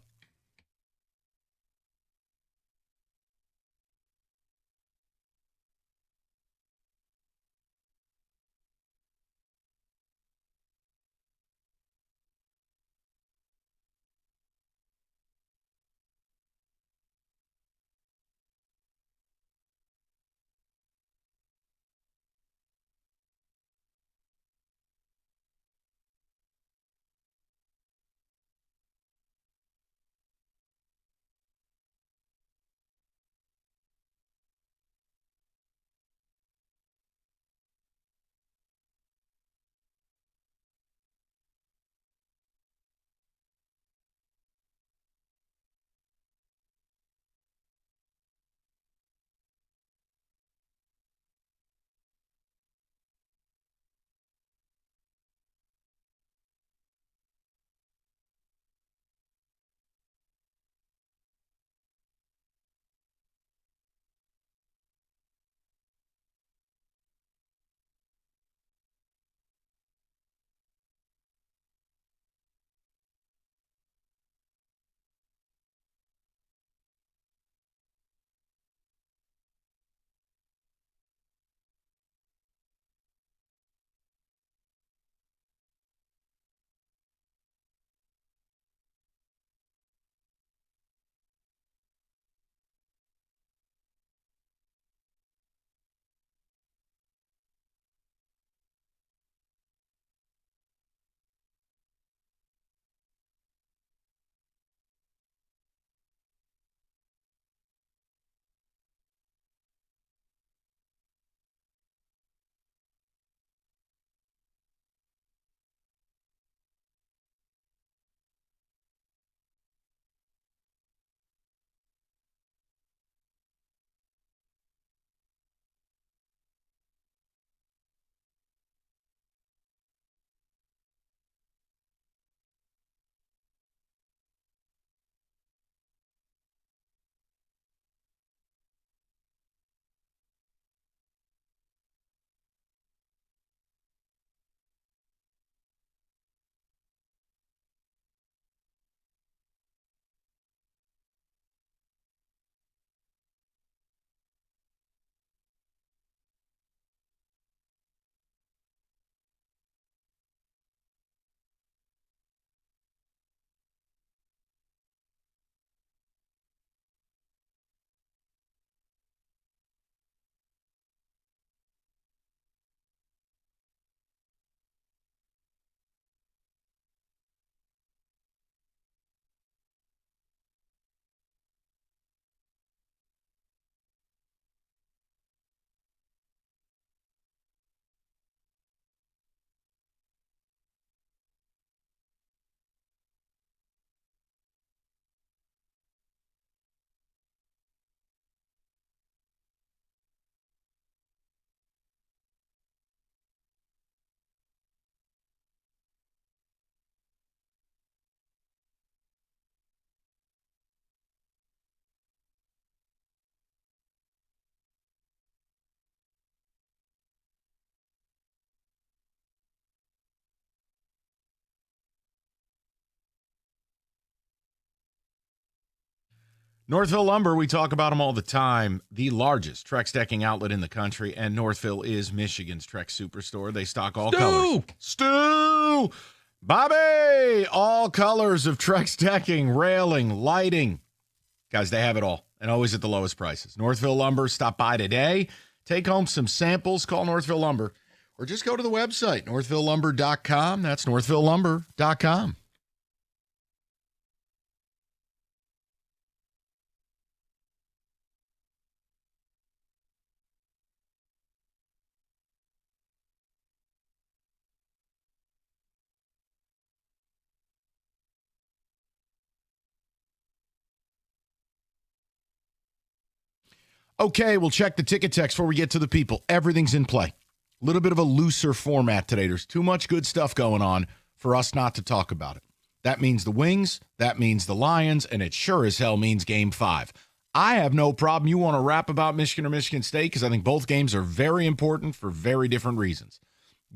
Northville Lumber, we talk about them all the time. The largest Trex decking outlet in the country, and Northville is Michigan's Trex superstore. They stock all colors. Stu! Bobby! All colors of Trex decking, railing, lighting. Guys, they have it all, and always at the lowest prices. Northville Lumber, stop by today. Take home some samples. Call Northville Lumber, or just go to the website, northvillelumber.com. That's northvillelumber.com. Okay, we'll check the ticket text before we get to the people. Everything's in play. A little bit of a looser format today. There's too much good stuff going on for us not to talk about it. That means the Wings, that means the Lions, and it sure as hell means Game 5. I have no problem. You want to rap about Michigan or Michigan State because I think both games are very important for very different reasons.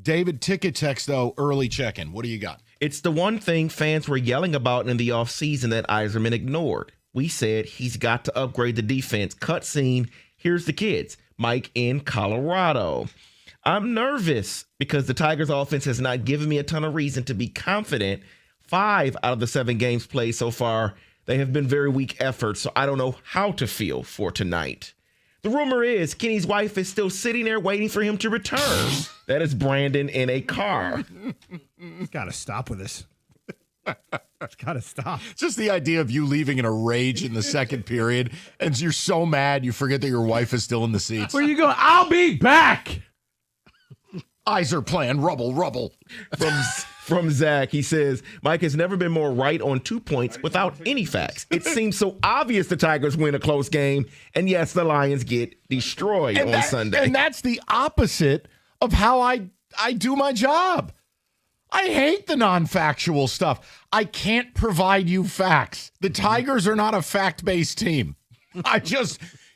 David, ticket text, though, early check-in. What do you got? It's the one thing fans were yelling about in the offseason that Iserman ignored. We said he's got to upgrade the defense. Cutscene, here's the kids. Mike in Colorado. I'm nervous because the Tigers offense has not given me a ton of reason to be confident. 5 out of the 7 games played so far, they have been very weak efforts, so I don't know how to feel for tonight. The rumor is Kenny's wife is still sitting there waiting for him to return. That is Brandon in a car. Got to stop with this. It's got to stop. Just the idea of you leaving in a rage in the second period, and you're so mad you forget that your wife is still in the seats. Where you going? I'll be back. Eyes are playing rubble. From Zach, he says, Mike has never been more right on 2 points without any facts. It seems so obvious the Tigers win a close game, and yes, the Lions get destroyed on Sunday. And that's the opposite of how I do my job. I hate the non-factual stuff. I can't provide you facts. The Tigers are not a fact-based team.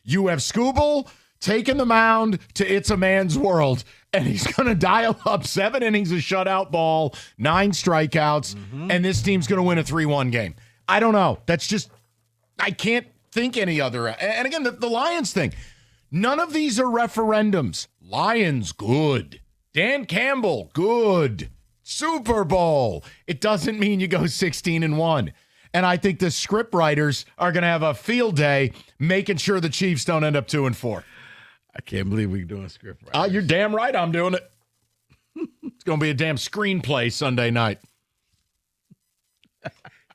You have Skubal taking the mound to It's a Man's World, and he's going to dial up 7 innings of shutout ball, 9 strikeouts, and this team's going to win a 3-1 game. I don't know. That's just, I can't think any other. And again, the Lions thing, none of these are referendums. Lions, good. Dan Campbell, good. Super Bowl. It doesn't mean you go 16-1. And I think the script writers are going to have a field day making sure the Chiefs don't end up 2-4. I can't believe we're doing script writers. You're damn right I'm doing it. It's going to be a damn screenplay Sunday night.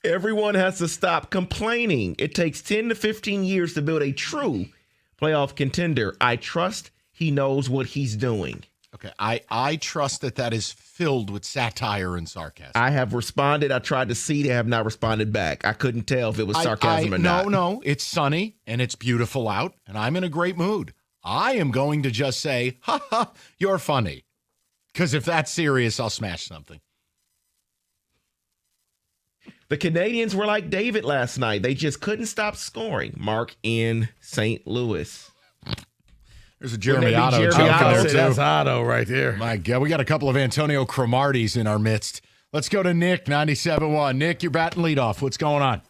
Everyone has to stop complaining. It takes 10 to 15 years to build a true playoff contender. I trust he knows what he's doing. Okay, I trust that is filled with satire and sarcasm. I have responded. I tried to see. They have not responded back. I couldn't tell if it was sarcasm or not. No, it's sunny and it's beautiful out, and I'm in a great mood. I am going to just say, ha ha, you're funny. Because if that's serious, I'll smash something. The Canadians were like David last night. They just couldn't stop scoring. Mark in St. Louis. There's a Jeremy Otto joke in there, too. That's Otto right there. My God, we got a couple of Antonio Cromarties in our midst. Let's go to Nick, 97.1. Nick, you're batting leadoff. What's going on?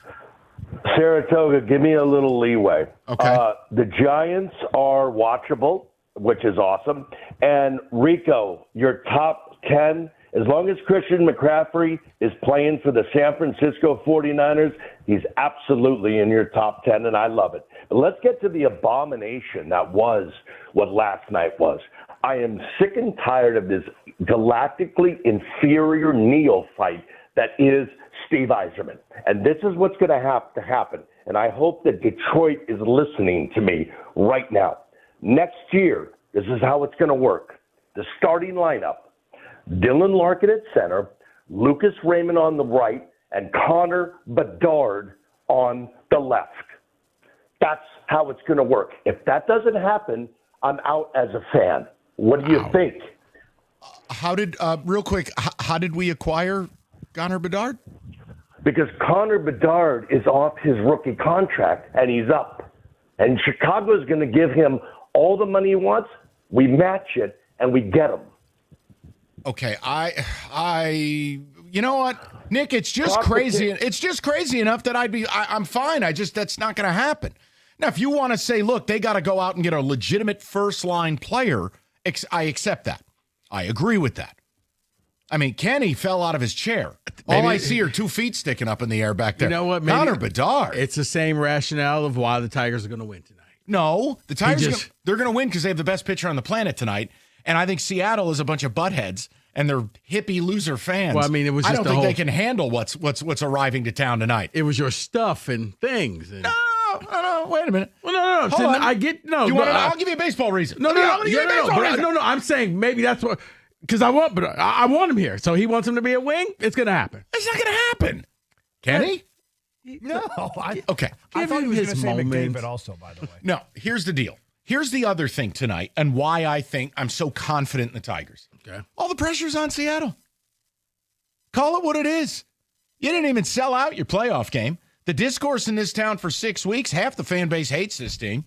Saratoga, give me a little leeway. Okay. The Giants are watchable, which is awesome. And Rico, your top 10, as long as Christian McCaffrey is playing for the San Francisco 49ers, he's absolutely in your top 10, and I love it. But let's get to the abomination that was what last night was. I am sick and tired of this galactically inferior neophyte that is Steve Yzerman. And this is what's going to have to happen. And I hope that Detroit is listening to me right now. Next year, this is how it's going to work. The starting lineup, Dylan Larkin at center, Lucas Raymond on the right, and Connor Bedard on the left. That's how it's going to work. If that doesn't happen, I'm out as a fan. What do you think? How did, real quick, how did we acquire Connor Bedard? Because Connor Bedard is off his rookie contract, and he's up. And Chicago's going to give him all the money he wants. We match it, and we get him. Okay, You know what, Nick? It's just crazy. It's just crazy enough that I'm fine. That's not going to happen. Now, if you want to say, look, they got to go out and get a legitimate first-line player, I accept that. I agree with that. I mean, Kenny fell out of his chair. All I see are 2 feet sticking up in the air back there. You know what? Connor Bedard. It's the same rationale of why the Tigers are going to win tonight. No, the Tigers, they're going to win because they have the best pitcher on the planet tonight. And I think Seattle is a bunch of buttheads and they're hippie loser fans. Well, I mean, it was just I don't think they can handle what's arriving to town tonight. It was your stuff and things. And No, wait a minute. Well, no. Hold on. I get no. I'll give you a baseball reason. No. I'm saying maybe that's what because I want him here. So he wants him to be a wing. It's going to happen. It's not going to happen. Kenny? No. Okay. I thought he was going to say moment. McDavid also, by the way. No, here's the deal. Here's the other thing tonight and why I think I'm so confident in the Tigers. Okay. All the pressure's on Seattle. Call it what it is. You didn't even sell out your playoff game. The discourse in this town for 6 weeks, half the fan base hates this team.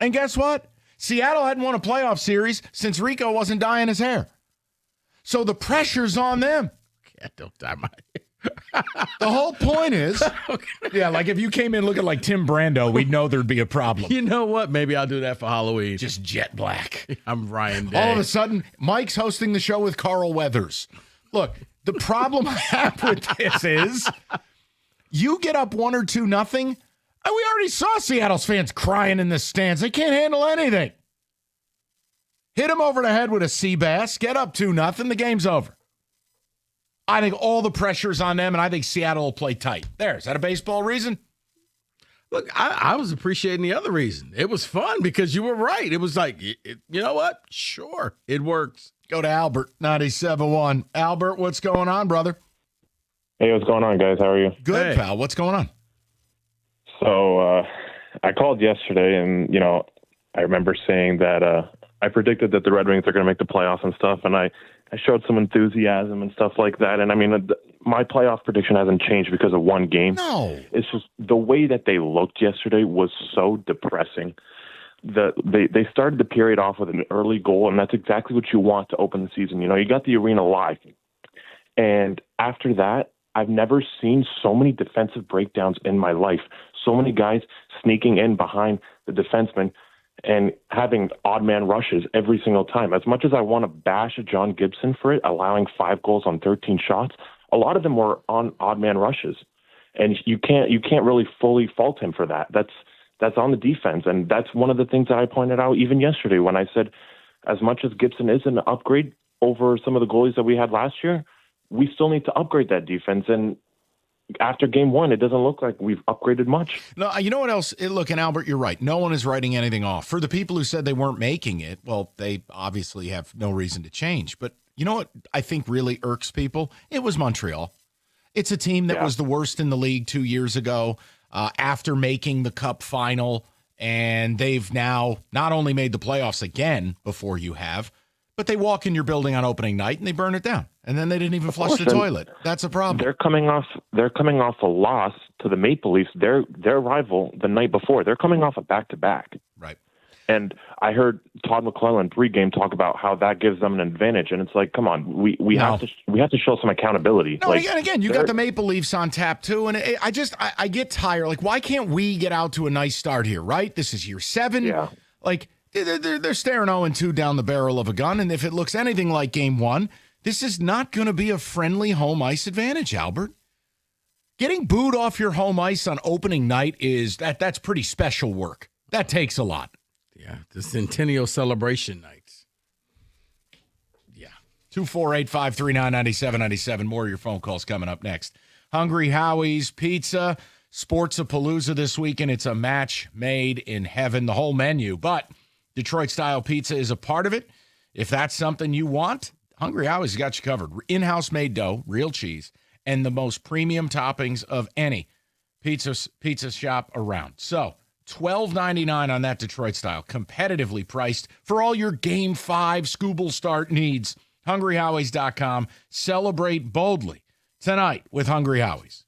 And guess what? Seattle hadn't won a playoff series since Rico wasn't dyeing his hair. So the pressure's on them. Don't dye my The whole point is, yeah, like if you came in looking like Tim Brando, we'd know there'd be a problem. You know what? Maybe I'll do that for Halloween. Just jet black. I'm Ryan Day. All of a sudden, Mike's hosting the show with Carl Weathers. Look, the problem I have with this is you get up 1 or 2-0, and we already saw Seattle's fans crying in the stands. They can't handle anything. Hit them over the head with a sea bass, get up 2-0, the game's over. I think all the pressure's on them, and I think Seattle will play tight. There, is that a baseball reason? Look, I was appreciating the other reason. It was fun because you were right. It was like, you know what? Sure, it works. Go to Albert, 97.1. Albert, what's going on, brother? Hey, what's going on, guys? How are you? Good, pal. What's going on? So I called yesterday, and, I remember saying that I predicted that the Red Wings are going to make the playoffs and stuff, and I showed some enthusiasm and stuff like that. And, I mean, my playoff prediction hasn't changed because of one game. No. It's just the way that they looked yesterday was so depressing. They started the period off with an early goal, and that's exactly what you want to open the season. You got the arena live. And after that, I've never seen so many defensive breakdowns in my life. So many guys sneaking in behind the defenseman and having odd man rushes every single time. As much as I want to bash John Gibson for it, allowing 5 goals on 13 shots, a lot of them were on odd man rushes. And you can't really fully fault him for that. That's on the defense. And that's one of the things that I pointed out even yesterday when I said, as much as Gibson is an upgrade over some of the goalies that we had last year, we still need to upgrade that defense. And after game 1, it doesn't look like we've upgraded much. No, you know what else? Look, and Albert, you're right. No one is writing anything off. For the people who said they weren't making it, well, they obviously have no reason to change. But you know what I think really irks people? It was Montreal. It's a team that was the worst in the league 2 years ago after making the Cup final. And they've now not only made the playoffs again before you have, but they walk in your building on opening night and they burn it down. And then they didn't even flush the toilet. That's a problem. They're coming off a loss to the Maple Leafs, their rival, the night before. They're coming off a back-to-back. Right. And I heard Todd McClellan pregame talk about how that gives them an advantage. And it's like, come on, we have to show some accountability. No, and again, you got the Maple Leafs on tap too. And I get tired. Like, why can't we get out to a nice start here, right? This is year 7. Yeah. Like, they're staring 0-2 down the barrel of a gun. And if it looks anything like game 1, this is not going to be a friendly home ice advantage, Albert. Getting booed off your home ice on opening night that's pretty special work. That takes a lot. Yeah, the Centennial Celebration nights. Yeah. 248-539-9797. More of your phone calls coming up next. Hungry Howie's Pizza, Sportsapalooza this weekend. It's a match made in heaven, the whole menu. But Detroit-style pizza is a part of it. If that's something you want, Hungry Howie's got you covered. In-house made dough, real cheese, and the most premium toppings of any pizza shop around. So, $12.99 on that Detroit style, competitively priced for all your Game 5 Scooble start needs. HungryHowies.com. Celebrate boldly tonight with Hungry Howie's.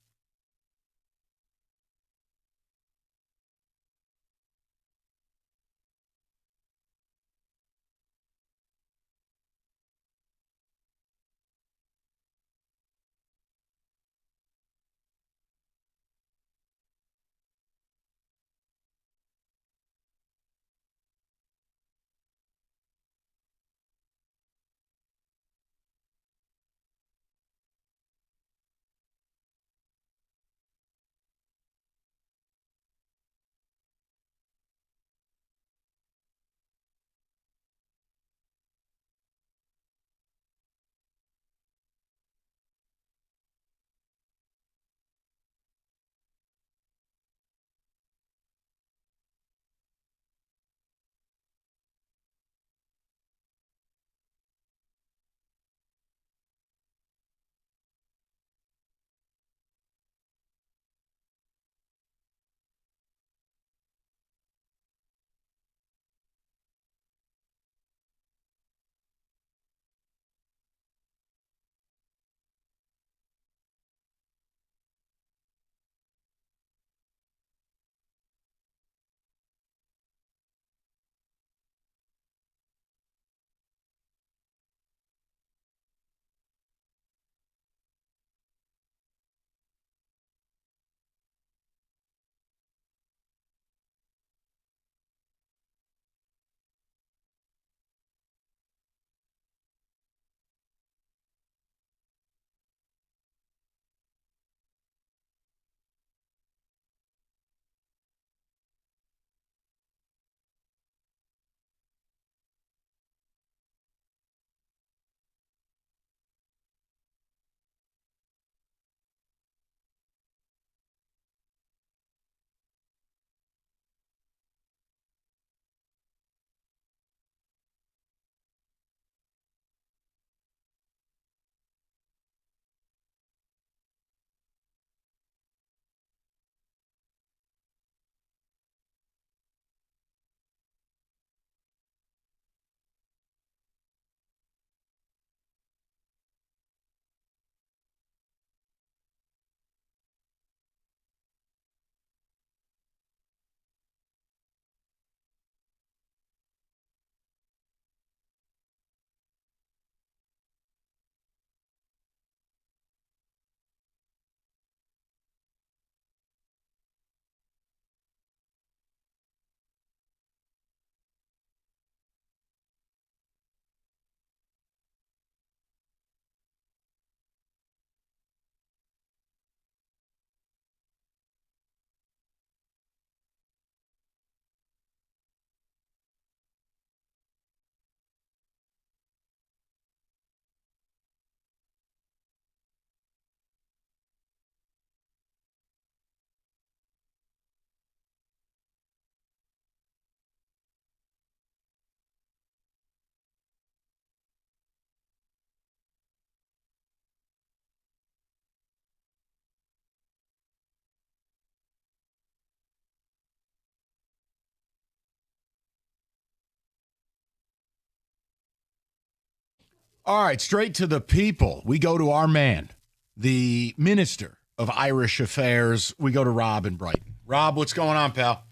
All right, straight to the people. We go to our man, the Minister of Irish Affairs. We go to Rob in Brighton. Rob, what's going on, pal?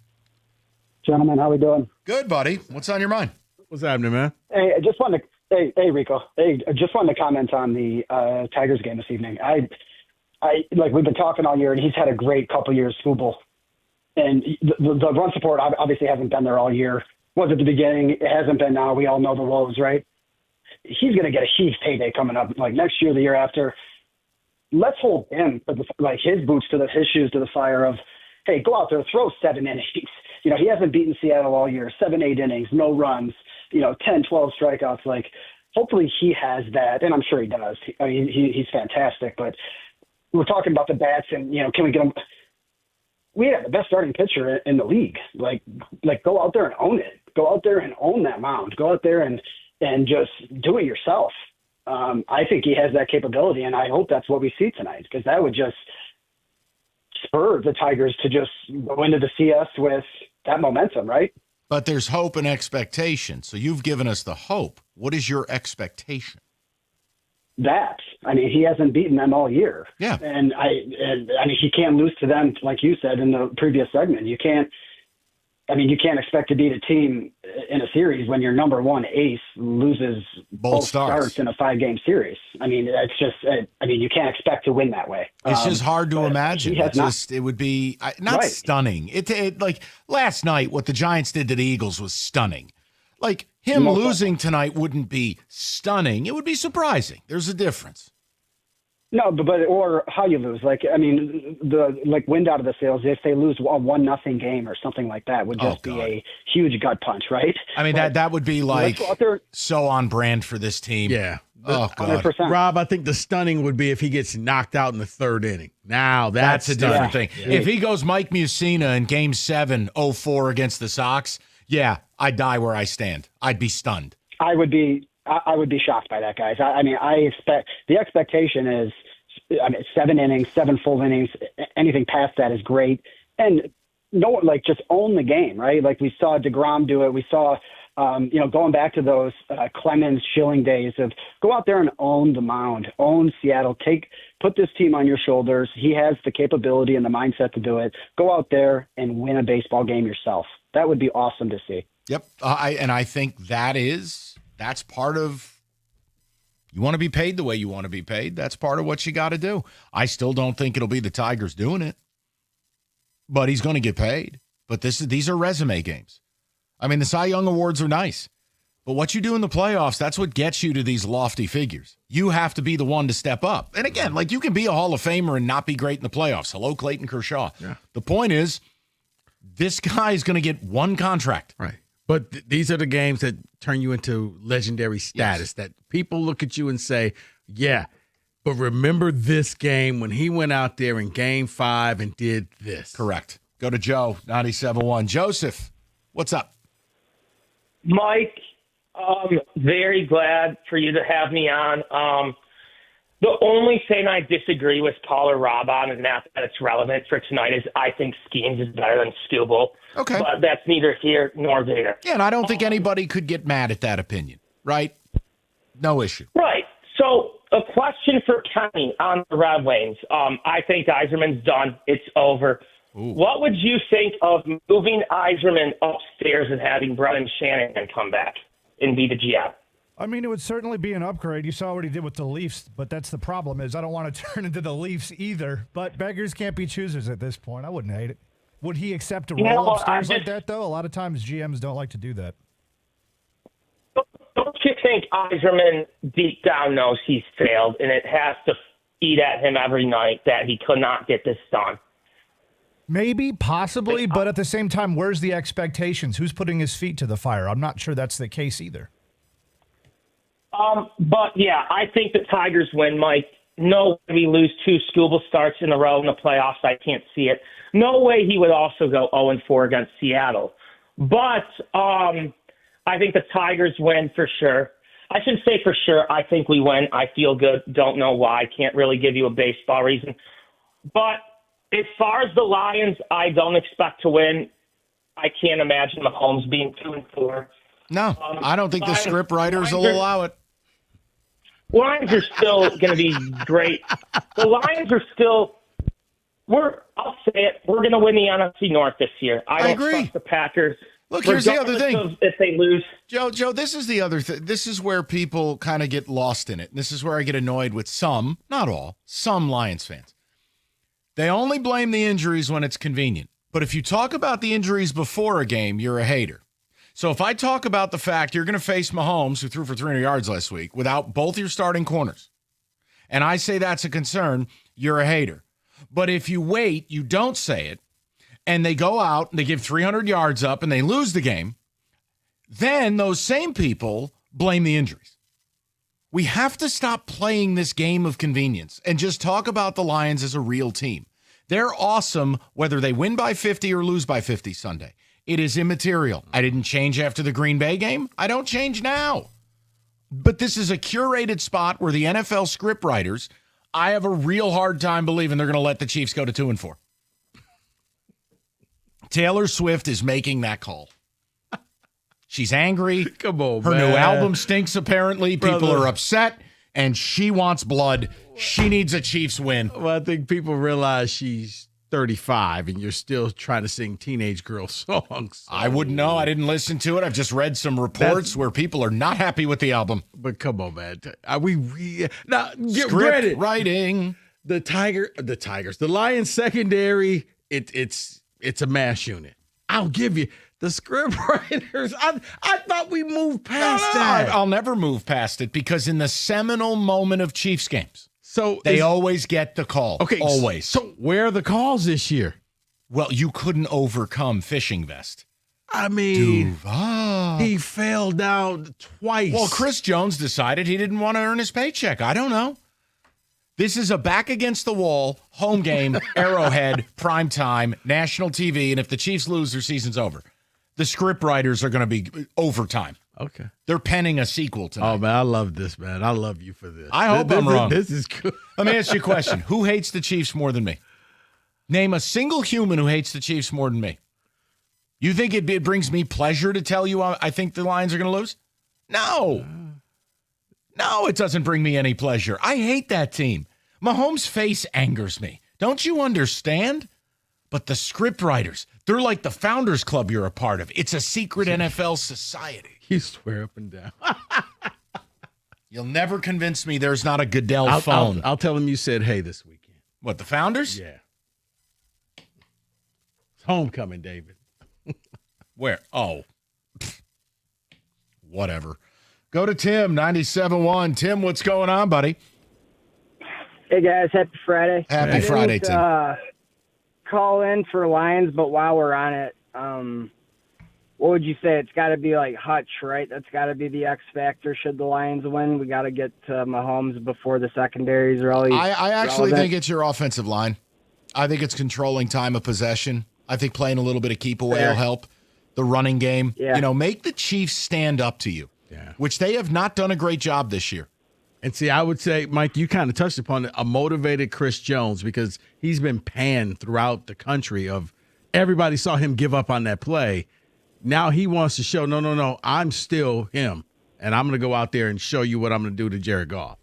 Gentlemen, how we doing? Good, buddy. What's on your mind? What's happening, man? Hey, I just wanted to, hey, Rico. Hey, I just wanted to comment on the Tigers game this evening. I like we've been talking all year, and he's had a great couple years, Skubal. And the run support obviously hasn't been there all year. Was at the beginning. It hasn't been now. We all know the woes, right? He's going to get a huge payday coming up, like next year, the year after. Let's hold him, like his shoes to the fire of, hey, go out there, throw 7 innings. You know, he hasn't beaten Seattle all year, 7, 8 innings, no runs, 10, 12 strikeouts. Like, hopefully he has that, and I'm sure he does. I mean, he's fantastic, but we're talking about the bats and, can we get him? We have the best starting pitcher in the league. Like go out there and own it. Go out there and own that mound. Go out there and just do it yourself. I think he has that capability, and I hope that's what we see tonight, because that would just spur the Tigers to just go into the CS with that momentum, right? But there's hope and expectation. So you've given us the hope. What is your expectation? He hasn't beaten them all year. Yeah. And he can't lose to them, like you said in the previous segment. You can't expect to beat a team in a series when your number one ace loses both starts in a 5-game series. It's just, you can't expect to win that way. It's just hard to imagine. It would be not Right. stunning. It like last night, what the Giants did to the Eagles was stunning. Like him losing tonight wouldn't be stunning. It would be surprising. There's a difference. No, but or how you lose. The wind out of the sails if they lose a 1-0 game or something like that would just be a huge gut punch, right? That would be like let's go out there. So on brand for this team. Yeah. Oh, God. 100%. Rob, I think the stunning would be if he gets knocked out in the 3rd inning. Now That's a different stunning. thing. If he goes Mike Mussina in Game 7, 0-4 against the Sox, yeah, I'd die where I stand. I'd be stunned. I would be shocked by that, guys. I expect the expectation is, 7 innings, 7 full innings. Anything past that is great, and just own the game, right? Like we saw DeGrom do it. We saw, going back to those Clemens Schilling days of go out there and own the mound, own Seattle, put this team on your shoulders. He has the capability and the mindset to do it. Go out there and win a baseball game yourself. That would be awesome to see. Yep. I think that's part of, you want to be paid the way you want to be paid. That's part of what you got to do. I still don't think it'll be the Tigers doing it, but he's going to get paid. But these are resume games. The Cy Young Awards are nice, but what you do in the playoffs, that's what gets you to these lofty figures. You have to be the one to step up. And again, you can be a Hall of Famer and not be great in the playoffs. Hello, Clayton Kershaw. Yeah. The point is, this guy is going to get one contract. Right. But these are the games that turn you into legendary status, that people look at you and say, yeah, but remember this game when he went out there in Game 5 and did this. Correct. Go to Joe, 97.1. Joseph, what's up? Mike, very glad for you to have me on. The only thing I disagree with caller Rob on, and not that it's relevant for tonight, is I think Skeens is better than Skubal. Okay. But that's neither here nor there. Yeah, and I don't think anybody could get mad at that opinion, right? No issue. Right. So a question for Kenny on the Red Wings. I think Yzerman's done. It's over. Ooh. What would you think of moving Yzerman upstairs and having Brendan Shanahan come back and be the GM? It would certainly be an upgrade. You saw what he did with the Leafs, but that's the problem is I don't want to turn into the Leafs either. But beggars can't be choosers at this point. I wouldn't hate it. Would he accept a role upstairs like that, though? A lot of times GMs don't like to do that. Don't you think Yzerman deep down knows he's failed, and it has to eat at him every night that he could not get this done? Maybe, possibly, but at the same time, where's the expectations? Who's putting his feet to the fire? I'm not sure that's the case either. But, yeah, I think the Tigers win, Mike. No way we lose 2 Skubal starts in a row in the playoffs. I can't see it. No way he would also go 0-4 against Seattle. But I think the Tigers win for sure. I shouldn't say for sure. I think we win. I feel good. Don't know why. Can't really give you a baseball reason. But as far as the Lions, I don't expect to win. I can't imagine Mahomes being 2-4. No, I don't think the script writers will allow it. Lions are still going to be great. The Lions are still. I'll say it. We're going to win the NFC North this year. I don't agree. trust the Packers. Look, here's the other thing. If they lose. Joe, this is the other thing. This is where people kind of get lost in it. This is where I get annoyed with some, not all, some Lions fans. They only blame the injuries when it's convenient. But if you talk about the injuries before a game, you're a hater. So if I talk about the fact you're going to face Mahomes, who threw for 300 yards last week, without both your starting corners, and I say that's a concern, you're a hater. But if you wait, you don't say it, and they go out and they give 300 yards up and they lose the game, then those same people blame the injuries. We have to stop playing this game of convenience and just talk about the Lions as a real team. They're awesome whether they win by 50 or lose by 50 Sunday. It is immaterial. I didn't change after the Green Bay game. I don't change now. But this is a curated spot where the NFL scriptwriters, I have a real hard time believing they're going to let the Chiefs go to 2-4. Taylor Swift is making that call. She's angry. Come on, Her man. new album stinks, apparently. People Brother. are upset, and she wants blood. She needs a Chiefs win. Well, I think people realize she's 35 and you're still trying to sing teenage girl songs. I wouldn't know. I didn't listen to it. I've just read some reports where people are not happy with the album. But come on, man. Are we now get Script granted, writing. The Tigers, the Lions secondary, it's a mass unit. I'll give you the script writers. I thought we moved past that. I'll never move past it because in the seminal moment of Chiefs games, so they always get the call. Okay, always. So where are the calls this year? Well, you couldn't overcome Fishing Vest. I mean, Duval. he fell down twice. Well, Chris Jones decided he didn't want to earn his paycheck. I don't know. This is a back against the wall, home game, Arrowhead, prime time, national TV, and if the Chiefs lose, their season's over. The script writers are going to be overtime. Okay. They're penning a sequel tonight. Oh, man, I love this, man. I love you for this. I hope I'm wrong. This is good. Let me ask you a question. Who hates the Chiefs more than me? Name a single human who hates the Chiefs more than me. You think it brings me pleasure to tell you I think the Lions are going to lose? No. No, it doesn't bring me any pleasure. I hate that team. Mahomes' face angers me. Don't you understand? But the script writers, they're like the Founders Club you're a part of. It's a secret NFL society. You swear up and down. You'll never convince me there's not a Goodell phone. I'll tell them you said hey this weekend. What, the Founders? Yeah. It's homecoming, David. Where? Oh. Whatever. Go to Tim, 97.1. Tim, what's going on, buddy? Hey, guys. Happy Friday. Happy Friday, Tim. Call in for Lions, but while we're on it, what would you say? It's got to be like Hutch, right? That's got to be the X factor. Should the Lions win, we got to get Mahomes before the secondaries are always. I actually think it's your offensive line. I think it's controlling time of possession. I think playing a little bit of keep away will help. The running game. Yeah. You know, make the Chiefs stand up to you, which they have not done a great job this year. And see, I would say, Mike, you kind of touched upon it, a motivated Chris Jones, because he's been panned throughout the country of everybody saw him give up on that play. Now he wants to show, no, I'm still him, and I'm going to go out there and show you what I'm going to do to Jared Goff.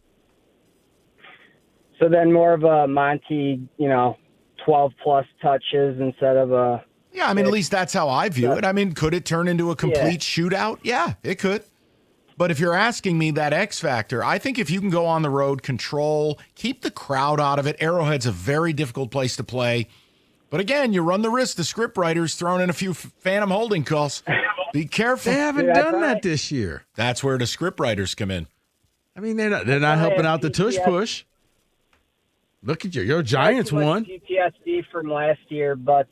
So then more of a Monty, 12-plus touches instead of a. Yeah, I mean, at least that's how I view it. I mean, could it turn into a complete shootout? Yeah, it could. But if you're asking me that X factor, I think if you can go on the road, control, keep the crowd out of it. Arrowhead's a very difficult place to play. But again, you run the risk. The script writers throwing in a few phantom holding calls. Be careful. They haven't done that this year. That's where the script writers come in. I mean, they're not helping out the tush push. Look at your Giants won. PTSD from last year, but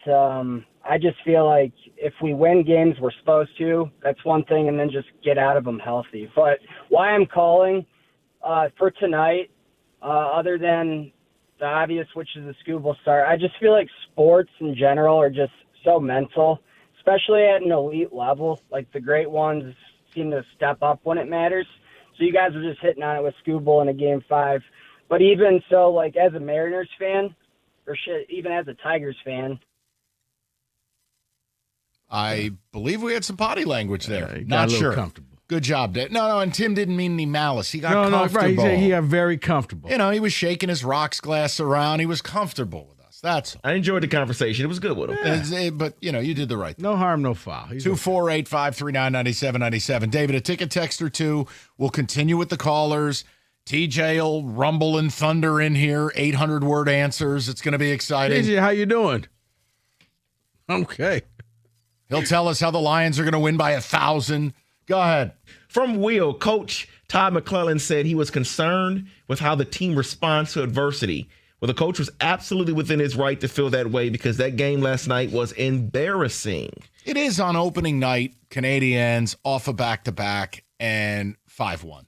I just feel like if we win games we're supposed to, that's one thing, and then just get out of them healthy. But why I'm calling for tonight, other than the obvious, which is the Scooble start, I just feel like sports in general are just so mental, especially at an elite level. Like the great ones seem to step up when it matters. So you guys are just hitting on it with Scooble in a Game 5. But even so, like as a Mariners fan, or shit, even as a Tigers fan, I believe we had some potty language there. got Not a little sure. comfortable. Good job, Dave. No, and Tim didn't mean any malice. He got No, comfortable. right. He said he got very comfortable. You know, he was shaking his rocks glass around. He was comfortable with us. That's all. I enjoyed the conversation. It was good with him. But, you did the right thing. No harm, no foul. 248-539-9797. David, a ticket text or two. We'll continue with the callers. TJ will rumble and thunder in here. 800-word answers. It's going to be exciting. TJ, how you doing? Okay. He'll tell us how the Lions are going to win by 1,000. Go ahead. From Will, Coach Todd McClellan said he was concerned with how the team responds to adversity. Well, the coach was absolutely within his right to feel that way because that game last night was embarrassing. It is on opening night, Canadiens off a back-to-back and 5-1.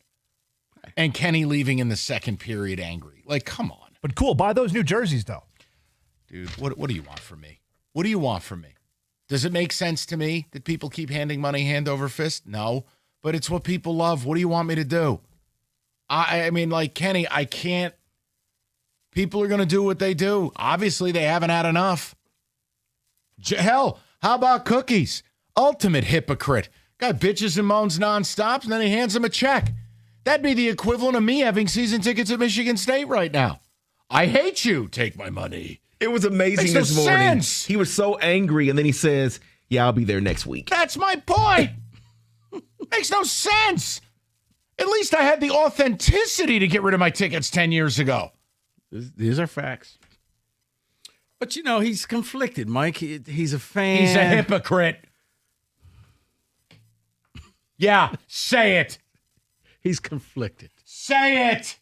And Kenny leaving in the second period angry. Like, come on. But cool, buy those new jerseys, though. Dude, what do you want from me? What do you want from me? Does it make sense to me that people keep handing money hand over fist? No, but it's what people love. What do you want me to do? I mean, like, Kenny, I can't. People are going to do what they do. Obviously, they haven't had enough. Hell, how about cookies? Ultimate hypocrite. Guy bitches and moans nonstop, and then he hands him a check. That'd be the equivalent of me having season tickets at Michigan State right now. I hate you. Take my money. It was amazing Makes this no morning. sense. He was so angry, and then he says, "Yeah, I'll be there next week." That's my point. Makes no sense. At least I had the authenticity to get rid of my tickets 10 years ago. These are facts. But, he's conflicted, Mike. He's a fan. He's a hypocrite. Yeah, say it. He's conflicted. Say it.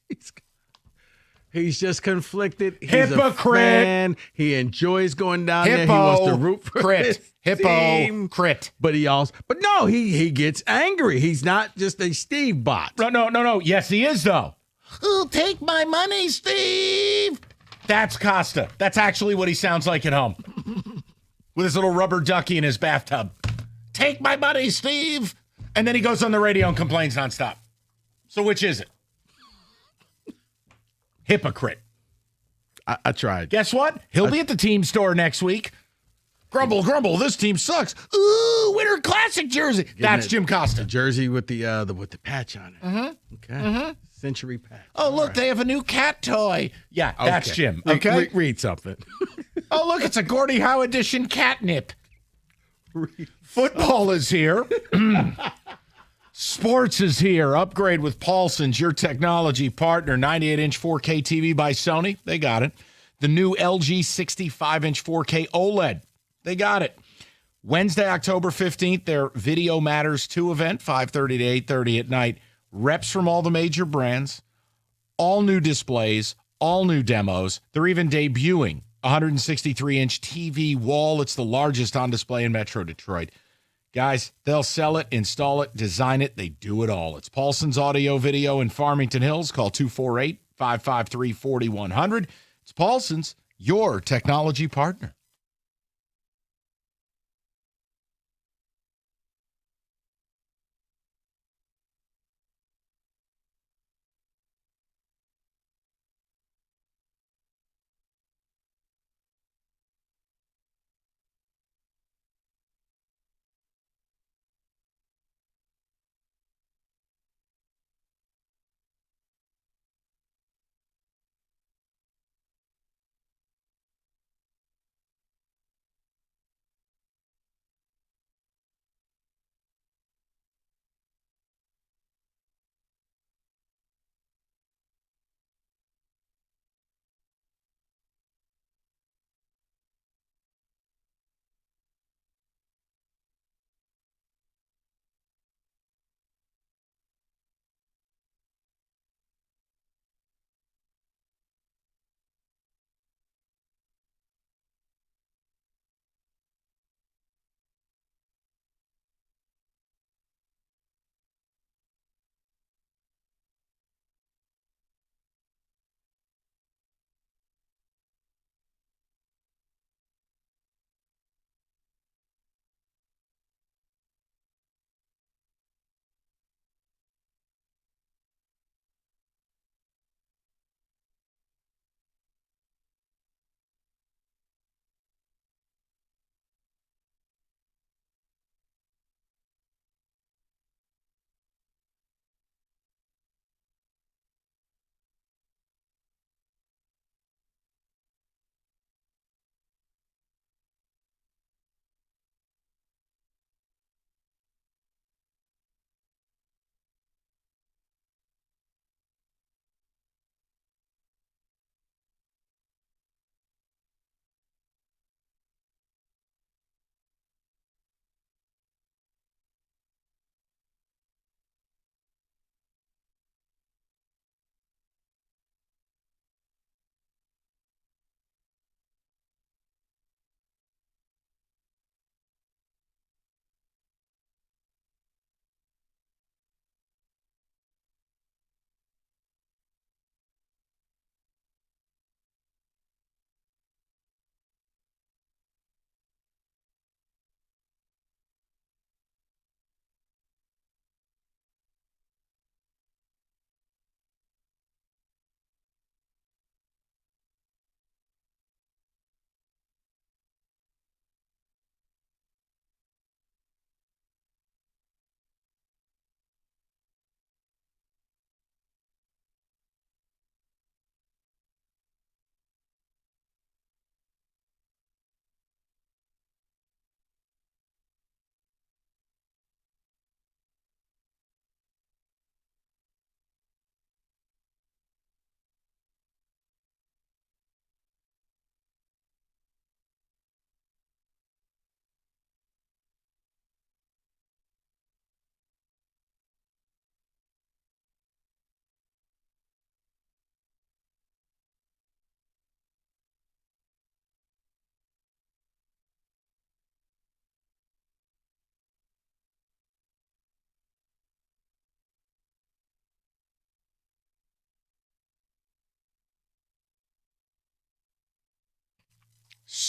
He's just conflicted. He's Hypocrite. A fan. He enjoys going down there. He wants to root for his team. Hypocrite. But he gets angry. He's not just a Steve bot. No. Yes, he is, though. Oh, take my money, Steve. That's Costa. That's actually what he sounds like at home. With his little rubber ducky in his bathtub. Take my money, Steve. And then he goes on the radio and complains nonstop. So which is it? Hypocrite. I tried. Guess what? He'll be at the team store next week. Grumble, grumble. This team sucks. Ooh, Winter Classic jersey. That's Jim Costa. Jersey with the patch on it. Mm-hmm. Okay. Mm-hmm. Century patch. Oh, look, they have a new cat toy. Yeah, that's Okay. Jim. Okay. Read something. Oh, look, it's a Gordie Howe edition catnip. Football is here. Sports is here. Upgrade with Paulson's, your technology partner. 98-inch 4K TV by Sony. They got it. The new LG 65-inch 4K OLED. They got it. Wednesday, October 15th, their Video Matters 2 event, 5:30 to 8:30 at night. Reps from all the major brands. All new displays. All new demos. They're even debuting a 163-inch TV wall. It's the largest on display in Metro Detroit. Guys, they'll sell it, install it, design it. They do it all. It's Paulson's Audio Video in Farmington Hills. Call 248-553-4100. It's Paulson's, your technology partner.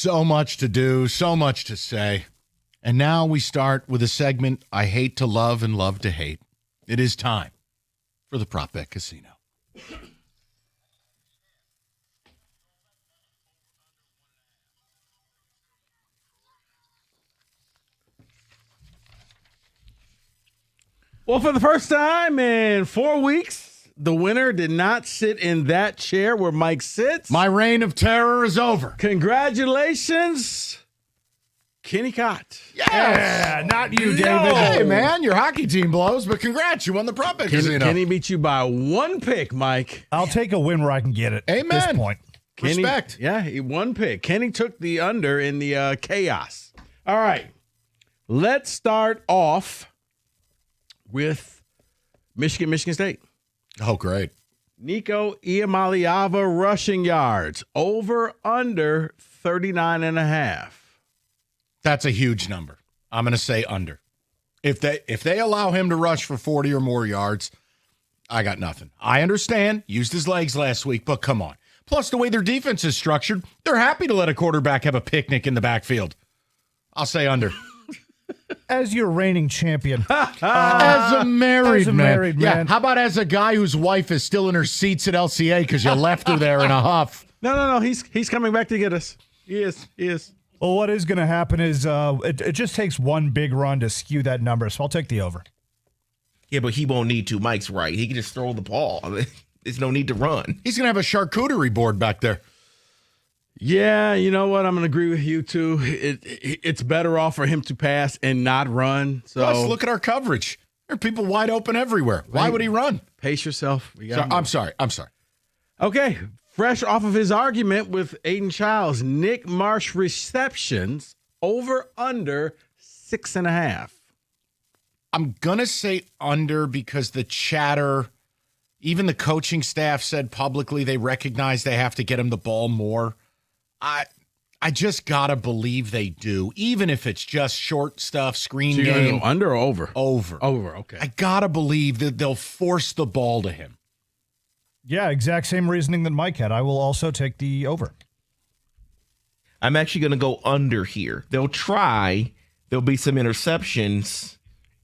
So much to do, so much to say. And now we start with a segment I hate to love and love to hate. It is time for the Prop Bet Casino. Well, for the first time in 4 weeks, the winner did not sit in that chair where Mike sits. My reign of terror is over. Congratulations, Kenny Cott. Yeah, not you, David. Hey, man, your hockey team blows, but congrats. You won the Prop Bet Casino. Kenny beat you by 1 pick, Mike. I'll take a win where I can get it. Amen. At this point. Kenny, respect. Yeah, he 1 pick. Kenny took the under in the chaos. All right, let's start off with Michigan State. Oh, great. Nico Iamaleava rushing yards over under 39.5. That's a huge number. I'm going to say under. If they allow him to rush for 40 or more yards, I got nothing. I understand. Used his legs last week, but come on. Plus, the way their defense is structured, they're happy to let a quarterback have a picnic in the backfield. I'll say under. As your reigning champion. As a married man. Yeah, how about as a guy whose wife is still in her seats at LCA because you left her there in a huff? No. He's coming back to get us. He is. Well, what is going to happen is it just takes one big run to skew that number, so I'll take the over. Yeah, but he won't need to. Mike's right. He can just throw the ball. There's no need to run. He's going to have a charcuterie board back there. Yeah, you know what? I'm going to agree with you, too. It's better off for him to pass and not run. So Plus, look at our coverage. There are people wide open everywhere. Why would he run? Pace yourself. I'm sorry. Okay, fresh off of his argument with Aiden Childs, Nick Marsh receptions over under 6.5. I'm going to say under because the chatter, even the coaching staff said publicly they recognize they have to get him the ball more. I just got to believe they do, even if it's just short stuff, screen game. Go under or over? Over. Over, okay. I got to believe that they'll force the ball to him. Yeah, exact same reasoning that Mike had. I will also take the over. I'm actually going to go under here. They'll try. There'll be some interceptions,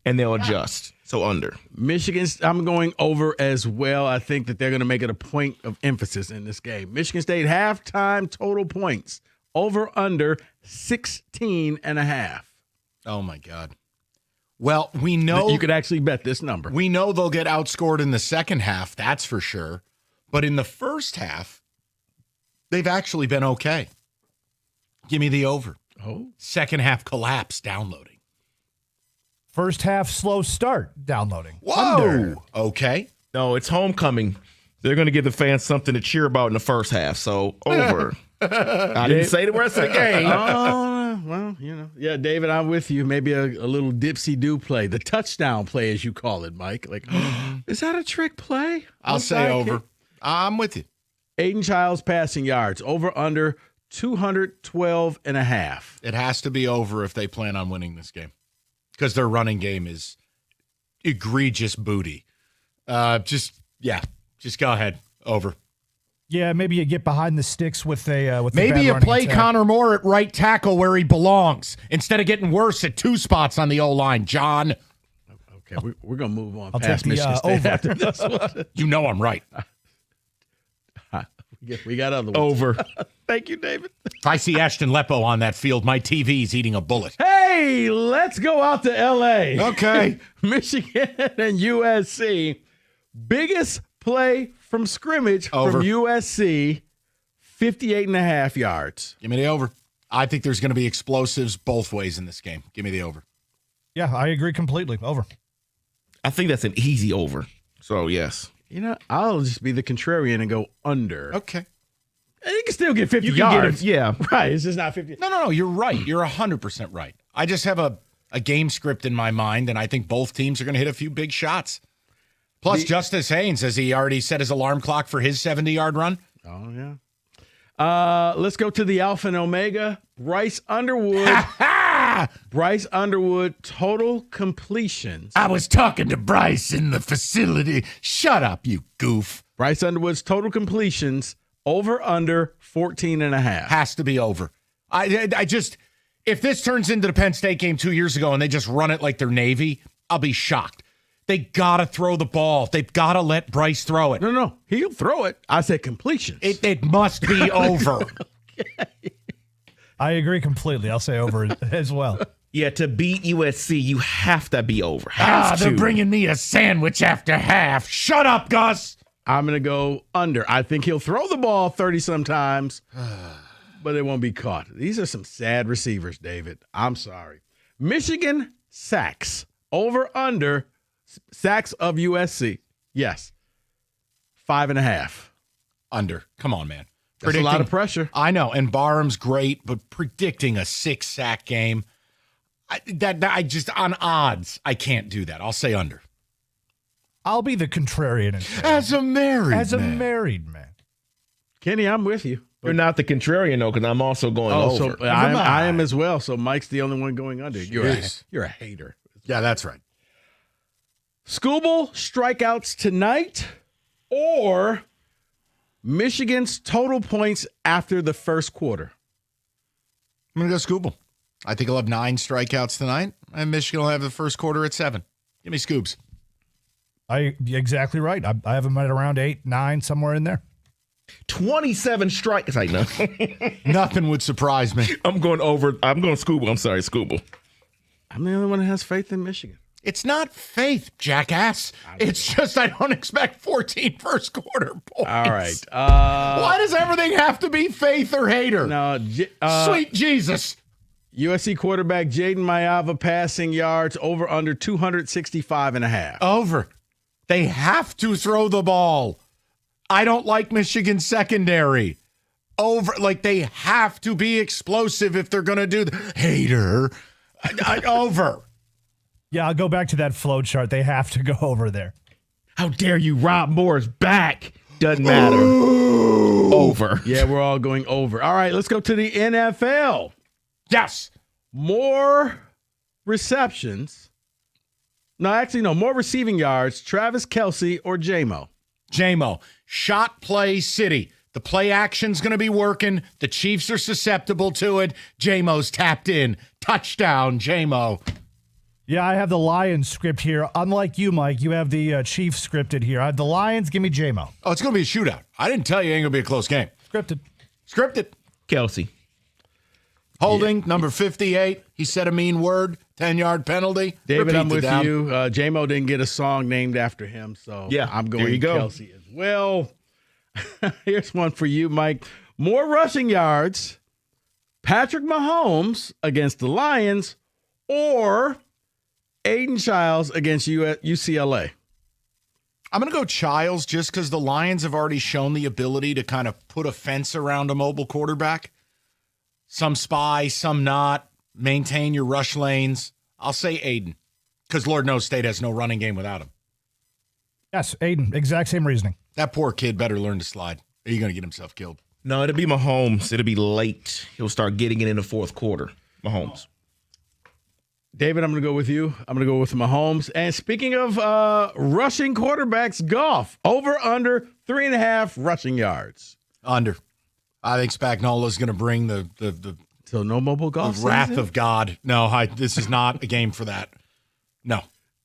and they'll adjust. So under. Michigan, I'm going over as well. I think that they're going to make it a point of emphasis in this game. Michigan State halftime total points over under 16.5. Oh, my God. Well, we know. You could actually bet this number. We know they'll get outscored in the second half. That's for sure. But in the first half, they've actually been okay. Give me the over. Oh. Second half collapse downloading. First half slow start downloading. Whoa. Under. Okay. No, it's homecoming. They're going to give the fans something to cheer about in the first half. So over. I didn't say the rest of the game. Oh, well, you know. Yeah, David, I'm with you. Maybe a little dipsy-do play. The touchdown play, as you call it, Mike. Like, is that a trick play? I'll say over. I'm with you. Aiden Childs passing yards over under 212.5. It has to be over if they plan on winning this game because their running game is egregious booty. Just go ahead. Over. Yeah, maybe you get behind the sticks with a with maybe a bad you running play attack. Connor Moore at right tackle where he belongs instead of getting worse at 2 spots on the O-line, John. Okay, we're going to move on I'll past take the, Michigan State over. after this one. You know I'm right. We got other ones. Over. Thank you, David. If I see Ashton Leppo on that field, my TV's eating a bullet. Hey, let's go out to L.A. Okay. Michigan and USC. Biggest play from scrimmage Over. from USC, 58.5 yards. Give me the over. I think there's going to be explosives both ways in this game. Give me the over. Yeah, I agree completely. Over. I think that's an easy over. So, yes. You know, I'll just be the contrarian and go under. Okay. And you can still get 50 You can get yards. it, yeah. Right, it's just not 50. No, you're right. You're 100% right. I just have a game script in my mind, and I think both teams are going to hit a few big shots. Plus, Justice Haynes, has he already set his alarm clock for his 70-yard run? Oh, yeah. Let's go to the Alpha and Omega. Bryce Underwood. Bryce Underwood, total completions. I was talking to Bryce in the facility. Shut up, you goof. Bryce Underwood's total completions over under 14.5. Has to be over. I just, if this turns into the Penn State game 2 years ago and they just run it like they're Navy, I'll be shocked. They got to throw the ball. They've got to let Bryce throw it. No, he'll throw it. I said completions. It must be over. I agree completely. I'll say over as well. Yeah, to beat USC, you have to be over. They're bringing me a sandwich after half. Shut up, Gus. I'm going to go under. I think he'll throw the ball 30 sometimes, but it won't be caught. These are some sad receivers, David. I'm sorry. Michigan sacks. Over under sacks of USC. Yes. 5.5. Under. Come on, man. That's a lot of pressure. I know, and Barham's great, but predicting a 6-sack game, I just on odds, I can't do that. I'll say under. I'll be the contrarian. As a married man. Kenny, I'm with you. You're not the contrarian, though, because I'm also going over. So I am as well. So Mike's the only one going under. You're a hater. Yeah, that's right. Scooble strikeouts tonight, or Michigan's total points after the first quarter. I'm going to go Scooble. I think he'll have 9 strikeouts tonight, and Michigan will have the first quarter at 7. Give me Scoobs. Exactly right. I have him at around 8, 9, somewhere in there. 27 strikes. I know. Nothing would surprise me. I'm going over. I'm going Scooble. I'm sorry, Scooble. I'm the only one that has faith in Michigan. It's not faith, jackass. It's just I don't expect 14 first quarter points. All right. Why does everything have to be faith or hater? No, Sweet Jesus. USC quarterback Jaden Mayava passing yards over under 265.5. Over. They have to throw the ball. I don't like Michigan secondary. Over. Like, they have to be explosive if they're going to do the hater. Over. Yeah, I'll go back to that flow chart. They have to go over there. How dare you? Rob Moore's back. Doesn't matter. Over. Yeah, we're all going over. All right, let's go to the NFL. Yes. More receptions. No, actually, no. More receiving yards. Travis Kelce or J-Mo? J-Mo. Shot play city. The play action's going to be working. The Chiefs are susceptible to it. J-Mo's tapped in. Touchdown, J-Mo. Yeah, I have the Lions script here. Unlike you, Mike, you have the Chiefs scripted here. I have the Lions. Give me J-Mo. Oh, it's going to be a shootout. I didn't tell you it ain't going to be a close game. Scripted. Kelce. Holding, number 58. He said a mean word. 10-yard penalty. David, Repeat I'm with down. you. J-Mo didn't get a song named after him, so yeah, I'm going there you go. Kelce as well. Here's one for you, Mike. More rushing yards. Patrick Mahomes against the Lions or Aiden Childs against UCLA? I'm going to go Childs just because the Lions have already shown the ability to kind of put a fence around a mobile quarterback. Some spy, some not. Maintain your rush lanes. I'll say Aiden because Lord knows State has no running game without him. Yes, Aiden. Exact same reasoning. That poor kid better learn to slide. Or you're going to get himself killed. No, it'll be Mahomes. It'll be late. He'll start getting it in the fourth quarter. Mahomes. David, I'm going to go with you. I'm going to go with Mahomes. And speaking of rushing quarterbacks, golf. Over, under, 3.5 rushing yards. Under. I think Spagnola's going to bring the so no mobile golf wrath season? of God. No, this is not a game for that. No.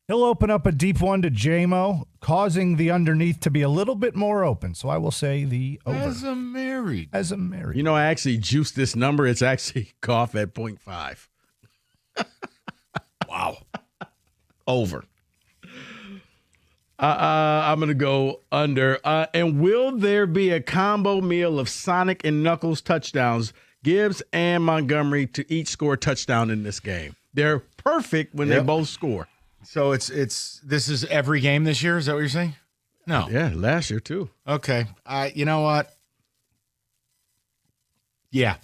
He'll open up a deep one to J-Mo, causing the underneath to be a little bit more open. So I will say the over. As a married. You know, I actually juiced this number. It's actually golf at 0.5. Wow. Over. I'm going to go under. And will there be a combo meal of Sonic and Knuckles touchdowns? Gibbs and Montgomery to each score a touchdown in this game. They're perfect when they both score. So this is every game this year? Is that what you're saying? No. Yeah, last year too. Okay. You know what? Yeah.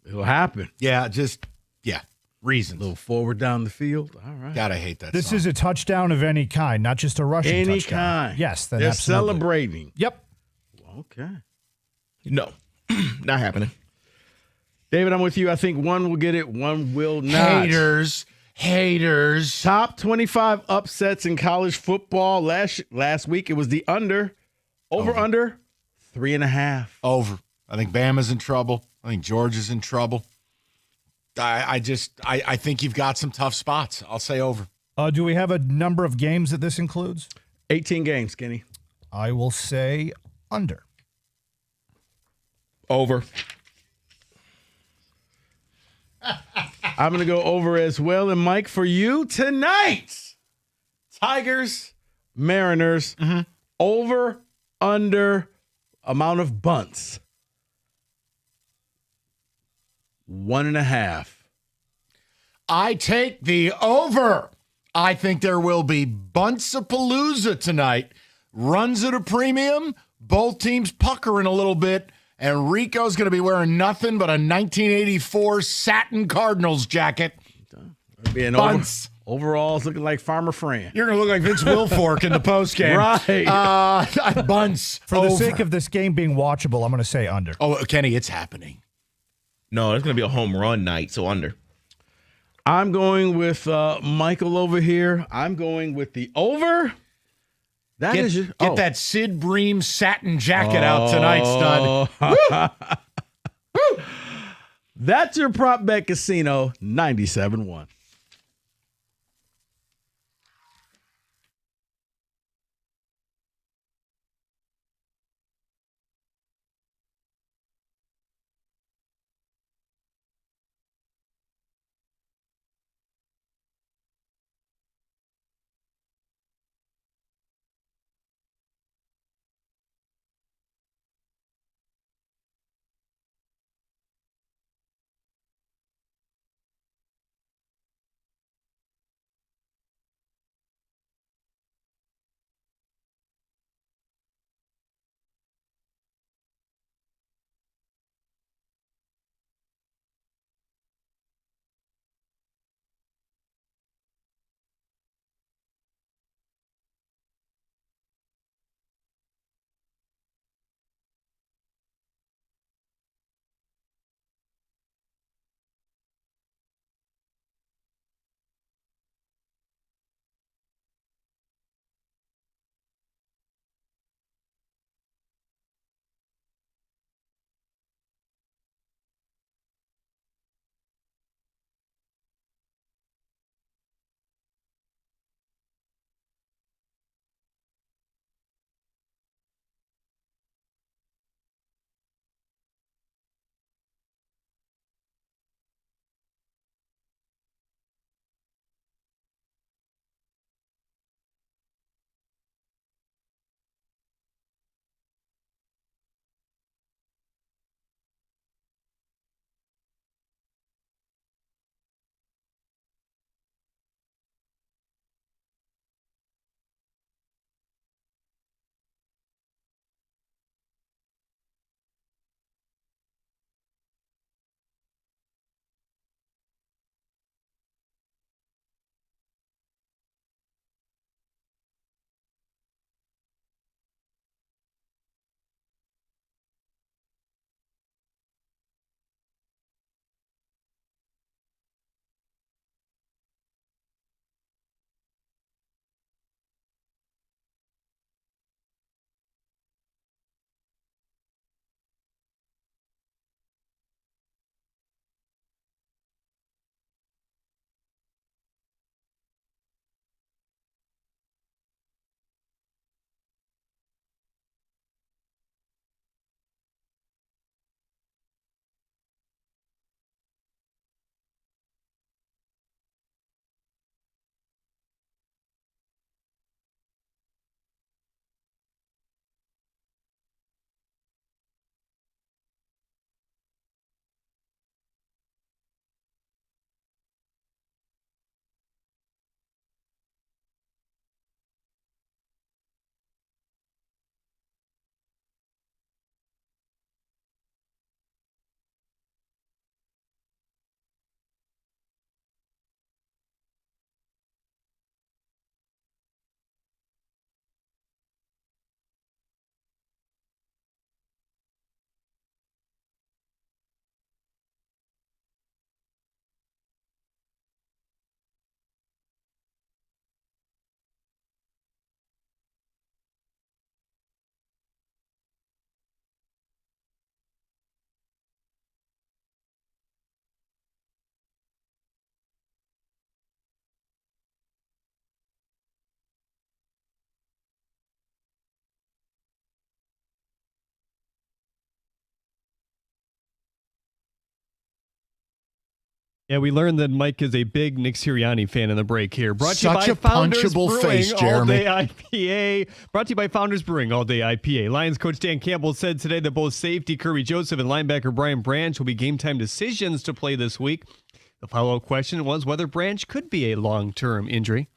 It'll happen. Yeah, reasons. A little forward down the field. All right. God, I hate that This song. is a touchdown of any kind, not just a rushing Any touchdown. kind. Yes, then they're absolutely. celebrating. Yep. Okay. No, not happening. David, I'm with you. I think one will get it, one will not. Haters. Top 25 upsets in college football. Last week, it was the under. Over, 3.5. Over. I think Bama's in trouble. I think Georgia's in trouble. I think you've got some tough spots. I'll say over. Do we have a number of games that this includes? 18 games, Skinny. I will say under. Over. I'm going to go over as well. And Mike, for you tonight, Tigers, Mariners, over, under, amount of bunts. 1.5. I take the over. I think there will be bunts-a-palooza tonight. Runs at a premium. Both teams puckering a little bit. And Rico's going to be wearing nothing but a 1984 satin Cardinals jacket. Being bunts. Overalls looking like Farmer Fran. You're going to look like Vince Wilfork in the postgame. Right. Bunts. For the sake of this game being watchable, I'm going to say under. Oh, Kenny, it's happening. No, it's going to be a home run night, so under. I'm going with Michael over here. I'm going with the over. Get that Sid Bream satin jacket out tonight, stud. That's your prop bet casino 97.1. Yeah, we learned that Mike is a big Nick Sirianni fan in the break here. Brought to Such you a by Founders punchable Brewing face, All Jeremy. Day IPA. Brought to you by Founders Brewing All Day IPA. Lions coach Dan Campbell said today that both safety Kirby Joseph and linebacker Brian Branch will be game time decisions to play this week. The follow-up question was whether Branch could be a long-term injury.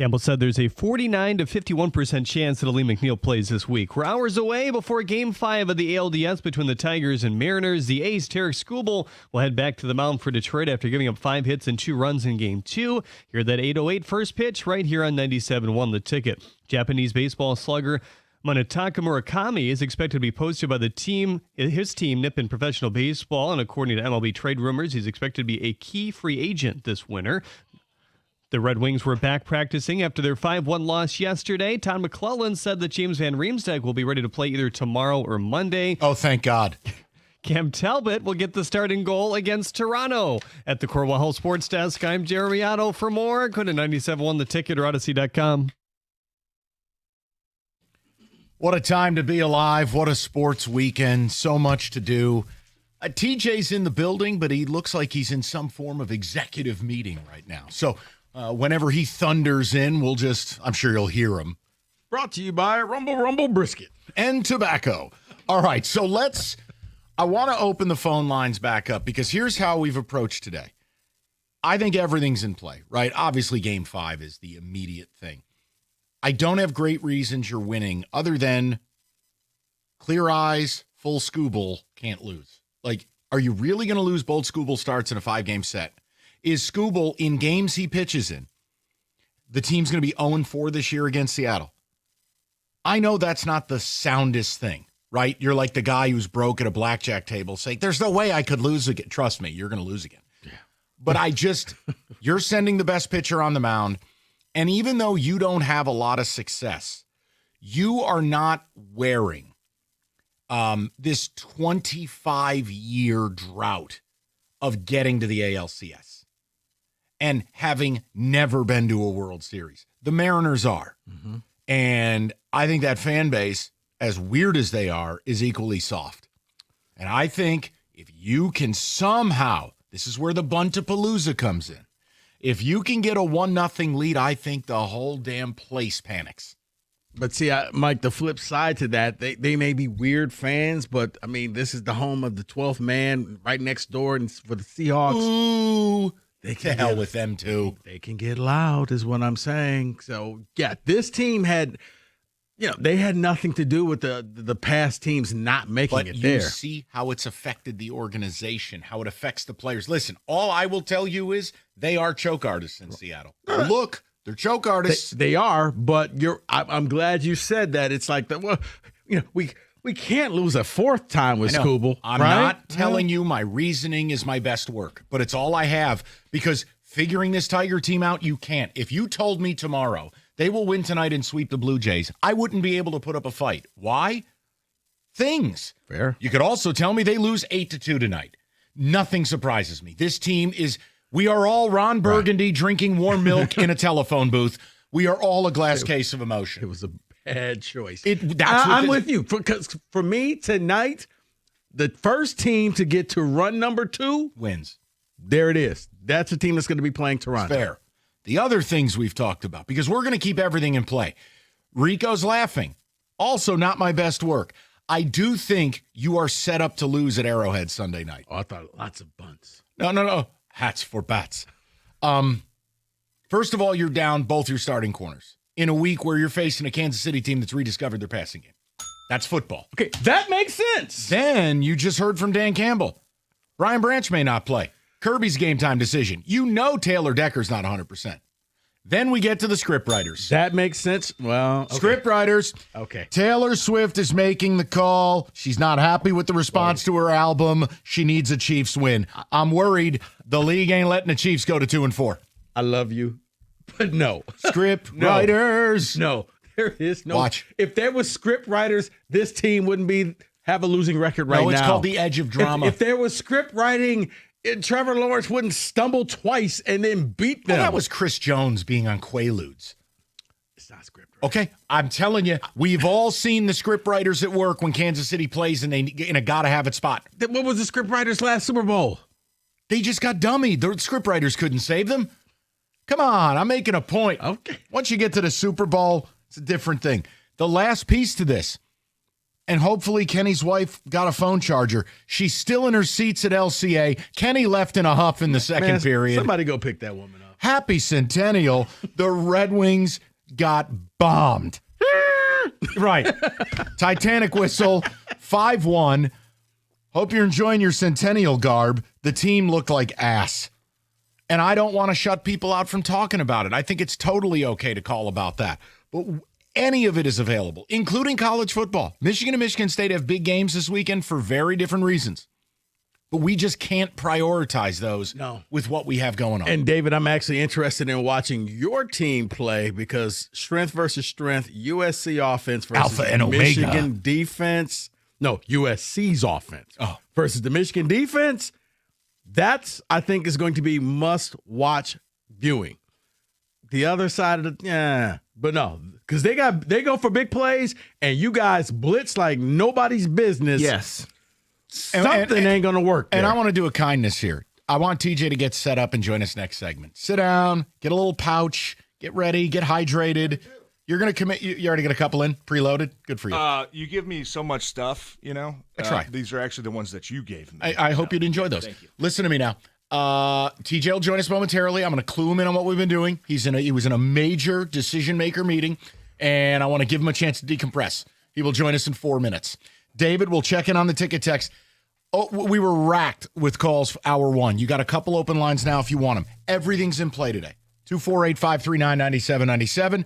Campbell said there's a 49 to 51% chance that Lee McNeil plays this week. We're hours away before Game 5 of the ALDS between the Tigers and Mariners. The A's, Tarek Skubal, will head back to the mound for Detroit after giving up 5 hits and 2 runs in Game 2. Hear that 8:08 first pitch right here on 97.1 The Ticket. Japanese baseball slugger Munetaka Murakami is expected to be posted by his team, Nippon Professional Baseball, and according to MLB trade rumors, he's expected to be a key free agent this winter. The Red Wings were back practicing after their 5-1 loss yesterday. Todd McClellan said that James Van Riemsdyk will be ready to play either tomorrow or Monday. Oh, thank God. Cam Talbot will get the starting goal against Toronto. At the Corwell Health Sports Desk, I'm Jeremy Otto. For more, go to 97.1 The Ticket or Odyssey.com. What a time to be alive. What a sports weekend. So much to do. TJ's in the building, but he looks like he's in some form of executive meeting right now. So whenever he thunders in, I'm sure you'll hear him. Brought to you by Rumble Rumble Brisket and tobacco. All right, so I want to open the phone lines back up because here's how we've approached today. I think everything's in play, right? Obviously, Game 5 is the immediate thing. I don't have great reasons you're winning other than clear eyes, full Skubal, can't lose. Like, are you really going to lose both Skubal starts in a 5-game set? Is Skubal, in games he pitches in, the team's going to be 0-4 this year against Seattle? I know that's not the soundest thing, right? You're like the guy who's broke at a blackjack table saying, there's no way I could lose again. Trust me, you're going to lose again. Yeah. But you're sending the best pitcher on the mound, and even though you don't have a lot of success, you are not wearing this 25-year drought of getting to the ALCS and having never been to a World Series. The Mariners are. Mm-hmm. And I think that fan base, as weird as they are, is equally soft. And I think if you can somehow, this is where the Buntapalooza comes in. If you can get a 1-0 lead, I think the whole damn place panics. But see, Mike, the flip side to that, they may be weird fans, but, I mean, this is the home of the 12th man right next door and for the Seahawks. Ooh, they can hell with them, too. They can get loud is what I'm saying. So, yeah, this team had, they had nothing to do with the past teams not making it there. But you see how it's affected the organization, how it affects the players. Listen, all I will tell you is they are choke artists in Seattle. Look. They're choke artists. They are, but I'm glad you said that. It's like we can't lose a 4th time with Skubal. I'm not telling you my reasoning is my best work, but it's all I have because figuring this Tiger team out, you can't. If you told me tomorrow they will win tonight and sweep the Blue Jays, I wouldn't be able to put up a fight. Why? Things. Fair. You could also tell me they lose 8-2 tonight. Nothing surprises me. This team is. We are all Ron Burgundy drinking warm milk in a telephone booth. We are all a glass case of emotion. It was a bad choice. I'm with you. Because for me, tonight, the first team to get to run number 2 wins. There it is. That's the team that's going to be playing Toronto. Fair. The other things we've talked about, because we're going to keep everything in play. Rico's laughing. Also not my best work. I do think you are set up to lose at Arrowhead Sunday night. Oh, I thought lots of bunts. No. Hats for bats. First of all, you're down both your starting corners in a week where you're facing a Kansas City team that's rediscovered their passing game. That's football. Okay, that makes sense. Then you just heard from Dan Campbell. Brian Branch may not play. Kirby's game time decision. You know Taylor Decker's not 100%. Then we get to the script writers. That makes sense. Well, okay. Script writers. Okay. Taylor Swift is making the call. She's not happy with the response to her album. She needs a Chiefs win. I'm worried the league ain't letting the Chiefs go to 2-4. I love you, but no. Script writers. No, there is no. Watch. If there was script writers, this team wouldn't have a losing record right now. No, it's called the edge of drama. If there was script writing Trevor Lawrence wouldn't stumble twice and then beat them. Well, that was Chris Jones being on Quaaludes. It's not scripted. Okay, I'm telling you, we've all seen the script writers at work when Kansas City plays and they in a gotta-have-it spot. What was the script writers' last Super Bowl? They just got dummied. The script writers couldn't save them. Come on, I'm making a point. Okay. Once you get to the Super Bowl, it's a different thing. The last piece to this, and hopefully Kenny's wife got a phone charger. She's still in her seats at LCA. Kenny left in a huff in the second period. Somebody go pick that woman up. Happy Centennial. The Red Wings got bombed. Right. Titanic whistle, 5-1. Hope you're enjoying your Centennial garb. The team looked like ass. And I don't want to shut people out from talking about it. I think it's totally okay to call about that. But any of it is available, including college football. Michigan and Michigan State have big games this weekend for very different reasons. But we just can't prioritize those with what we have going on. And, David, I'm actually interested in watching your team play because strength versus strength, USC offense versus Alpha and Omega. Michigan defense. No, USC's offense versus the Michigan defense. That's, I think, is going to be must-watch viewing. The other side of but no, because they go for big plays, and you guys blitz like nobody's business. Yes. Something ain't going to work there. And I want to do a kindness here. I want TJ to get set up and join us next segment. Sit down, get a little pouch, get ready, get hydrated. You're going to commit. You already got a couple in, preloaded. Good for you. You give me so much stuff, you know. That's right. These are actually the ones that you gave me. I hope you'd enjoy those. Thank you. Listen to me now. TJ will join us momentarily. I'm going to clue him in on what we've been doing. He was in a major decision maker meeting, and I want to give him a chance to decompress. He will join us in 4 minutes. David will check in on the ticket text. Oh, we were racked with calls for hour one. You got a couple open lines now if you want them. Everything's in play today. 248-539-9797.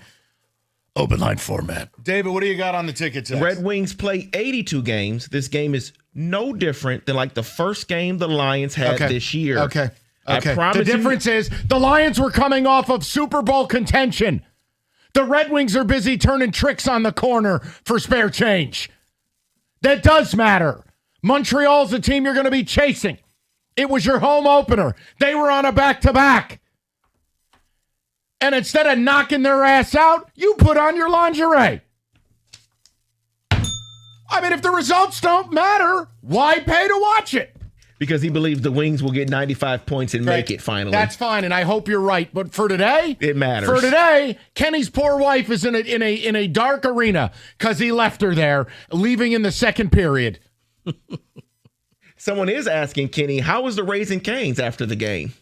Open line format. David, what do you got on the ticket text? Red Wings play 82 games. This game is no different than like the first game the Lions had this year. Okay. I promise the difference is the Lions were coming off of Super Bowl contention. The Red Wings are busy turning tricks on the corner for spare change. That does matter. Montreal's the team you're going to be chasing. It was your home opener. They were on a back-to-back. And instead of knocking their ass out, you put on your lingerie. I mean, if the results don't matter, why pay to watch it? Because he believes the Wings will get 95 points and make it finally. That's fine, and I hope you're right. But for today, it matters. For today, Kenny's poor wife is in a dark arena because he left her there, leaving in the second period. Someone is asking Kenny, how was the Raising Cane's after the game?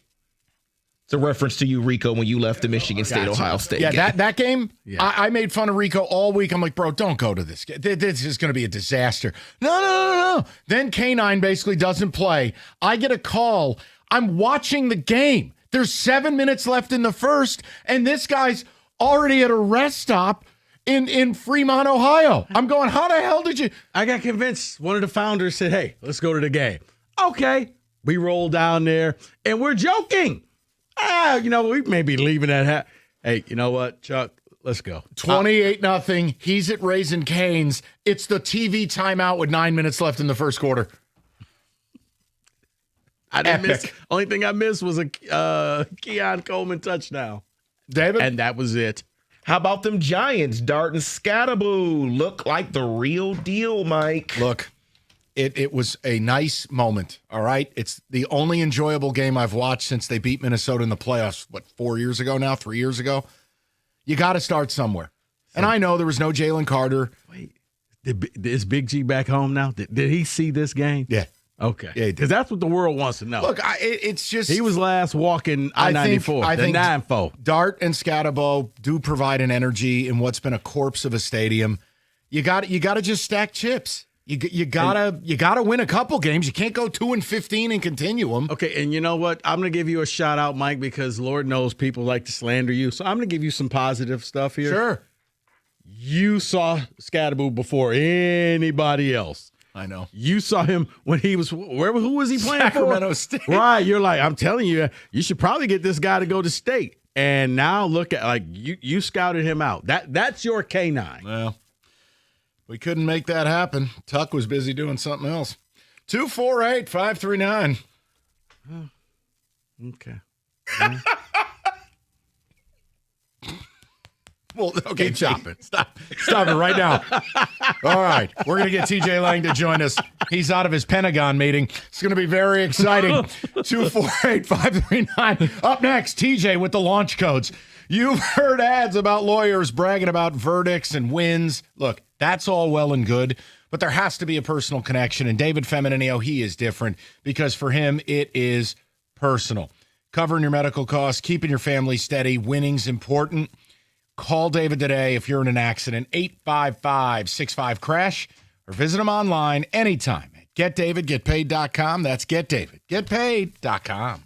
It's a reference to you, Rico, when you left the Michigan State-Ohio State game. Yeah, that game, I made fun of Rico all week. I'm like, bro, don't go to this. This is going to be a disaster. No. Then K9 basically doesn't play. I get a call. I'm watching the game. There's 7 minutes left in the first, and this guy's already at a rest stop in Fremont, Ohio. I'm going, how the hell did you? I got convinced. One of the founders said, hey, let's go to the game. Okay. We roll down there, and we're joking. We may be leaving that. Hey, you know what, Chuck? Let's go. 28-0. He's at Raising Cane's. It's the TV timeout with 9 minutes left in the first quarter. I didn't miss. Only thing I missed was a Keon Coleman touchdown. David? And that was it. How about them Giants? Dart and Scatterboo look like the real deal, Mike. Look. It was a nice moment, all right? It's the only enjoyable game I've watched since they beat Minnesota in the playoffs, 4 years ago now, 3 years ago? You got to start somewhere. And I know there was no Jalen Carter. Wait, is Big G back home now? Did he see this game? Yeah. Okay. Yeah, because that's what the world wants to know. Look, it's just... He was last walking I-94, I think 9-4. Dart and Scatterbo do provide an energy in what's been a corpse of a stadium. You got to just stack chips. You gotta win a couple games. You can't go 2-15 and continue them. Okay, and you know what? I'm gonna give you a shout out, Mike, because Lord knows people like to slander you. So I'm gonna give you some positive stuff here. Sure. You saw Scatterboo before anybody else. I know. You saw him when he was who was he playing Sacramento for? State. Right. You're like, I'm telling you, you should probably get this guy to go to state. And now look at you scouted him out. That's your K9. Well. We couldn't make that happen. Tuck was busy doing something else. 248-539. Okay. Well, okay, stop it. Stop it right now. All right. We're going to get TJ Lang to join us. He's out of his Pentagon meeting. It's going to be very exciting. 248-539. Up next, TJ with the launch codes. You've heard ads about lawyers bragging about verdicts and wins. Look, that's all well and good, but there has to be a personal connection. And David Feminino, he is different because for him, it is personal. Covering your medical costs, keeping your family steady, winning's important. Call David today if you're in an accident, 855-65-CRASH, or visit him online anytime at getdavidgetpaid.com. That's getdavidgetpaid.com.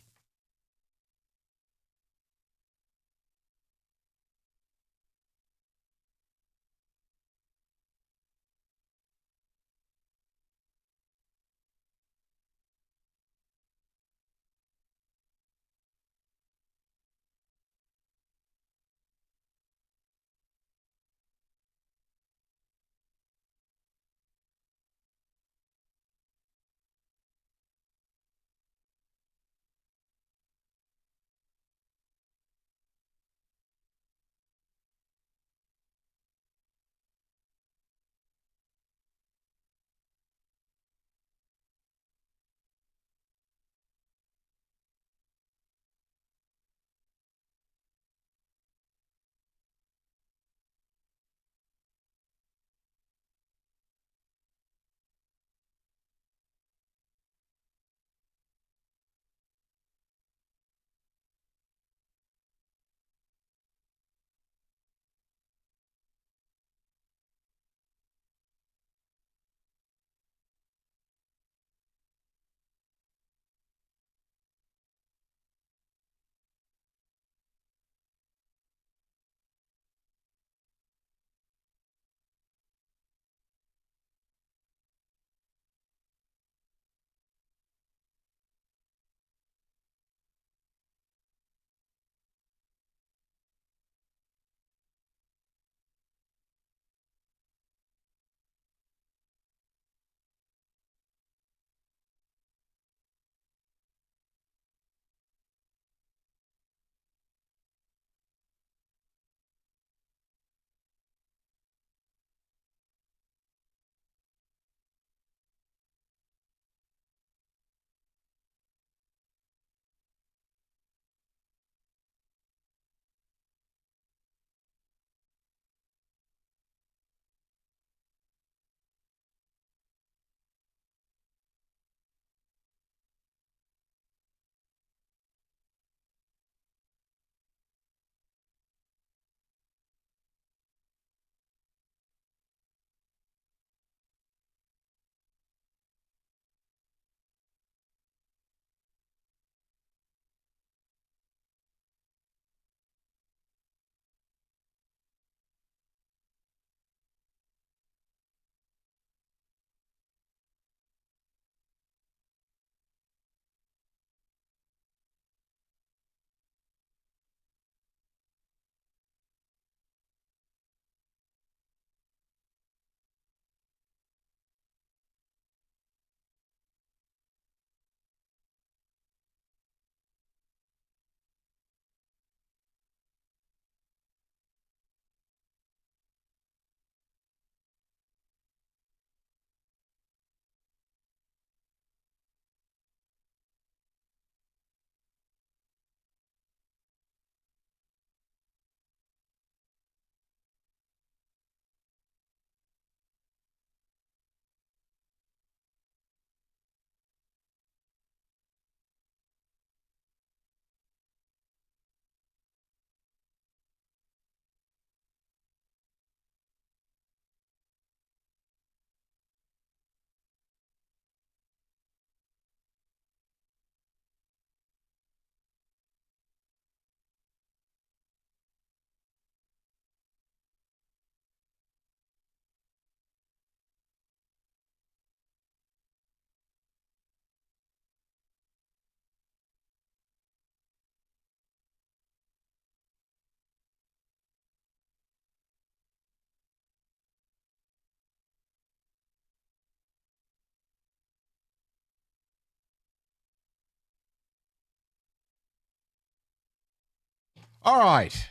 All right.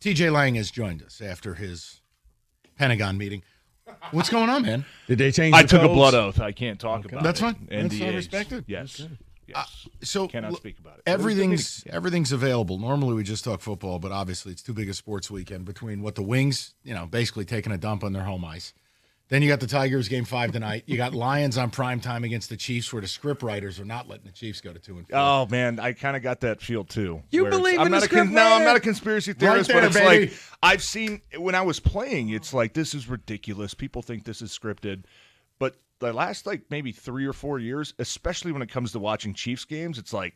TJ Lang has joined us after his Pentagon meeting. What's going on, man? Did they change? I the took a codes? blood oath. I can't talk about That's it. fine. That's NDAs. respected. Yes. Yes. So cannot speak about it. Everything's available. Normally we just talk football, but obviously it's too big a sports weekend between what the Wings, basically taking a dump on their home ice. Then you got the Tigers game 5 tonight. You got Lions on primetime against the Chiefs, where the script writers are not letting the Chiefs go to 2-4. Oh man, I kind of got that feel too. You where it's- believe I'm in not the a script No, I'm writer? not a conspiracy theorist, Right there, but it's baby. like I've seen when I was playing. It's like this is ridiculous. People think this is scripted, but the last maybe 3 or 4 years, especially when it comes to watching Chiefs games, it's like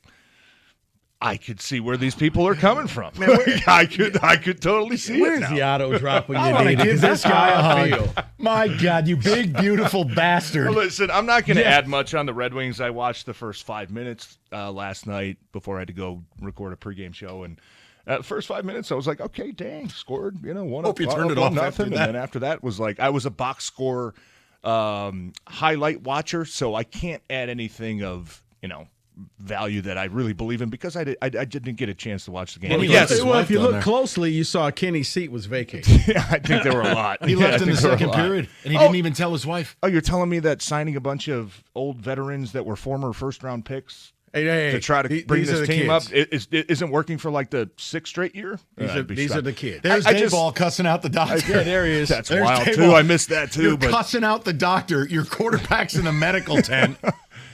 I could see where these people are coming from. I could totally see Where's it now. the auto drop when I you want to need it? give 'Cause this that's guy how I a feel. hug. My God, you big, beautiful bastard. Listen, I'm not going to Yeah. add much on the Red Wings. I watched the first 5 minutes last night before I had to go record a pregame show, and first 5 minutes I was like, okay, dang, scored, 1 Hope you up, turned it up, off after nothing, that. and then after that was like I was a box score highlight watcher, so I can't add anything of value that I really believe in because I didn't get a chance to watch the game. Well, But yes, yes, well, if you look closely, you saw Kenny's seat was vacated. yeah, I think there were a lot. He Yeah, left I in the think there were a second lot. period, and he didn't even tell his wife. Oh, you're telling me that signing a bunch of old veterans that were former first-round picks to try to bring these are this the team up kids. isn't working for like the 6th straight year? These are the kids. There's Dayball cussing out the doctor. Yeah, there he is. That's There's wild, Dayball. too. I missed that, too. You're but cussing out the doctor. Your quarterback's in a medical tent.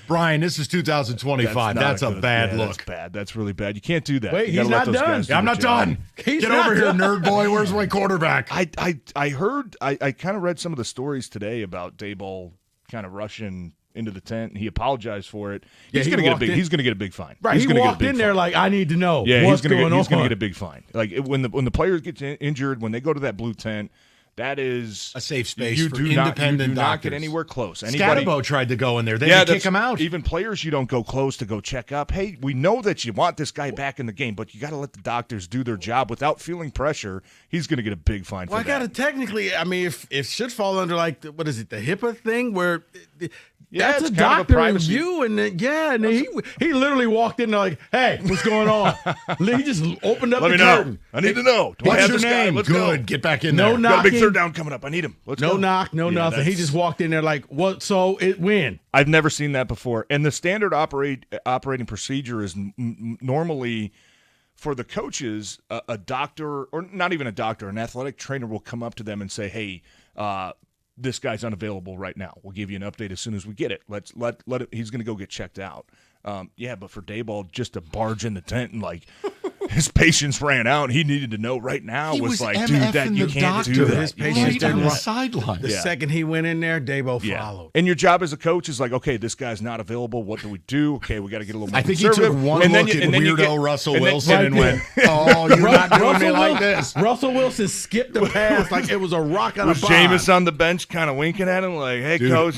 Brian, this is 2025. That's a bad look. That's bad. That's really bad. You can't do that. Wait, You gotta he's let not those done. guys do I'm their not job. done. He's Get not over here, done. nerd boy. Where's my quarterback? I heard, I kind of read some of the stories today about Dayball kind of rushing into the tent, and he apologized for it. Yeah, He's he going to get a walked big. in- He's going to get a big fine. Right, He's he gonna get a walked big in there fine. like, I need to know Yeah, what's he's going going to get a big fine. Like when the players get injured, when they go to that blue tent, that is a safe space you for do independent not, you do not get doctors. anywhere close. Anybody, Scatterbo tried to go in there. They yeah, kick him out. Even players, you don't go close to go check up. Hey, we know that you want this guy back in the game, but you got to let the doctors do their job without feeling pressure. He's going to get a big fine Well, for I that. got to technically. I mean, if it should fall under like what is it, the HIPAA thing, where Yeah, that's it's a kind of a doctor privacy. review, and then, and then he literally walked in there like, hey, what's going on? He just opened up Let the me know. curtain. I need to know. Do I What's have your this guy? name? Let's Good. go. Get back in No there. knock. Got a big knocking. third down coming up. I need him. Let's No go. knock, no Yeah, nothing. He that's- just walked in there like, what? So it win. I've never seen that before. And the standard operating procedure is normally for the coaches, a doctor, or not even a doctor, an athletic trainer will come up to them and say, hey, this guy's unavailable right now. We'll give you an update as soon as we get it. Let it. He's going to go get checked out. Yeah, but for Dayball just to barge in the tent and like his patience ran out. He needed to know right now. He Was was like, MFing dude, that you the can't do doctor. that. His You patience can't Right do on the that. sideline. The Yeah. second he went in there, Dabo Yeah. followed. And your job as a coach is like, okay, this guy's not available. What do we do? Okay, we got to get a little more I think he took conservative. one And then look you- at and then you weirdo get- Russell and then- Wilson and went, oh, you're not doing me like this. Russell Wilson skipped the pass like it was a rock on Was a bomb. Jameis on the bench kind of winking at him like, hey, Dude. coach.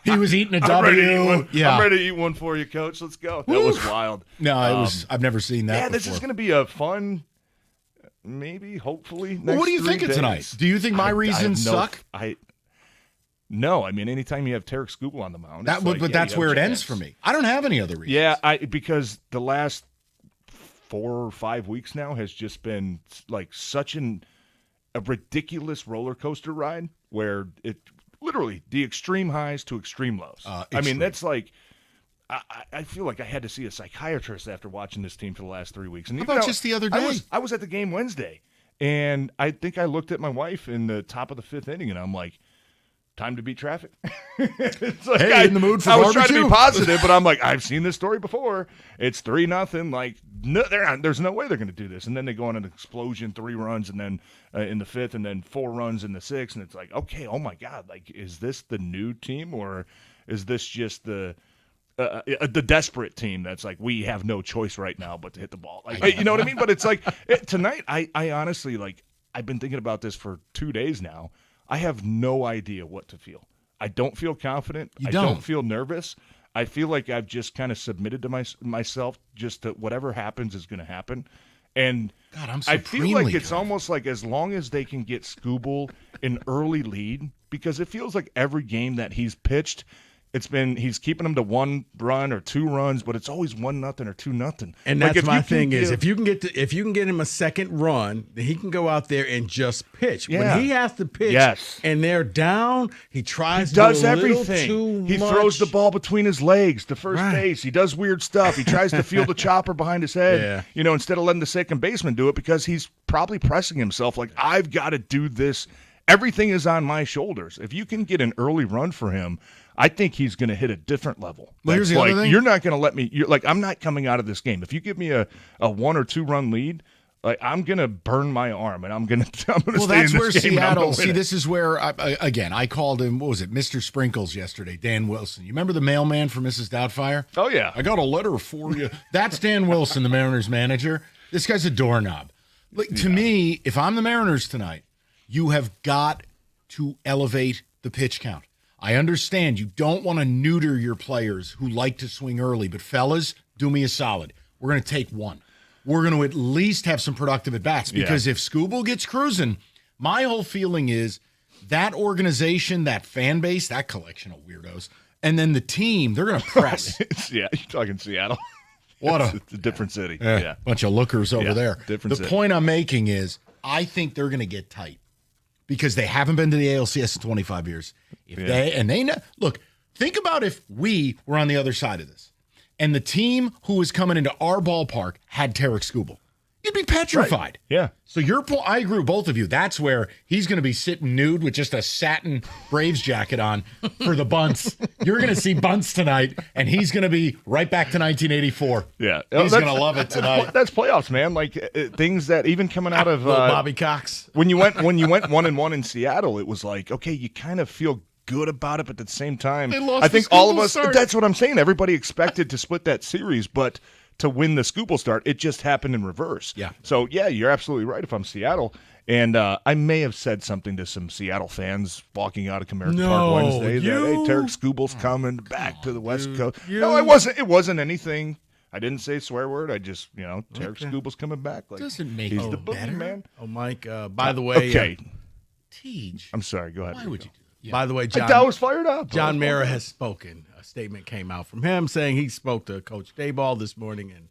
He was eating a I'm ready to eat W. one. Yeah. I'm ready to eat one for you, coach. Let's go. That was wild. No, it was. I've never seen that. Yeah, this before. is going to be a fun, maybe, hopefully, next Well, what are you 3 thinking days. tonight? Do you think my I have reasons no- suck? No, I mean, anytime you have Tarek Skubal on the mound. That, it's but like, yeah, that's you have where a it ends chance. for me. I don't have any other reasons. Yeah, because the last 4 or 5 weeks now has just been like such a ridiculous roller coaster ride where it literally the extreme highs to extreme lows. I mean, extreme. that's like I feel like I had to see a psychiatrist after watching this team for the last 3 weeks. And How even about though just the other I day? I was at the game Wednesday, and I think I looked at my wife in the top of the 5th inning, and I'm like, time to beat traffic. It's like Hey, in the mood for I was trying to be barbecue? positive, but I'm like, I've seen this story before. It's 3-0. Like, no, there's no way they're going to do this. And then they go on an explosion, 3 runs, and then in the 5th, and then 4 runs in the 6th. And it's like, okay, oh my God, like, is this the new team, or is this just the desperate team that's like, we have no choice right now but to hit the ball? Like, you know what I mean? But it's like tonight, I honestly, like, I've been thinking about this for 2 days now. I have no idea what to feel. I don't feel confident. I don't feel nervous. I feel like I've just kind of submitted to myself just that whatever happens is going to happen. And God, I'm I feel like supremely it's almost like as long as they can get Skubal an early lead, because it feels like every game that he's pitched, he's keeping them to 1 run or 2 runs, but it's always 1-0 or 2-0. And Like, that's if my you can thing is give- if you can get him a second run, then he can go out there and just pitch. Yeah. When he has to pitch Yes. and they're down, he tries He does to do a little everything. too He much. throws the ball between his legs to first Right. base. He does weird stuff. He tries to field the chopper behind his head, instead of letting the second baseman do it because he's probably pressing himself like, I've got to do this. Everything is on my shoulders. If you can get an early run for him, I think he's going to hit a different level. Well, here's That's the other like, thing. you're not going to let me. You're like, I'm not coming out of this game. If you give me a 1 or 2 run lead, like I'm going to burn my arm and I'm going to stay Well, in that's this where game and I'm gonna Seattle. win See, it. this is where I called him. What was it, Mr. Sprinkles yesterday? Dan Wilson. You remember the mailman for Mrs. Doubtfire? Oh yeah, I got a letter for you. That's Dan Wilson, the Mariners manager. This guy's a doorknob. Like, to me, if I'm the Mariners tonight, you have got to elevate the pitch count. I understand you don't want to neuter your players who like to swing early, but fellas, do me a solid. We're going to take 1. We're going to at least have some productive at-bats because if Skubal gets cruising, my whole feeling is that organization, that fan base, that collection of weirdos, and then the team, they're going to press. Yeah, you're talking Seattle. What it's a different city. Yeah, bunch of lookers over Yeah, there. different The city. point I'm making is I think they're going to get tight because they haven't been to the ALCS in 25 years. If they know, look, think about if we were on the other side of this and the team who was coming into our ballpark had Tarek Skubal. You'd be petrified. Right. Yeah. So your point, I agree with both of you. That's where he's going to be sitting nude with just a satin Braves jacket on for the bunts. You're going to see bunts tonight, and he's going to be right back to 1984. Yeah, He's going to love it tonight. That's playoffs, man. Like things that even coming out of Little Bobby Cox. when you went 1-1 in Seattle, it was like, okay, you kind of feel good about it, but at the same time, They lost I think the all of Skubal us. start. That's what I'm saying. Everybody expected to split that series, but to win the Skubal start, it just happened in reverse. Yeah. So yeah, you're absolutely right. If I'm Seattle. And I may have said something to some Seattle fans walking out of Comerica Park Wednesday that, hey, Tarek Skubal's coming back to the West Coast. No, it wasn't anything. I didn't say a swear word. I just, Tarek Skubal's coming back. Like, Doesn't make he's it the better. boogeyman. Oh, Mike, by the way. Okay. Tej. I'm sorry. Go ahead. Why would you do that? By the way, John, I was fired up. John Mara has spoken. A statement came out from him saying he spoke to Coach Dayball this morning, and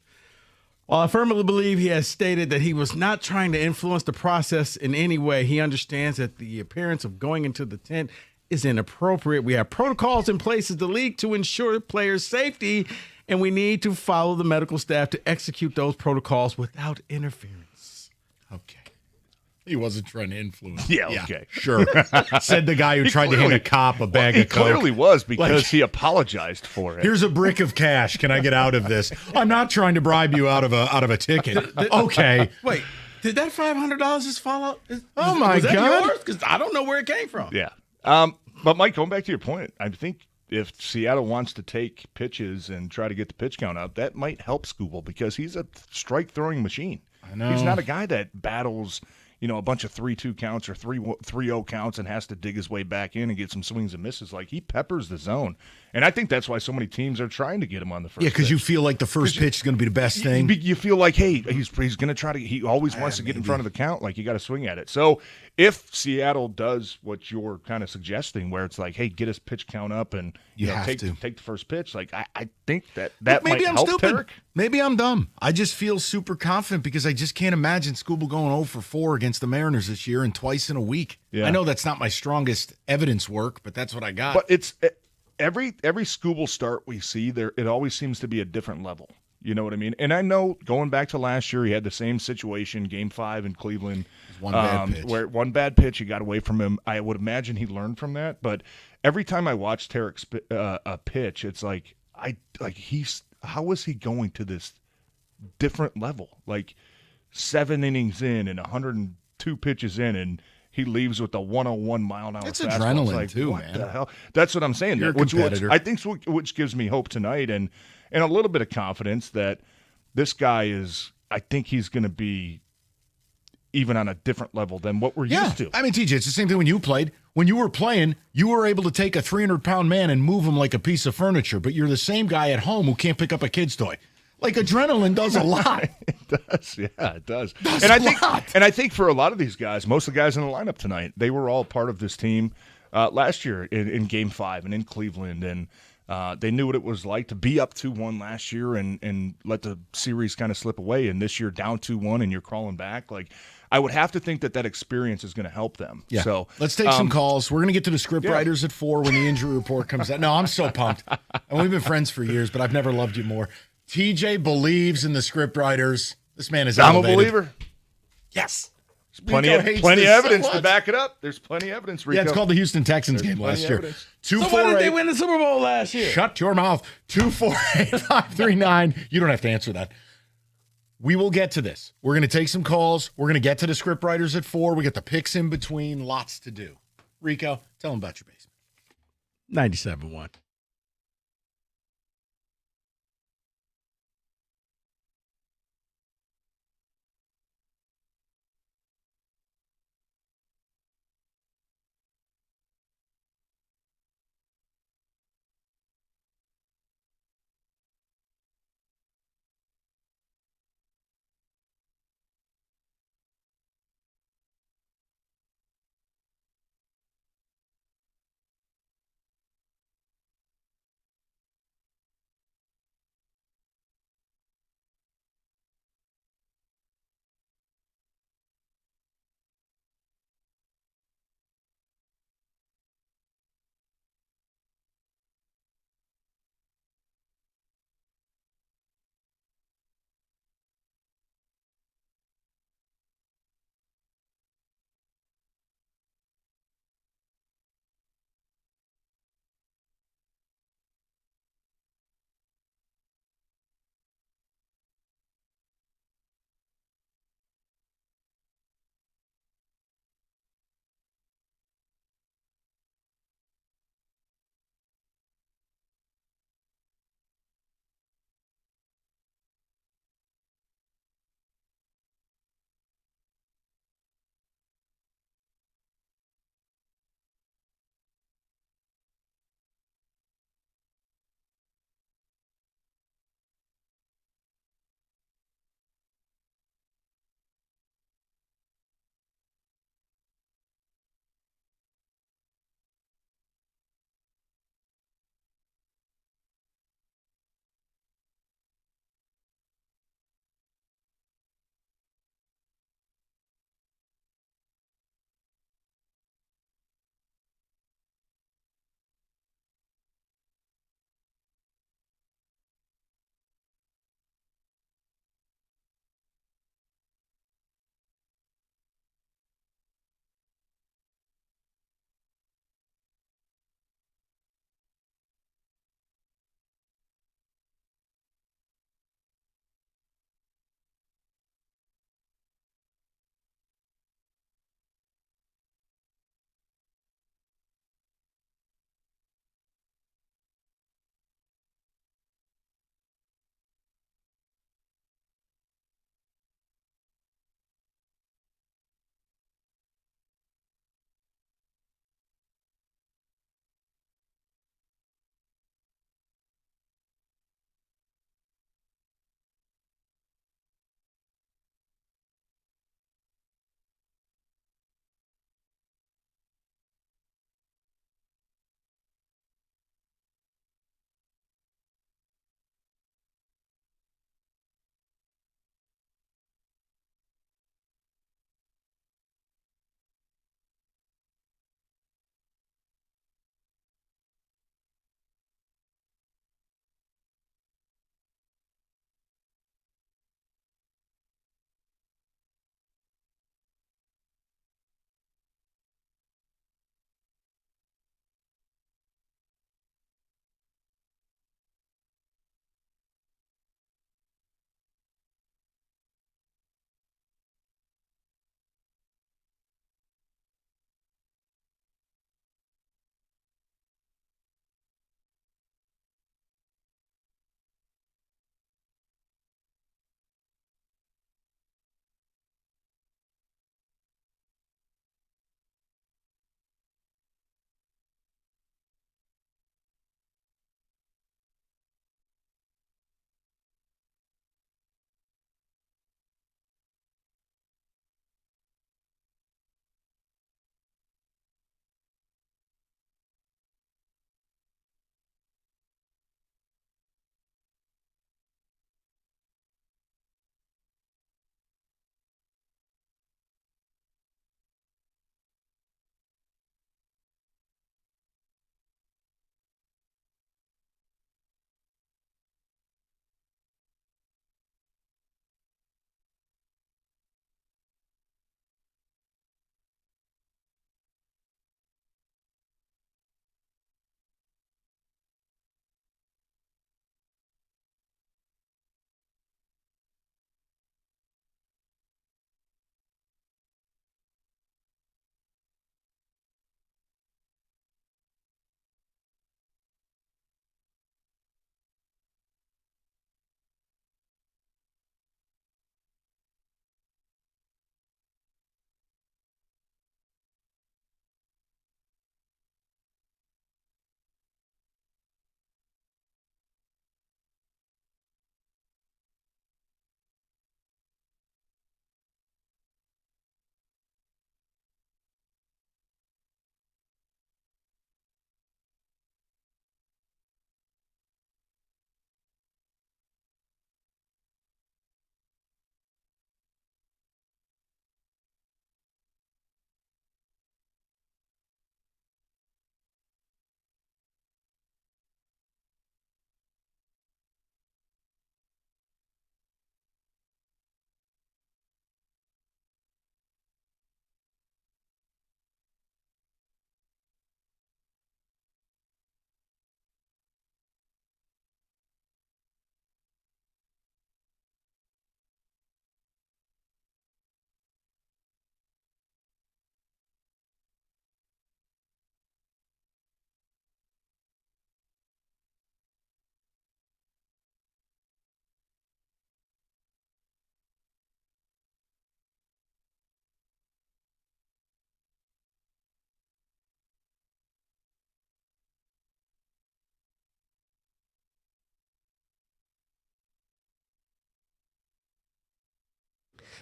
while I firmly believe he has stated that he was not trying to influence the process in any way, he understands that the appearance of going into the tent is inappropriate. We have protocols in place as the league to ensure players' safety, and we need to follow the medical staff to execute those protocols without interference. Okay. He wasn't trying to influence. Yeah, okay. Sure. Said the guy who He tried to hand a clearly- cop a bag He of Coke. clearly was because Like, he apologized for it. Here's a brick of cash. Can I get out of this? I'm not trying to bribe you out of a ticket. Okay. Wait, did that $500 just fall out? Oh, my was that God. yours? Because I don't know where it came from. Yeah. But Mike, going back to your point, I think if Seattle wants to take pitches and try to get the pitch count up, that might help Skubal because he's a strike throwing machine. I know. He's not a guy that battles, a bunch of 3-2 counts or 3-0 counts and has to dig his way back in and get some swings and misses. Like, he peppers the zone. And I think that's why so many teams are trying to get him on the first Yeah, because pitch. you feel like the first pitch is going to be the best thing. You feel like, hey, he's going to try to. He always wants to get in front of the count. Like, you got to swing at it. So if Seattle does what you're kind of suggesting, where it's like, hey, get his pitch count up and You have take to. take the first pitch. Like, I think that Maybe might I'm help stupid. Tarek. Maybe I'm dumb. I just feel super confident because I just can't imagine Skubal going 0 for 4 against the Mariners this year and twice in a week. Yeah. I know that's not my strongest evidence work, but that's what I got. But it's every Skubal start we see there. It always seems to be a different level. You know what I mean? And I know going back to last year, he had the same situation, Game 5 in Cleveland. One bad pitch. Where one bad pitch, he got away from him. I would imagine he learned from that. But every time I watch Tarek's a pitch, it's like how is he going to this different level? Like 7 innings in and 102 pitches in, and he leaves with a 101 mile an hour It's fastball. adrenaline It's like, too, what man. the hell? That's what I'm saying. You're a which competitor. I think which gives me hope tonight and a little bit of confidence that this guy is. I think he's going to be even on a different level than what we're used to. I mean, TJ, it's the same thing when you played. When you were playing, you were able to take a 300-pound man and move him like a piece of furniture, but you're the same guy at home who can't pick up a kid's toy. Like, adrenaline does a lot. It does, yeah, it does. Does and a lot. I think for a lot of these guys, most of the guys in the lineup tonight, they were all part of this team last year in Game 5 and in Cleveland, and they knew what it was like to be up 2-1 last year and let the series kind of slip away. And this year, down 2-1, and you're crawling back. Like, I would have to think that experience is going to help them. Yeah. So let's take some calls. We're going to get to the script writers at 4 when the injury report comes out. No, I'm so pumped. And we've been friends for years, but I've never loved you more. TJ believes in the script writers. This man is elevated. I'm a believer. Yes. Plenty of evidence to back it up. There's plenty of evidence, Rico. Yeah, it's called the Houston Texans game last year. So why did they win the Super Bowl last year? Shut your mouth. 248-539. You don't have to answer that. We will get to this. We're going to take some calls. We're going to get to the script writers at 4. We got the picks in between. Lots to do. Rico, tell them about your basement. 97.1.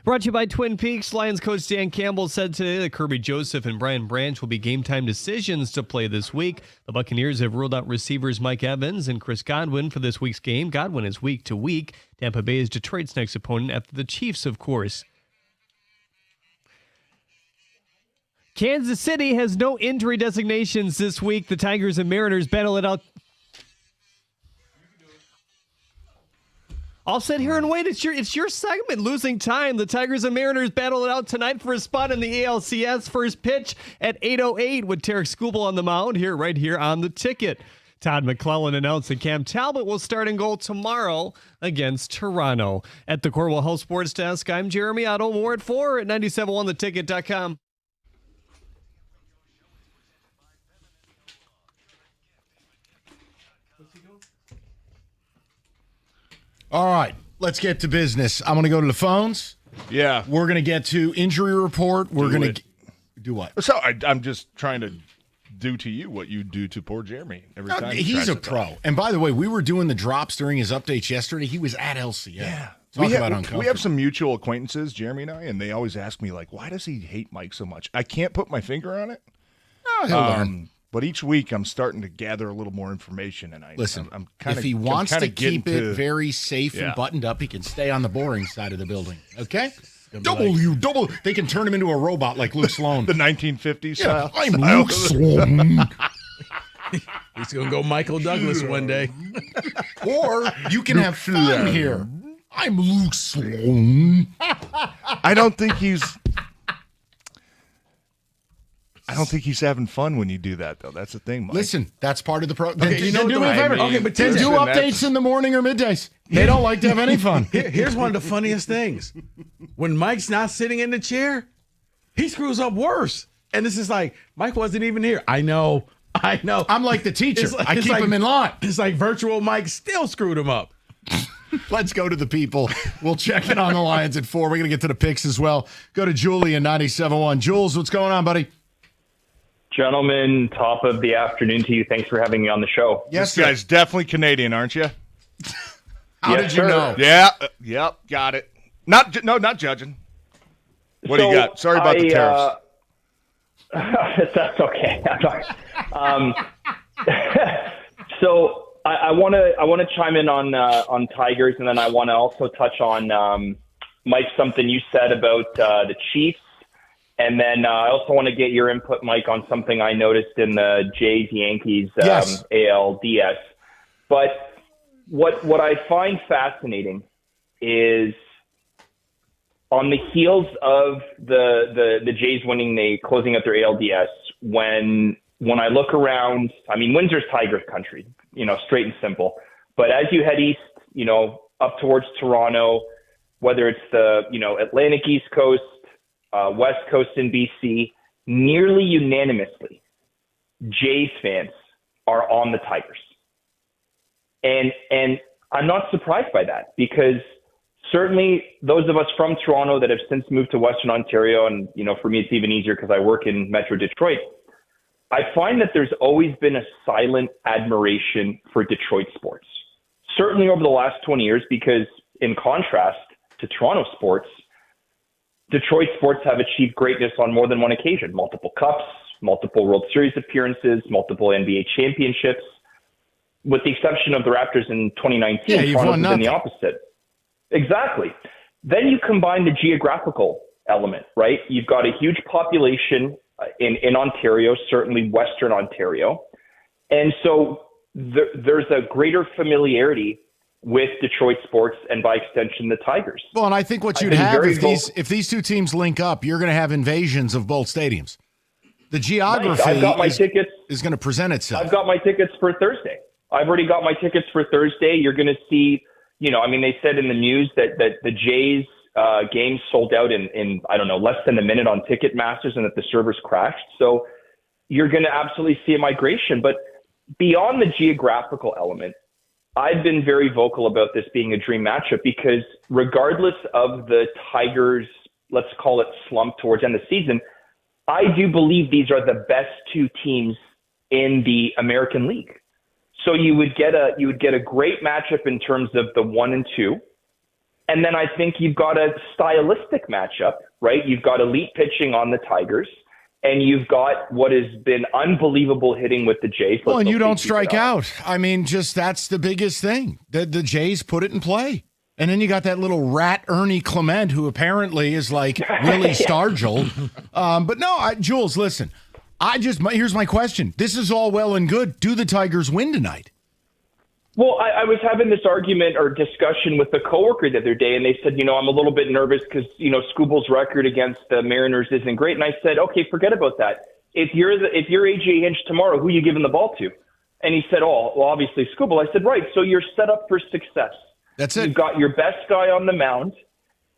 Brought to you by Twin Peaks. Lions coach Dan Campbell said today that Kirby Joseph and Brian Branch will be game-time decisions to play this week. The Buccaneers have ruled out receivers Mike Evans and Chris Godwin for this week's game. Godwin is week to week. Tampa Bay is Detroit's next opponent after the Chiefs, of course. Kansas City has no injury designations this week. The Tigers and Mariners battle it out. I'll sit here and wait. It's your segment, Losing Time. The Tigers and Mariners battle it out tonight for a spot in the ALCS. First pitch at 8:08 with Tarek Skubal on the mound right here on the ticket. Todd McClellan announced that Cam Talbot will start in goal tomorrow against Toronto. At the Corwell Health Sports Desk, I'm Jeremy Otto. More at 4 at 97ontheticket.com. All right, let's get to business. I'm going to go to the phones. Yeah. We're going to get to injury report. We're going to do what? So I'm just trying to do to you what you do to poor Jeremy every time. He's a pro. And by the way, we were doing the drops during his updates yesterday. He was at LCA. Yeah. Talk about uncomfortable. We have some mutual acquaintances, Jeremy and I, and they always ask me, like, why does he hate Mike so much? I can't put my finger on it. Oh, he'll learn. But each week I'm starting to gather a little more information, and I'm kind of. If he wants to keep it very safe Yeah. and buttoned up, he can stay on the boring side of the building. Okay? Double. They can turn him into a robot like Luke Sloan. The 1950s style. I'm Luke Sloan. He's going to go Michael Douglas one day. Or you can have fun here. I'm Luke Sloan. I don't think he's having fun when you do that, though. That's the thing, Mike. Listen, that's part of the pro. Okay, you know do what me a I favor. mean. Okay, but Listen, do updates in the morning or middays. They don't like to have any fun. Here's one of the funniest things. When Mike's not sitting in the chair, he screws up worse. And this is like, Mike wasn't even here. I know. I'm like the teacher. I keep like, him in line. It's like virtual Mike still screwed him up. Let's go to the people. We'll check in on the Lions at 4. We're going to get to the picks as well. Go to Julie in 97.1. Jules, what's going on, buddy? Gentlemen, top of the afternoon to you. Thanks for having me on the show. Yes, this guy's definitely Canadian, aren't you? How did you know? Yeah, yep, got it. Not judging. What do you got? Sorry about the tariffs. That's okay. So I want to chime in on Tigers, and then I want to also touch on Mike, something you said about the Chiefs. And then I also want to get your input, Mike, on something I noticed in the Jays-Yankees ALDS. But what I find fascinating is on the heels of the Jays winning, closing out their ALDS, when I look around, I mean, Windsor's Tigers country, straight and simple. But as you head east, up towards Toronto, whether it's the, Atlantic East Coast, West Coast in BC, nearly unanimously, Jays fans are on the Tigers. And I'm not surprised by that, because certainly those of us from Toronto that have since moved to Western Ontario, and, for me, it's even easier because I work in Metro Detroit, I find that there's always been a silent admiration for Detroit sports. Certainly over the last 20 years, because in contrast to Toronto sports, Detroit sports have achieved greatness on more than one occasion. Multiple cups, multiple World Series appearances, multiple NBA championships. With the exception of the Raptors in 2019, Toronto's been the opposite. Exactly. Then you combine the geographical element, right? You've got a huge population in Ontario, certainly Western Ontario. And so there's a greater familiarity with Detroit sports and, by extension, the Tigers. Well, and I think what you'd have if these two teams link up, you're going to have invasions of both stadiums. The geography is going to present itself. I've got my tickets for Thursday. I've already got my tickets for Thursday. You're going to see, they said in the news that the Jays game sold out in I don't know, less than a minute on Ticketmasters, and that the servers crashed. So you're going to absolutely see a migration. But beyond the geographical element, I've been very vocal about this being a dream matchup, because regardless of the Tigers, let's call it slump towards the end of the season, I do believe these are the best two teams in the American League. So you would get a great matchup in terms of the 1 and 2. And then I think you've got a stylistic matchup, right? You've got elite pitching on the Tigers, and you've got what has been unbelievable hitting with the Jays. Well, and you don't strike out. I mean, just that's the biggest thing. The Jays put it in play. And then you got that little rat Ernie Clement, who apparently is like Willie Stargell. But no, Jules, listen. Here's my question. This is all well and good. Do the Tigers win tonight? Well, I was having this argument or discussion with a coworker the other day, and they said, I'm a little bit nervous because, Skubal's record against the Mariners isn't great. And I said, okay, forget about that. If you're AJ Hinch tomorrow, who are you giving the ball to? And he said, obviously Skubal. I said, right, so you're set up for success. That's it. You've got your best guy on the mound.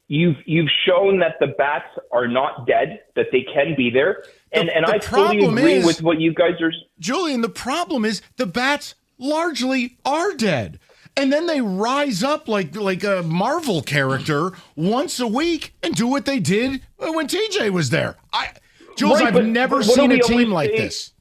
You've shown that the bats are not dead, that they can be there. And I fully agree with what you guys are. Julian, the problem is the bats largely are dead. And then they rise up like a Marvel character once a week and do what they did when TJ was there. Jules, I've never seen a team like this.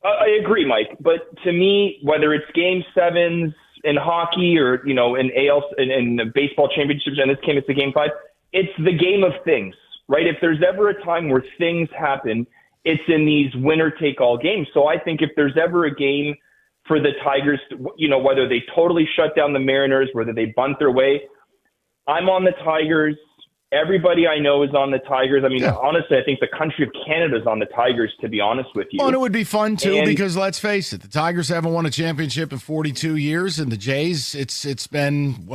I agree, Mike. But to me, whether it's game sevens in hockey or, in the baseball championships, in this case it's the game 5, it's the game of things, right? If there's ever a time where things happen, it's in these winner-take-all games. So I think if there's ever a game for the Tigers, whether they totally shut down the Mariners, whether they bunt their way, I'm on the Tigers. Everybody I know is on the Tigers. I mean, honestly, I think the country of Canada is on theTigers, to be honest with you. Well, and it would be fun, too, because let's face it, the Tigers haven't won a championship in 42 years, and the Jays, it's been,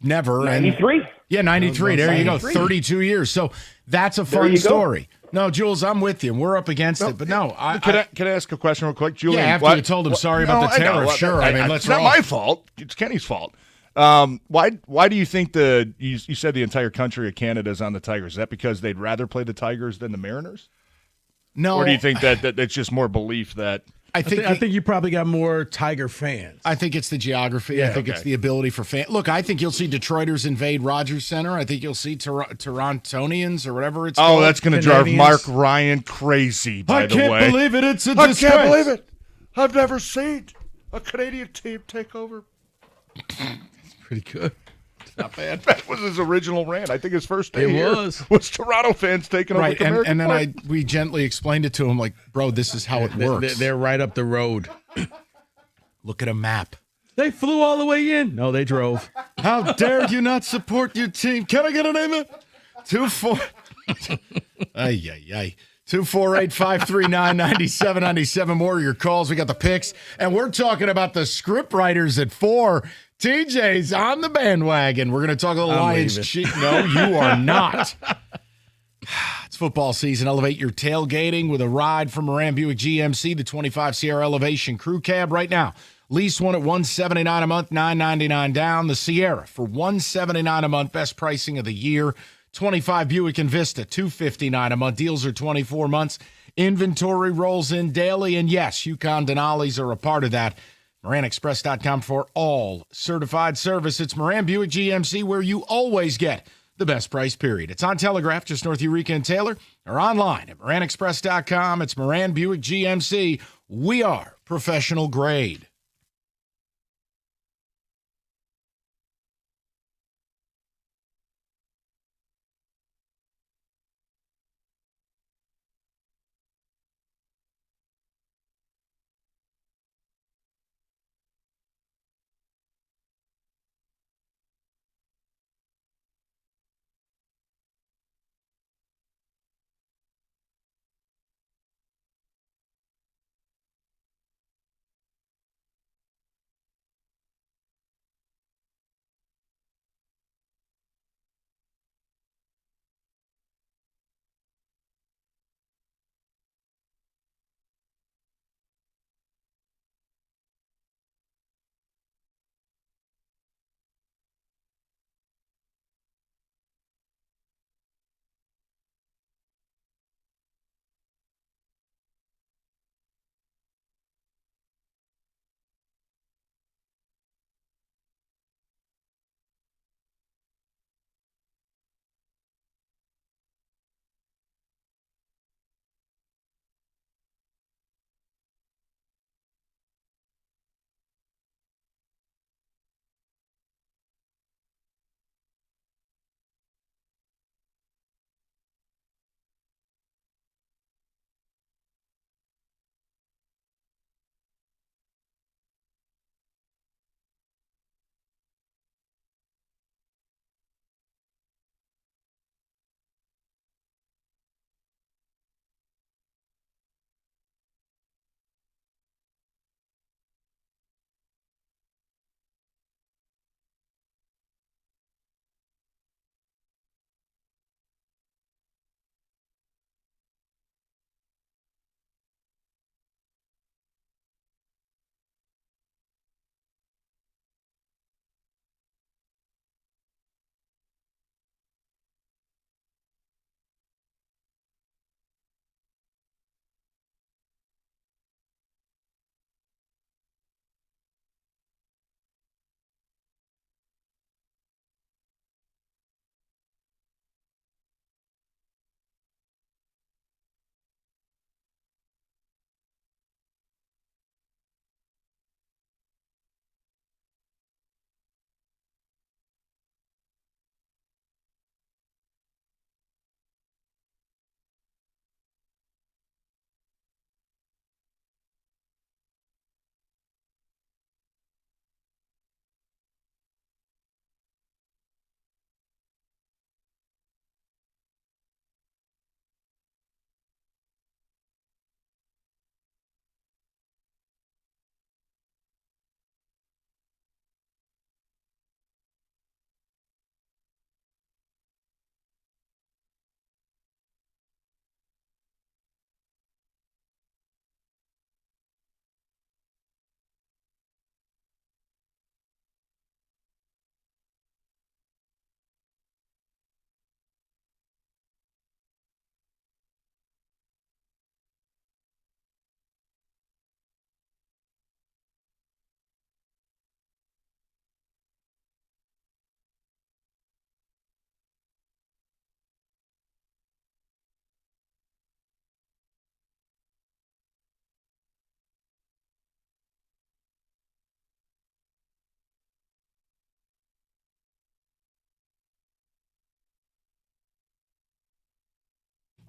never. 93. Yeah, 93. There you go, 32 years. So that's a fun story. No, Jules, I'm with you. We're up against it, but no. Can I ask a question real quick, Julian? Yeah, after you told him sorry about the tariff, sure. I mean, let's roll. It's not my fault. It's Kenny's fault. Why do you think you said the entire country of Canada is on the Tigers? Is that because they'd rather play the Tigers than the Mariners? No. Or do you think that it's just more belief that I think you probably got more Tiger fans. I think it's the geography. I think it's the ability for fans. Look, I think you'll see Detroiters invade Rogers Center. I think you'll see Torontonians or whatever it's called. Oh, that's going to drive Mark Ryan crazy, by the way. I can't believe it. It's a disgrace. I can't believe it. I've never seen a Canadian team take over. It's pretty good. It's not bad. That was his original rant. I think his first day was Toronto fans taking over the American and then we gently explained it to him like, bro, this is how it works. They're right up the road. Look at a map. They flew all the way in. No, they drove. How dare you not support your team? Can I get a name? 248-539-9797. More of your calls. We got the picks, and we're talking about the script writers at 4. TJ's on the bandwagon. We're going to talk a little Lions. No, you are not. It's football season. Elevate your tailgating with a ride from Moran Buick GMC, the 25 Sierra Elevation Crew Cab right now. Lease one at $179 a month, $999 down. The Sierra for $179 a month, best pricing of the year. 25 Buick Envista, $259 a month. Deals are 24 months. Inventory rolls in daily, and yes, Yukon Denali's are a part of that. MoranExpress.com for all certified service. It's Moran Buick GMC, where you always get the best price, period. It's on Telegraph, just north of Eureka and Taylor, or online at MoranExpress.com. It's Moran Buick GMC. We are professional grade.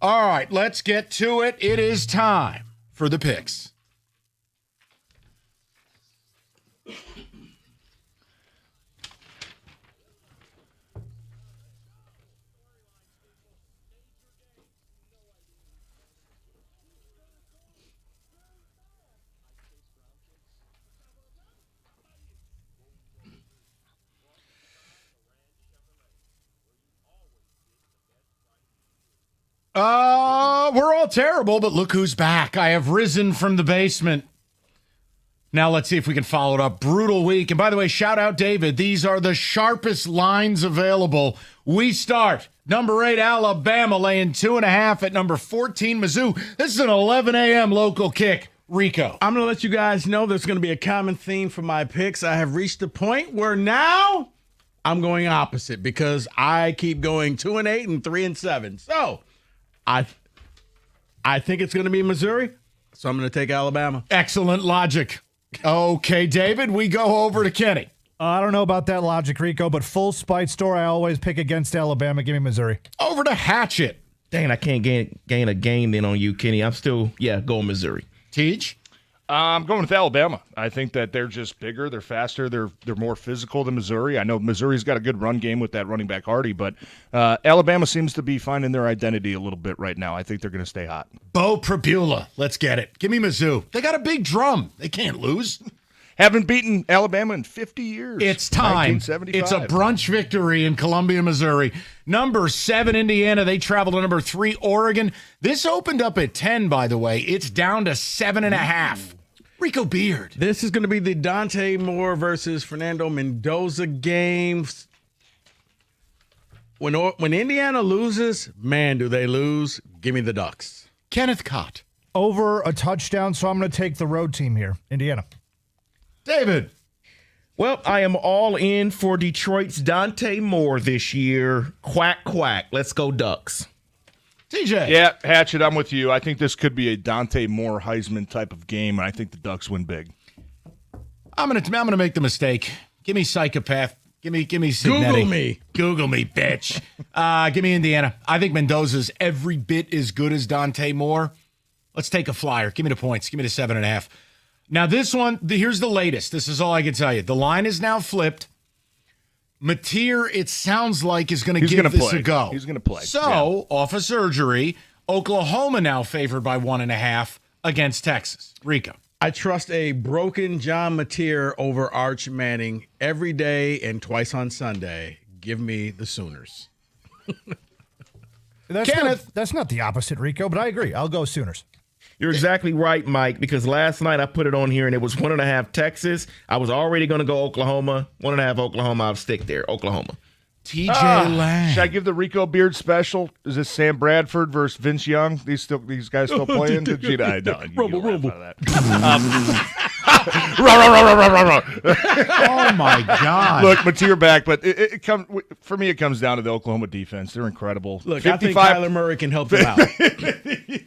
All right, let's get to it. It is time for the picks. We're all terrible, but look who's back. I have risen from the basement. Now let's see if we can follow it up. Brutal week. And by the way, shout out David. These are the sharpest lines available. We start. Number 8, Alabama, laying 2.5 at number 14, Mizzou. This is an 11 a.m. local kick. Rico. I'm going to let you guys know there's going to be a common theme for my picks. I have reached a point where now I'm going opposite because I keep going 2-8 and 3-7. So I think it's going to be Missouri, so I'm going to take Alabama. Excellent logic. Okay, David, we go over to Kenny. I don't know about that logic, Rico, but full spite store, I always pick against Alabama. Give me Missouri. Over to Hatchet. Dang, I can't gain a game then on you, Kenny. I'm still, going Missouri. Teach? I'm going with Alabama. I think that they're just bigger, they're faster, they're more physical than Missouri. I know Missouri's got a good run game with that running back Hardy, but Alabama seems to be finding their identity a little bit right now. I think they're going to stay hot. Bo Prabula, let's get it. Give me Mizzou. They got a big drum. They can't lose. Haven't beaten Alabama in 50 years. It's time. It's a brunch victory in Columbia, Missouri. Number 7, Indiana. They travel to number 3, Oregon. This opened up at 10, by the way. It's down to 7.5. Rico Beard. This is going to be the Dante Moore versus Fernando Mendoza game. When Indiana loses, man, do they lose. Give me the Ducks. Kenneth Cott. Over a touchdown, so I'm going to take the road team here, Indiana. David. Well, I am all in for Detroit's Dante Moore this year. Quack, quack. Let's go Ducks. TJ. Yeah, Hatchet, I'm with you. I think this could be a Dante Moore Heisman type of game, and I think the Ducks win big. I'm gonna make the mistake. Give me psychopath. Give me Signetti. Google me, bitch. Give me Indiana. I think Mendoza's every bit as good as Dante Moore. Let's take a flyer. Give me the points. Give me the 7.5. Now this one, here's the latest. This is all I can tell you. The line is now flipped. Mateer, it sounds like, is going to give this a go. He's going to play. So, off of surgery, Oklahoma now favored by 1.5 against Texas. Rico. I trust a broken John Mateer over Arch Manning every day and twice on Sunday. Give me the Sooners. That's not the opposite, Rico, but I agree. I'll go Sooners. You're exactly right, Mike, because last night I put it on here and it was 1.5 Texas. I was already going to go Oklahoma. 1.5 Oklahoma. I'll stick there. Oklahoma. TJ Lang. Should I give the Rico Beard special? Is this Sam Bradford versus Vince Young? These guys still playing? Rumble. Oh my God! Look, Mateer back, but it for me. It comes down to the Oklahoma defense. They're incredible. Look, I think Kyler Murray can help them out.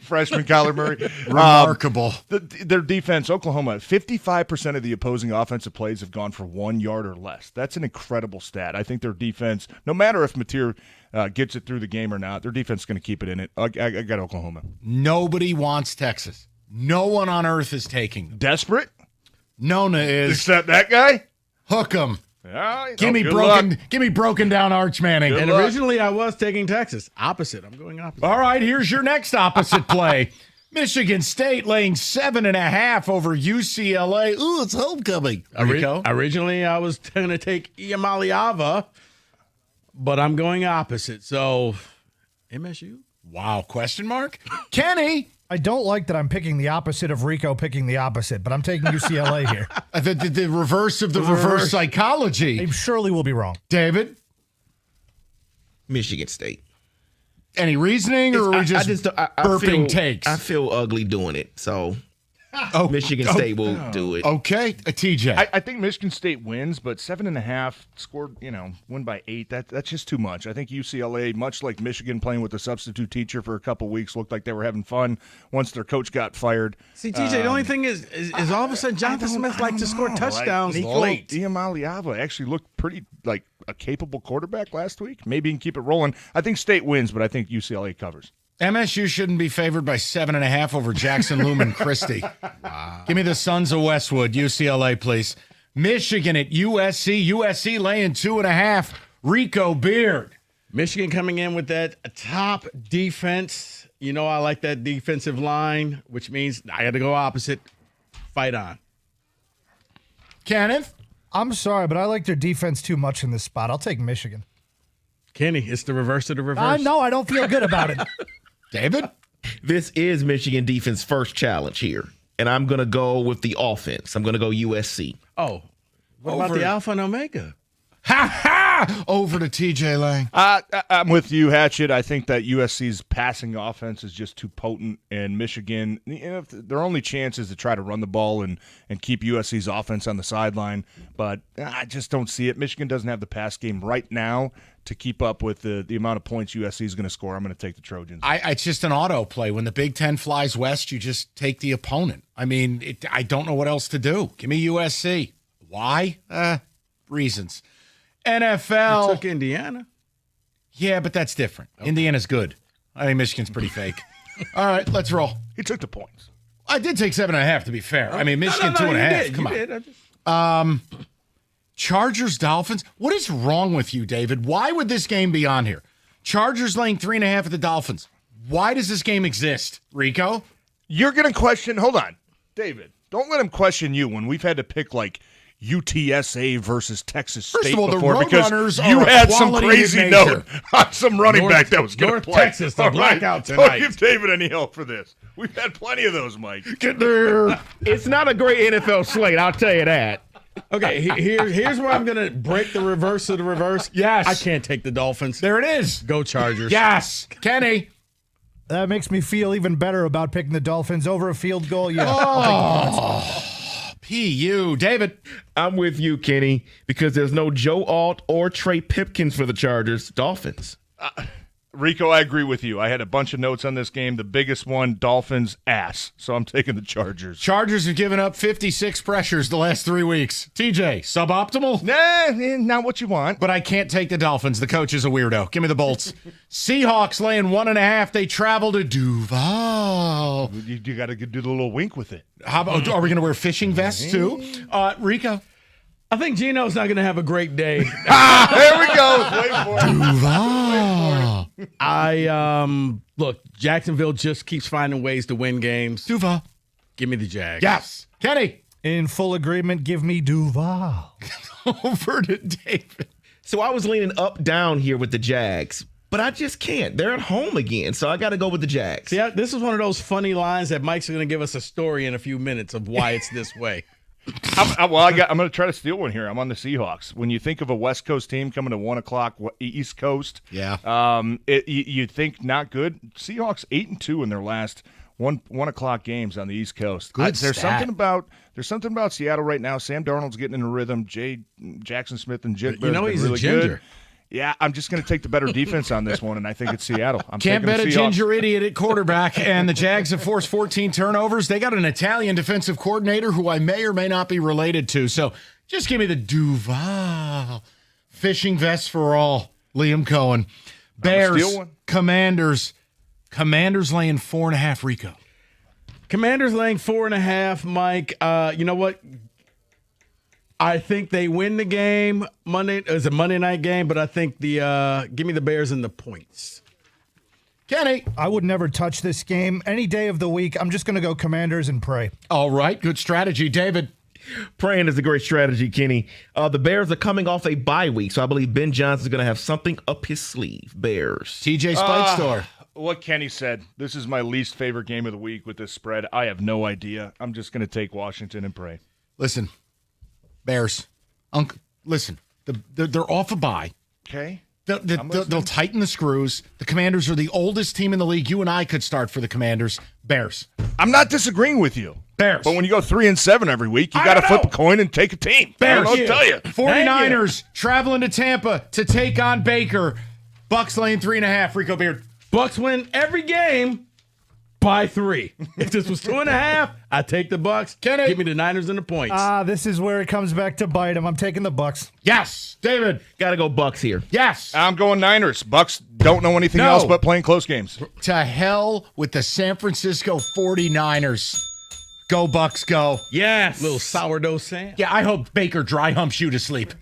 Freshman Kyler Murray, remarkable. Their defense, Oklahoma, 55% of the opposing offensive plays have gone for 1 yard or less. That's an incredible stat. I think their defense, no matter if Mateer gets it through the game or not, their defense is going to keep it in it. I got Oklahoma. Nobody wants Texas. No one on earth is taking them. Desperate? Nona is. Except that guy? Hook 'em. Give me broken down Arch Manning. And originally I was taking Texas. Opposite. I'm going opposite. All right, here's your next opposite play. Michigan State laying 7.5 over UCLA. Ooh, it's homecoming. Originally I was going to take Iamaliava, but I'm going opposite. So MSU. Wow, question mark? Kenny. I don't like that I'm picking the opposite of Rico picking the opposite, but I'm taking UCLA here. The reverse of the reverse psychology. I surely will be wrong. David? Michigan State. Any reasoning, or are we just burping takes? I feel ugly doing it, so Michigan State will do it. Okay, TJ. I think Michigan State wins, but 7.5 scored, win by 8. That's just too much. I think UCLA, much like Michigan playing with a substitute teacher for a couple weeks, looked like they were having fun once their coach got fired. See, TJ, the only thing is all of a sudden Jonathan Smith likes to score touchdowns late. Iamaliava actually looked pretty like a capable quarterback last week. Maybe he can keep it rolling. I think State wins, but I think UCLA covers. MSU shouldn't be favored by 7.5 over Jackson Lumen Christie. Wow. Give me the Sons of Westwood, UCLA, please. Michigan at USC. USC laying 2.5. Rico Beard. Michigan coming in with that top defense. You know I like that defensive line, which means I got to go opposite. Fight on. Kenneth? I'm sorry, but I like their defense too much in this spot. I'll take Michigan. Kenny, it's the reverse of the reverse. No, I don't feel good about it. David? This is Michigan defense first challenge here, and I'm going to go with the offense. I'm going to go USC. Oh, what about the Alpha and Omega? Ha ha! Over to TJ Lang. I'm with you, Hatchet. I think that USC's passing offense is just too potent, and Michigan, their only chance is to try to run the ball and keep USC's offense on the sideline. But I just don't see it. Michigan doesn't have the pass game right now to keep up with the amount of points USC is going to score. I'm going to take the Trojans. It's just an auto play. When the Big Ten flies west, you just take the opponent. I mean, I don't know what else to do. Give me USC. Why? Reasons. NFL. You took Indiana. Yeah, but that's different. Okay. Indiana's good. I think Michigan's pretty fake. All right, let's roll. He took the points. I did take 7.5, to be fair. I mean, Michigan 2.5. Come on. Chargers, Dolphins. What is wrong with you, David? Why would this game be on here? Chargers laying 3.5 at the Dolphins. Why does this game exist, Rico? You're going to question. Hold on, David. Don't let him question you when we've had to pick like UTSA versus Texas State. First of all, before the because Roadrunners you are had some quality crazy in note nature. on some running back that was going to North play. Texas, the All right. blackout tonight. Don't give David any help for this. We've had plenty of those, Mike. Get there. It's not a great NFL slate, I'll tell you that. Okay, here's where I'm going to break the reverse of the reverse. Yes. I can't take the Dolphins. There it is. Go Chargers. Yes. Kenny. That makes me feel even better about picking the Dolphins over a field goal. Yeah. P.U. David. I'm with you, Kenny, because there's no Joe Alt or Trey Pipkins for the Chargers. Dolphins. Rico, I agree with you. I had a bunch of notes on this game. The biggest one, Dolphins ass. So I'm taking the Chargers. Chargers have given up 56 pressures the last 3 weeks. TJ, suboptimal? Nah, not what you want. But I can't take the Dolphins. The coach is a weirdo. Give me the Bolts. Seahawks laying 1.5. They travel to Duval. You got to do the little wink with it. How about, are we going to wear fishing vests too? Rico? I think Gino's not going to have a great day. There we go. Wait for it. Duval. Look, Jacksonville just keeps finding ways to win games. Duval. Give me the Jags. Yes. Kenny. In full agreement, give me Duval. Over to David. So I was leaning up down here with the Jags, but I just can't. They're at home again, so I got to go with the Jags. See, this is one of those funny lines that Mike's going to give us a story in a few minutes of why it's this way. I'm going to try to steal one here. I'm on the Seahawks. When you think of a West Coast team coming to 1 o'clock East Coast, you think not good. Seahawks 8-2 in their last one o'clock games on the East Coast. There's something about Seattle right now. Sam Darnold's getting in a rhythm. Jackson Smith and Jigba. You know he's really a ginger. Good. Yeah, I'm just going to take the better defense on this one, and I think it's Seattle. Can't bet a ginger idiot at quarterback, and the Jags have forced 14 turnovers. They got an Italian defensive coordinator who I may or may not be related to. So just give me the Duval. Fishing vests for all. Liam Cohen. Bears, Commanders. Commanders laying 4.5, Rico. Commanders laying 4.5, Mike. You know what? I think they win the game. It's a Monday night game, but I think give me the Bears and the points. Kenny. I would never touch this game. Any day of the week, I'm just going to go Commanders and pray. All right. Good strategy, David. Praying is a great strategy, Kenny. The Bears are coming off a bye week, so I believe Ben Johnson's going to have something up his sleeve. Bears. TJ Spike Store. What Kenny said. This is my least favorite game of the week with this spread. I have no idea. I'm just going to take Washington and pray. Listen. Bears, listen, they're off a bye. Okay. They'll tighten the screws. The Commanders are the oldest team in the league. You and I could start for the Commanders. Bears. I'm not disagreeing with you. Bears. But when you go 3-7 every week, you got to flip a coin and take a team. Bears. I'll tell you. 49ers traveling to Tampa to take on Baker. Bucks laying 3.5. Rico Beard. Bucks win every game, by 3. If this was 2.5, I take the Bucks. Give me the Niners and the points. This is where it comes back to bite him. I'm taking the Bucks. Yes, David. Got to go Bucks here. Yes. I'm going Niners. Bucks don't know anything else but playing close games. To hell with the San Francisco 49ers. Go Bucks, go. Yes. Little sourdough Sam. Yeah, I hope Baker dry humps you to sleep.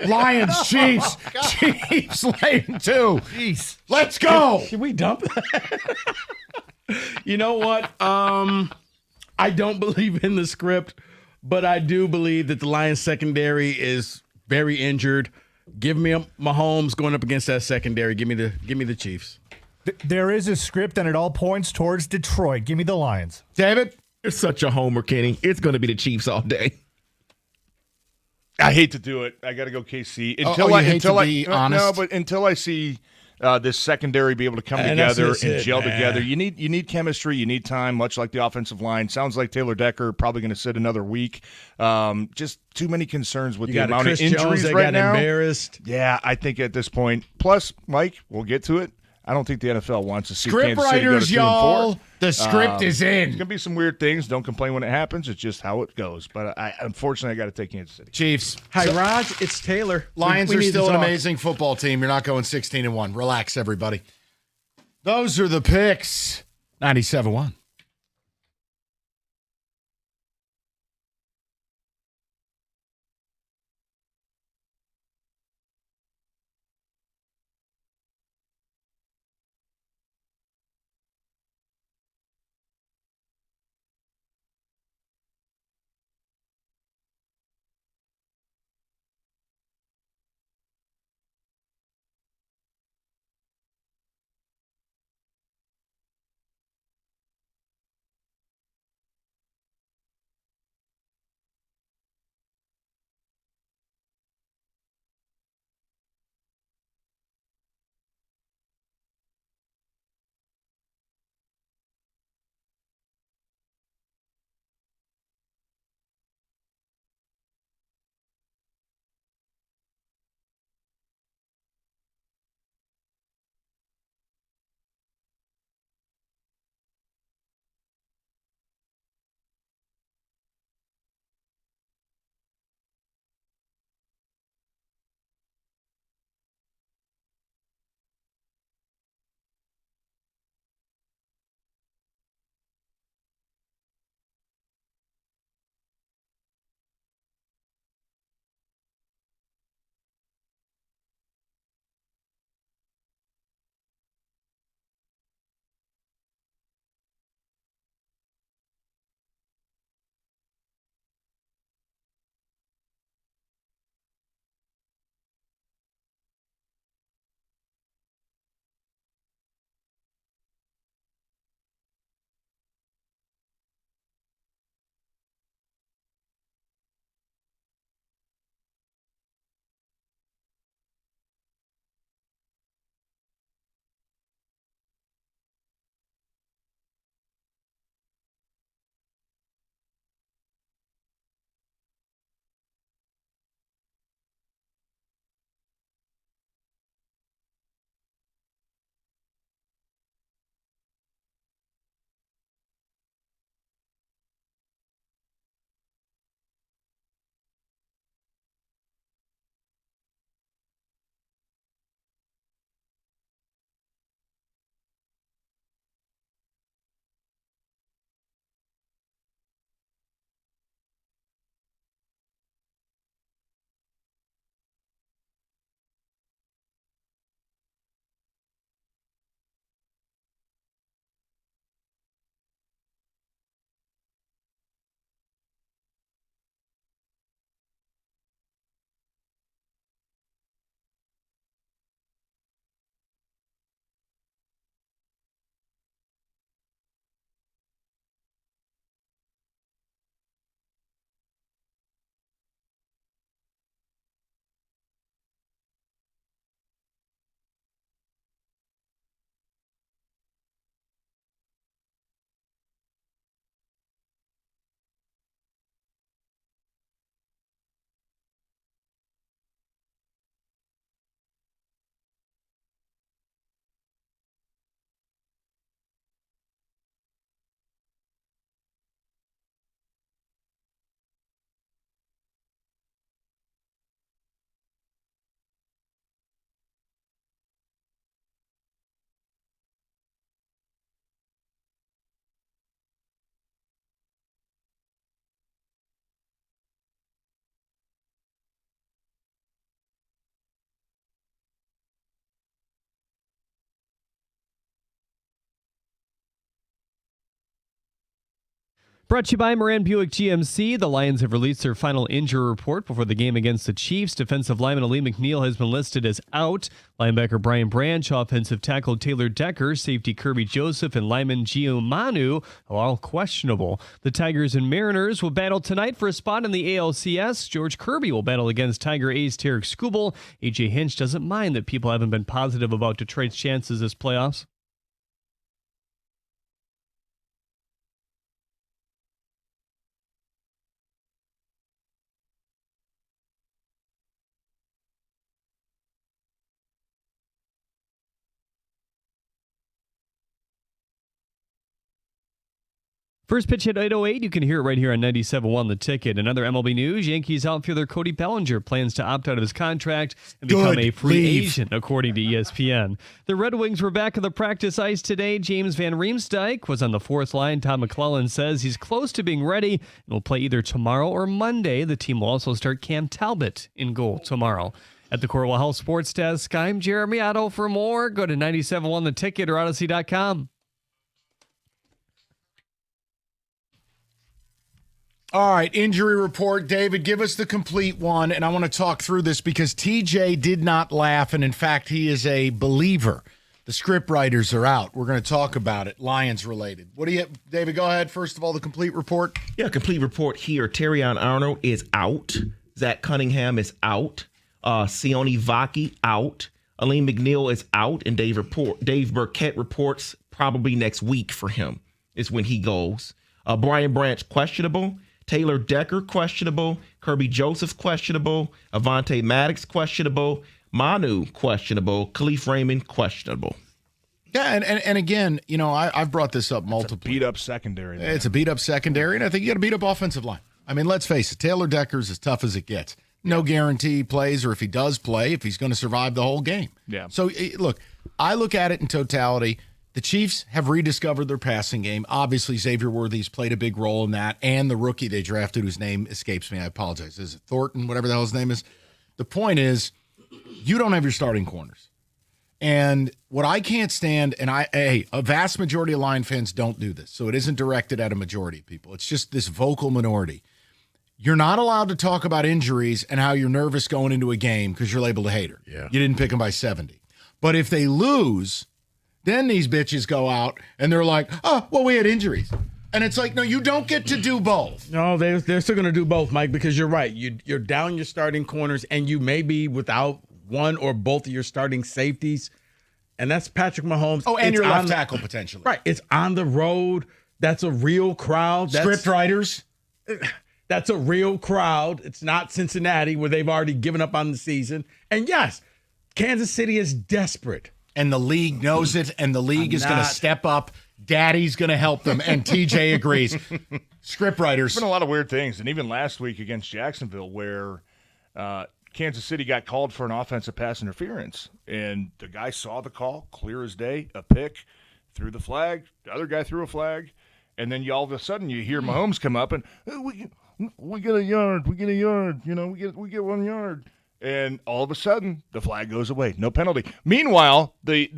Lions, Chiefs. Chiefs laying 2. Jeez. Let's go. Should we dump that? You know what? I don't believe in the script, but I do believe that the Lions secondary is very injured. Give me Mahomes going up against that secondary. Give me the Chiefs. There is a script, and it all points towards Detroit. Give me the Lions. David? You're such a homer, Kenny. It's going to be the Chiefs all day. I hate to do it. I got to go KC until I see this secondary be able to come together and gel together. You need chemistry. You need time, much like the offensive line. Sounds like Taylor Decker probably going to sit another week. Just too many concerns with the amount of injuries right now. Embarrassed. Yeah, I think at this point. Plus, Mike, we'll get to it. I don't think the NFL wants to see Script Kansas City writers, go to 2-4. y'all. The script is in. There's gonna be some weird things. Don't complain when it happens. It's just how it goes. But unfortunately, I got to take Kansas City. Chiefs. Hi, Raj. It's Taylor. Lions we are need still to an talk. amazing football team. You're not going 16-1. Relax, everybody. Those are the picks. 97-1. Brought to you by Moran Buick GMC. The Lions have released their final injury report before the game against the Chiefs. Defensive lineman Ali McNeil has been listed as out. Linebacker Brian Branch, offensive tackle Taylor Decker, safety Kirby Joseph, and lineman Gio Manu are all questionable. The Tigers and Mariners will battle tonight for a spot in the ALCS. George Kirby will battle against Tiger A's Tarek Skubal. A.J. Hinch doesn't mind that people haven't been positive about Detroit's chances this playoffs. First pitch at 8:08. You can hear it right here on 97.1 The Ticket. Another MLB news, Yankees outfielder Cody Bellinger plans to opt out of his contract and become a free agent, according to ESPN. The Red Wings were back on the practice ice today. James Van Riemsdyk was on the fourth line. Tom McClellan says he's close to being ready and will play either tomorrow or Monday. The team will also start Cam Talbot in goal tomorrow. At the Corwell Health Sports Desk, I'm Jeremy Otto. For more, go to 97.1 The Ticket or Odyssey.com. All right, injury report. David, give us the complete one, and I want to talk through this because TJ did not laugh, and in fact, he is a believer. The script writers are out. We're going to talk about it, Lions related. What do you, David, go ahead. First of all, the complete report. Yeah, complete report here. Terrion Arnold is out. Zach Cunningham is out. Sione Vaki out. Aleem McNeil is out, and Dave Burkett reports probably next week for him is when he goes. Brian Branch, questionable. Taylor Decker, questionable. Kirby Joseph, questionable. Avante Maddox, questionable. Manu, questionable. Khalif Raymond, questionable. Yeah, and again, you know, I've brought this up multiple. It's a beat-up secondary. Man. It's a beat-up secondary, and I think you got to beat up offensive line. I mean, let's face it, Taylor Decker's as tough as it gets. No guarantee he plays, or if he does play, if he's going to survive the whole game. Yeah. So, look, I look at it in totality. The Chiefs have rediscovered their passing game. Obviously, Xavier Worthy's played a big role in that, and the rookie they drafted, whose name escapes me. I apologize. Is it Thornton, whatever the hell his name is? The point is, you don't have your starting corners. And what I can't stand, and a vast majority of Lion fans don't do this, so it isn't directed at a majority of people. It's just this vocal minority. You're not allowed to talk about injuries and how you're nervous going into a game because you're labeled a hater. Yeah. You didn't pick them by 70. But if they lose, then these bitches go out and they're like, oh, well, we had injuries. And it's like, no, you don't get to do both. No, they're still going to do both, Mike, because you're right. You're down your starting corners, and you may be without one or both of your starting safeties, and that's Patrick Mahomes. Oh, and your left tackle potentially. Right. It's on the road. That's a real crowd. Script writers. That's a real crowd. It's not Cincinnati where they've already given up on the season. And yes, Kansas City is desperate. And the league knows it, and the league is going to step up. Daddy's going to help them, and TJ agrees. Script writers. There's been a lot of weird things, and even last week against Jacksonville where Kansas City got called for an offensive pass interference, and the guy saw the call, clear as day, a pick, threw the flag, the other guy threw a flag, and then all of a sudden you hear Mahomes come up and, we get a yard, you know, we get 1 yard. And all of a sudden, the flag goes away. No penalty. Meanwhile, the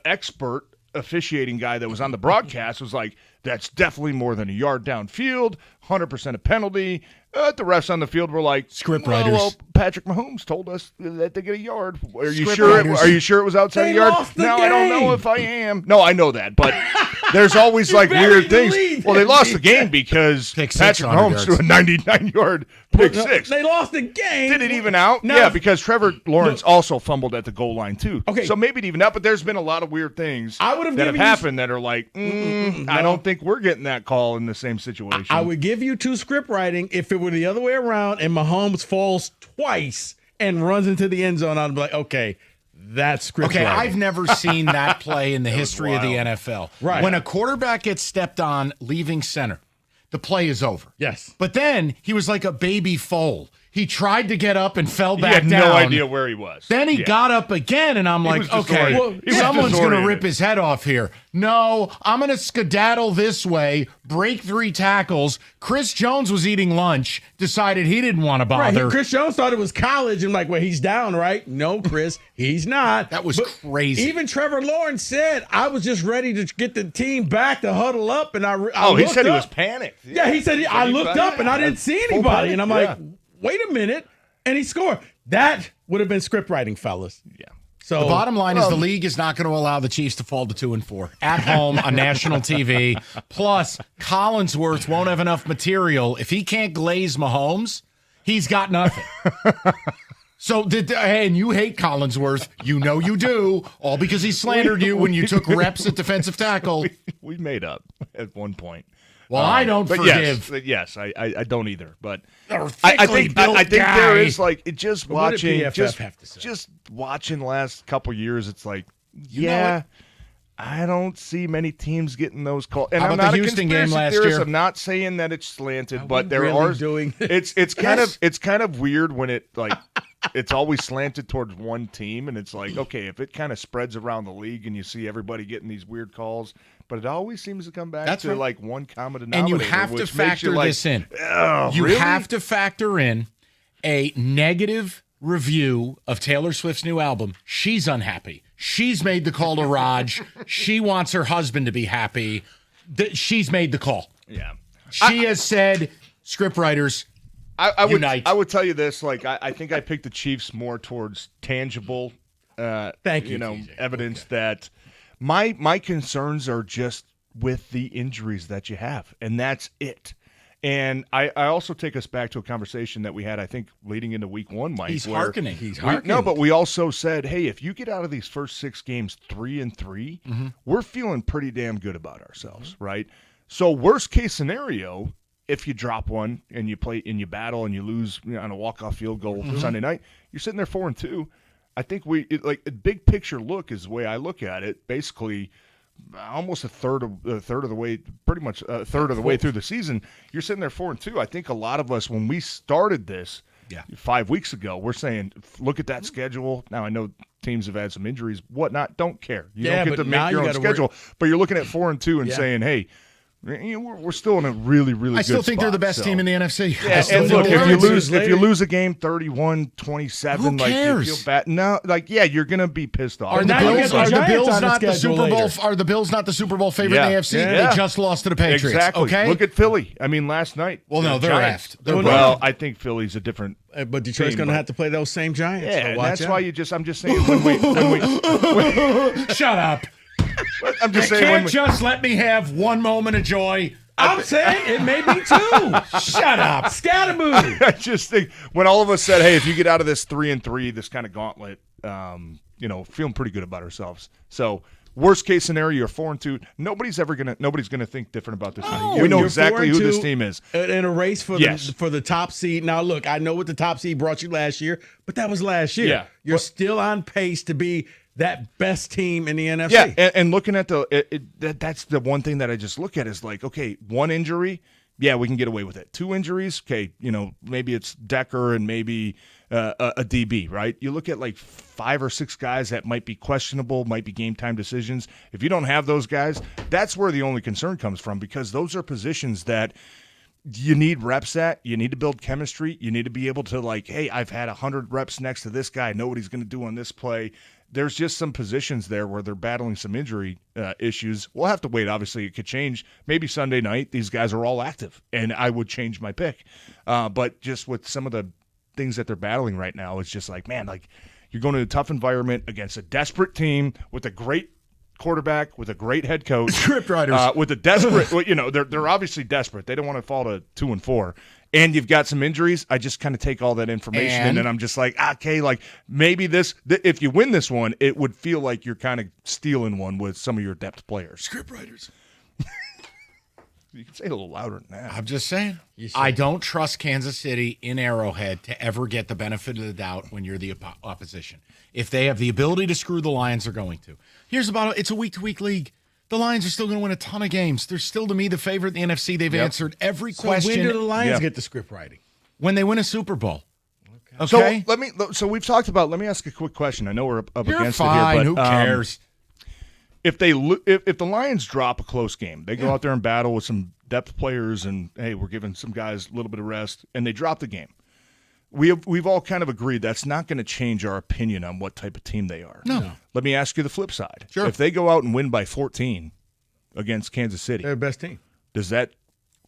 expert officiating guy that was on the broadcast was like, that's definitely more than a yard downfield, 100% a penalty. The refs on the field were like, script writers. Well, Patrick Mahomes told us that they get a yard. Are you sure it was outside the yard? No, I don't know if I am. No, I know that, but there's always like weird things. Well, they lost the game because Patrick Mahomes threw a 99-yard pick six. They lost the game. Did it even out? No. Yeah, because Trevor Lawrence also fumbled at the goal line too. Okay. So maybe it even out, but there's been a lot of weird things that have happened that are like, I don't think we're getting that call in the same situation. I would give you 2 script writing if it were the other way around and Mahomes falls twice and runs into the end zone. I'd be like, okay, that's script writing. I've never seen that play in the history of the NFL. Right. When a quarterback gets stepped on leaving center, the play is over. Yes. But then he was like a baby foal. He tried to get up and fell He back had down. no idea where he was. Then he Yeah. got up again, and I'm He like, was okay, disoriented. someone's going to disoriented. rip his head off here. No, I'm going to skedaddle this way, break 3 tackles. Chris Jones was eating lunch, decided he didn't want to bother. Right, Chris Jones thought it was college and like, well, he's down, right? No, Chris, he's not. That was crazy. Even Trevor Lawrence said, I was just ready to get the team back to huddle up, and I He looked said he up. was panicked. Yeah, he said, I looked up and I didn't see Full anybody. panic, And I'm like, wait a minute. And he scored. That would have been script writing, fellas. Yeah. So The bottom line is the league is not going to allow the Chiefs to fall to 2-4 at home on national TV. Plus, Collinsworth won't have enough material. If he can't glaze Mahomes, he's got nothing. So, and you hate Collinsworth. You know you do. All because he slandered you when you took reps at defensive tackle. We made up at one point. Well, I don't but forgive. Yes, I don't either. But Or I thickly think built there guy. is like it just What did watching PFF have to say? just watching last couple years. It's like You know I don't see many teams getting those calls. And How I'm about not the a Houston game conspiracy last theorist. year? I'm not saying that it's slanted, but we there really are doing it's Yes. kind of weird when it like it's always slanted towards one team, and it's like, okay, if it kind of spreads around the league and you see everybody getting these weird calls, but it always seems to come back That's to right. like one common And denominator. you have to which makes factor you like, this in. "Oh, You really?" have to factor in a negative review of Taylor Swift's new album. She's unhappy. She's made the call to Raj. She wants her husband to be happy. She's made the call. Yeah. She has said, scriptwriters, unite. I would tell you this, like I think I picked the Chiefs more towards tangible Thank you, know, TJ. evidence that my concerns are just with the injuries that you have, and that's it. And I also take us back to a conversation that we had, I think, leading into week 1, Mike. He's where hearkening. No, but we also said, hey, if you get out of these first 6 games 3-3, we're feeling pretty damn good about ourselves, right? So worst case scenario, if you drop one and you play and you battle and you lose on a walk-off field goal Sunday night, you're sitting there 4-2. I think like a big picture look is the way I look at it. Basically, almost a third of the way, pretty much a third of the way through the season, you're sitting there 4-2. I think a lot of us, when we started this 5 weeks ago, we're saying, look at that schedule. Now I know teams have had some injuries, whatnot. Don't care. You don't get to make your own schedule. But you're looking at 4-2 and saying, hey, we're still in a really, really I good still think they're spot, the best so. team in the NFC. Yeah, and look, if you lose a game 31-27, Who like you cares? feel bad. No, like you're gonna be pissed off. Are the now you Bills, get the are the Giants Bills on the not the schedule Super Bowl? later. Are the Bills not the Super Bowl favorite in the AFC? Yeah. They just lost to the Patriots. Exactly. Okay. Look at Philly. I mean, last night. Well, no, the they're Giants. effed. They're Well, I think Philly's a different. But Detroit's team, going to but- have to play those same Giants. Yeah, so and watch that's out. why I'm just saying when we Shut up. I'm just You saying when can't just let me have one moment of joy. I'm saying it may be 2. Shut up. Scaramouche. I just think when all of us said, hey, if you get out of this 3-3, this kind of gauntlet, feeling pretty good about ourselves. So worst case scenario, you're 4-2. Nobody's gonna think different about this team. We know You're exactly who 4-2 this team is. in a race for Yes. the top seed. Now, look, I know what the top seed brought you last year, but that was last year. Yeah. You're still on pace to be that best team in the NFC. Yeah, and looking at that's the one thing that I just look at is like, okay, one injury, yeah, we can get away with it. 2 injuries, okay, maybe it's Decker and maybe a DB, right? You look at like 5 or 6 guys that might be questionable, might be game time decisions. If you don't have those guys, that's where the only concern comes from, because those are positions that you need reps at. You need to build chemistry. You need to be able to like, hey, I've had 100 reps next to this guy. I know what he's going to do on this play. There's just some positions there where they're battling some injury issues. We'll have to wait. Obviously, it could change. Maybe Sunday night, these guys are all active, and I would change my pick. But just with some of the things that they're battling right now, it's just like, man, like you're going to a tough environment against a desperate team with a great quarterback, with a great head coach, Scriptwriters. with a desperate. They're obviously desperate. They don't want to fall to 2-4. And you've got some injuries. I just kind of take all that information and then I'm just like, okay, like maybe if you win this one, it would feel like you're kind of stealing one with some of your depth players. Scriptwriters. You can say it a little louder than that. I'm just saying. I don't trust Kansas City in Arrowhead to ever get the benefit of the doubt when you're the opposition. If they have the ability to screw the Lions, they're going to. Here's about it's a week-to-week league. The Lions are still going to win a ton of games. They're still, to me, the favorite in the NFC. They've answered every question. When do the Lions get the script writing? When they win a Super Bowl. Okay. So we've talked about. Let me ask a quick question. I know we're up You're against fine. it here, Who but cares? if the Lions drop a close game, they go out there and battle with some depth players, and hey, we're giving some guys a little bit of rest, and they drop the game. We've all kind of agreed that's not going to change our opinion on what type of team they are. No. Let me ask you the flip side. Sure. If they go out and win by 14 against Kansas City, They're the best team. does that?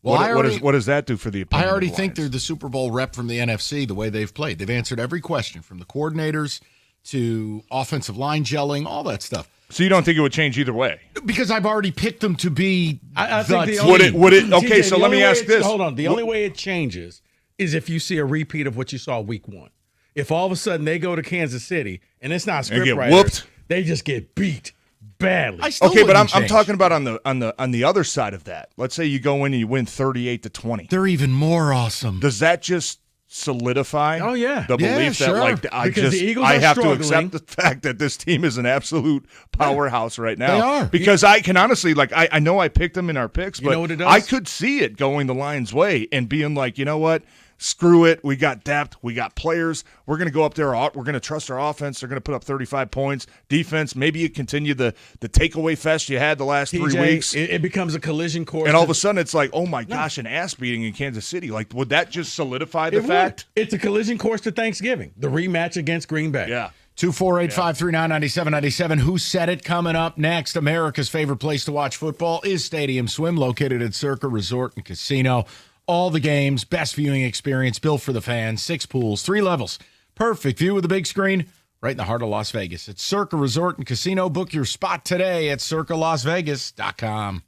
Well, what does that do for the opinion? I already of the think Lions? they're the Super Bowl rep from the NFC, the way they've played. They've answered every question from the coordinators to offensive line gelling, all that stuff. So you don't think it would change either way? Because I've already picked them to be I the think the team. only, Would it? Okay, TJ, so the let me only way ask it- this. Hold on. The only way it changes is if you see a repeat of what you saw week 1. If all of a sudden they go to Kansas City and it's not And get scriptwriters, whooped? they just get beat badly. Okay, but I'm talking about on the other side of that. Let's say you go in and you win 38-20. They're even more awesome. Does that just solidify Oh, yeah. the Yeah, belief sure. that like Because the Eagles I are have to struggling. accept the fact that this team is an absolute powerhouse right now. They are. Because I can honestly I know I picked them in our picks, You but know what it does? I could see it going the Lions' way and being like, you know what? Screw it. We got depth. We got players. We're going to go up there. We're going to trust our offense. They're going to put up 35 points. Defense, maybe you continue the takeaway fest you had the last 3 TJ, weeks. it becomes a collision course. And all of a sudden, it's like, oh my gosh, an ass beating in Kansas City. Like, would that just solidify the It would. fact? It's a collision course to Thanksgiving, the rematch against Green Bay. Yeah. 248-539-9797. Who said it? Coming up next, America's favorite place to watch football is Stadium Swim, located at Circa Resort and Casino. All the games, best viewing experience, built for the fans, 6 pools, 3 levels. Perfect view of the big screen right in the heart of Las Vegas. It's Circa Resort and Casino. Book your spot today at circalasvegas.com.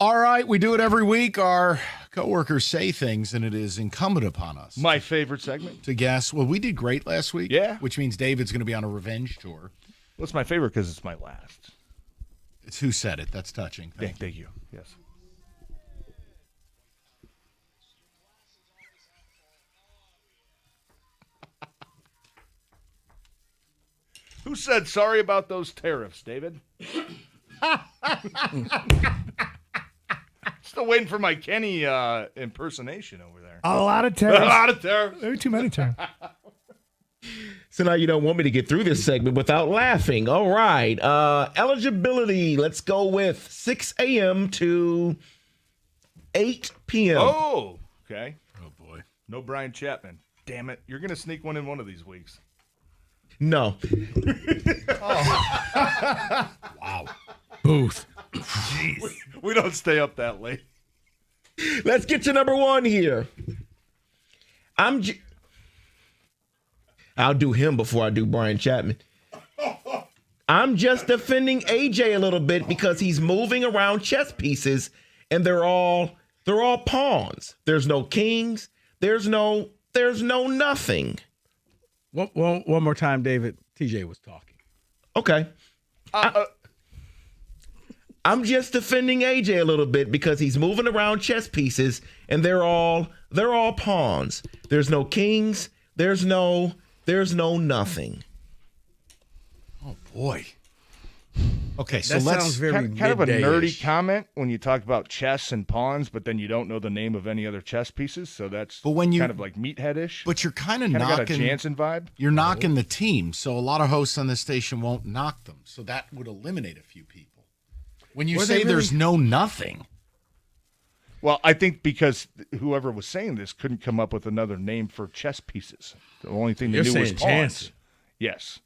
All right, we do it every week. Our coworkers say things, and it is incumbent upon us. My favorite segment. To guess. Well, we did great last week. Yeah. Which means David's going to be on a revenge tour. Well, it's my favorite because it's my last. It's who said it. That's touching. Thank you. Yes. Who said sorry about those tariffs, David? Still waiting for my Kenny impersonation over there. A lot of tariffs. A lot of tariffs. Maybe too many tariffs. So now you don't want me to get through this segment without laughing. All right. Eligibility. Let's go with 6 a.m. to 8 p.m. Oh, okay. Oh, boy. No Brian Chapman. Damn it. You're going to sneak one in one of these weeks. No. Wow. Booth. Jeez. We don't stay up that late. Let's get to number one here. I'll do him before I do Brian Chapman. I'm just defending AJ a little bit because he's moving around chess pieces and they're all pawns. There's no kings. There's no nothing. One more time, David. TJ was talking. Okay. I'm just defending AJ a little bit because he's moving around chess pieces and they're all pawns. There's no kings. There's no nothing. Oh boy. Okay, so That let's sounds very kind of a midday-ish. nerdy comment when you talk about chess and pawns, but then you don't know the name of any other chess pieces. So that's kind of like meathead-ish. But you're kind of Kinda got a knocking Jansen vibe. You're knocking the team, so a lot of hosts on this station won't knock them. So that would eliminate a few people. When you Were say they really- there's no nothing. Well, I think because whoever was saying this couldn't come up with another name for chess pieces. The only thing they You're knew was saying pawns. Jansen. Yes.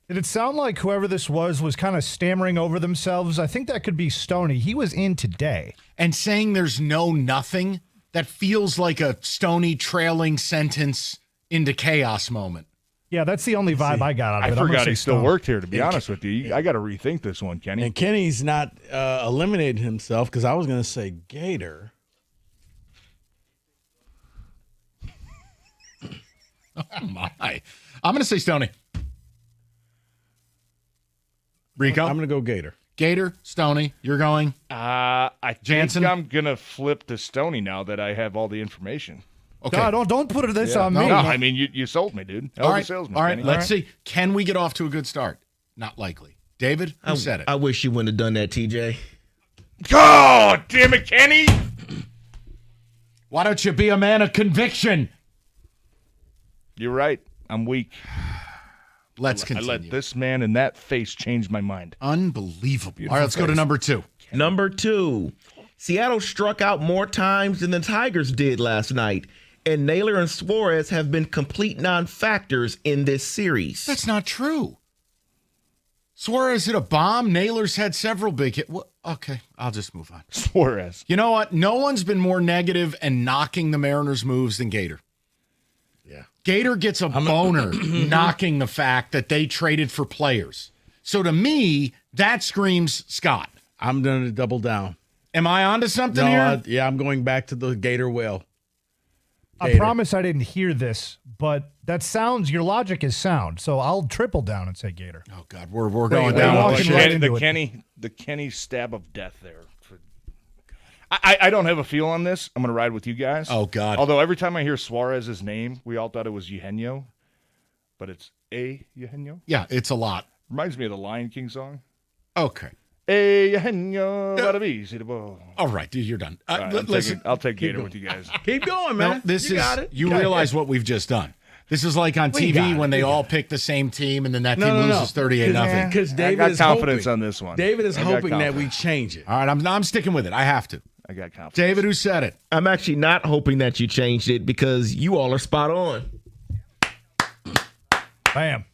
Did it sound like whoever this was kind of stammering over themselves? I think that could be Stoney. He was in today. And saying there's no nothing, that feels like a Stony trailing sentence into chaos moment. Yeah, that's the only vibe I got out of I it. I'm gonna forgot say he still Stone. worked here, to be honest with you. I got to rethink this one, Kenny. And Kenny's not eliminating himself because I was going to say Gator. Oh, my. I'm going to say Stoney. Rico? I'm going to go Gator. Gator, Stoney, you're going? I Jansen? think I'm going to flip to Stoney now that I have all the information. Okay. God, don't put it this on me. No, I mean, you sold me, dude. Hell All of a right, salesman, all right. Kenny. Let's see. Can we get off to a good start? Not likely. David, who said it? I wish you wouldn't have done that, TJ. God damn it, Kenny! Why don't you be a man of conviction? You're right. I'm weak. Let's I continue. let this man in that face change my mind. Unbelievable. All right, let's go to number two. Number two. Seattle struck out more times than the Tigers did last night, and Naylor and Suarez have been complete non-factors in this series. That's not true. Suarez hit a bomb. Naylor's had several big hits. Well, okay, I'll just move on. Suarez. You know what? No one's been more negative and knocking the Mariners' moves than Gator. Yeah. Gator gets a boner knocking the fact that they traded for players. So to me, that screams Scott. I'm going to double down. Am I onto something here? Yeah, I'm going back to the Gator well. I promise I didn't hear this, but that sounds, your logic is sound. So I'll triple down and say Gator. Oh, God, we're going down. walking right into the Kenny stab of death there. I don't have a feel on this. I'm going to ride with you guys. Oh, God. Although every time I hear Suarez's name, we all thought it was Eugenio, but it's a Eugenio. Yeah, it's a lot. Reminds me of the Lion King song. Okay. A Eugenio, bada easy the ball. All right, dude, you're done. All right, Listen, I'll take Gator with you guys. Keep going, man. no, this you is got it. you got realize it. what we've just done. This is like on We got TV it. when they We all got pick the same team and then that No, team no, no. loses 38-0. Because I David got is confidence hoping. on this one. David is I got hoping that we confidence. change it. All right, I'm sticking with it. I have to. I got confidence. David, who said it? I'm actually not hoping that you changed it because you all are spot on. Bam.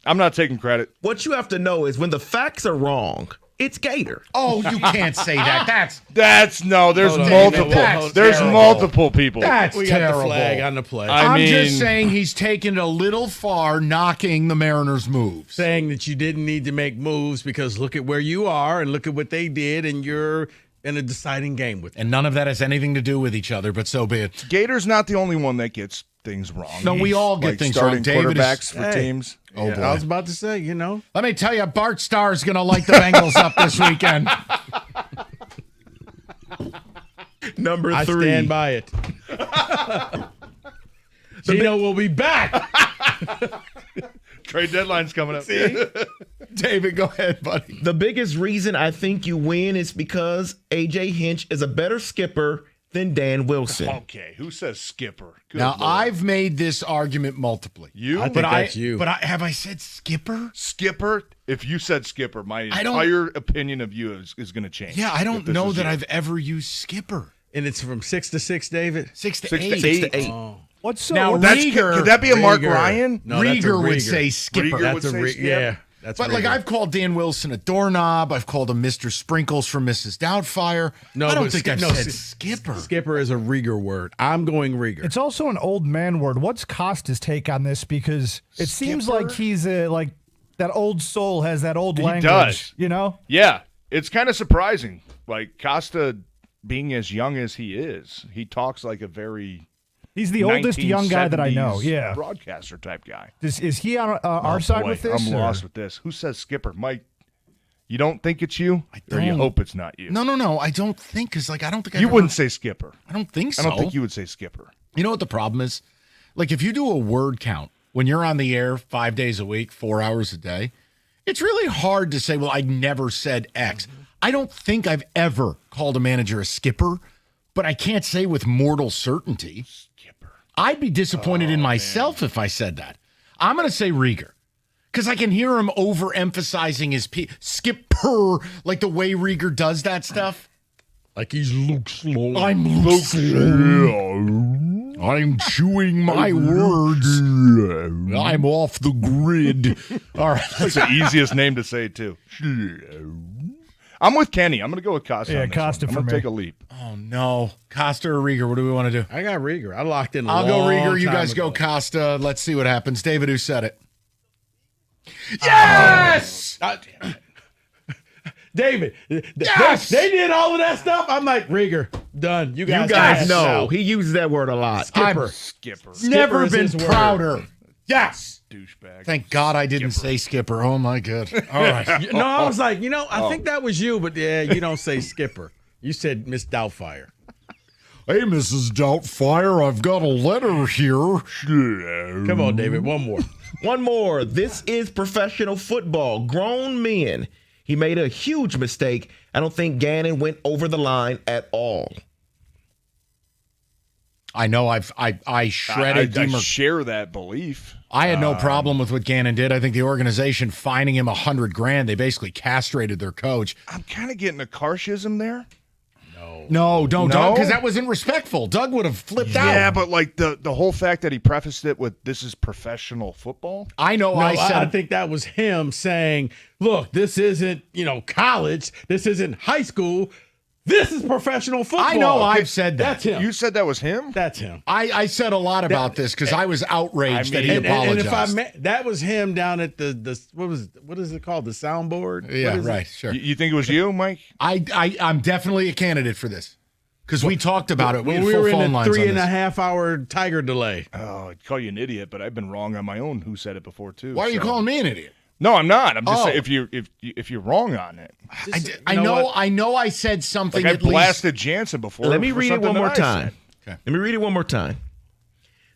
I'm not taking credit. What you have to know is when the facts are wrong, it's Gator. Oh, you can't say that. There's Hold on. multiple. That's There's terrible. multiple people. That's We got terrible. the flag on the play. I I'm mean- just saying he's taken it a little far knocking the Mariners' moves. Saying that you didn't need to make moves because look at where you are and look at what they did, and you're in a deciding game with them. And none of that has anything to do with each other, but so be it. Gator's not the only one that gets things wrong. No, we all get like things starting wrong. David quarterbacks is, for teams. Oh, boy. I was about to say, Let me tell you, Bart Starr's going to light the Bengals up this weekend. Number 3. I stand by it. Gino will be back. Trade deadline's coming up. See? David, go ahead, buddy. The biggest reason I think you win is because A.J. Hinch is a better skipper than Dan Wilson. Okay, who says skipper? Good Now, Lord. I've made this argument multiply. You? I think that's you. But have I said skipper? Skipper? If you said skipper, my I don't- entire opinion of you is going to change. Yeah, I if don't this know is that you. I've ever used skipper. And it's from 6 to 6, David? 6 to 6 8. to 8. Oh. What's Now, That's, Rieger, could that be a Mark Rieger. Ryan? No, that's a Rieger would Rieger. say skipper. Rieger That's would a say Rieger. skip. Yeah. That's But, like, Rieger. I've called Dan Wilson a doorknob. I've called him Mr. Sprinkles from Mrs. Doubtfire. No, I don't but think I've no, said s- skipper. Skipper is a Rieger word. I'm going Rieger. It's also an old man word. What's Costa's take on this? Because it seems like he's like that old soul has that old He language. does. You know? Yeah, it's kind of surprising. Like Costa, being as young as he is, he talks like a very He's the oldest young guy that I know. 1970s Yeah. broadcaster type guy. Is he on our Oh, side boy, with this? I'm or- lost with this. Who says skipper, Mike? You don't think it's you, or you don't. hope it's not you? No. I don't think, because, like, I don't think You I've wouldn't ever, say skipper. I don't think so. I don't think you would say skipper. You know what the problem is? Like, if you do a word count when you're on the air 5 days a week, 4 hours a day, it's really hard to say, well, I never said X. I don't think I've ever called a manager a skipper, but I can't say with mortal certainty. Skipper. I'd be disappointed in myself if I said that. I'm going to say Rieger. Because I can hear him overemphasizing his skipper, like the way Rieger does that stuff. Like he's Luke Sloan. I'm Luke Sloan. I'm chewing my words. I'm off the grid. All right. That's the easiest name to say, too. I'm with Kenny. I'm going to go with Costa. Yeah, on this Costa one. I'm for going to me. take a leap. Oh, no. Costa or Rieger? What do we want to do? I got Rieger. I locked in. I'll go Rieger. You time guys go ago. Costa. Let's see what happens. David, who said it? Yes! David, Yes! they did all of that stuff. I'm like, Rieger, done. You guys, guys know know. he uses that word a lot. Skipper. Skipper. Never is been his word. prouder. Yes. Douchebag. Thank God I didn't say Skipper. Oh, my God. All right. No, I was like, I think that was you, but yeah, you don't say Skipper. You said Miss Doubtfire. Hey, Mrs. Doubtfire, I've got a letter here. Come on, David, one more. One more. This is professional football. Grown men. He made a huge mistake. I don't think Gannon went over the line at all. I know I shredded I Demer- share that belief. I had no problem with what Gannon did. I think the organization fining him $100,000, they basically castrated their coach. I'm kind of getting a carshism there. No, don't, No? because that wasn't respectful. Doug would have flipped out. Yeah, but like the whole fact that he prefaced it with "This is professional football." I know. No, I said I think that was him saying, look, this isn't, college. This isn't high school. This is professional football. I know I've said that. That's him. You said that was him. That's him. I said a lot about this because I was outraged that he And apologized. if that was him down at the what is it called, the soundboard? Yeah, What is right, it? sure. You think it was you, Mike? I'm definitely a candidate for this because we talked about it. We When had we full were in phone a lines on 3.5 hour Tiger delay. Oh, I'd call you an idiot, but I've been wrong on my own. Who said it before too? Why are you so- calling me an idiot? No, I'm not. I'm just Oh. saying if you're wrong on it. I know I said something Like I at least. blasted Jansen before. Let me for read it something one more that I time. said. Okay. Let me read it one more time.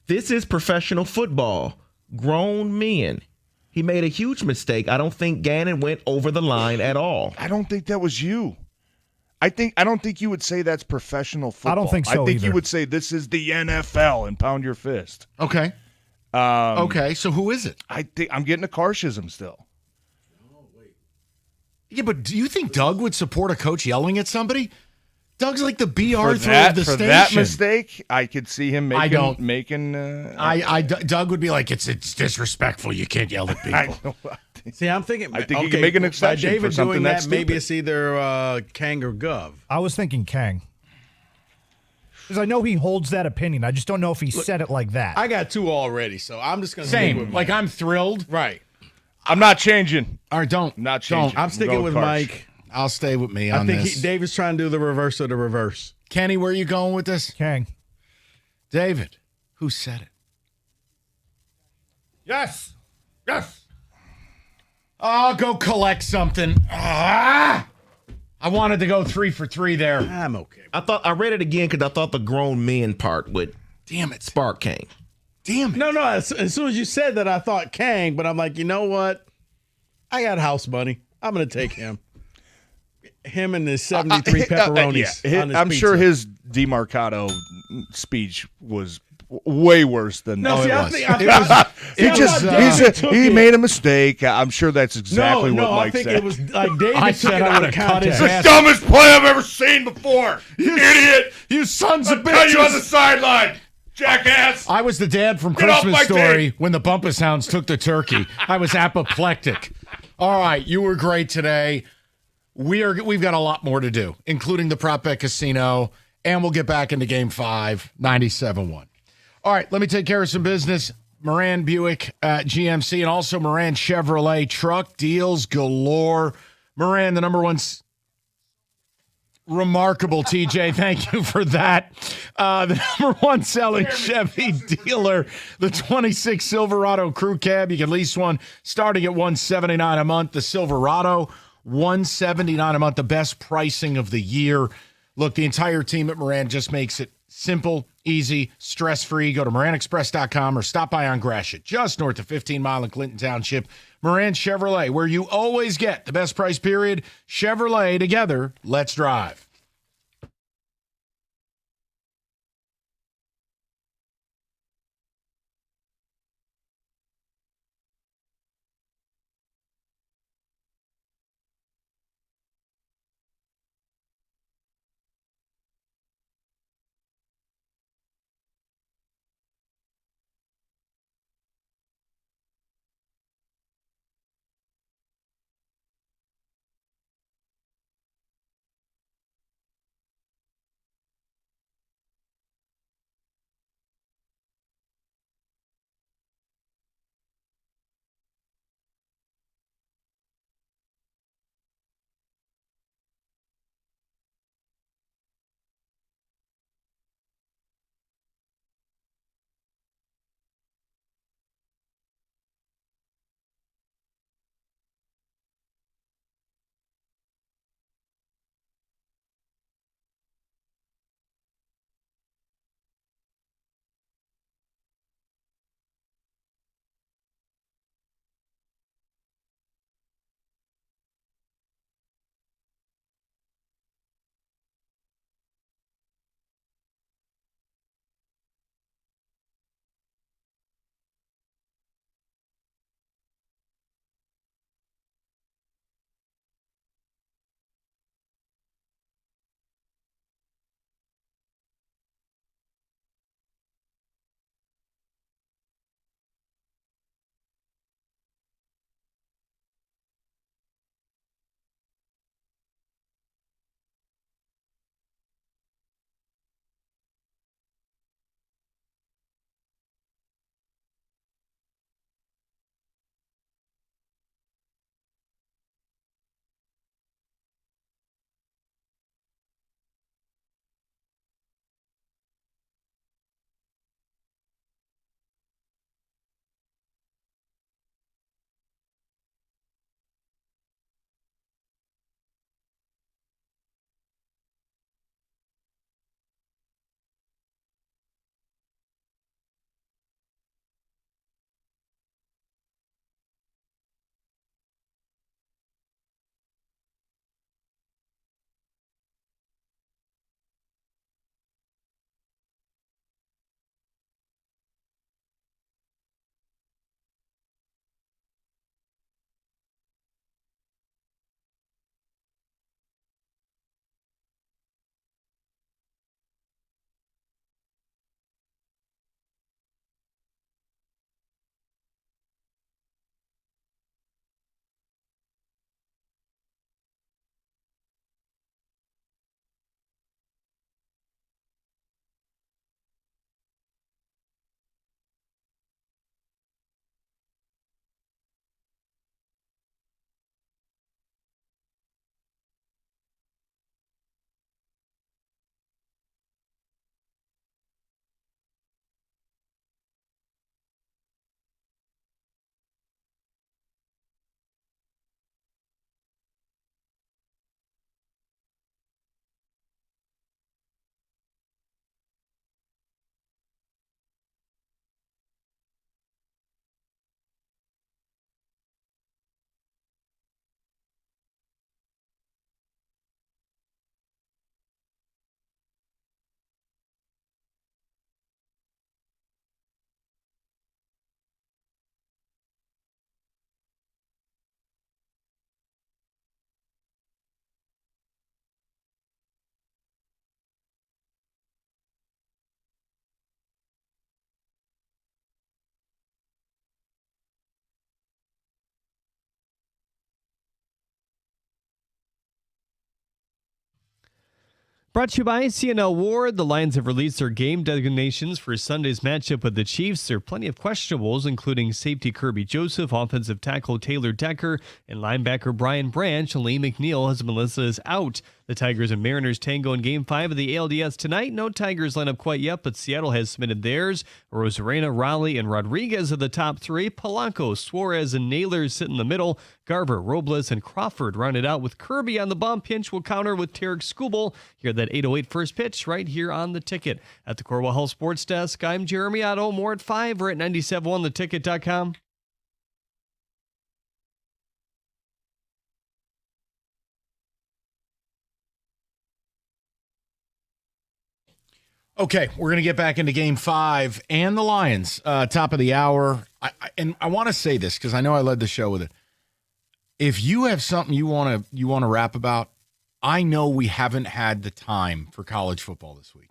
This is professional football. Grown men. He made a huge mistake. I don't think Gannon went over the line at all. I don't think that was you. I don't think you would say that's professional football. I don't think so I think either. you would say this is the NFL and pound your fist. Okay. Okay. So who is it? I think I'm getting a carshism still. Yeah, but do you think Doug would support a coach yelling at somebody? Doug's like the B. For Arthur that, of the for station. that mistake, I could see him making. I don't. Doug would be like, it's disrespectful. You can't yell at people. I know. See, I'm thinking. I think you can make an exception by David for something doing that's that. Maybe stupid. it's either Kang or Gov. I was thinking Kang. Because I know he holds that opinion. I just don't know if he said it like that. I got two already, so I'm just gonna Same. stick with Like, I'm thrilled. right. I'm not changing. All right, don't. I'm not changing. I'm sticking going with Karsh. Mike. I'll stay with me I on think this. David's trying to do the reverse of the reverse. Kenny, where are you going with this? Kang. David, who said it? Yes. Yes. I'll go collect something. I wanted to go 3 for 3 there. I'm okay. I read it again because I thought the grown men part would spark Kang. Damn it. No, as soon as you said that, I thought Kang, but I'm like, you know what? I got house money. I'm going to take him. Him and his 73 pepperonis. Yeah. on his I'm pizza. sure his DeMarcado speech was way worse than. No, see, I think he made a mistake. I'm sure that's exactly what Mike I think said. it was like David said. I would have cut his the ass. dumbest play I've ever seen before. You idiot! You sons of bitches! Cut you on the sideline, jackass. I was the dad from Get off Christmas my Story when the Bumpus Hounds took the turkey. I was apoplectic. All right, you were great today. We've got a lot more to do, including the Prop Bet Casino, and we'll get back into Game 5, 97-1. All right, let me take care of some business. Moran Buick GMC and also Moran Chevrolet, truck deals galore. Moran, the number one. Remarkable, TJ. Thank you for that. The number one selling Chevy dealer, the 26 Silverado Crew Cab. You can lease one starting at $179 a month. The Silverado, $179 a month, the best pricing of the year. Look, the entire team at Moran just makes it simple, easy, stress-free. Go to MoranExpress.com or stop by on Gratiot, just north of 15 Mile in Clinton Township. Moran Chevrolet, where you always get the best price period. Chevrolet, together, let's drive. Brought to you by CNL Ward. The Lions have released their game designations for Sunday's matchup with the Chiefs. There are plenty of questionables, including safety Kirby Joseph, offensive tackle Taylor Decker, and linebacker Brian Branch. Lee McNeil, as Melissa is out. The Tigers and Mariners tango in Game 5 of the ALDS tonight. No Tigers lineup quite yet, but Seattle has submitted theirs. Rosarena, Raleigh, and Rodriguez are the top three. Polanco, Suarez, and Naylor sit in the middle. Garver, Robles, and Crawford rounded out with Kirby on the bump. Pinch will counter with Tarek Skubal. Hear that 8:08 first pitch right here on The Ticket. At the Corwell Health Sports Desk, I'm Jeremy Otto. More at 5 or at 971theticket.com. Okay, we're going to get back into Game 5 and the Lions, top of the hour. I want to say this because I know I led the show with it. If you have something you want to rap about, I know we haven't had the time for college football this week.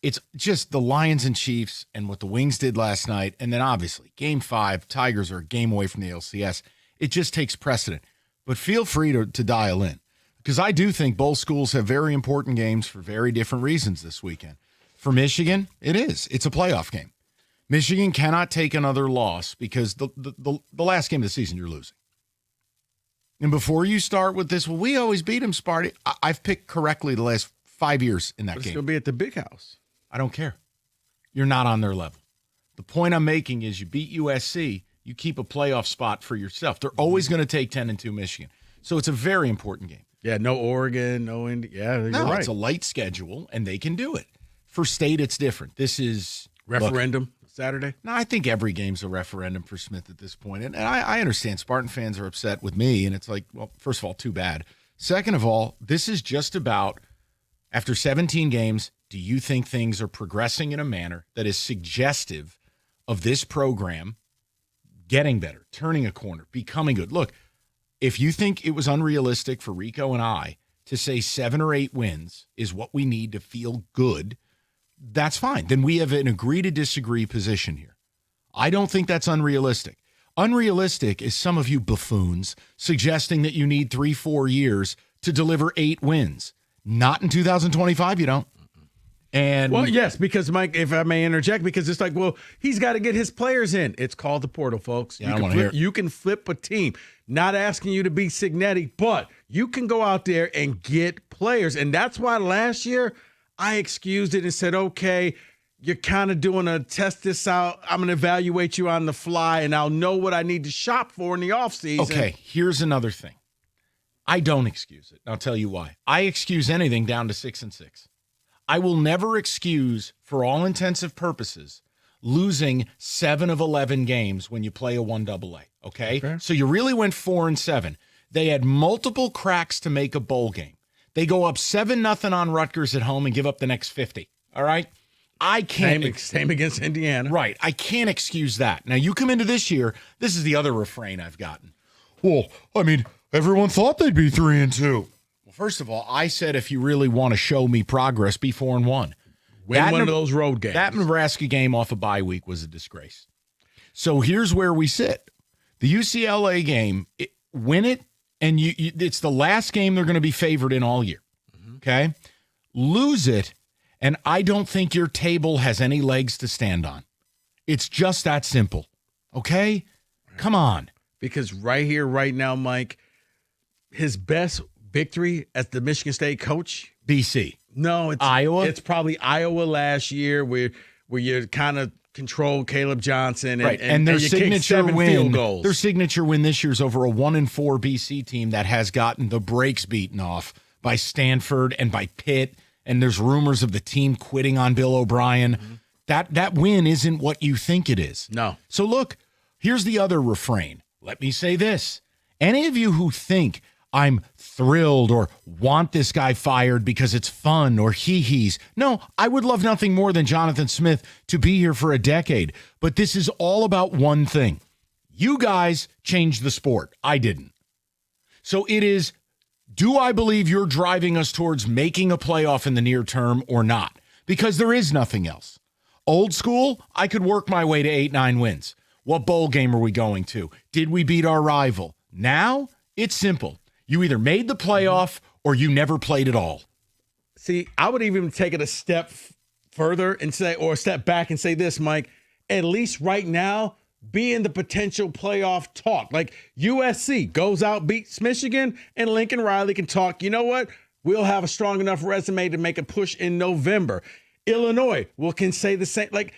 It's just the Lions and Chiefs and what the Wings did last night, and then obviously Game 5, Tigers are a game away from the LCS. It just takes precedent. But feel free to dial in because I do think both schools have very important games for very different reasons this weekend. For Michigan, it is. It's a playoff game. Michigan cannot take another loss because the last game of the season you're losing. And before you start with this, well, we always beat them, Sparty. I've picked correctly the last 5 years in that game. It's going to be at the big house. I don't care. You're not on their level. The point I'm making is you beat USC, you keep a playoff spot for yourself. They're always going to take 10-2 Michigan. So it's a very important game. Yeah, no Oregon, no Indy. Yeah, you're right. It's a light schedule, and they can do it. For state, it's different. This is referendum Saturday. No, I think every game's a referendum for Smith at this point. And I understand Spartan fans are upset with me, and it's like, well, first of all, too bad. Second of all, this is just about, after 17 games, do you think things are progressing in a manner that is suggestive of this program getting better, turning a corner, becoming good? Look, if you think it was unrealistic for Rico and I to say 7 or 8 wins is what we need to feel good, that's fine. Then we have an agree to disagree position here. I don't think that's unrealistic. Unrealistic is some of you buffoons suggesting that you need 3-4 years to deliver 8 wins. Not in 2025, you don't. And well, yes, because Mike, if I may interject, because it's like, well, he's got to get his players in. It's called the portal, folks. Yeah, you can flip a team. Not asking you to be Signetti, but you can go out there and get players. And that's why last year I excused it and said, okay, you're kind of doing a test this out. I'm going to evaluate you on the fly, and I'll know what I need to shop for in the offseason. Okay, here's another thing. I don't excuse it. I'll tell you why. I excuse anything down to 6-6. I will never excuse, for all intensive purposes, losing 7 of 11 games when you play a 1AA, okay? So you really went 4-7. They had multiple cracks to make a bowl game. They go up 7-0 on Rutgers at home and give up the next 50. All right? I can't. Same against Indiana. Right. I can't excuse that. Now, you come into this year, this is the other refrain I've gotten. Well, I mean, everyone thought they'd be 3-2. Well, first of all, I said if you really want to show me progress, be 4-1. Win one of those road games. That Nebraska game off a bye week was a disgrace. So here's where we sit. The UCLA game, win it, and it's the last game they're going to be favored in all year, okay? Lose it, and I don't think your table has any legs to stand on. It's just that simple, okay? Come on. Because right here, right now, Mike, his best victory as the Michigan State coach? BC. No, it's Iowa. It's probably Iowa last year where you kind of control Caleb Johnson and their signature win. Field goals. Their signature win this year is over a 1-4 BC team that has gotten the brakes beaten off by Stanford and by Pitt, and there's rumors of the team quitting on Bill O'Brien. That win isn't what you think it is. No. So look, here's the other refrain. Let me say this. Any of you who think I'm thrilled or want this guy fired because it's fun or hee-hees. No, I would love nothing more than Jonathan Smith to be here for a decade. But this is all about one thing. You guys changed the sport. I didn't. So it is, do I believe you're driving us towards making a playoff in the near term or not? Because there is nothing else. Old school, I could work my way to 8-9 wins. What bowl game are we going to? Did we beat our rival? Now, it's simple. You either made the playoff or you never played at all. See, I would even take it a step further and say, or a step back and say this, Mike, at least right now, be in the potential playoff talk. Like USC goes out, beats Michigan, and Lincoln Riley can talk, you know what? We'll have a strong enough resume to make a push in November. Illinois can say the same. Like,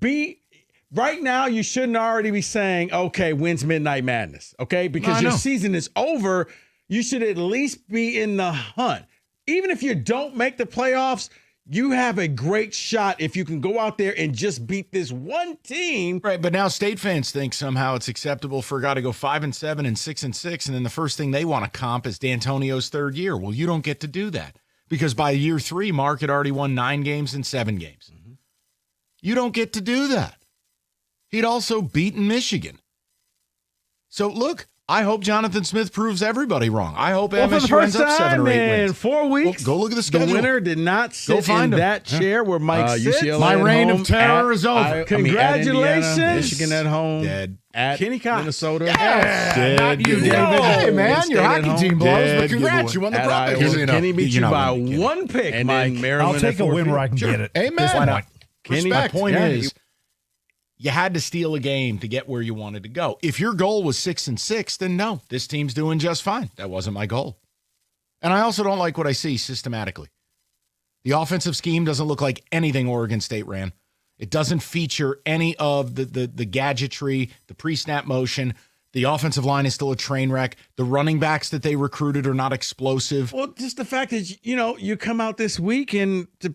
right now, you shouldn't already be saying, okay, when's Midnight Madness? Okay? Because your season is over. You should at least be in the hunt. Even if you don't make the playoffs, you have a great shot if you can go out there and just beat this one team. Right, but now State fans think somehow it's acceptable for a guy to go 5-7 and 6-6, and then the first thing they want to comp is D'Antonio's third year. Well, you don't get to do that because by year 3, Mark had already won 9 games and 7 games. Mm-hmm. You don't get to do that. He'd also beaten Michigan. So, look, I hope Jonathan Smith proves everybody wrong. I hope MSU ends up 7 or 8 wins. In 4 weeks, go look at the schedule. The winner did not sit in that chair where Mike sits. UCLA my reign of terror is over. Congratulations. Indiana, Michigan at home. Dead. At Kenny-Cox. Minnesota. Yeah, not you, David. Hey, man, your hockey team blows, but congrats. You won the Prop. Kenny beat you by 1 pick, and Mike. Maryland I'll take a win where I can get it. Amen. Why not? Kenny, my point is, you had to steal a game to get where you wanted to go. If your goal was 6-6, then no, this team's doing just fine. That wasn't my goal. And I also don't like what I see systematically. The offensive scheme doesn't look like anything Oregon State ran. It doesn't feature any of the gadgetry, the pre-snap motion. The offensive line is still a train wreck. The running backs that they recruited are not explosive. Well, just the fact that, you come out this week and to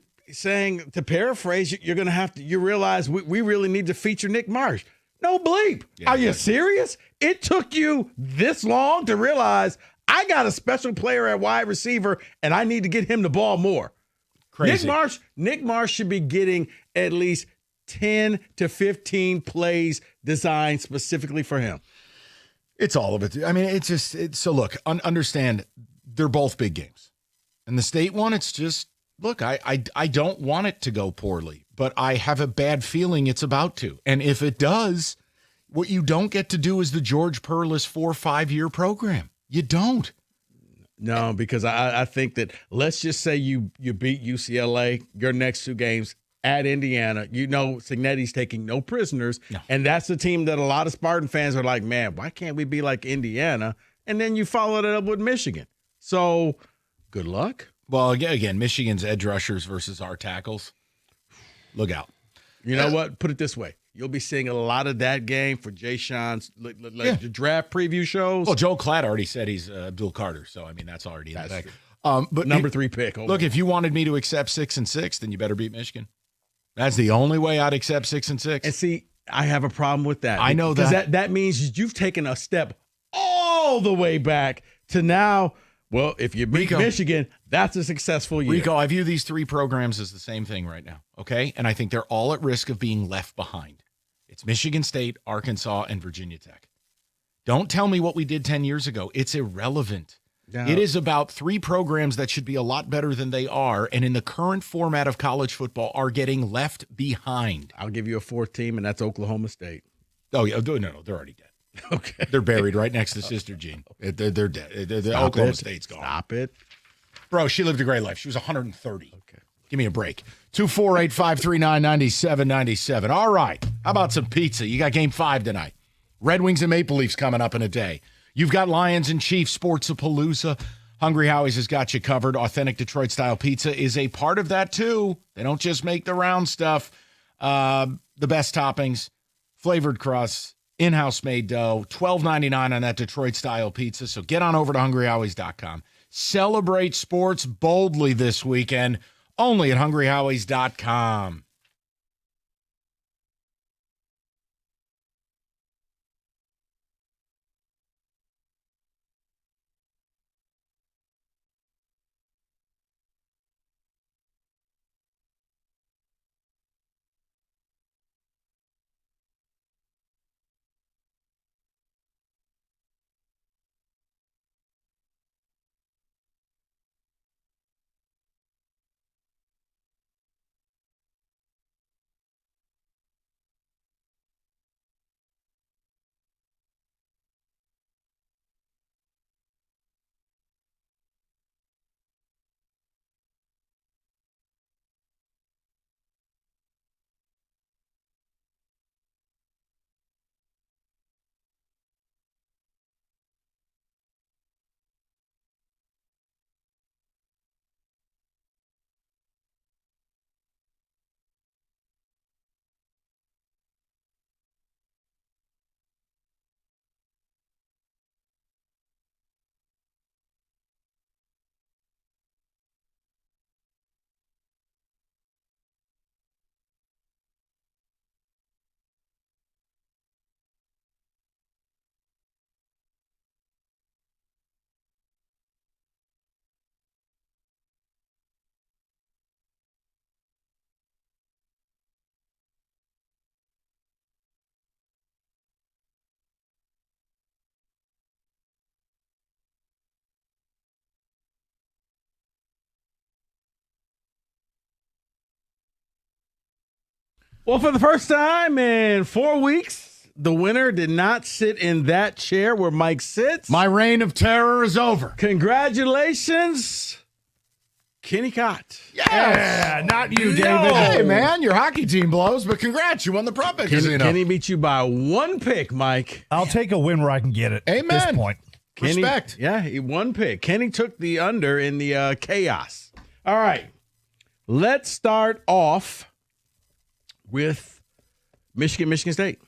paraphrase, you're going to have to, you realize we really need to feature Nick Marsh. No bleep. Are you serious? It took you this long to realize I got a special player at wide receiver and I need to get him the ball more. Crazy. Nick Marsh should be getting at least 10 to 15 plays designed specifically for him. It's all of it. I mean, so look, understand they're both big games. And the State one, it's just, look, I don't want it to go poorly, but I have a bad feeling it's about to. And if it does, what you don't get to do is the George Perlis 4-5-year program. You don't. No, because I think that let's just say you beat UCLA, your next 2 games at Indiana. Cignetti's taking no prisoners, and that's the team that a lot of Spartan fans are like, man, why can't we be like Indiana? And then you follow it up with Michigan. So good luck. Well, again, Michigan's edge rushers versus our tackles. Look out. You know what? Put it this way. You'll be seeing a lot of that game for Jay Sean's the draft preview shows. Well, Joel Klatt already said he's Abdul Carter, so, I mean, that's already in the bag. But number 3 pick. Look, if you wanted me to accept 6-6, then you better beat Michigan. That's the only way I'd accept 6-6. And see, I have a problem with that. I know that. Because that means you've taken a step all the way back to now. Well, if you beat Michigan, that's a successful year. Rico, I view these 3 programs as the same thing right now, okay? And I think they're all at risk of being left behind. It's Michigan State, Arkansas, and Virginia Tech. Don't tell me what we did 10 years ago. It's irrelevant. No. It is about 3 programs that should be a lot better than they are, and in the current format of college football are getting left behind. I'll give you a 4th team, and that's Oklahoma State. Oh, yeah. No, they're already dead. Okay. They're buried right next to Sister Jean. They're dead. Oklahoma State's gone. Stop it. Bro, she lived a great life. She was 130. Okay. Give me a break. 248-539-9797. All right. How about some pizza? You got Game 5 tonight. Red Wings and Maple Leafs coming up in a day. You've got Lions and Chiefs Sportsapalooza. Hungry Howie's has got you covered. Authentic Detroit-style pizza is a part of that, too. They don't just make the round stuff. The best toppings, flavored crusts, in-house made dough, $12.99 on that Detroit-style pizza. So get on over to hungryhowies.com. Celebrate sports boldly this weekend, only at hungryhowies.com. Well, for the first time in 4 weeks, the winner did not sit in that chair where Mike sits. My reign of terror is over. Congratulations, Kenny Cott. Yeah, not you, David. Hey, man, your hockey team blows, but congrats. You won the prop bet casino. Kenny beat you by 1 pick, Mike. I'll take a win where I can get it. Amen. At this point. Kenny, Respect. Yeah, he 1 pick. Kenny took the under in the chaos. All right. Let's start off with Michigan State.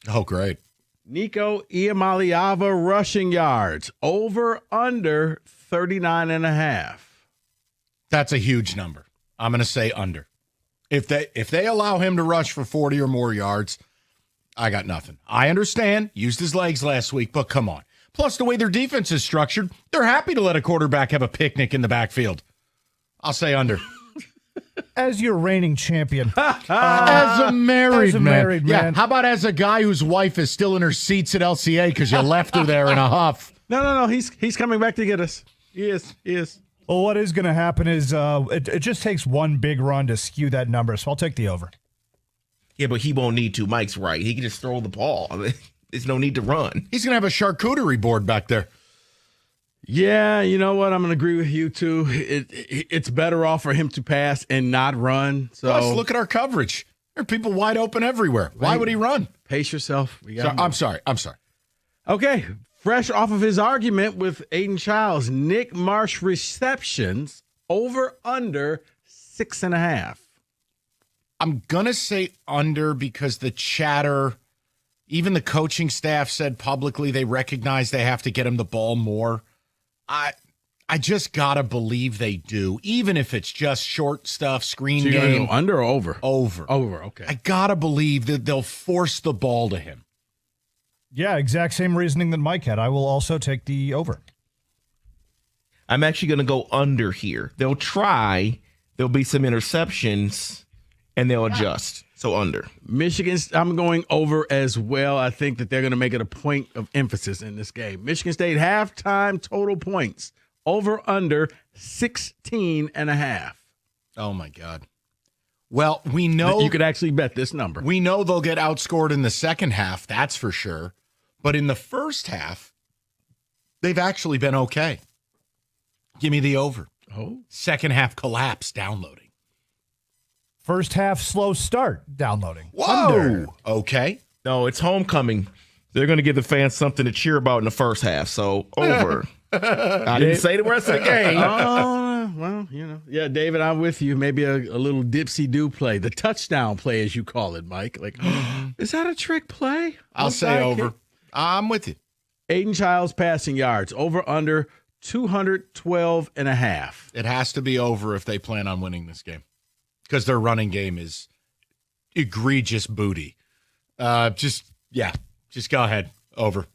Oh, great. Nico Iamaleava rushing yards. Over, under 39.5. That's a huge number. I'm going to say under. If they allow him to rush for 40 or more yards, I got nothing. I understand. Used his legs last week, but come on. Plus, the way their defense is structured, they're happy to let a quarterback have a picnic in the backfield. I'll say under. As your reigning champion. As a married man. Yeah, how about as a guy whose wife is still in her seats at LCA because you left her there in a huff? No. He's coming back to get us. He is. Well, what is going to happen is it just takes one big run to skew that number, so I'll take the over. Yeah, but he won't need to. Mike's right. He can just throw the ball. There's no need to run. He's going to have a charcuterie board back there. Yeah, you know what? I'm going to agree with you, too. It's better off for him to pass and not run. So Plus, look at our coverage. There are people wide open everywhere. Why would he run? Pace yourself. I'm sorry. Okay, fresh off of his argument with Aiden Childs, Nick Marsh receptions over under 6.5. I'm going to say under because the chatter, even the coaching staff said publicly they recognize they have to get him the ball more. I just got to believe they do, even if it's just short stuff, screen game. Go under or over? Over. Over, okay. I got to believe that they'll force the ball to him. Yeah, exact same reasoning that Mike had. I will also take the over. I'm actually going to go under here. They'll try. There'll be some interceptions, and they'll adjust. So under. Michigan, I'm going over as well. I think that they're going to make it a point of emphasis in this game. Michigan State halftime total points. Over under 16.5. Oh, my God. Well, we know. You could actually bet this number. We know they'll get outscored in the second half. That's for sure. But in the first half, they've actually been okay. Give me the over. Oh. Second half collapse downloading. First half slow start downloading. Whoa. Under. Okay. No, it's homecoming. They're going to give the fans something to cheer about in the first half. So over. I didn't say the rest of the game. Oh, well, you know. Yeah, David, I'm with you. Maybe a little dipsy-do play. The touchdown play, as you call it, Mike. Like, is that a trick play? I'll say over. I'm with you. Aiden Childs passing yards. Over under 212.5. It has to be over if they plan on winning this game. Because their running game is egregious booty. Just go ahead. Over.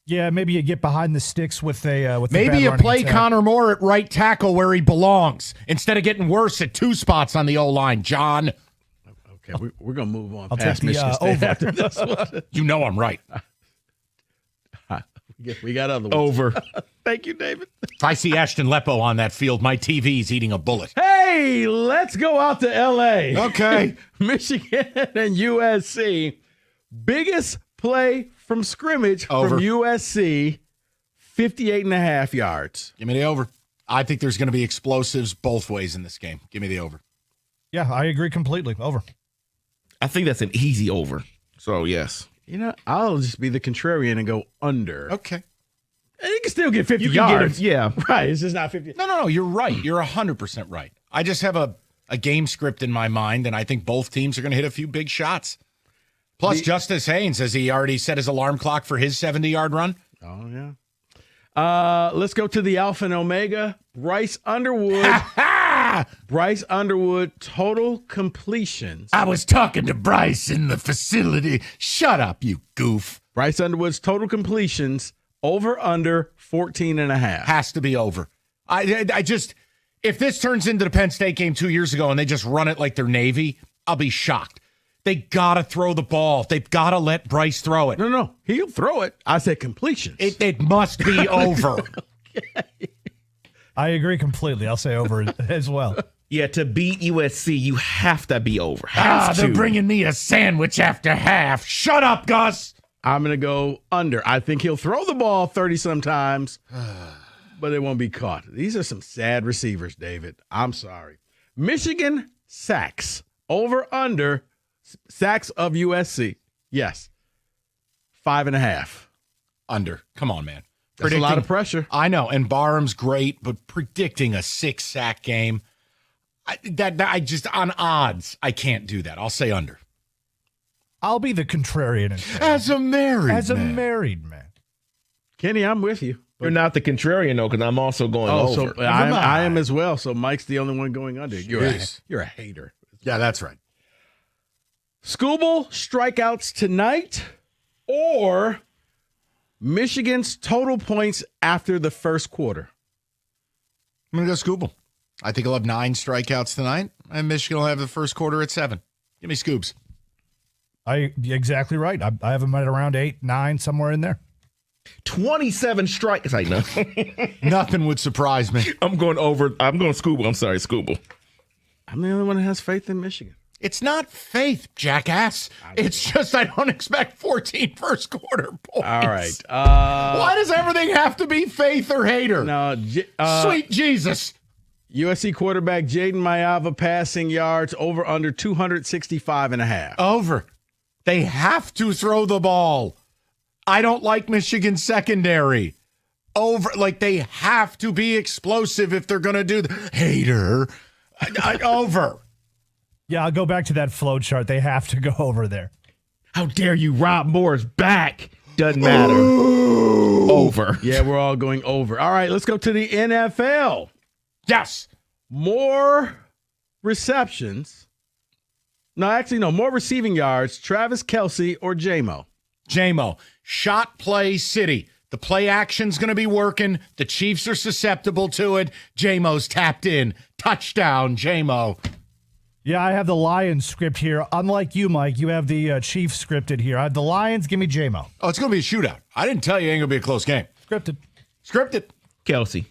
Yeah, maybe you get behind the sticks with a with maybe bad you running play attack. Connor Moore at right tackle where he belongs instead of getting worse at 2 spots on the O-line, John. Okay, we're going to move on I'll past take the, Michigan State over. after this one. You know I'm right. We got other ones. Over. Thank you, David. If I see Ashton Lepo on that field, my TV's eating a bullet. Hey, let's go out to L.A. Okay. Michigan and USC. Biggest play from scrimmage Over. from USC, 58.5 yards. Give me the over. I think there's going to be explosives both ways in this game. Give me the over. Yeah, I agree completely. Over. I think that's an easy over. So, yes. You know, I'll just be the contrarian and go under. Okay. And you can still get 50 You can yards. get it, yeah. Right, it's just not 50. No, you're right. You're 100% right. I just have a game script in my mind, and I think both teams are going to hit a few big shots. Plus, Justice Haynes, has he already set his alarm clock for his 70-yard run? Oh, yeah. Let's go to the Alpha and Omega. Bryce Underwood. Bryce Underwood, total completions. I was talking to Bryce in the facility. Shut up, you goof. Bryce Underwood's total completions, over under 14.5. Has to be over. I just, if this turns into the Penn State game 2 years ago and they just run it like they're Navy, I'll be shocked. They got to throw the ball. They've got to let Bryce throw it. No. He'll throw it. I said completions. It must be over. I agree completely. I'll say over as well. Yeah, to beat USC, you have to be over. They're bringing me a sandwich after half. Shut up, Gus. I'm going to go under. I think he'll throw the ball 30 sometimes, but it won't be caught. These are some sad receivers, David. I'm sorry. Michigan sacks. Over under sacks of USC. Yes. 5.5. Under. Come on, man. That's a lot of pressure. I know, and Barham's great, but predicting a 6-sack game, I just on odds, I can't do that. I'll say under. I'll be the contrarian. And say, As a married man. Kenny, I'm with you. You're not the contrarian, though, because I'm also going over. So I am as well. So Mike's the only one going under. You're a hater. Yeah, that's right. Scooble strikeouts tonight, or Michigan's total points after the first quarter. I'm going to go Scooble. I think he'll have 9 strikeouts tonight, and Michigan will have the first quarter at 7. Give me Scoobs. Exactly right. I have him at around 8, 9, somewhere in there. 27 strikes. I know. Nothing would surprise me. I'm going over. I'm going Scooble. I'm sorry, Scooble. I'm the only one that has faith in Michigan. It's not faith, jackass. It's just I don't expect 14 first quarter points. All right. Why does everything have to be faith or hater? No, Sweet Jesus. USC quarterback Jaden Mayava passing yards over under 265.5. Over. They have to throw the ball. I don't like Michigan secondary. Over. Like, they have to be explosive if they're going to do the hater. Over. Yeah, I'll go back to that flow chart. They have to go over there. How dare you? Rob Moore's back. Doesn't matter. Over. Yeah, we're all going over. All right, let's go to the NFL. Yes. More receptions. No, actually, no. More receiving yards. Travis Kelce or J-Mo? J-Mo. Shot play city. The play action's going to be working. The Chiefs are susceptible to it. J-Mo's tapped in. Touchdown, J-Mo. Yeah, I have the Lions script here. Unlike you, Mike, you have the Chiefs scripted here. I have the Lions. Give me J-Mo. Oh, it's going to be a shootout. I didn't tell you it ain't going to be a close game. Scripted. Kelce.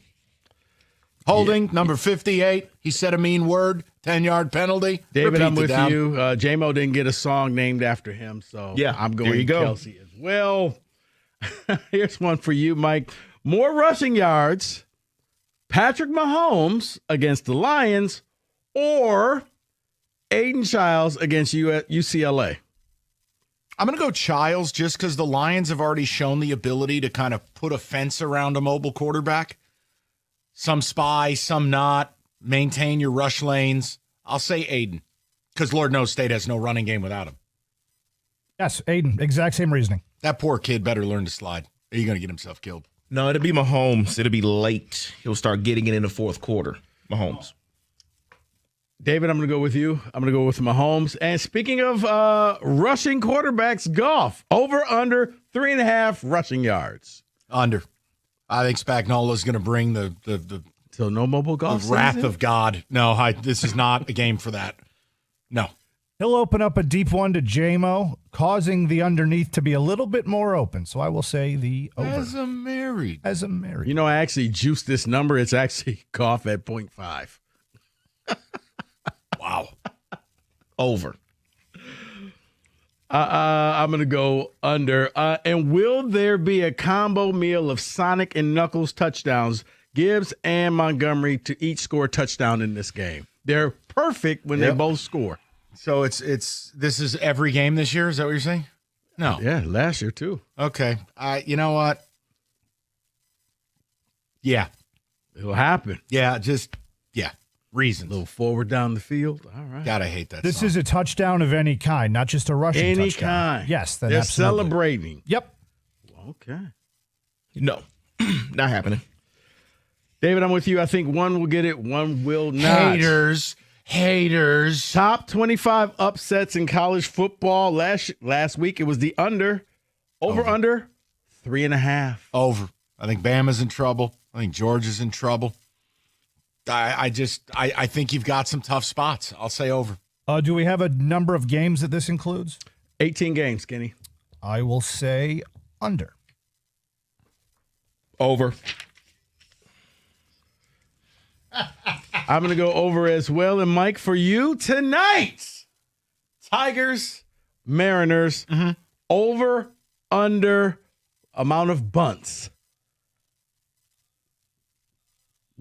Holding, number 58. He said a mean word. 10-yard penalty. David, Repeat I'm with down. you. J-Mo didn't get a song named after him, so yeah, I'm going there you go. Kelce as well. Here's one for you, Mike. More rushing yards. Patrick Mahomes against the Lions or Aiden Childs against UCLA? I'm going to go Childs just because the Lions have already shown the ability to kind of put a fence around a mobile quarterback. Some spy, some not. Maintain your rush lanes. I'll say Aiden because Lord knows State has no running game without him. Yes, Aiden. Exact same reasoning. That poor kid better learn to slide. Or he's going to get himself killed. No, it'll be Mahomes. It'll be late. He'll start getting it in the fourth quarter. Mahomes. David, I'm going to go with you. I'm going to go with Mahomes. And speaking of rushing quarterbacks, golf. Over, under, 3.5 rushing yards. Under. I think Spagnola's going to bring the So no mobile golf wrath season? of God. No, this is not a game for that. No. He'll open up a deep one to J-Mo, causing the underneath to be a little bit more open. So I will say the over. As a married. You know, I actually juiced this number. It's actually golf at 0.5. Wow. Over. I'm going to go under. And will there be a combo meal of Sonic and Knuckles touchdowns? Gibbs and Montgomery to each score a touchdown in this game. They're perfect when they both score. So this is every game this year? Is that what you're saying? No. Yeah, last year too. Okay. You know what? Yeah. It'll happen. Yeah, reasons. A little forward down the field. All right. God, I hate that This song. is a touchdown of any kind, not just a rushing Any touchdown. kind. Yes, then They're absolutely. celebrating. Yep. Okay. No, not happening. David, I'm with you. I think one will get it, one will not. Haters. Top 25 upsets in college football. Last week, it was the under. Over. 3.5. Over. I think Bama's in trouble. I think Georgia's in trouble. I think you've got some tough spots. I'll say over. Do we have a number of games that this includes? 18 games, Skinny. I will say under. Over. I'm going to go over as well. And Mike, for you tonight, Tigers, Mariners, over, under, amount of bunts.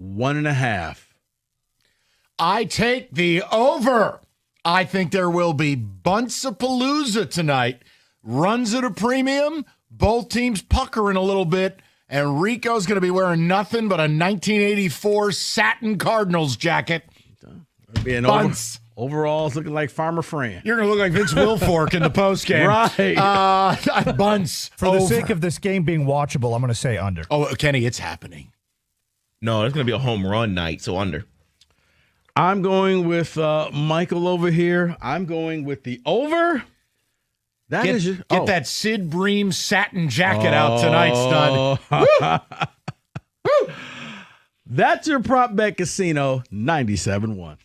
1.5. I take the over. I think there will be bunts-a-palooza tonight. Runs at a premium. Both teams puckering a little bit. And Rico's going to be wearing nothing but a 1984 satin Cardinals jacket. Being bunts. Overalls looking like Farmer Fran. You're going to look like Vince Wilfork in the postgame. Right. Bunts. For the sake of this game being watchable, I'm going to say under. Oh, Kenny, it's happening. No, it's going to be a home run night, so under. I'm going with Michael over here. I'm going with the over. Get that Sid Bream satin jacket out tonight, stud. That's your Prop Bet Casino 97.1.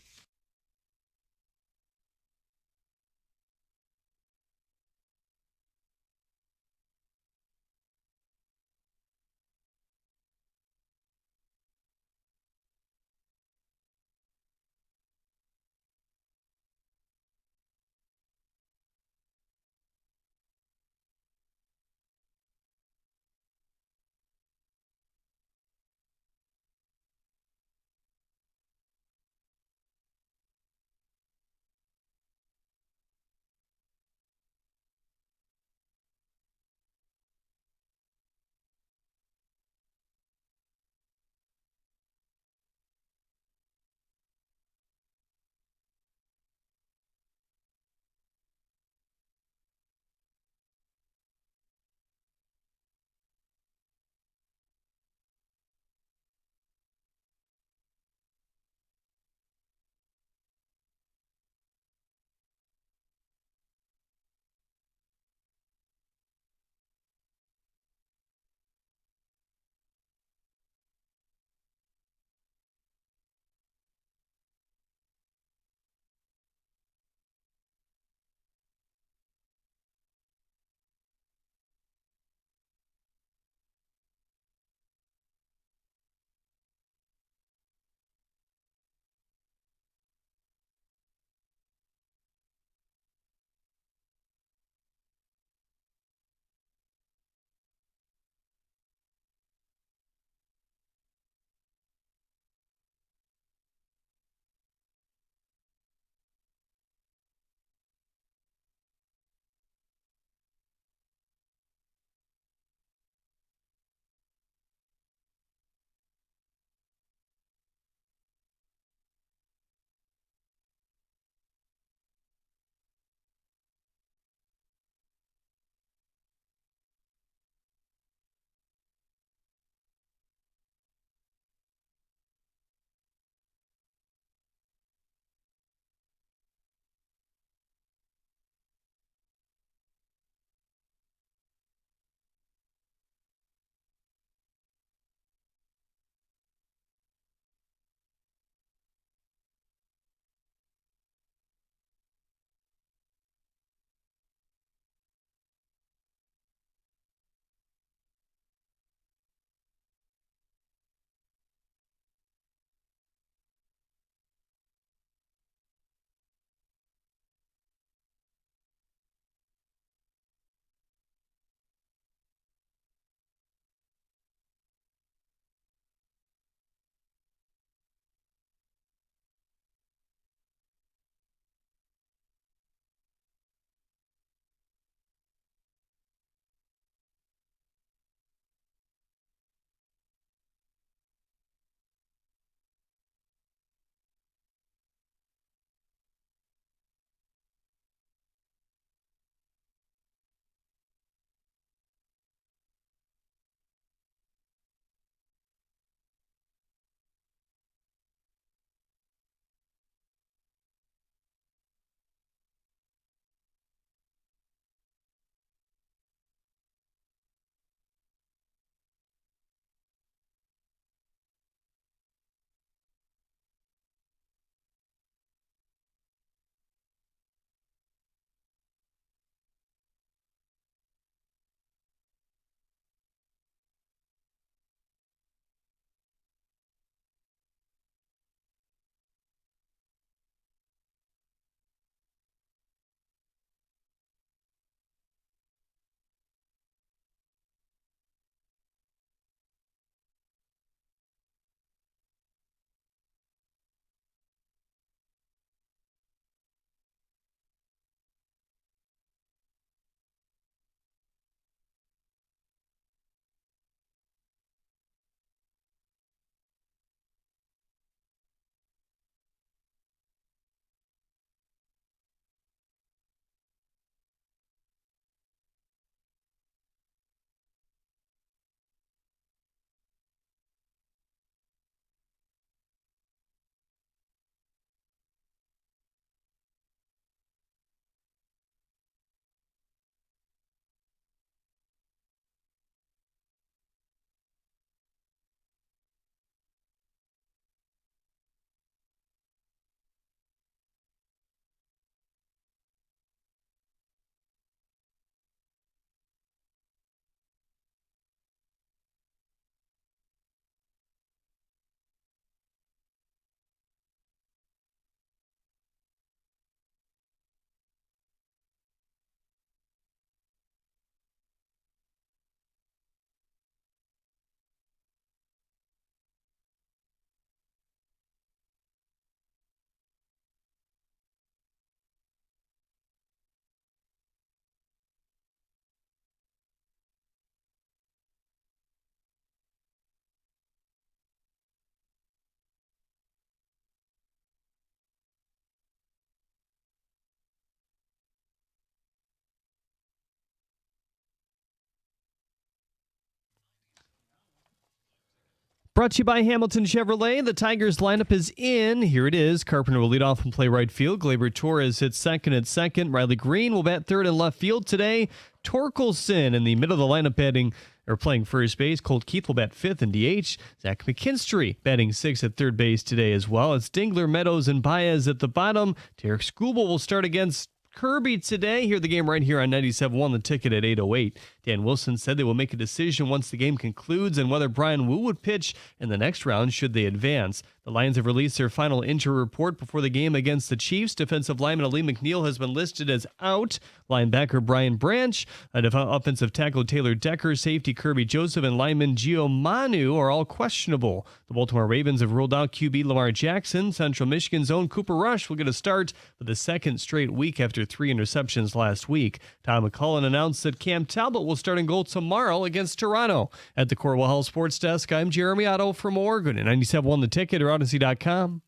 Brought to you by Hamilton Chevrolet. The Tigers lineup is in. Here it is. Carpenter will lead off and play right field. Gleyber Torres hits second at second. Riley Green will bat third and left field today. Torkelson in the middle of the lineup playing first base. Colt Keith will bat fifth in DH. Zach McKinstry batting sixth at third base today as well. It's Dingler, Meadows, and Baez at the bottom. Tarek Skubal will start against Kirby today. Hear the game right here on 97.1 The Ticket at 8:08. Dan Wilson said they will make a decision once the game concludes and whether Brian Wu would pitch in the next round should they advance. The Lions have released their final injury report before the game against the Chiefs. Defensive lineman Ali McNeil has been listed as out. Linebacker Brian Branch, offensive tackle Taylor Decker, safety Kirby Joseph, and lineman Gio Manu are all questionable. The Baltimore Ravens have ruled out QB Lamar Jackson. Central Michigan's own Cooper Rush will get a start for the second straight week after 3 interceptions last week. Tom McCullen announced that Cam Talbot will start in goal tomorrow against Toronto. At the Corwell Health Sports Desk, I'm Jeremy Otto from Oregon at 97.1 The Ticket or Odyssey.com.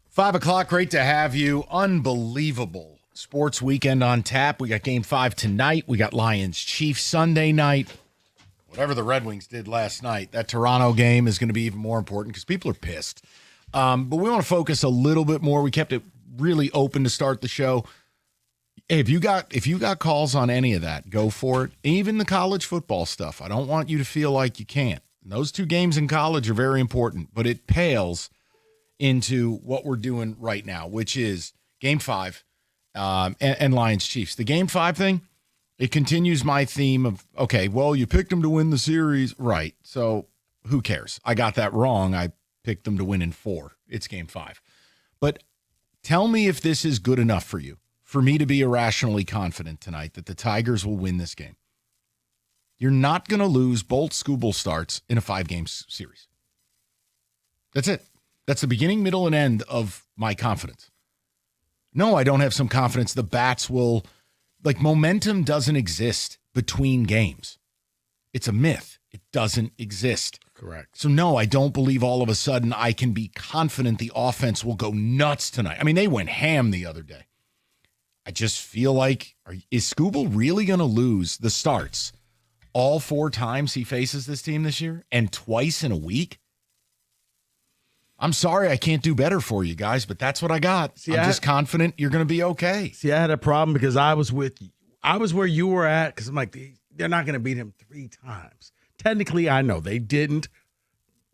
5 o'clock, great to have you. Unbelievable sports weekend on tap. We got Game 5 tonight. We got Lions-Chiefs Sunday night. Whatever the Red Wings did last night, that Toronto game is going to be even more important because people are pissed. But we want to focus a little bit more. We kept it really open to start the show. Hey, if you got calls on any of that, go for it. Even the college football stuff. I don't want you to feel like you can't. Those 2 games in college are very important, but it pales into what we're doing right now, which is Game 5 and Lions-Chiefs. The Game 5 thing, it continues my theme of, okay, well, you picked them to win the series. Right, so who cares? I got that wrong. I picked them to win in 4. It's Game 5. But tell me if this is good enough for you, for me to be irrationally confident tonight that the Tigers will win this game. You're not going to lose both Skubal starts in a 5-game series. That's it. That's the beginning, middle, and end of my confidence. No, I don't have some confidence the bats will, momentum doesn't exist between games. It's a myth. It doesn't exist. Correct. So no, I don't believe all of a sudden I can be confident the offense will go nuts tonight. I mean, they went ham the other day. I just feel like, is Skubal really going to lose the starts all 4 times he faces this team this year and twice in a week? I'm sorry I can't do better for you guys, but that's what I got. I'm just confident you're going to be okay. See, I had a problem because I was where you were at because I'm like, they're not going to beat him 3 times. Technically, I know they didn't.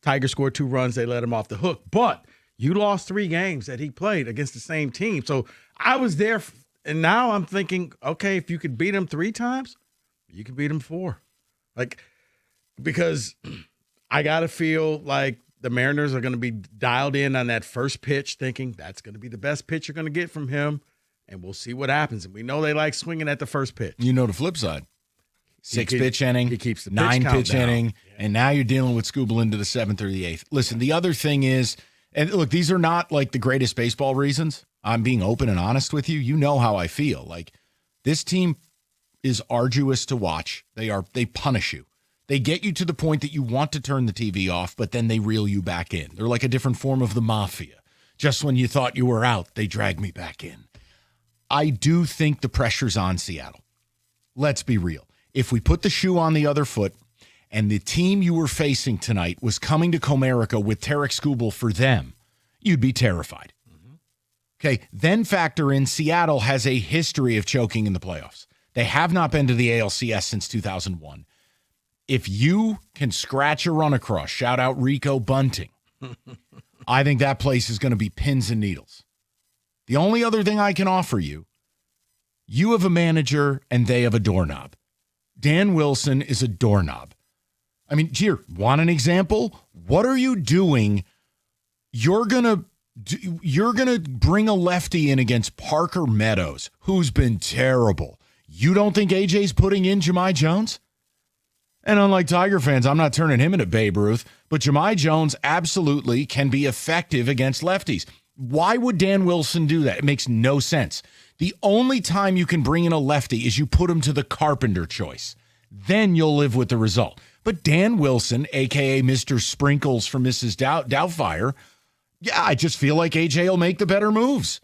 Tiger scored 2 runs. They let him off the hook. But you lost 3 games that he played against the same team. So I was there, and now I'm thinking, okay, if you could beat him 3 times, you can beat him 4. Because I got to feel like the Mariners are going to be dialed in on that first pitch, thinking that's going to be the best pitch you're going to get from him, and we'll see what happens. And we know they like swinging at the first pitch. You know the flip side. 6-pitch inning, he keeps the 9-pitch inning, and now you're dealing with Skubal into the 7th or the 8th. Listen, the other thing is, and look, these are not like the greatest baseball reasons. I'm being open and honest with you. You know how I feel. Like, this team is arduous to watch. They punish you. They get you to the point that you want to turn the TV off, but then they reel you back in. They're like a different form of the mafia. Just when you thought you were out, they drag me back in. I do think the pressure's on Seattle. Let's be real. If we put the shoe on the other foot and the team you were facing tonight was coming to Comerica with Tarek Skubal for them, you'd be terrified. Okay, then factor in Seattle has a history of choking in the playoffs. They have not been to the ALCS since 2001. If you can scratch a run across, shout out Rico Bunting, I think that place is going to be pins and needles. The only other thing I can offer you, you have a manager and they have a doorknob. Dan Wilson is a doorknob. I mean, here, want an example? What are you doing? You're going to bring a lefty in against Parker Meadows, who's been terrible. You don't think AJ's putting in Jahmai Jones? And unlike Tiger fans, I'm not turning him into Babe Ruth, but Jahmai Jones absolutely can be effective against lefties. Why would Dan Wilson do that? It makes no sense. The only time you can bring in a lefty is you put him to the Carpenter choice. Then you'll live with the result. But Dan Wilson, a.k.a. Mr. Sprinkles from Mrs. Doubtfire, yeah, I just feel like AJ will make the better moves.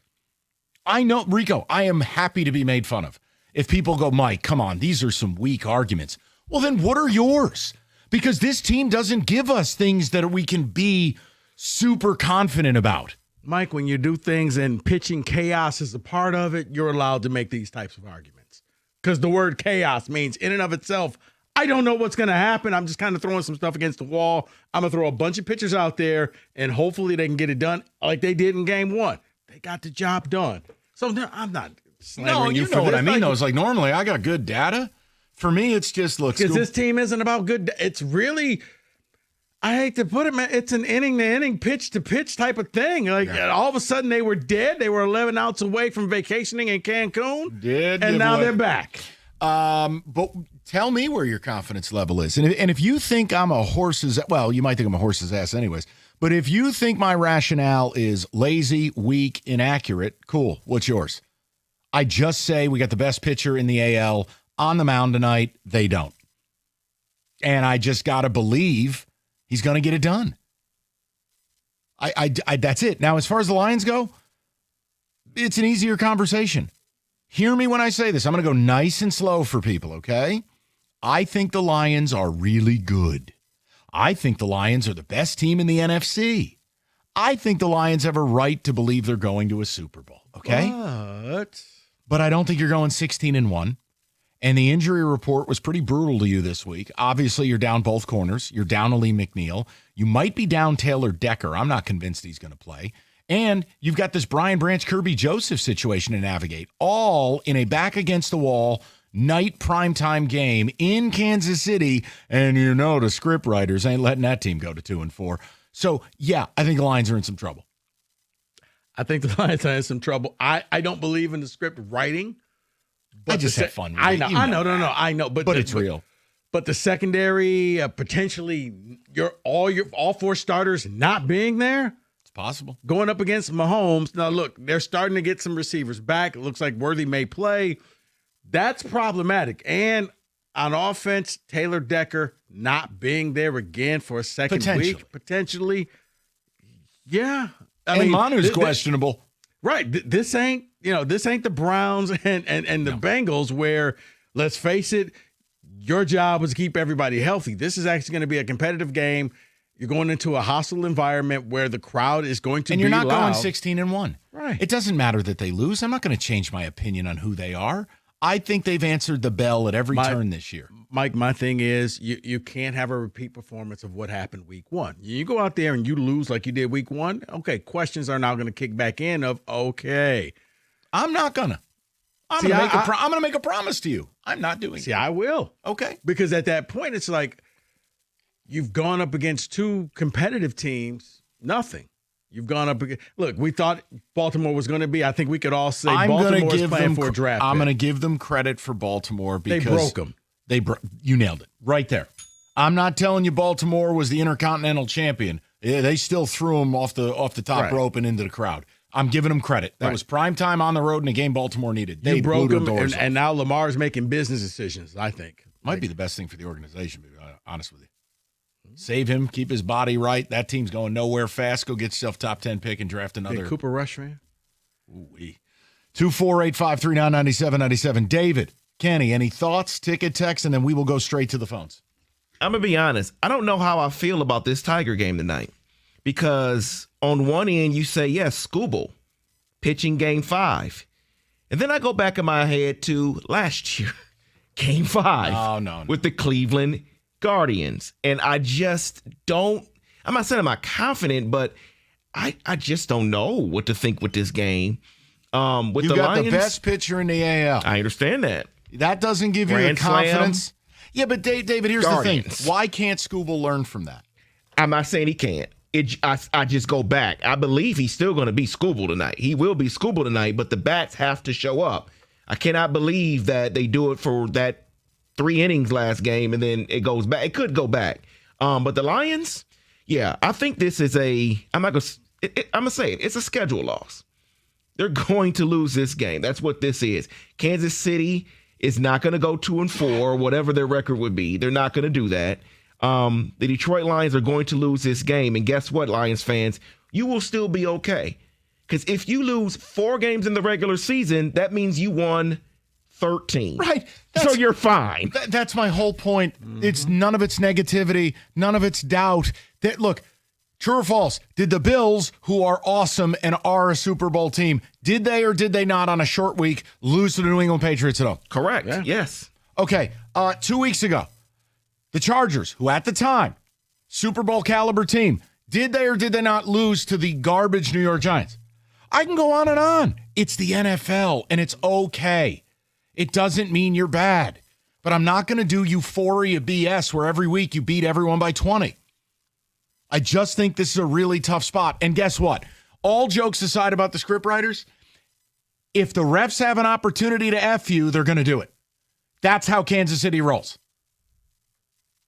I know, Rico, I am happy to be made fun of. If people go, Mike, come on, these are some weak arguments. Well, then what are yours? because this team doesn't give us things that we can be super confident about. Mike, when you do things and pitching chaos is a part of it, you're allowed to make these types of arguments. Because the word chaos means in and of itself, I don't know what's going to happen. I'm just kind of throwing some stuff against the wall. I'm going to throw a bunch of pitchers out there, and hopefully they can get it done like they did in game one. They got the job done. So no, I'm not slandering you for know what this. I mean, though. It's like normally I got good data. For me, it's just, look. Because this team isn't about good. It's really, I hate to put it, man, it's an inning-to-inning, pitch-to-pitch type of thing. Like all of a sudden they were dead. They were 11 outs away from vacationing in Cancun, and now they're back. But tell me where your confidence level is. And if you think I'm a horse's, well, you might think I'm a horse's ass anyways. But if you think my rationale is lazy, weak, inaccurate, cool. What's yours? I just say we got the best pitcher in the AL on the mound tonight. They don't. And I just got to believe he's going to get it done. I that's it. Now, as far as the Lions go, it's an easier conversation. Hear me when I say this. I'm going to go nice and slow for people, okay? I think the Lions are really good. I think the Lions are the best team in the NFC. I think the Lions have a right to believe they're going to a Super Bowl, okay? But I don't think you're going 16-1. And the injury report was pretty brutal to you this week. Obviously, you're down both corners. You're down Ali McNeil. You might be down Taylor Decker. I'm not convinced he's going to play. And you've got this Brian Branch, Kirby Joseph situation to navigate, all in a back-against-the-wall night primetime game in Kansas City. And you know the script writers ain't letting that team go to 2-4. So, yeah, I think the Lions are in some trouble. I think the Lions are in some trouble. I don't believe in the script writing. But I just have fun with I it. know, You I know. But it's real. But the secondary, potentially, all four starters not being there. It's possible. Going up against Mahomes. Now, look, they're starting to get some receivers back. It looks like Worthy may play. That's problematic. And on offense, Taylor Decker not being there again for a second week. Potentially. Yeah. I mean, Manu's questionable. Right. This ain't the Browns and the Bengals where, let's face it, your job was to keep everybody healthy. This is actually going to be a competitive game. You're going into a hostile environment where the crowd is going to be loud. And you're not going 16-1. Right. It doesn't matter that they lose. I'm not going to change my opinion on who they are. I think they've answered the bell at every turn this year. Mike, my thing is you can't have a repeat performance of what happened week one. You go out there and you lose like you did week one. Okay, questions are now going to kick back in of, okay. I'm not going to. I'm going to make a promise to you. I'm not doing it. See, I will. Okay. Because at that point, it's like you've gone up against two competitive teams, nothing. You've gone up against, look, we thought Baltimore was going to be, I think we could all say Baltimore is playing for a draft. I'm going to give them credit for Baltimore because they broke them. You nailed it right there. I'm not telling you Baltimore was the Intercontinental Champion. They still threw them off the top rope and into the crowd. I'm giving them credit. That was prime time on the road in a game Baltimore needed. They broke blew them, the doors and now Lamar's making business decisions, I think. Might be the best thing for the organization, to be honest with you. Save him, keep his body right. That team's going nowhere fast. Go get yourself top 10 pick and draft another. Hey, Cooper Rush, man. Ooh-wee. 248-539-9797. David, Kenny, any thoughts, ticket, text, and then we will go straight to the phones. I'm going to be honest. I don't know how I feel about this Tiger game tonight because on one end you say, yes, Skubal, pitching game 5. And then I go back in my head to last year, game 5 with the Cleveland Guardians. And I just don't, I'm not saying I'm not confident, but I just don't know what to think with this game. With you the got Lions, the best pitcher in the AL. I understand that. That doesn't give you the confidence. Yeah, but David, here's the thing. Why can't Skubal learn from that? I'm not saying he can't. I just go back. I believe he's still going to be Skubal tonight. He will be Skubal tonight, but the bats have to show up. I cannot believe that they do it for that 3 innings last game and then it goes back. It could go back. But the Lions, yeah, I think this is I'm going to say it. It's a schedule loss. They're going to lose this game. That's what this is. Kansas City is not going to go 2-4, whatever their record would be. They're not going to do that. The Detroit Lions are going to lose this game. And guess what, Lions fans? You will still be okay. Because if you lose 4 games in the regular season, that means you won 13. Right. So you're fine. That's my whole point. It's none of it's negativity, none of it's doubt. Look, true or false, did the Bills, who are awesome and are a Super Bowl team, did they or did they not on a short week lose to the New England Patriots at home? Correct. Yes. Okay. 2 weeks ago, the Chargers, who at the time, Super Bowl caliber team, did they or did they not lose to the garbage New York Giants? I can go on and on. It's the NFL, and it's okay. It doesn't mean you're bad. But I'm not going to do euphoria BS where every week you beat everyone by 20. I just think this is a really tough spot. And guess what? All jokes aside about the scriptwriters, if the refs have an opportunity to F you, they're going to do it. That's how Kansas City rolls.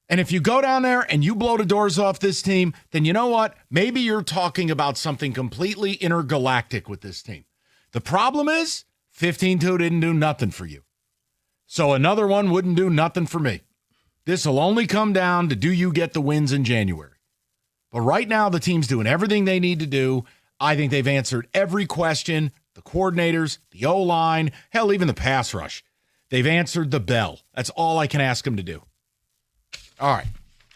And if you go down there and you blow the doors off this team, then you know what? Maybe you're talking about something completely intergalactic with this team. The problem is 15-2 didn't do nothing for you. So another one wouldn't do nothing for me. This will only come down to do you get the wins in January. But right now, the team's doing everything they need to do. I think they've answered every question. The coordinators, the O-line, hell, even the pass rush. They've answered the bell. That's all I can ask them to do. All right.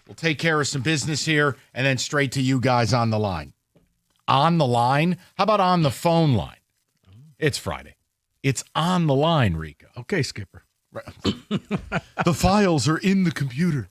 We'll take care of some business here and then straight to you guys on the line. On the line? How about on the phone line? It's Friday. It's on the line, Rico. Okay, Skipper. The files are in the computer.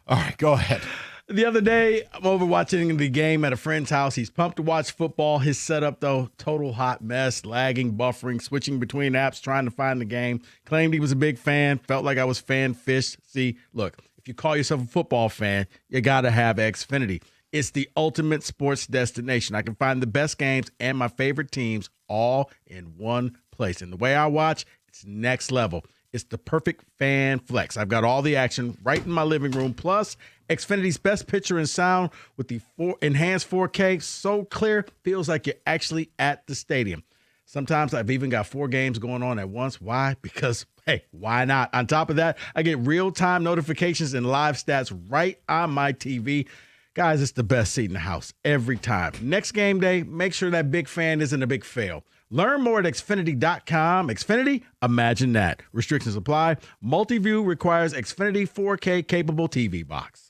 All right, go ahead. The other day, I'm over watching the game at a friend's house. He's pumped to watch football. His setup, though, total hot mess, lagging, buffering, switching between apps, trying to find the game. Claimed he was a big fan, felt like I was fan-fished. See, look, if you call yourself a football fan, you got to have Xfinity. It's the ultimate sports destination. I can find the best games and my favorite teams all in one place. And the way I watch, it's next level. It's the perfect fan flex. I've got all the action right in my living room. Plus, Xfinity's best picture and sound with the enhanced 4K, so clear, feels like you're actually at the stadium. Sometimes I've even got 4 games going on at once. Why? Because, hey, why not? On top of that, I get real-time notifications and live stats right on my TV. Guys, it's the best seat in the house every time. Next game day, make sure that big fan isn't a big fail. Learn more at Xfinity.com. Xfinity, imagine that. Restrictions apply. Multi-view requires Xfinity 4K capable TV box.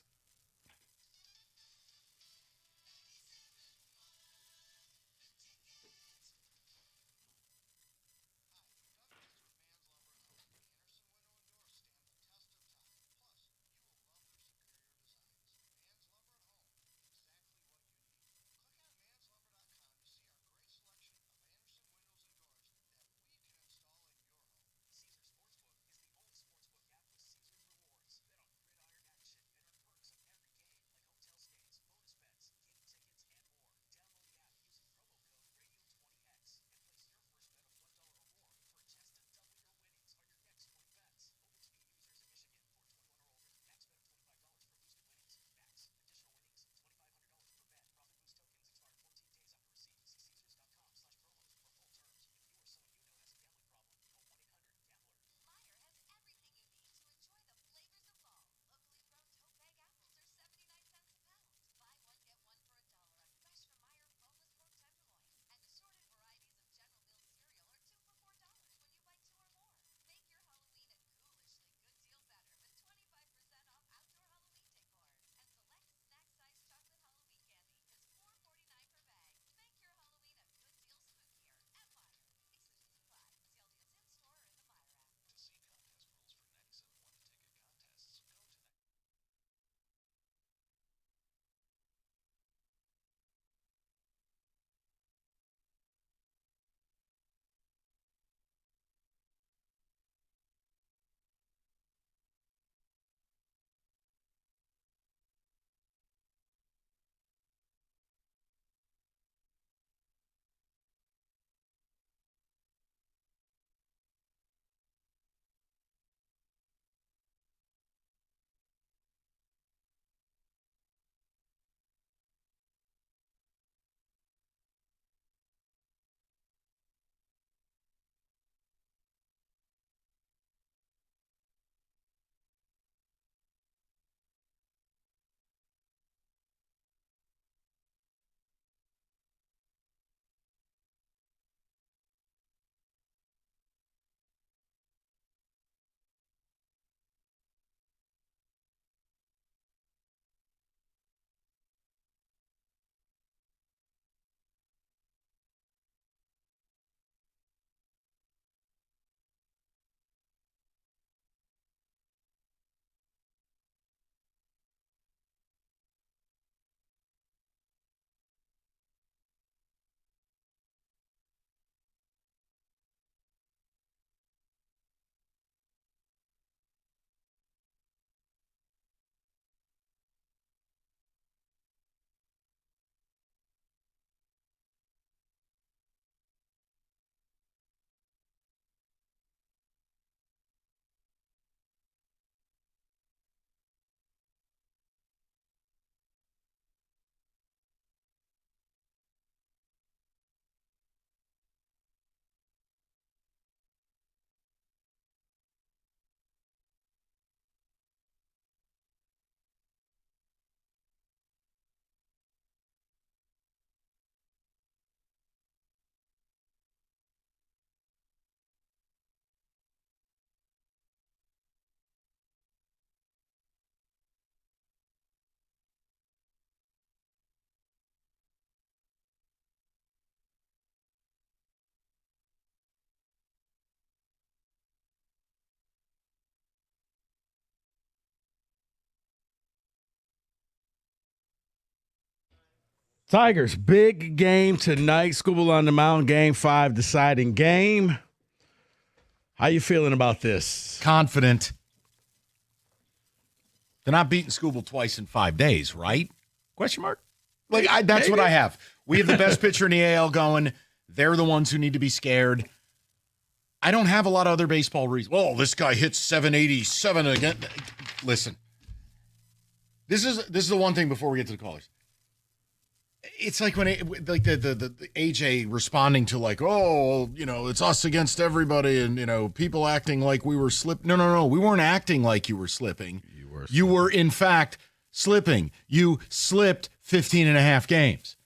Tigers, big game tonight. Scuba on the Mound, Game 5 deciding game. How you feeling about this? Confident. They're not beating Scuba twice in 5 days, right? Question mark? That's what I have. We have the best pitcher in the AL going. They're the ones who need to be scared. I don't have a lot of other baseball reasons. Oh, this guy hits 787 again. Listen, this is the one thing before we get to the callers. It's like when the AJ responding to it's us against everybody, and people acting like we were slipping. No, we weren't acting like you were slipping. You were in fact slipping. You slipped 15 and a half games.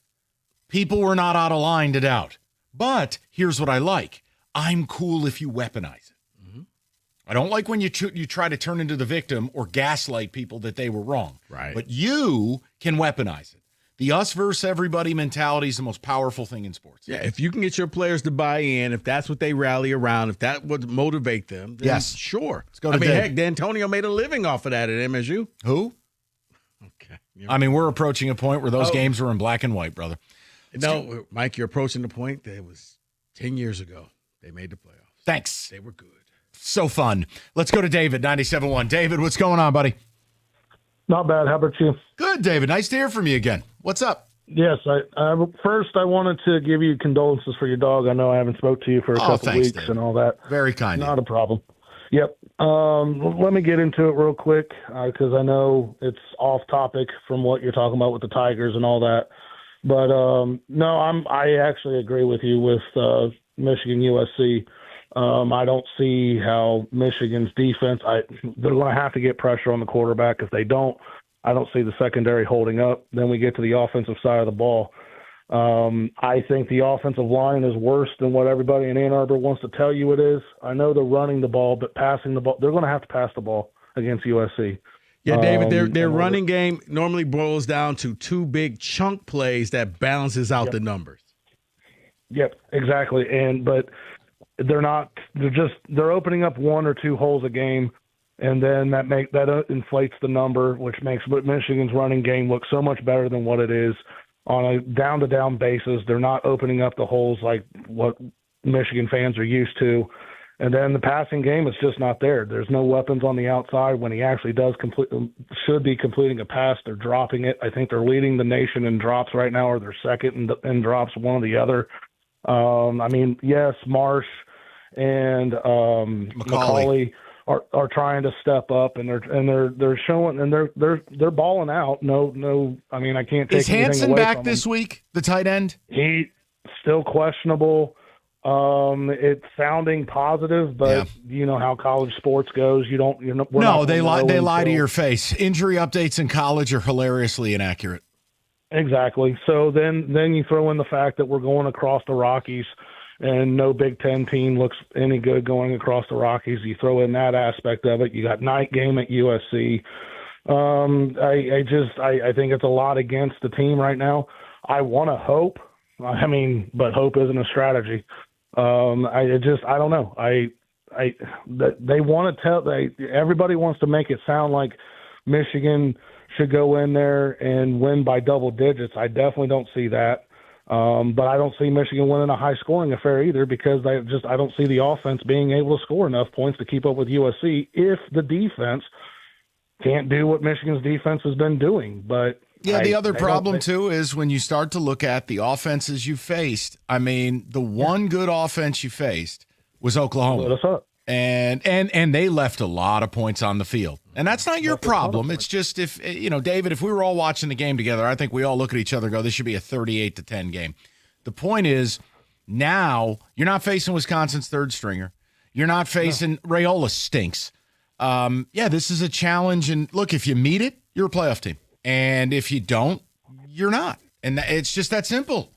People were not out of line to doubt. But here's what I like. I'm cool if you weaponize it. Mm-hmm. I don't like when you try to turn into the victim or gaslight people that they were wrong. Right. But you can weaponize it. The us versus everybody mentality is the most powerful thing in sports. Yeah, if you can get your players to buy in, if that's what they rally around, if that would motivate them, then yes, sure. Let's go to Dave. Heck, D'Antonio made a living off of that at MSU. Who? Okay. I mean, we're approaching a point where those games were in black and white, brother. No, Mike, you're approaching the point that it was 10 years ago. They made the playoffs. Thanks. They were good. So fun. Let's go to David, 97.1. David, what's going on, buddy? Not bad. How about you? Good, David. Nice to hear from you again. What's up? Yes. First, I wanted to give you condolences for your dog. I know I haven't spoke to you for a couple thanks, weeks David. and all that. Very kind. Not a problem. Yep. Let me get into it real quick because I know it's off topic from what you're talking about with the Tigers and all that. But no, I actually agree with you with Michigan USC. I don't see how Michigan's defense. They're going to have to get pressure on the quarterback. If they don't, I don't see the secondary holding up. Then we get to the offensive side of the ball. I think the offensive line is worse than what everybody in Ann Arbor wants to tell you it is. I know they're running the ball, but passing the ball, they're going to have to pass the ball against USC. Yeah, David, their running game normally boils down to two big chunk plays that balances out the numbers. Yep, exactly. But they're not. They're opening up one or two holes a game, and then that inflates the number, which makes Michigan's running game look so much better than what it is on a down-to-down basis. They're not opening up the holes like what Michigan fans are used to. And then the passing game is just not there. There's no weapons on the outside. When he actually should be completing a pass, they're dropping it. I think they're leading the nation in drops right now, or they're second in drops, one or the other. Yes, Marsh and McCauley are trying to step up, and they're showing, and they're balling out. No. I mean, I can't take Is Hansen away back from this him. week? The tight end? He still questionable. It's sounding positive, but you know how college sports goes. They lie to your face. Injury updates in college are hilariously inaccurate. Exactly. So then you throw in the fact that we're going across the Rockies, and no Big Ten team looks any good going across the Rockies. You throw in that aspect of it. You got night game at USC. I think it's a lot against the team right now. I want to hope. But hope isn't a strategy. I don't know. They want to tell. Everybody wants to make it sound like Michigan should go in there and win by double digits. I definitely don't see that. But I don't see Michigan winning a high-scoring affair either because I don't see the offense being able to score enough points to keep up with USC if the defense can't do what Michigan's defense has been doing. But yeah, the other problem too is when you start to look at the offenses you faced. I mean, the one good offense you faced was Oklahoma, and they left a lot of points on the field, and that's not your problem. It's just if David, if we were all watching the game together, I think we all look at each other and go, "This should be a 38-10 game." The point is, now you're not facing Wisconsin's third stringer. You're not facing Raiola stinks. This is a challenge, and look, if you meet it, you're a playoff team. And if you don't, you're not. And it's just that simple.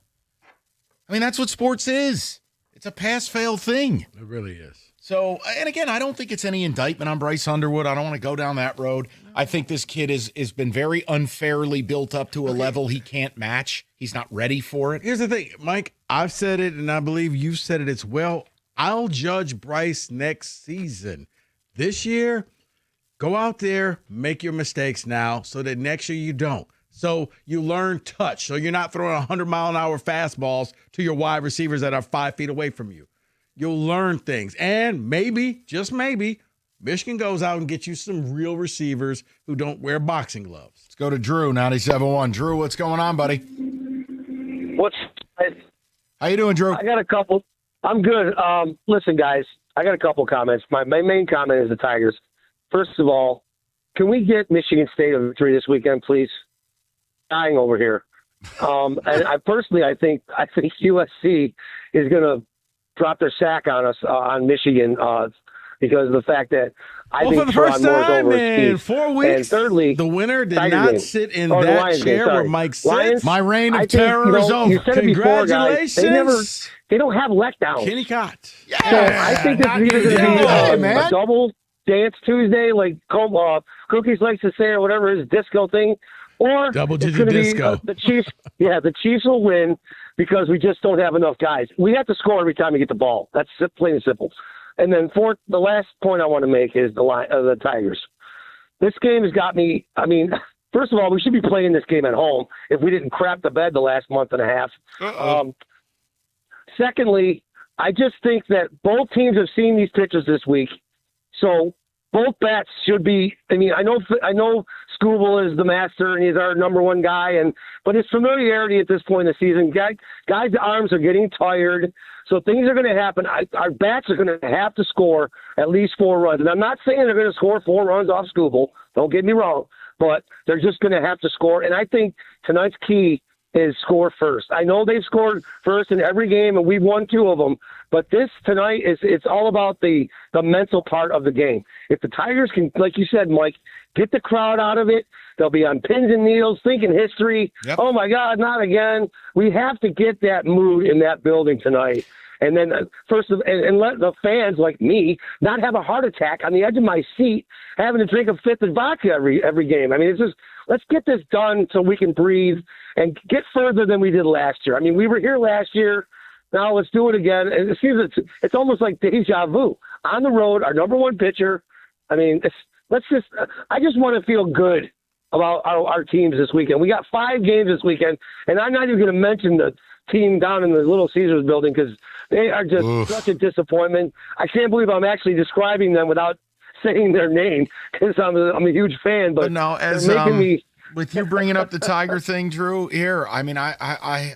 I mean, that's what sports is. It's a pass-fail thing. It really is. So, and again, I don't think it's any indictment on Bryce Underwood. I don't want to go down that road. I think this kid has been very unfairly built up to a level he can't match. He's not ready for it. Here's the thing, Mike. I've said it, and I believe you've said it as well. I'll judge Bryce next season. This year, go out there, make your mistakes now so that next year you don't. So you learn touch. So you're not throwing 100-mile-an-hour fastballs to your wide receivers that are 5 feet away from you. You'll learn things. And maybe, just maybe, Michigan goes out and gets you some real receivers who don't wear boxing gloves. Let's go to Drew, 97.1. Drew, what's going on, buddy? How you doing, Drew? I got a couple. I'm good. Listen, guys, I got a couple comments. My main comment is the Tigers. First of all, can we get Michigan State a victory this weekend, please? Dying over here. And I think USC is going to drop their sack on us on Michigan because of the fact that I think for the first time in 4 weeks, and thirdly, the winner did Tiger not game. sit in The that Lions chair game, where Mike sits. Lions, My reign of I think, terror is over. You said it before, guys. Congratulations. They don't have letdowns. Kenny Cott. So I think this is either going to be a double dance Tuesday, like Cookies likes to say, or whatever his disco thing, or Double-digit it's going to be disco. the Chiefs. Yeah, the Chiefs will win because we just don't have enough guys. We have to score every time we get the ball. That's plain and simple. And then the last point I want to make is the Tigers. This game has got me. I mean, first of all, we should be playing this game at home if we didn't crap the bed the last month and a half. Secondly, I just think that both teams have seen these pitchers this week, so both bats should be. I mean, I know Scooble is the master and he's our number one guy, but his familiarity at this point in the season, guys' arms are getting tired, so things are going to happen. Our bats are going to have to score at least 4 runs, and I'm not saying they're going to score 4 runs off Scooble. Don't get me wrong, but they're just going to have to score, and I think tonight's key is score first. I know they've scored first in every game, and we've won 2 of them. But this tonight it's all about the mental part of the game. If the Tigers can, like you said, Mike, get the crowd out of it, they'll be on pins and needles, thinking history. Yep. Oh my God, not again! We have to get that mood in that building tonight. And then and let the fans like me not have a heart attack on the edge of my seat, having to drink a fifth of vodka every game. I mean, it's just let's get this done so we can breathe and get further than we did last year. I mean, we were here last year. Now let's do it again. And it seems it's almost like deja vu. On the road, our number one pitcher. I mean, I just want to feel good about our teams this weekend. We got 5 games this weekend, and I'm not even going to mention the team down in the Little Caesars building because they are just such a disappointment. I can't believe I'm actually describing them without saying their name because I'm a huge fan. But no, as making me. With you bringing up the Tiger thing, Drew, here, I mean, I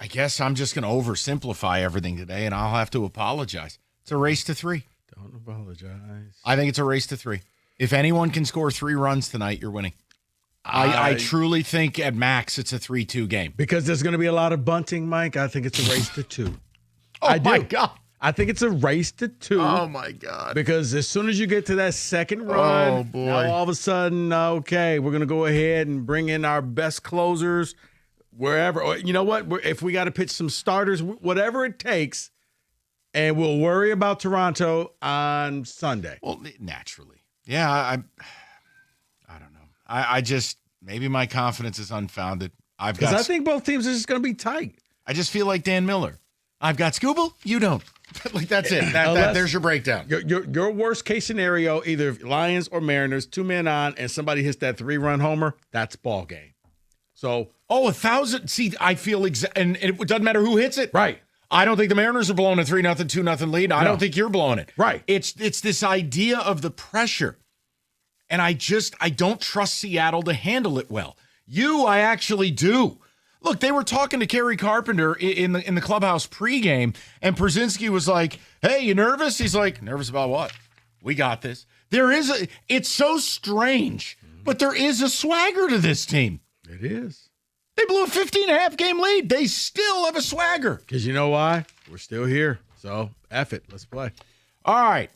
guess I'm just going to oversimplify everything today, and I'll have to apologize. It's a race to 3. Don't apologize. I think it's a race to 3. If anyone can score 3 runs tonight, you're winning. I truly think at max it's a 3-2 game. Because there's going to be a lot of bunting, Mike. I think it's a race to 2. My God. I think it's a race to 2. Oh, my God. Because as soon as you get to that second run, oh boy, now all of a sudden, okay, we're going to go ahead and bring in our best closers wherever. Or, you know what? If we got to pitch some starters, whatever it takes, and we'll worry about Toronto on Sunday. Well, naturally. Yeah, I don't know. I just, maybe my confidence is unfounded. Because I think both teams are just going to be tight. I just feel like Dan Miller. I've got Scooble, you don't. Like, that's it. There's your breakdown. Your worst case scenario, either Lions or Mariners, 2 men on, and somebody hits that 3-run homer, that's ball game. So, 1,000. See, I feel and it doesn't matter who hits it. Right. I don't think the Mariners are blowing a 3-0, 2-0 lead. I don't think you're blowing it. Right. It's this idea of the pressure. And I don't trust Seattle to handle it well. I actually do. Look, they were talking to Kerry Carpenter in the clubhouse pregame, and Przinsky was like, "Hey, you nervous?" He's like, "Nervous about what? We got this." It's so strange, but there is a swagger to this team. It is. They blew a 15.5 game lead. They still have a swagger. Because you know why? We're still here. So, F it. Let's play. All right.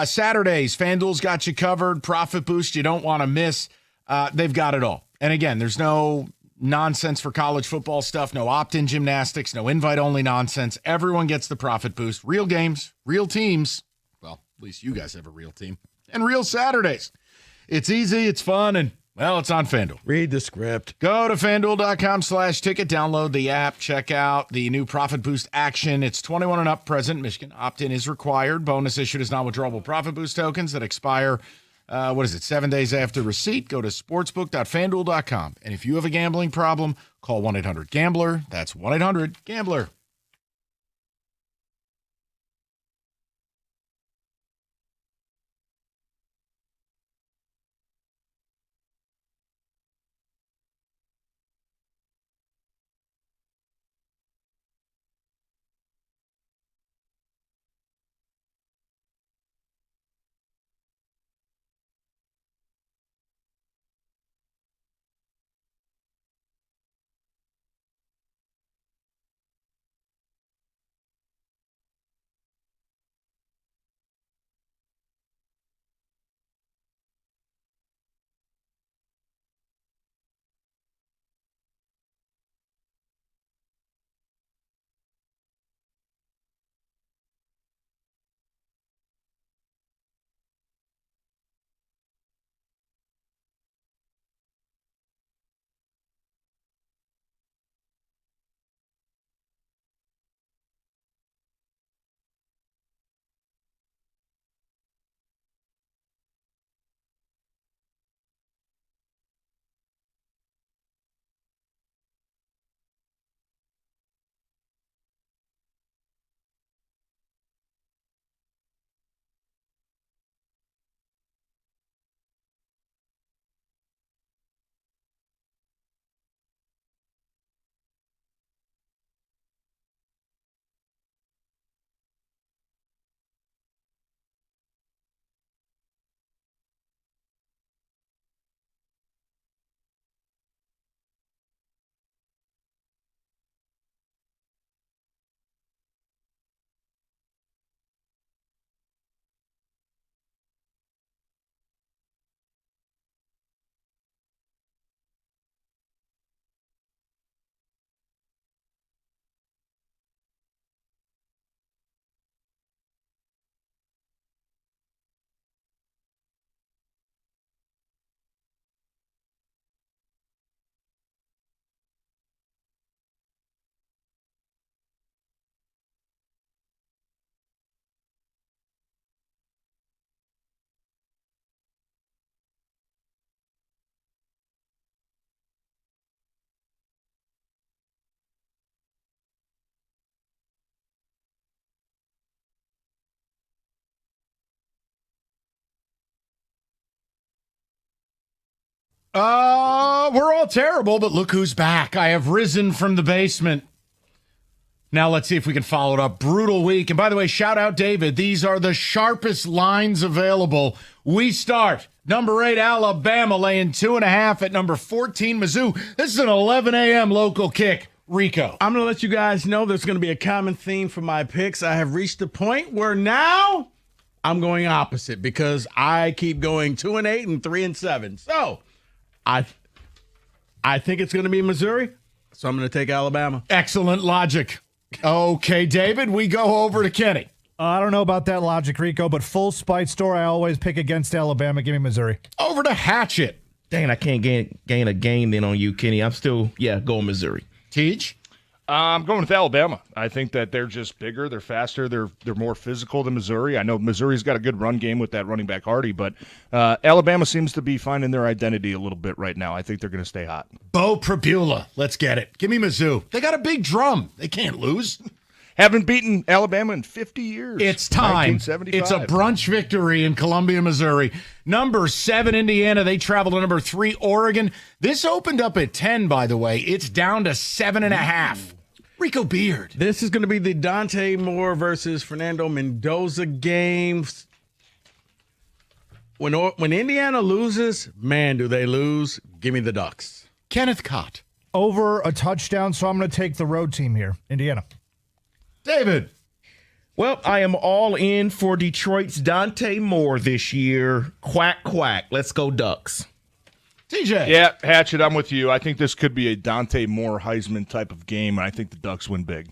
Saturdays, FanDuel's got you covered. Profit boost you don't want to miss. They've got it all. And again, there's no nonsense for college football stuff, no opt-in gymnastics, no invite-only nonsense. Everyone gets the profit boost. Real games, real teams. Well, at least you guys have a real team. And real Saturdays. It's easy, it's fun, and, well, it's on FanDuel. Read the script. Go to FanDuel.com/ticket, download the app, check out the new profit boost action. It's 21 and up, present Michigan. Opt-in is required. Bonus issued as non-withdrawable profit boost tokens that expire What is it? 7 days after receipt, go to sportsbook.fanduel.com. And if you have a gambling problem, call 1-800-GAMBLER. That's 1-800-GAMBLER. We're all terrible, but look who's back. I have risen from the basement. Now let's see if we can follow it up. Brutal week. And by the way, shout out David. These are the sharpest lines available. We start. Number 8, Alabama, laying 2.5 at number 14, Mizzou. This is an 11 a.m. local kick. Rico. I'm going to let you guys know there's going to be a common theme for my picks. I have reached a point where now I'm going opposite because I keep going 2-8 and 3-7. So I think it's going to be Missouri, so I'm going to take Alabama. Excellent logic. Okay, David, we go over to Kenny. I don't know about that logic, Rico, but full spite store, I always pick against Alabama. Give me Missouri. Over to Hatchet. Dang, I can't gain a game then on you, Kenny. I'm still, going Missouri. Teach? I'm going with Alabama. I think that they're just bigger, they're faster, they're more physical than Missouri. I know Missouri's got a good run game with that running back Hardy, but Alabama seems to be finding their identity a little bit right now. I think they're going to stay hot. Bo Prabula, let's get it. Give me Mizzou. They got a big drum. They can't lose. Haven't beaten Alabama in 50 years. It's time. It's a brunch victory in Columbia, Missouri. Number 7, Indiana. They travel to number 3, Oregon. This opened up at 10, by the way. It's down to 7.5. Rico Beard. This is going to be the Dante Moore versus Fernando Mendoza game. When Indiana loses, man, do they lose. Give me the Ducks. Kenneth Cott. Over a touchdown, so I'm going to take the road team here, Indiana. David. Well, I am all in for Detroit's Dante Moore this year. Quack, quack. Let's go Ducks. TJ. Yeah, Hatchet, I'm with you. I think this could be a Dante Moore Heisman type of game, and I think the Ducks win big.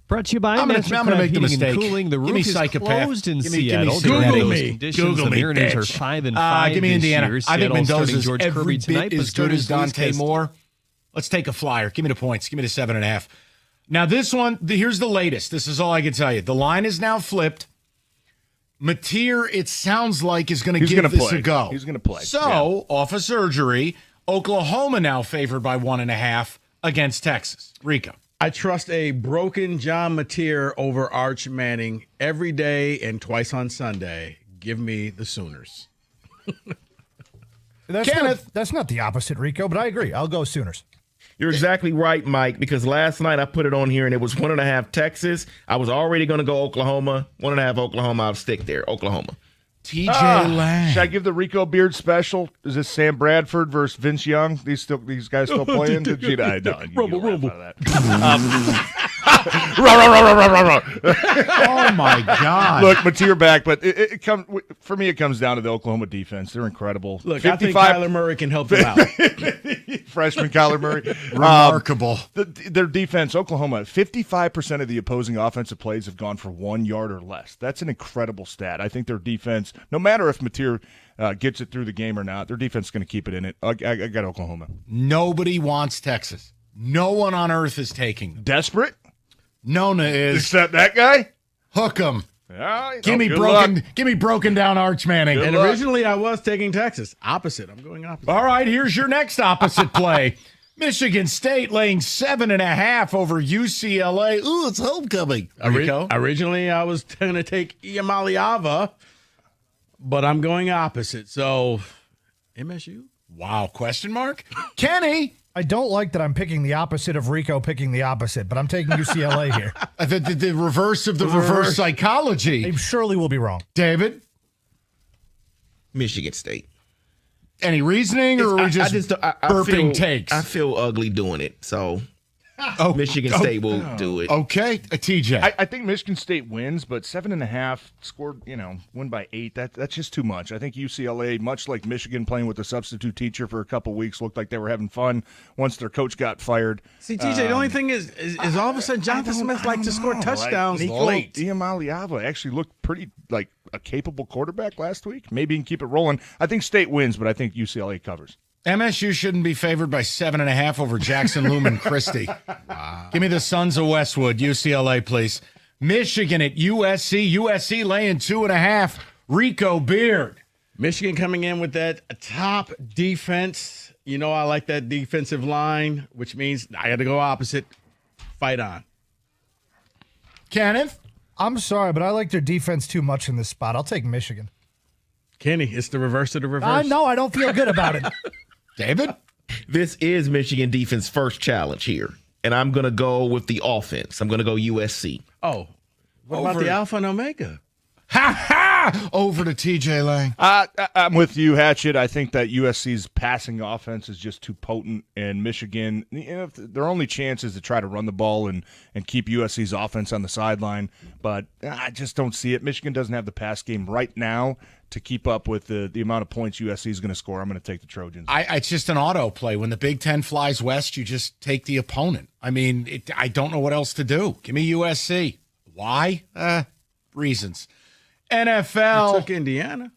Brought to you by I'm going to make the mistake. Cooling. The Give roof me is psychopath. closed in Give me Seattle. Google me. Conditions, the Mariners are 5-5 give me this Indiana. year. I think Seattle Mendoza's George every Kirby tonight, bit as good as Dante Moore. Let's take a flyer. Give me the points. Give me the 7.5. Now, this one, here's the latest. This is all I can tell you. The line is now flipped. Mateer, it sounds like, is going to He's give gonna this play. a go. He's going to play. So, off of surgery, Oklahoma now favored by 1.5 against Texas. Rico. I trust a broken John Mateer over Arch Manning every day and twice on Sunday. Give me the Sooners. That's not the opposite, Rico, but I agree. I'll go Sooners. You're exactly right, Mike, because last night I put it on here and it was 1.5 Texas. I was already going to go Oklahoma. 1.5 Oklahoma. I'll stick there. Oklahoma. TJ Lang. Should I give the Rico Beard special? Is this Sam Bradford versus Vince Young? These guys still playing? Rumble. Oh my God! Look, Mateer back, but for me. It comes down to the Oklahoma defense. They're incredible. Look, I think Kyler Murray can help them out. Freshman Kyler Murray, remarkable. Their defense, Oklahoma, 55% of the opposing offensive plays have gone for 1 yard or less. That's an incredible stat. I think their defense, no matter if Mateer gets it through the game or not, their defense is going to keep it in it. I got Oklahoma. Nobody wants Texas. No one on earth is taking them. Desperate? Nona is. Except that guy? Hook 'em. Give me broken down Arch Manning. And originally I was taking Texas. Opposite. I'm going opposite. All right, here's your next opposite play. Michigan State laying 7.5 over UCLA. Ooh, it's homecoming. Rico? Originally I was going to take Iamaliava, but I'm going opposite. So MSU? Wow, question mark? Kenny? I don't like that I'm picking the opposite of Rico picking the opposite, but I'm taking UCLA here. The reverse of the reverse psychology. I surely will be wrong. David? Michigan State. Any reasoning, or are we just burping takes? I feel ugly doing it, so Michigan State will do it. Okay, TJ. I think Michigan State wins, but 7.5 scored, win by 8. That's just too much. I think UCLA, much like Michigan playing with a substitute teacher for a couple weeks, looked like they were having fun once their coach got fired. See, TJ, the only thing is all of a sudden Jonathan Smith likes to score touchdowns late. Iamaliava actually looked pretty like a capable quarterback last week. Maybe he can keep it rolling. I think State wins, but I think UCLA covers. MSU shouldn't be favored by 7.5 over Jackson Lumen Christie. Wow. Give me the Sons of Westwood, UCLA, please. Michigan at USC. USC laying 2.5. Rico Beard. Michigan coming in with that top defense. You know I like that defensive line, which means I got to go opposite. Fight on. Kenneth? I'm sorry, but I like their defense too much in this spot. I'll take Michigan. Kenny, it's the reverse of the reverse. No, I don't feel good about it. David? This is Michigan defense first challenge here, and I'm going to go with the offense. I'm going to go USC. Oh, what about the Alpha and Omega? Ha ha! Over to TJ Lang. I'm with you, Hatchet. I think that USC's passing offense is just too potent, and Michigan, their only chance is to try to run the ball and keep USC's offense on the sideline, but I just don't see it. Michigan doesn't have the pass game right now to keep up with the amount of points USC is going to score. I'm going to take the Trojans. It's just an auto play. When the Big Ten flies west, you just take the opponent. I mean, I don't know what else to do. Give me USC. Why? Reasons. NFL. You took Indiana.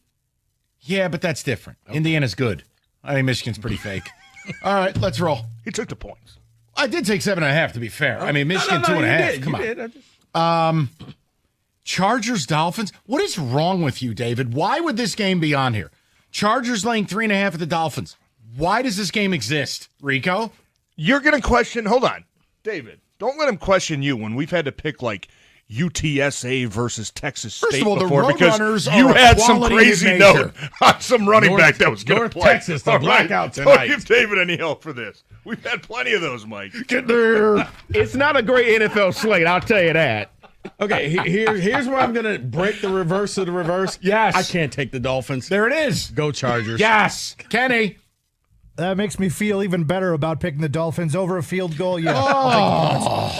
Yeah, but that's different. Okay. Indiana's good. I think Michigan's pretty fake. All right, let's roll. He took the points. I did take 7.5, to be fair. I mean, Michigan 2.5. Come on. Chargers, Dolphins. What is wrong with you, David? Why would this game be on here? Chargers laying 3.5 at the Dolphins. Why does this game exist, Rico? You're going to question. Hold on, David. Don't let him question you when we've had to pick like UTSA versus Texas State First of all, before the because Roadrunners you are had some quality crazy note on some running back that was going to play. Texas, the blackout tonight. Don't give David any help for this. We've had plenty of those, Mike. Get there. It's not a great NFL slate, I'll tell you that. Okay, here's where I'm going to break the reverse of the reverse. Yes. I can't take the Dolphins. There it is. Go Chargers. Yes. Kenny. That makes me feel even better about picking the Dolphins over a field goal. Yeah.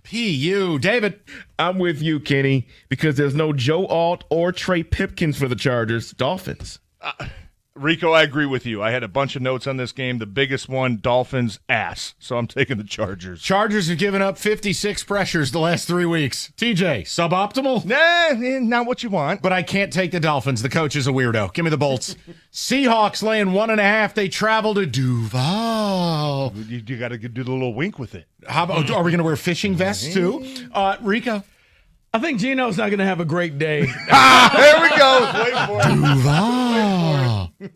P.U. David. I'm with you, Kenny, because there's no Joe Alt or Trey Pipkins for the Chargers. Dolphins. Rico, I agree with you. I had a bunch of notes on this game. The biggest one, Dolphins ass. So I'm taking the Chargers. Chargers have given up 56 pressures the last 3 weeks. TJ, suboptimal? Nah, not what you want. But I can't take the Dolphins. The coach is a weirdo. Give me the Bolts. Seahawks laying 1.5. They travel to Duval. You got to do the little wink with it. How about? Are we going to wear fishing vests too? Rico. I think Gino's not going to have a great day. There we go. Wait for it.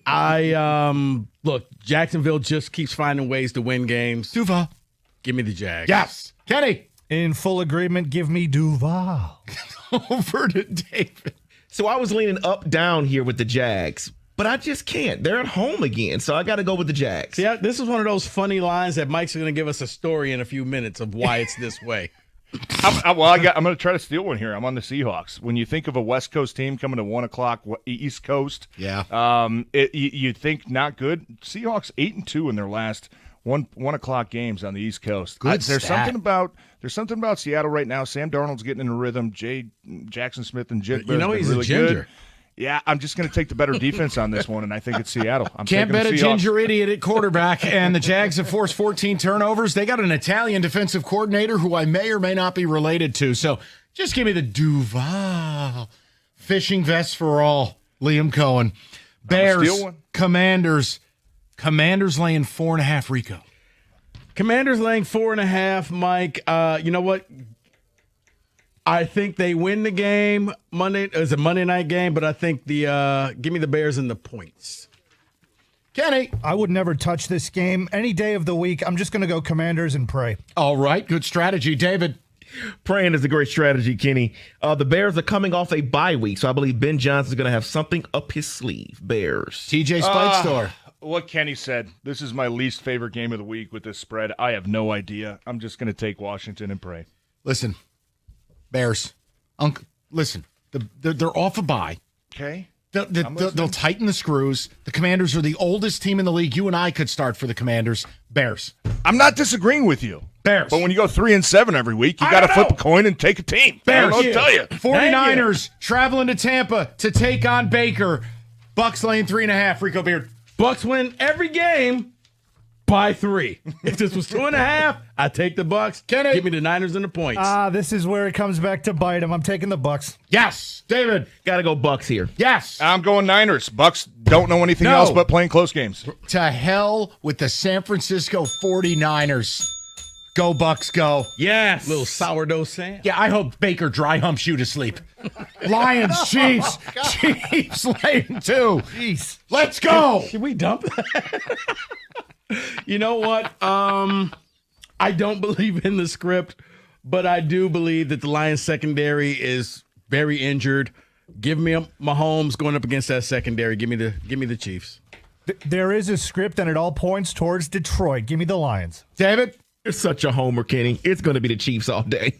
Duval. Look, Jacksonville just keeps finding ways to win games. Duval. Give me the Jags. Yes. Kenny. In full agreement, give me Duval. Over to David. So I was leaning up down here with the Jags, but I just can't. They're at home again, so I got to go with the Jags. Yeah, this is one of those funny lines that Mike's going to give us a story in a few minutes of why it's this way. I'm going to try to steal one here. I'm on the Seahawks. When you think of a West Coast team coming to 1 o'clock East Coast, you think not good. Seahawks 8-2 in their last 1 o'clock games on the East Coast. There's something about Seattle right now. Sam Darnold's getting in a rhythm. Jackson Smith and Jigba. He's really a ginger. Good. Yeah, I'm just going to take the better defense on this one, and I think it's Seattle. Can't bet a ginger idiot at quarterback, and the Jags have forced 14 turnovers. They got an Italian defensive coordinator who I may or may not be related to. So just give me the Duval. Fishing vest for all. Liam Cohen. Bears, Commanders. Commanders laying 4.5, Rico. Commanders laying 4.5, Mike. You know what? I think they win the game. It's a Monday night game, but I think give me the Bears and the points. Kenny. I would never touch this game. Any day of the week, I'm just going to go Commanders and pray. All right. Good strategy, David. Praying is a great strategy, Kenny. The Bears are coming off a bye week, so I believe Ben Johnson's going to have something up his sleeve. Bears. TJ Spike Store. What Kenny said. This is my least favorite game of the week with this spread. I have no idea. I'm just going to take Washington and pray. Listen. Bears, listen, they're off a bye. Okay. They'll tighten the screws. The Commanders are the oldest team in the league. You and I could start for the Commanders. Bears. I'm not disagreeing with you. Bears. But when you go 3-7 every week, you got to flip a coin and take a team. Bears. I'll tell you. 49ers traveling to Tampa to take on Baker. Bucks laying 3.5. Rico Beard. Bucks win every game by 3. If this was 2.5, I take the Bucks. Kenny. Give me the Niners and the points. This is where it comes back to bite them. I'm taking the Bucks. Yes. David. Got to go Bucks here. Yes. I'm going Niners. Bucks don't know anything else but playing close games. To hell with the San Francisco 49ers. Go Bucks, go. Yes. Little sourdough Sam. Yeah, I hope Baker dry humps you to sleep. Lions, Chiefs. Chiefs laying 2. Jeez. Let's go. Should we dump that? You know what? I don't believe in the script, but I do believe that the Lions secondary is very injured. Give me Mahomes going up against that secondary. Give me the Chiefs. There is a script, and it all points towards Detroit. Give me the Lions. David? You're such a homer, Kenny. It's going to be the Chiefs all day.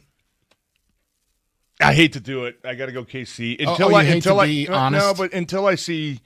I hate to do it. I got to go KC until I see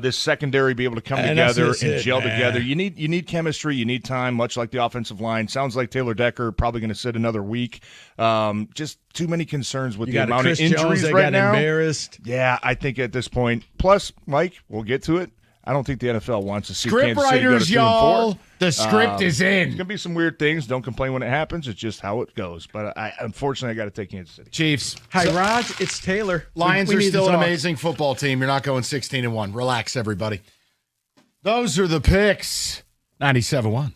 this secondary be able to come together and gel together. You need chemistry. You need time, much like the offensive line. Sounds like Taylor Decker probably going to sit another week. Just too many concerns with the amount of injuries right now. Embarrassed. Yeah, I think at this point. Plus, Mike, we'll get to it. I don't think the NFL wants to see Script Kansas City go to writers, 2-4. y'all. The script is in. There's gonna be some weird things. Don't complain when it happens. It's just how it goes. But unfortunately, I got to take Kansas City. Chiefs. Hi, Raj. It's Taylor. Lions we are need still to an talk. amazing football team. You're not going 16-1. Relax, everybody. Those are the picks. 97-1.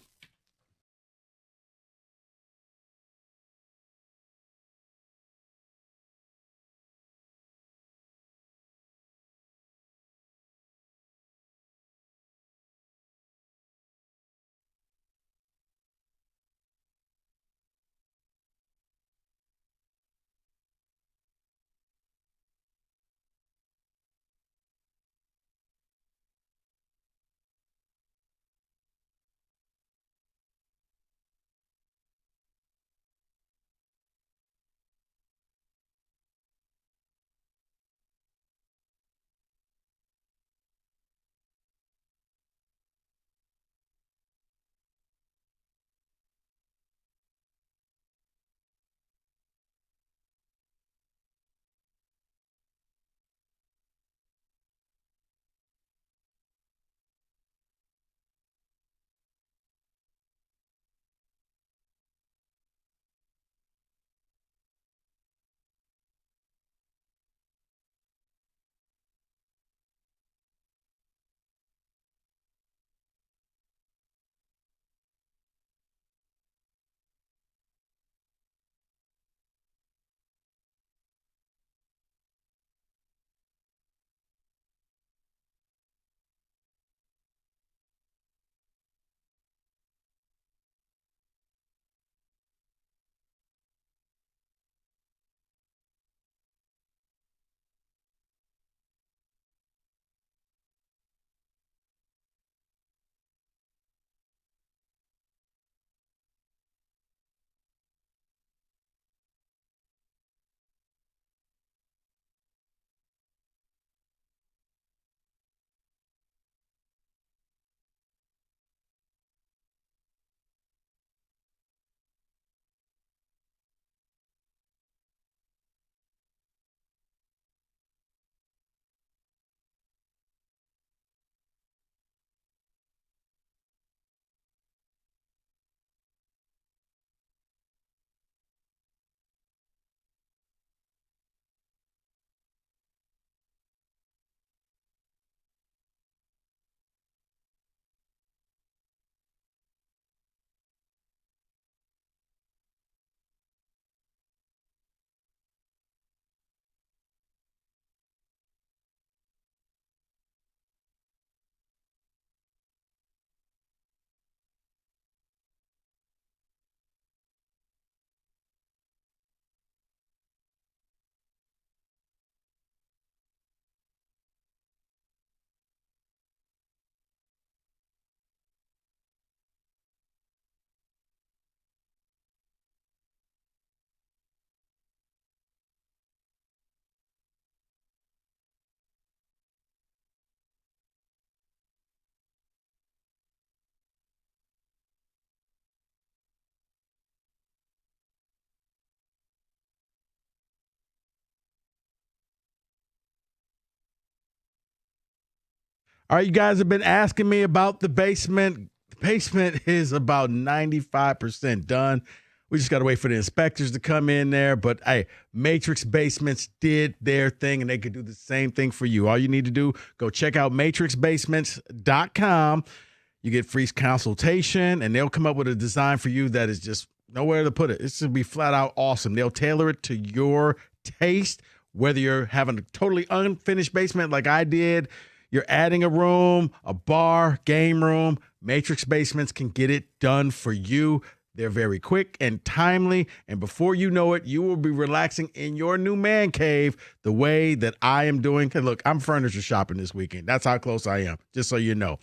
All right, you guys have been asking me about the basement. The basement is about 95% done. We just got to wait for the inspectors to come in there. But, hey, Matrix Basements did their thing, and they could do the same thing for you. All you need to do, go check out matrixbasements.com. You get free consultation, and they'll come up with a design for you that is just nowhere to put it. It's going to be flat out awesome. They'll tailor it to your taste, whether you're having a totally unfinished basement like I did, you're adding a room, a bar, game room. Matrix Basements can get it done for you. They're very quick and timely, and before you know it, you will be relaxing in your new man cave the way that I am doing. And look, I'm furniture shopping this weekend. That's how close I am, just so you know.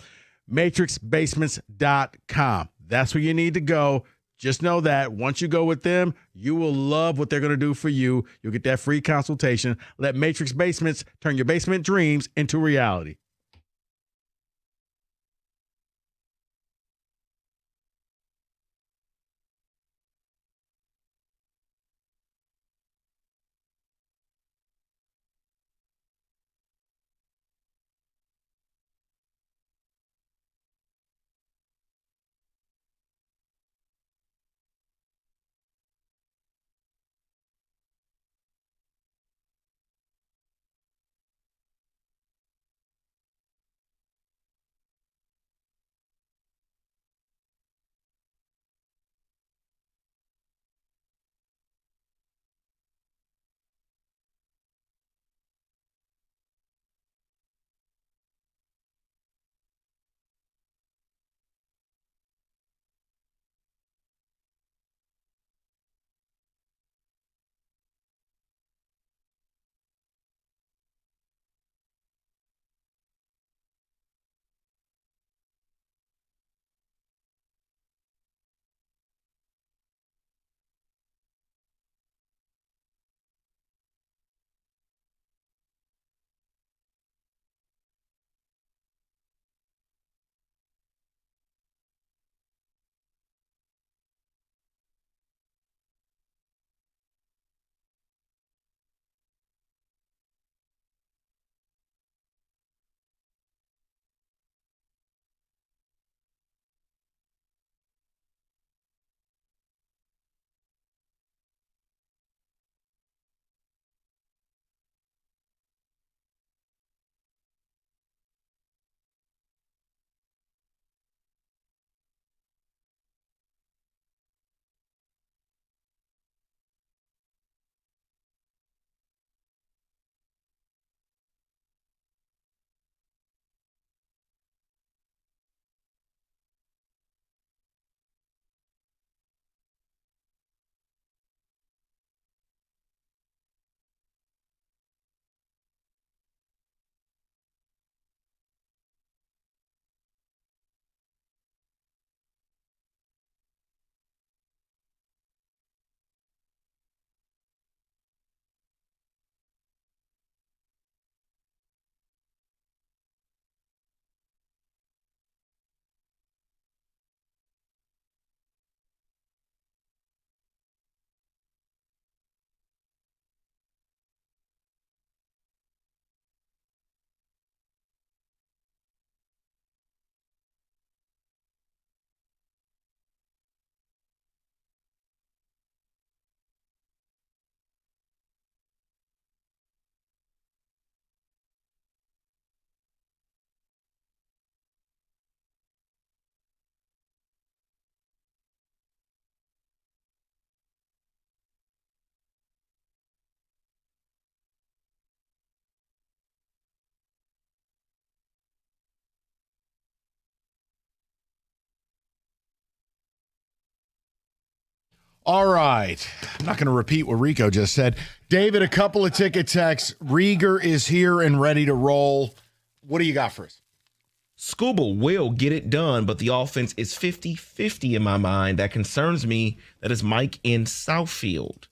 MatrixBasements.com. That's where you need to go. Just know that once you go with them, you will love what they're going to do for you. You'll get that free consultation. Let Matrix Basements turn your basement dreams into reality. All right. I'm not going to repeat what Rico just said. David, a couple of ticket texts. Rieger is here and ready to roll. What do you got for us? Scooble will get it done, but the offense is 50-50 in my mind. That concerns me. That is Mike in Southfield.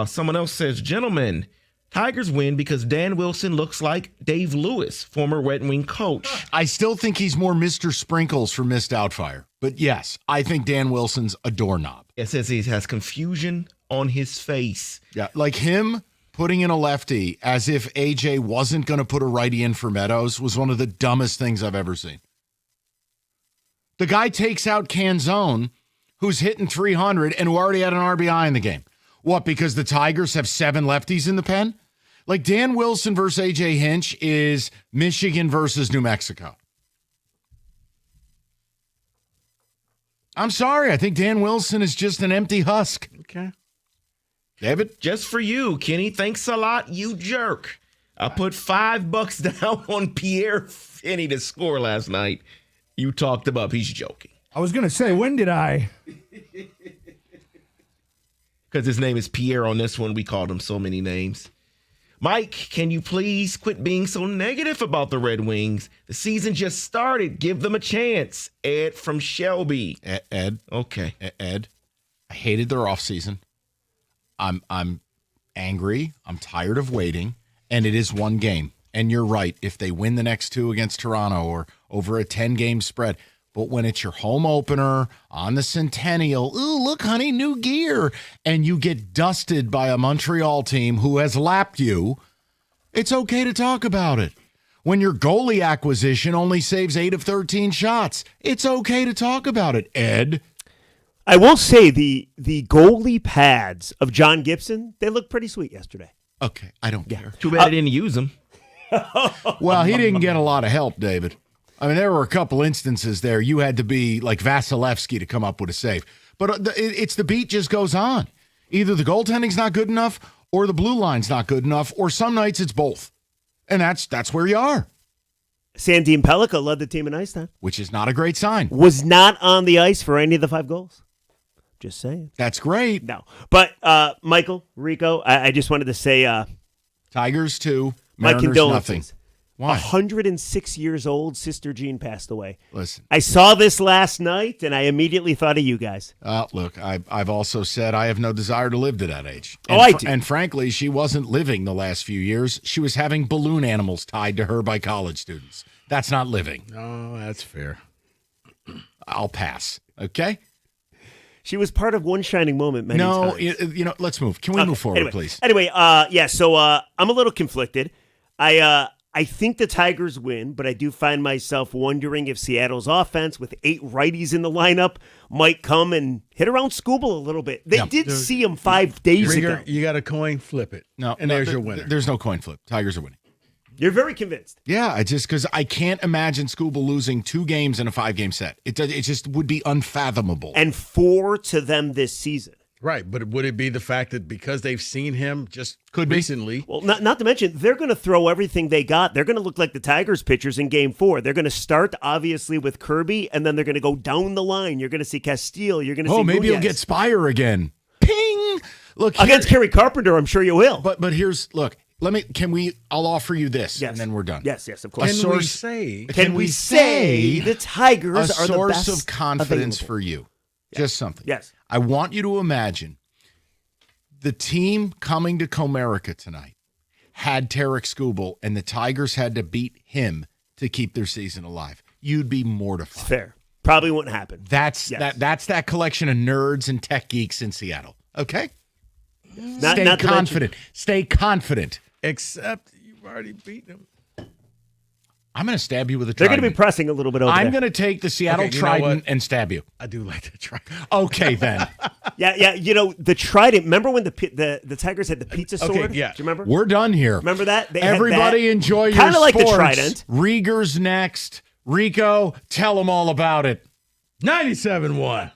Someone else says, gentlemen, Tigers win because Dan Wilson looks like Dave Lewis, former Red Wing coach. I still think he's more Mr. Sprinkles for Missed Outfire. But yes, I think Dan Wilson's a doorknob. It says he has confusion on his face. Yeah, like him putting in a lefty as if AJ wasn't going to put a righty in for Meadows was one of the dumbest things I've ever seen. The guy takes out Canzone, who's hitting 300 and who already had an RBI in the game. What, because the Tigers have 7 lefties in the pen? Like Dan Wilson versus AJ Hinch is Michigan versus New Mexico. I'm sorry. I think Dan Wilson is just an empty husk. Okay. David? Just for you, Kenny. Thanks a lot, you jerk. I put $5 down on Pierre Finney to score last night. You talked him up. He's joking. I was going to say, when did I? Because his name is Pierre on this one. We called him so many names. Mike, can you please quit being so negative about the Red Wings? The season just started. Give them a chance. Ed from Shelby. Ed. Okay. Ed. I hated their offseason. I'm angry. I'm tired of waiting. And it is one game. And you're right. If they win the next 2 against Toronto or over a 10-game spread. But when it's your home opener on the Centennial, ooh, look, honey, new gear, and you get dusted by a Montreal team who has lapped you, it's okay to talk about it. When your goalie acquisition only saves 8 of 13 shots, it's okay to talk about it, Ed. I will say the goalie pads of John Gibson, they look pretty sweet yesterday. Okay, I don't care. Too bad I didn't use them. Well, he didn't get a lot of help, David. I mean, there were a couple instances there. You had to be like Vasilevsky to come up with a save. But it's the beat just goes on. Either the goaltending's not good enough or the blue line's not good enough, or some nights it's both. And that's where you are. Sandin Pellica led the team in ice time. Which is not a great sign. Was not on the ice for any of the 5 goals. Just saying. That's great. No. But, Michael, Rico, I just wanted to say... Tigers 2, my Mariners condolences. nothing. Why? 106 years old, Sister Jean passed away. Listen. I saw this last night, and I immediately thought of you guys. Look, I've also said I have no desire to live to that age. Oh, I do. And frankly, she wasn't living the last few years. She was having balloon animals tied to her by college students. That's not living. Oh, that's fair. I'll pass. Okay? She was part of one shining moment many times. No, let's move. Can we move forward, please? Anyway, so I'm a little conflicted. I think the Tigers win, but I do find myself wondering if Seattle's offense with 8 righties in the lineup might come and hit around Skubal a little bit. They did see him 5 days ago. You got a coin, flip it. There's your winner. There's no coin flip. Tigers are winning. You're very convinced. Yeah, because I can't imagine Skubal losing 2 games in a 5-game set. It just would be unfathomable. And 4 to them this season. Right, but would it be the fact that because they've seen him just recently? Well, not to mention, they're going to throw everything they got. They're going to look like the Tigers pitchers in Game 4. They're going to start, obviously, with Kirby, and then they're going to go down the line. You're going to see Castile. You're going to see maybe Nunez. you'll get Spire again. Ping! Look, against Kerry Carpenter, I'm sure you will. But here's, look, I'll offer you this, and then we're done. Yes, of course. Can we say the Tigers are the source best of confidence available. for you? Just something. Yes. I want you to imagine the team coming to Comerica tonight had Tarek Skubal, and the Tigers had to beat him to keep their season alive. You'd be mortified. Fair. Probably wouldn't happen. That's that collection of nerds and tech geeks in Seattle. Okay? Not confident. Stay confident. Except you've already beaten him. I'm going to stab you with a They're trident. going to be pressing a little bit over I'm there. going to take the Seattle trident and stab you. I do like the trident. Okay, then. Yeah. The trident. Remember when the Tigers had the pizza sword? Okay, yeah. Do you remember? We're done here. Remember that? They had Everybody that. enjoy your Kinda sports. like the trident. Rieger's next. Rico, tell them all about it. 97-1.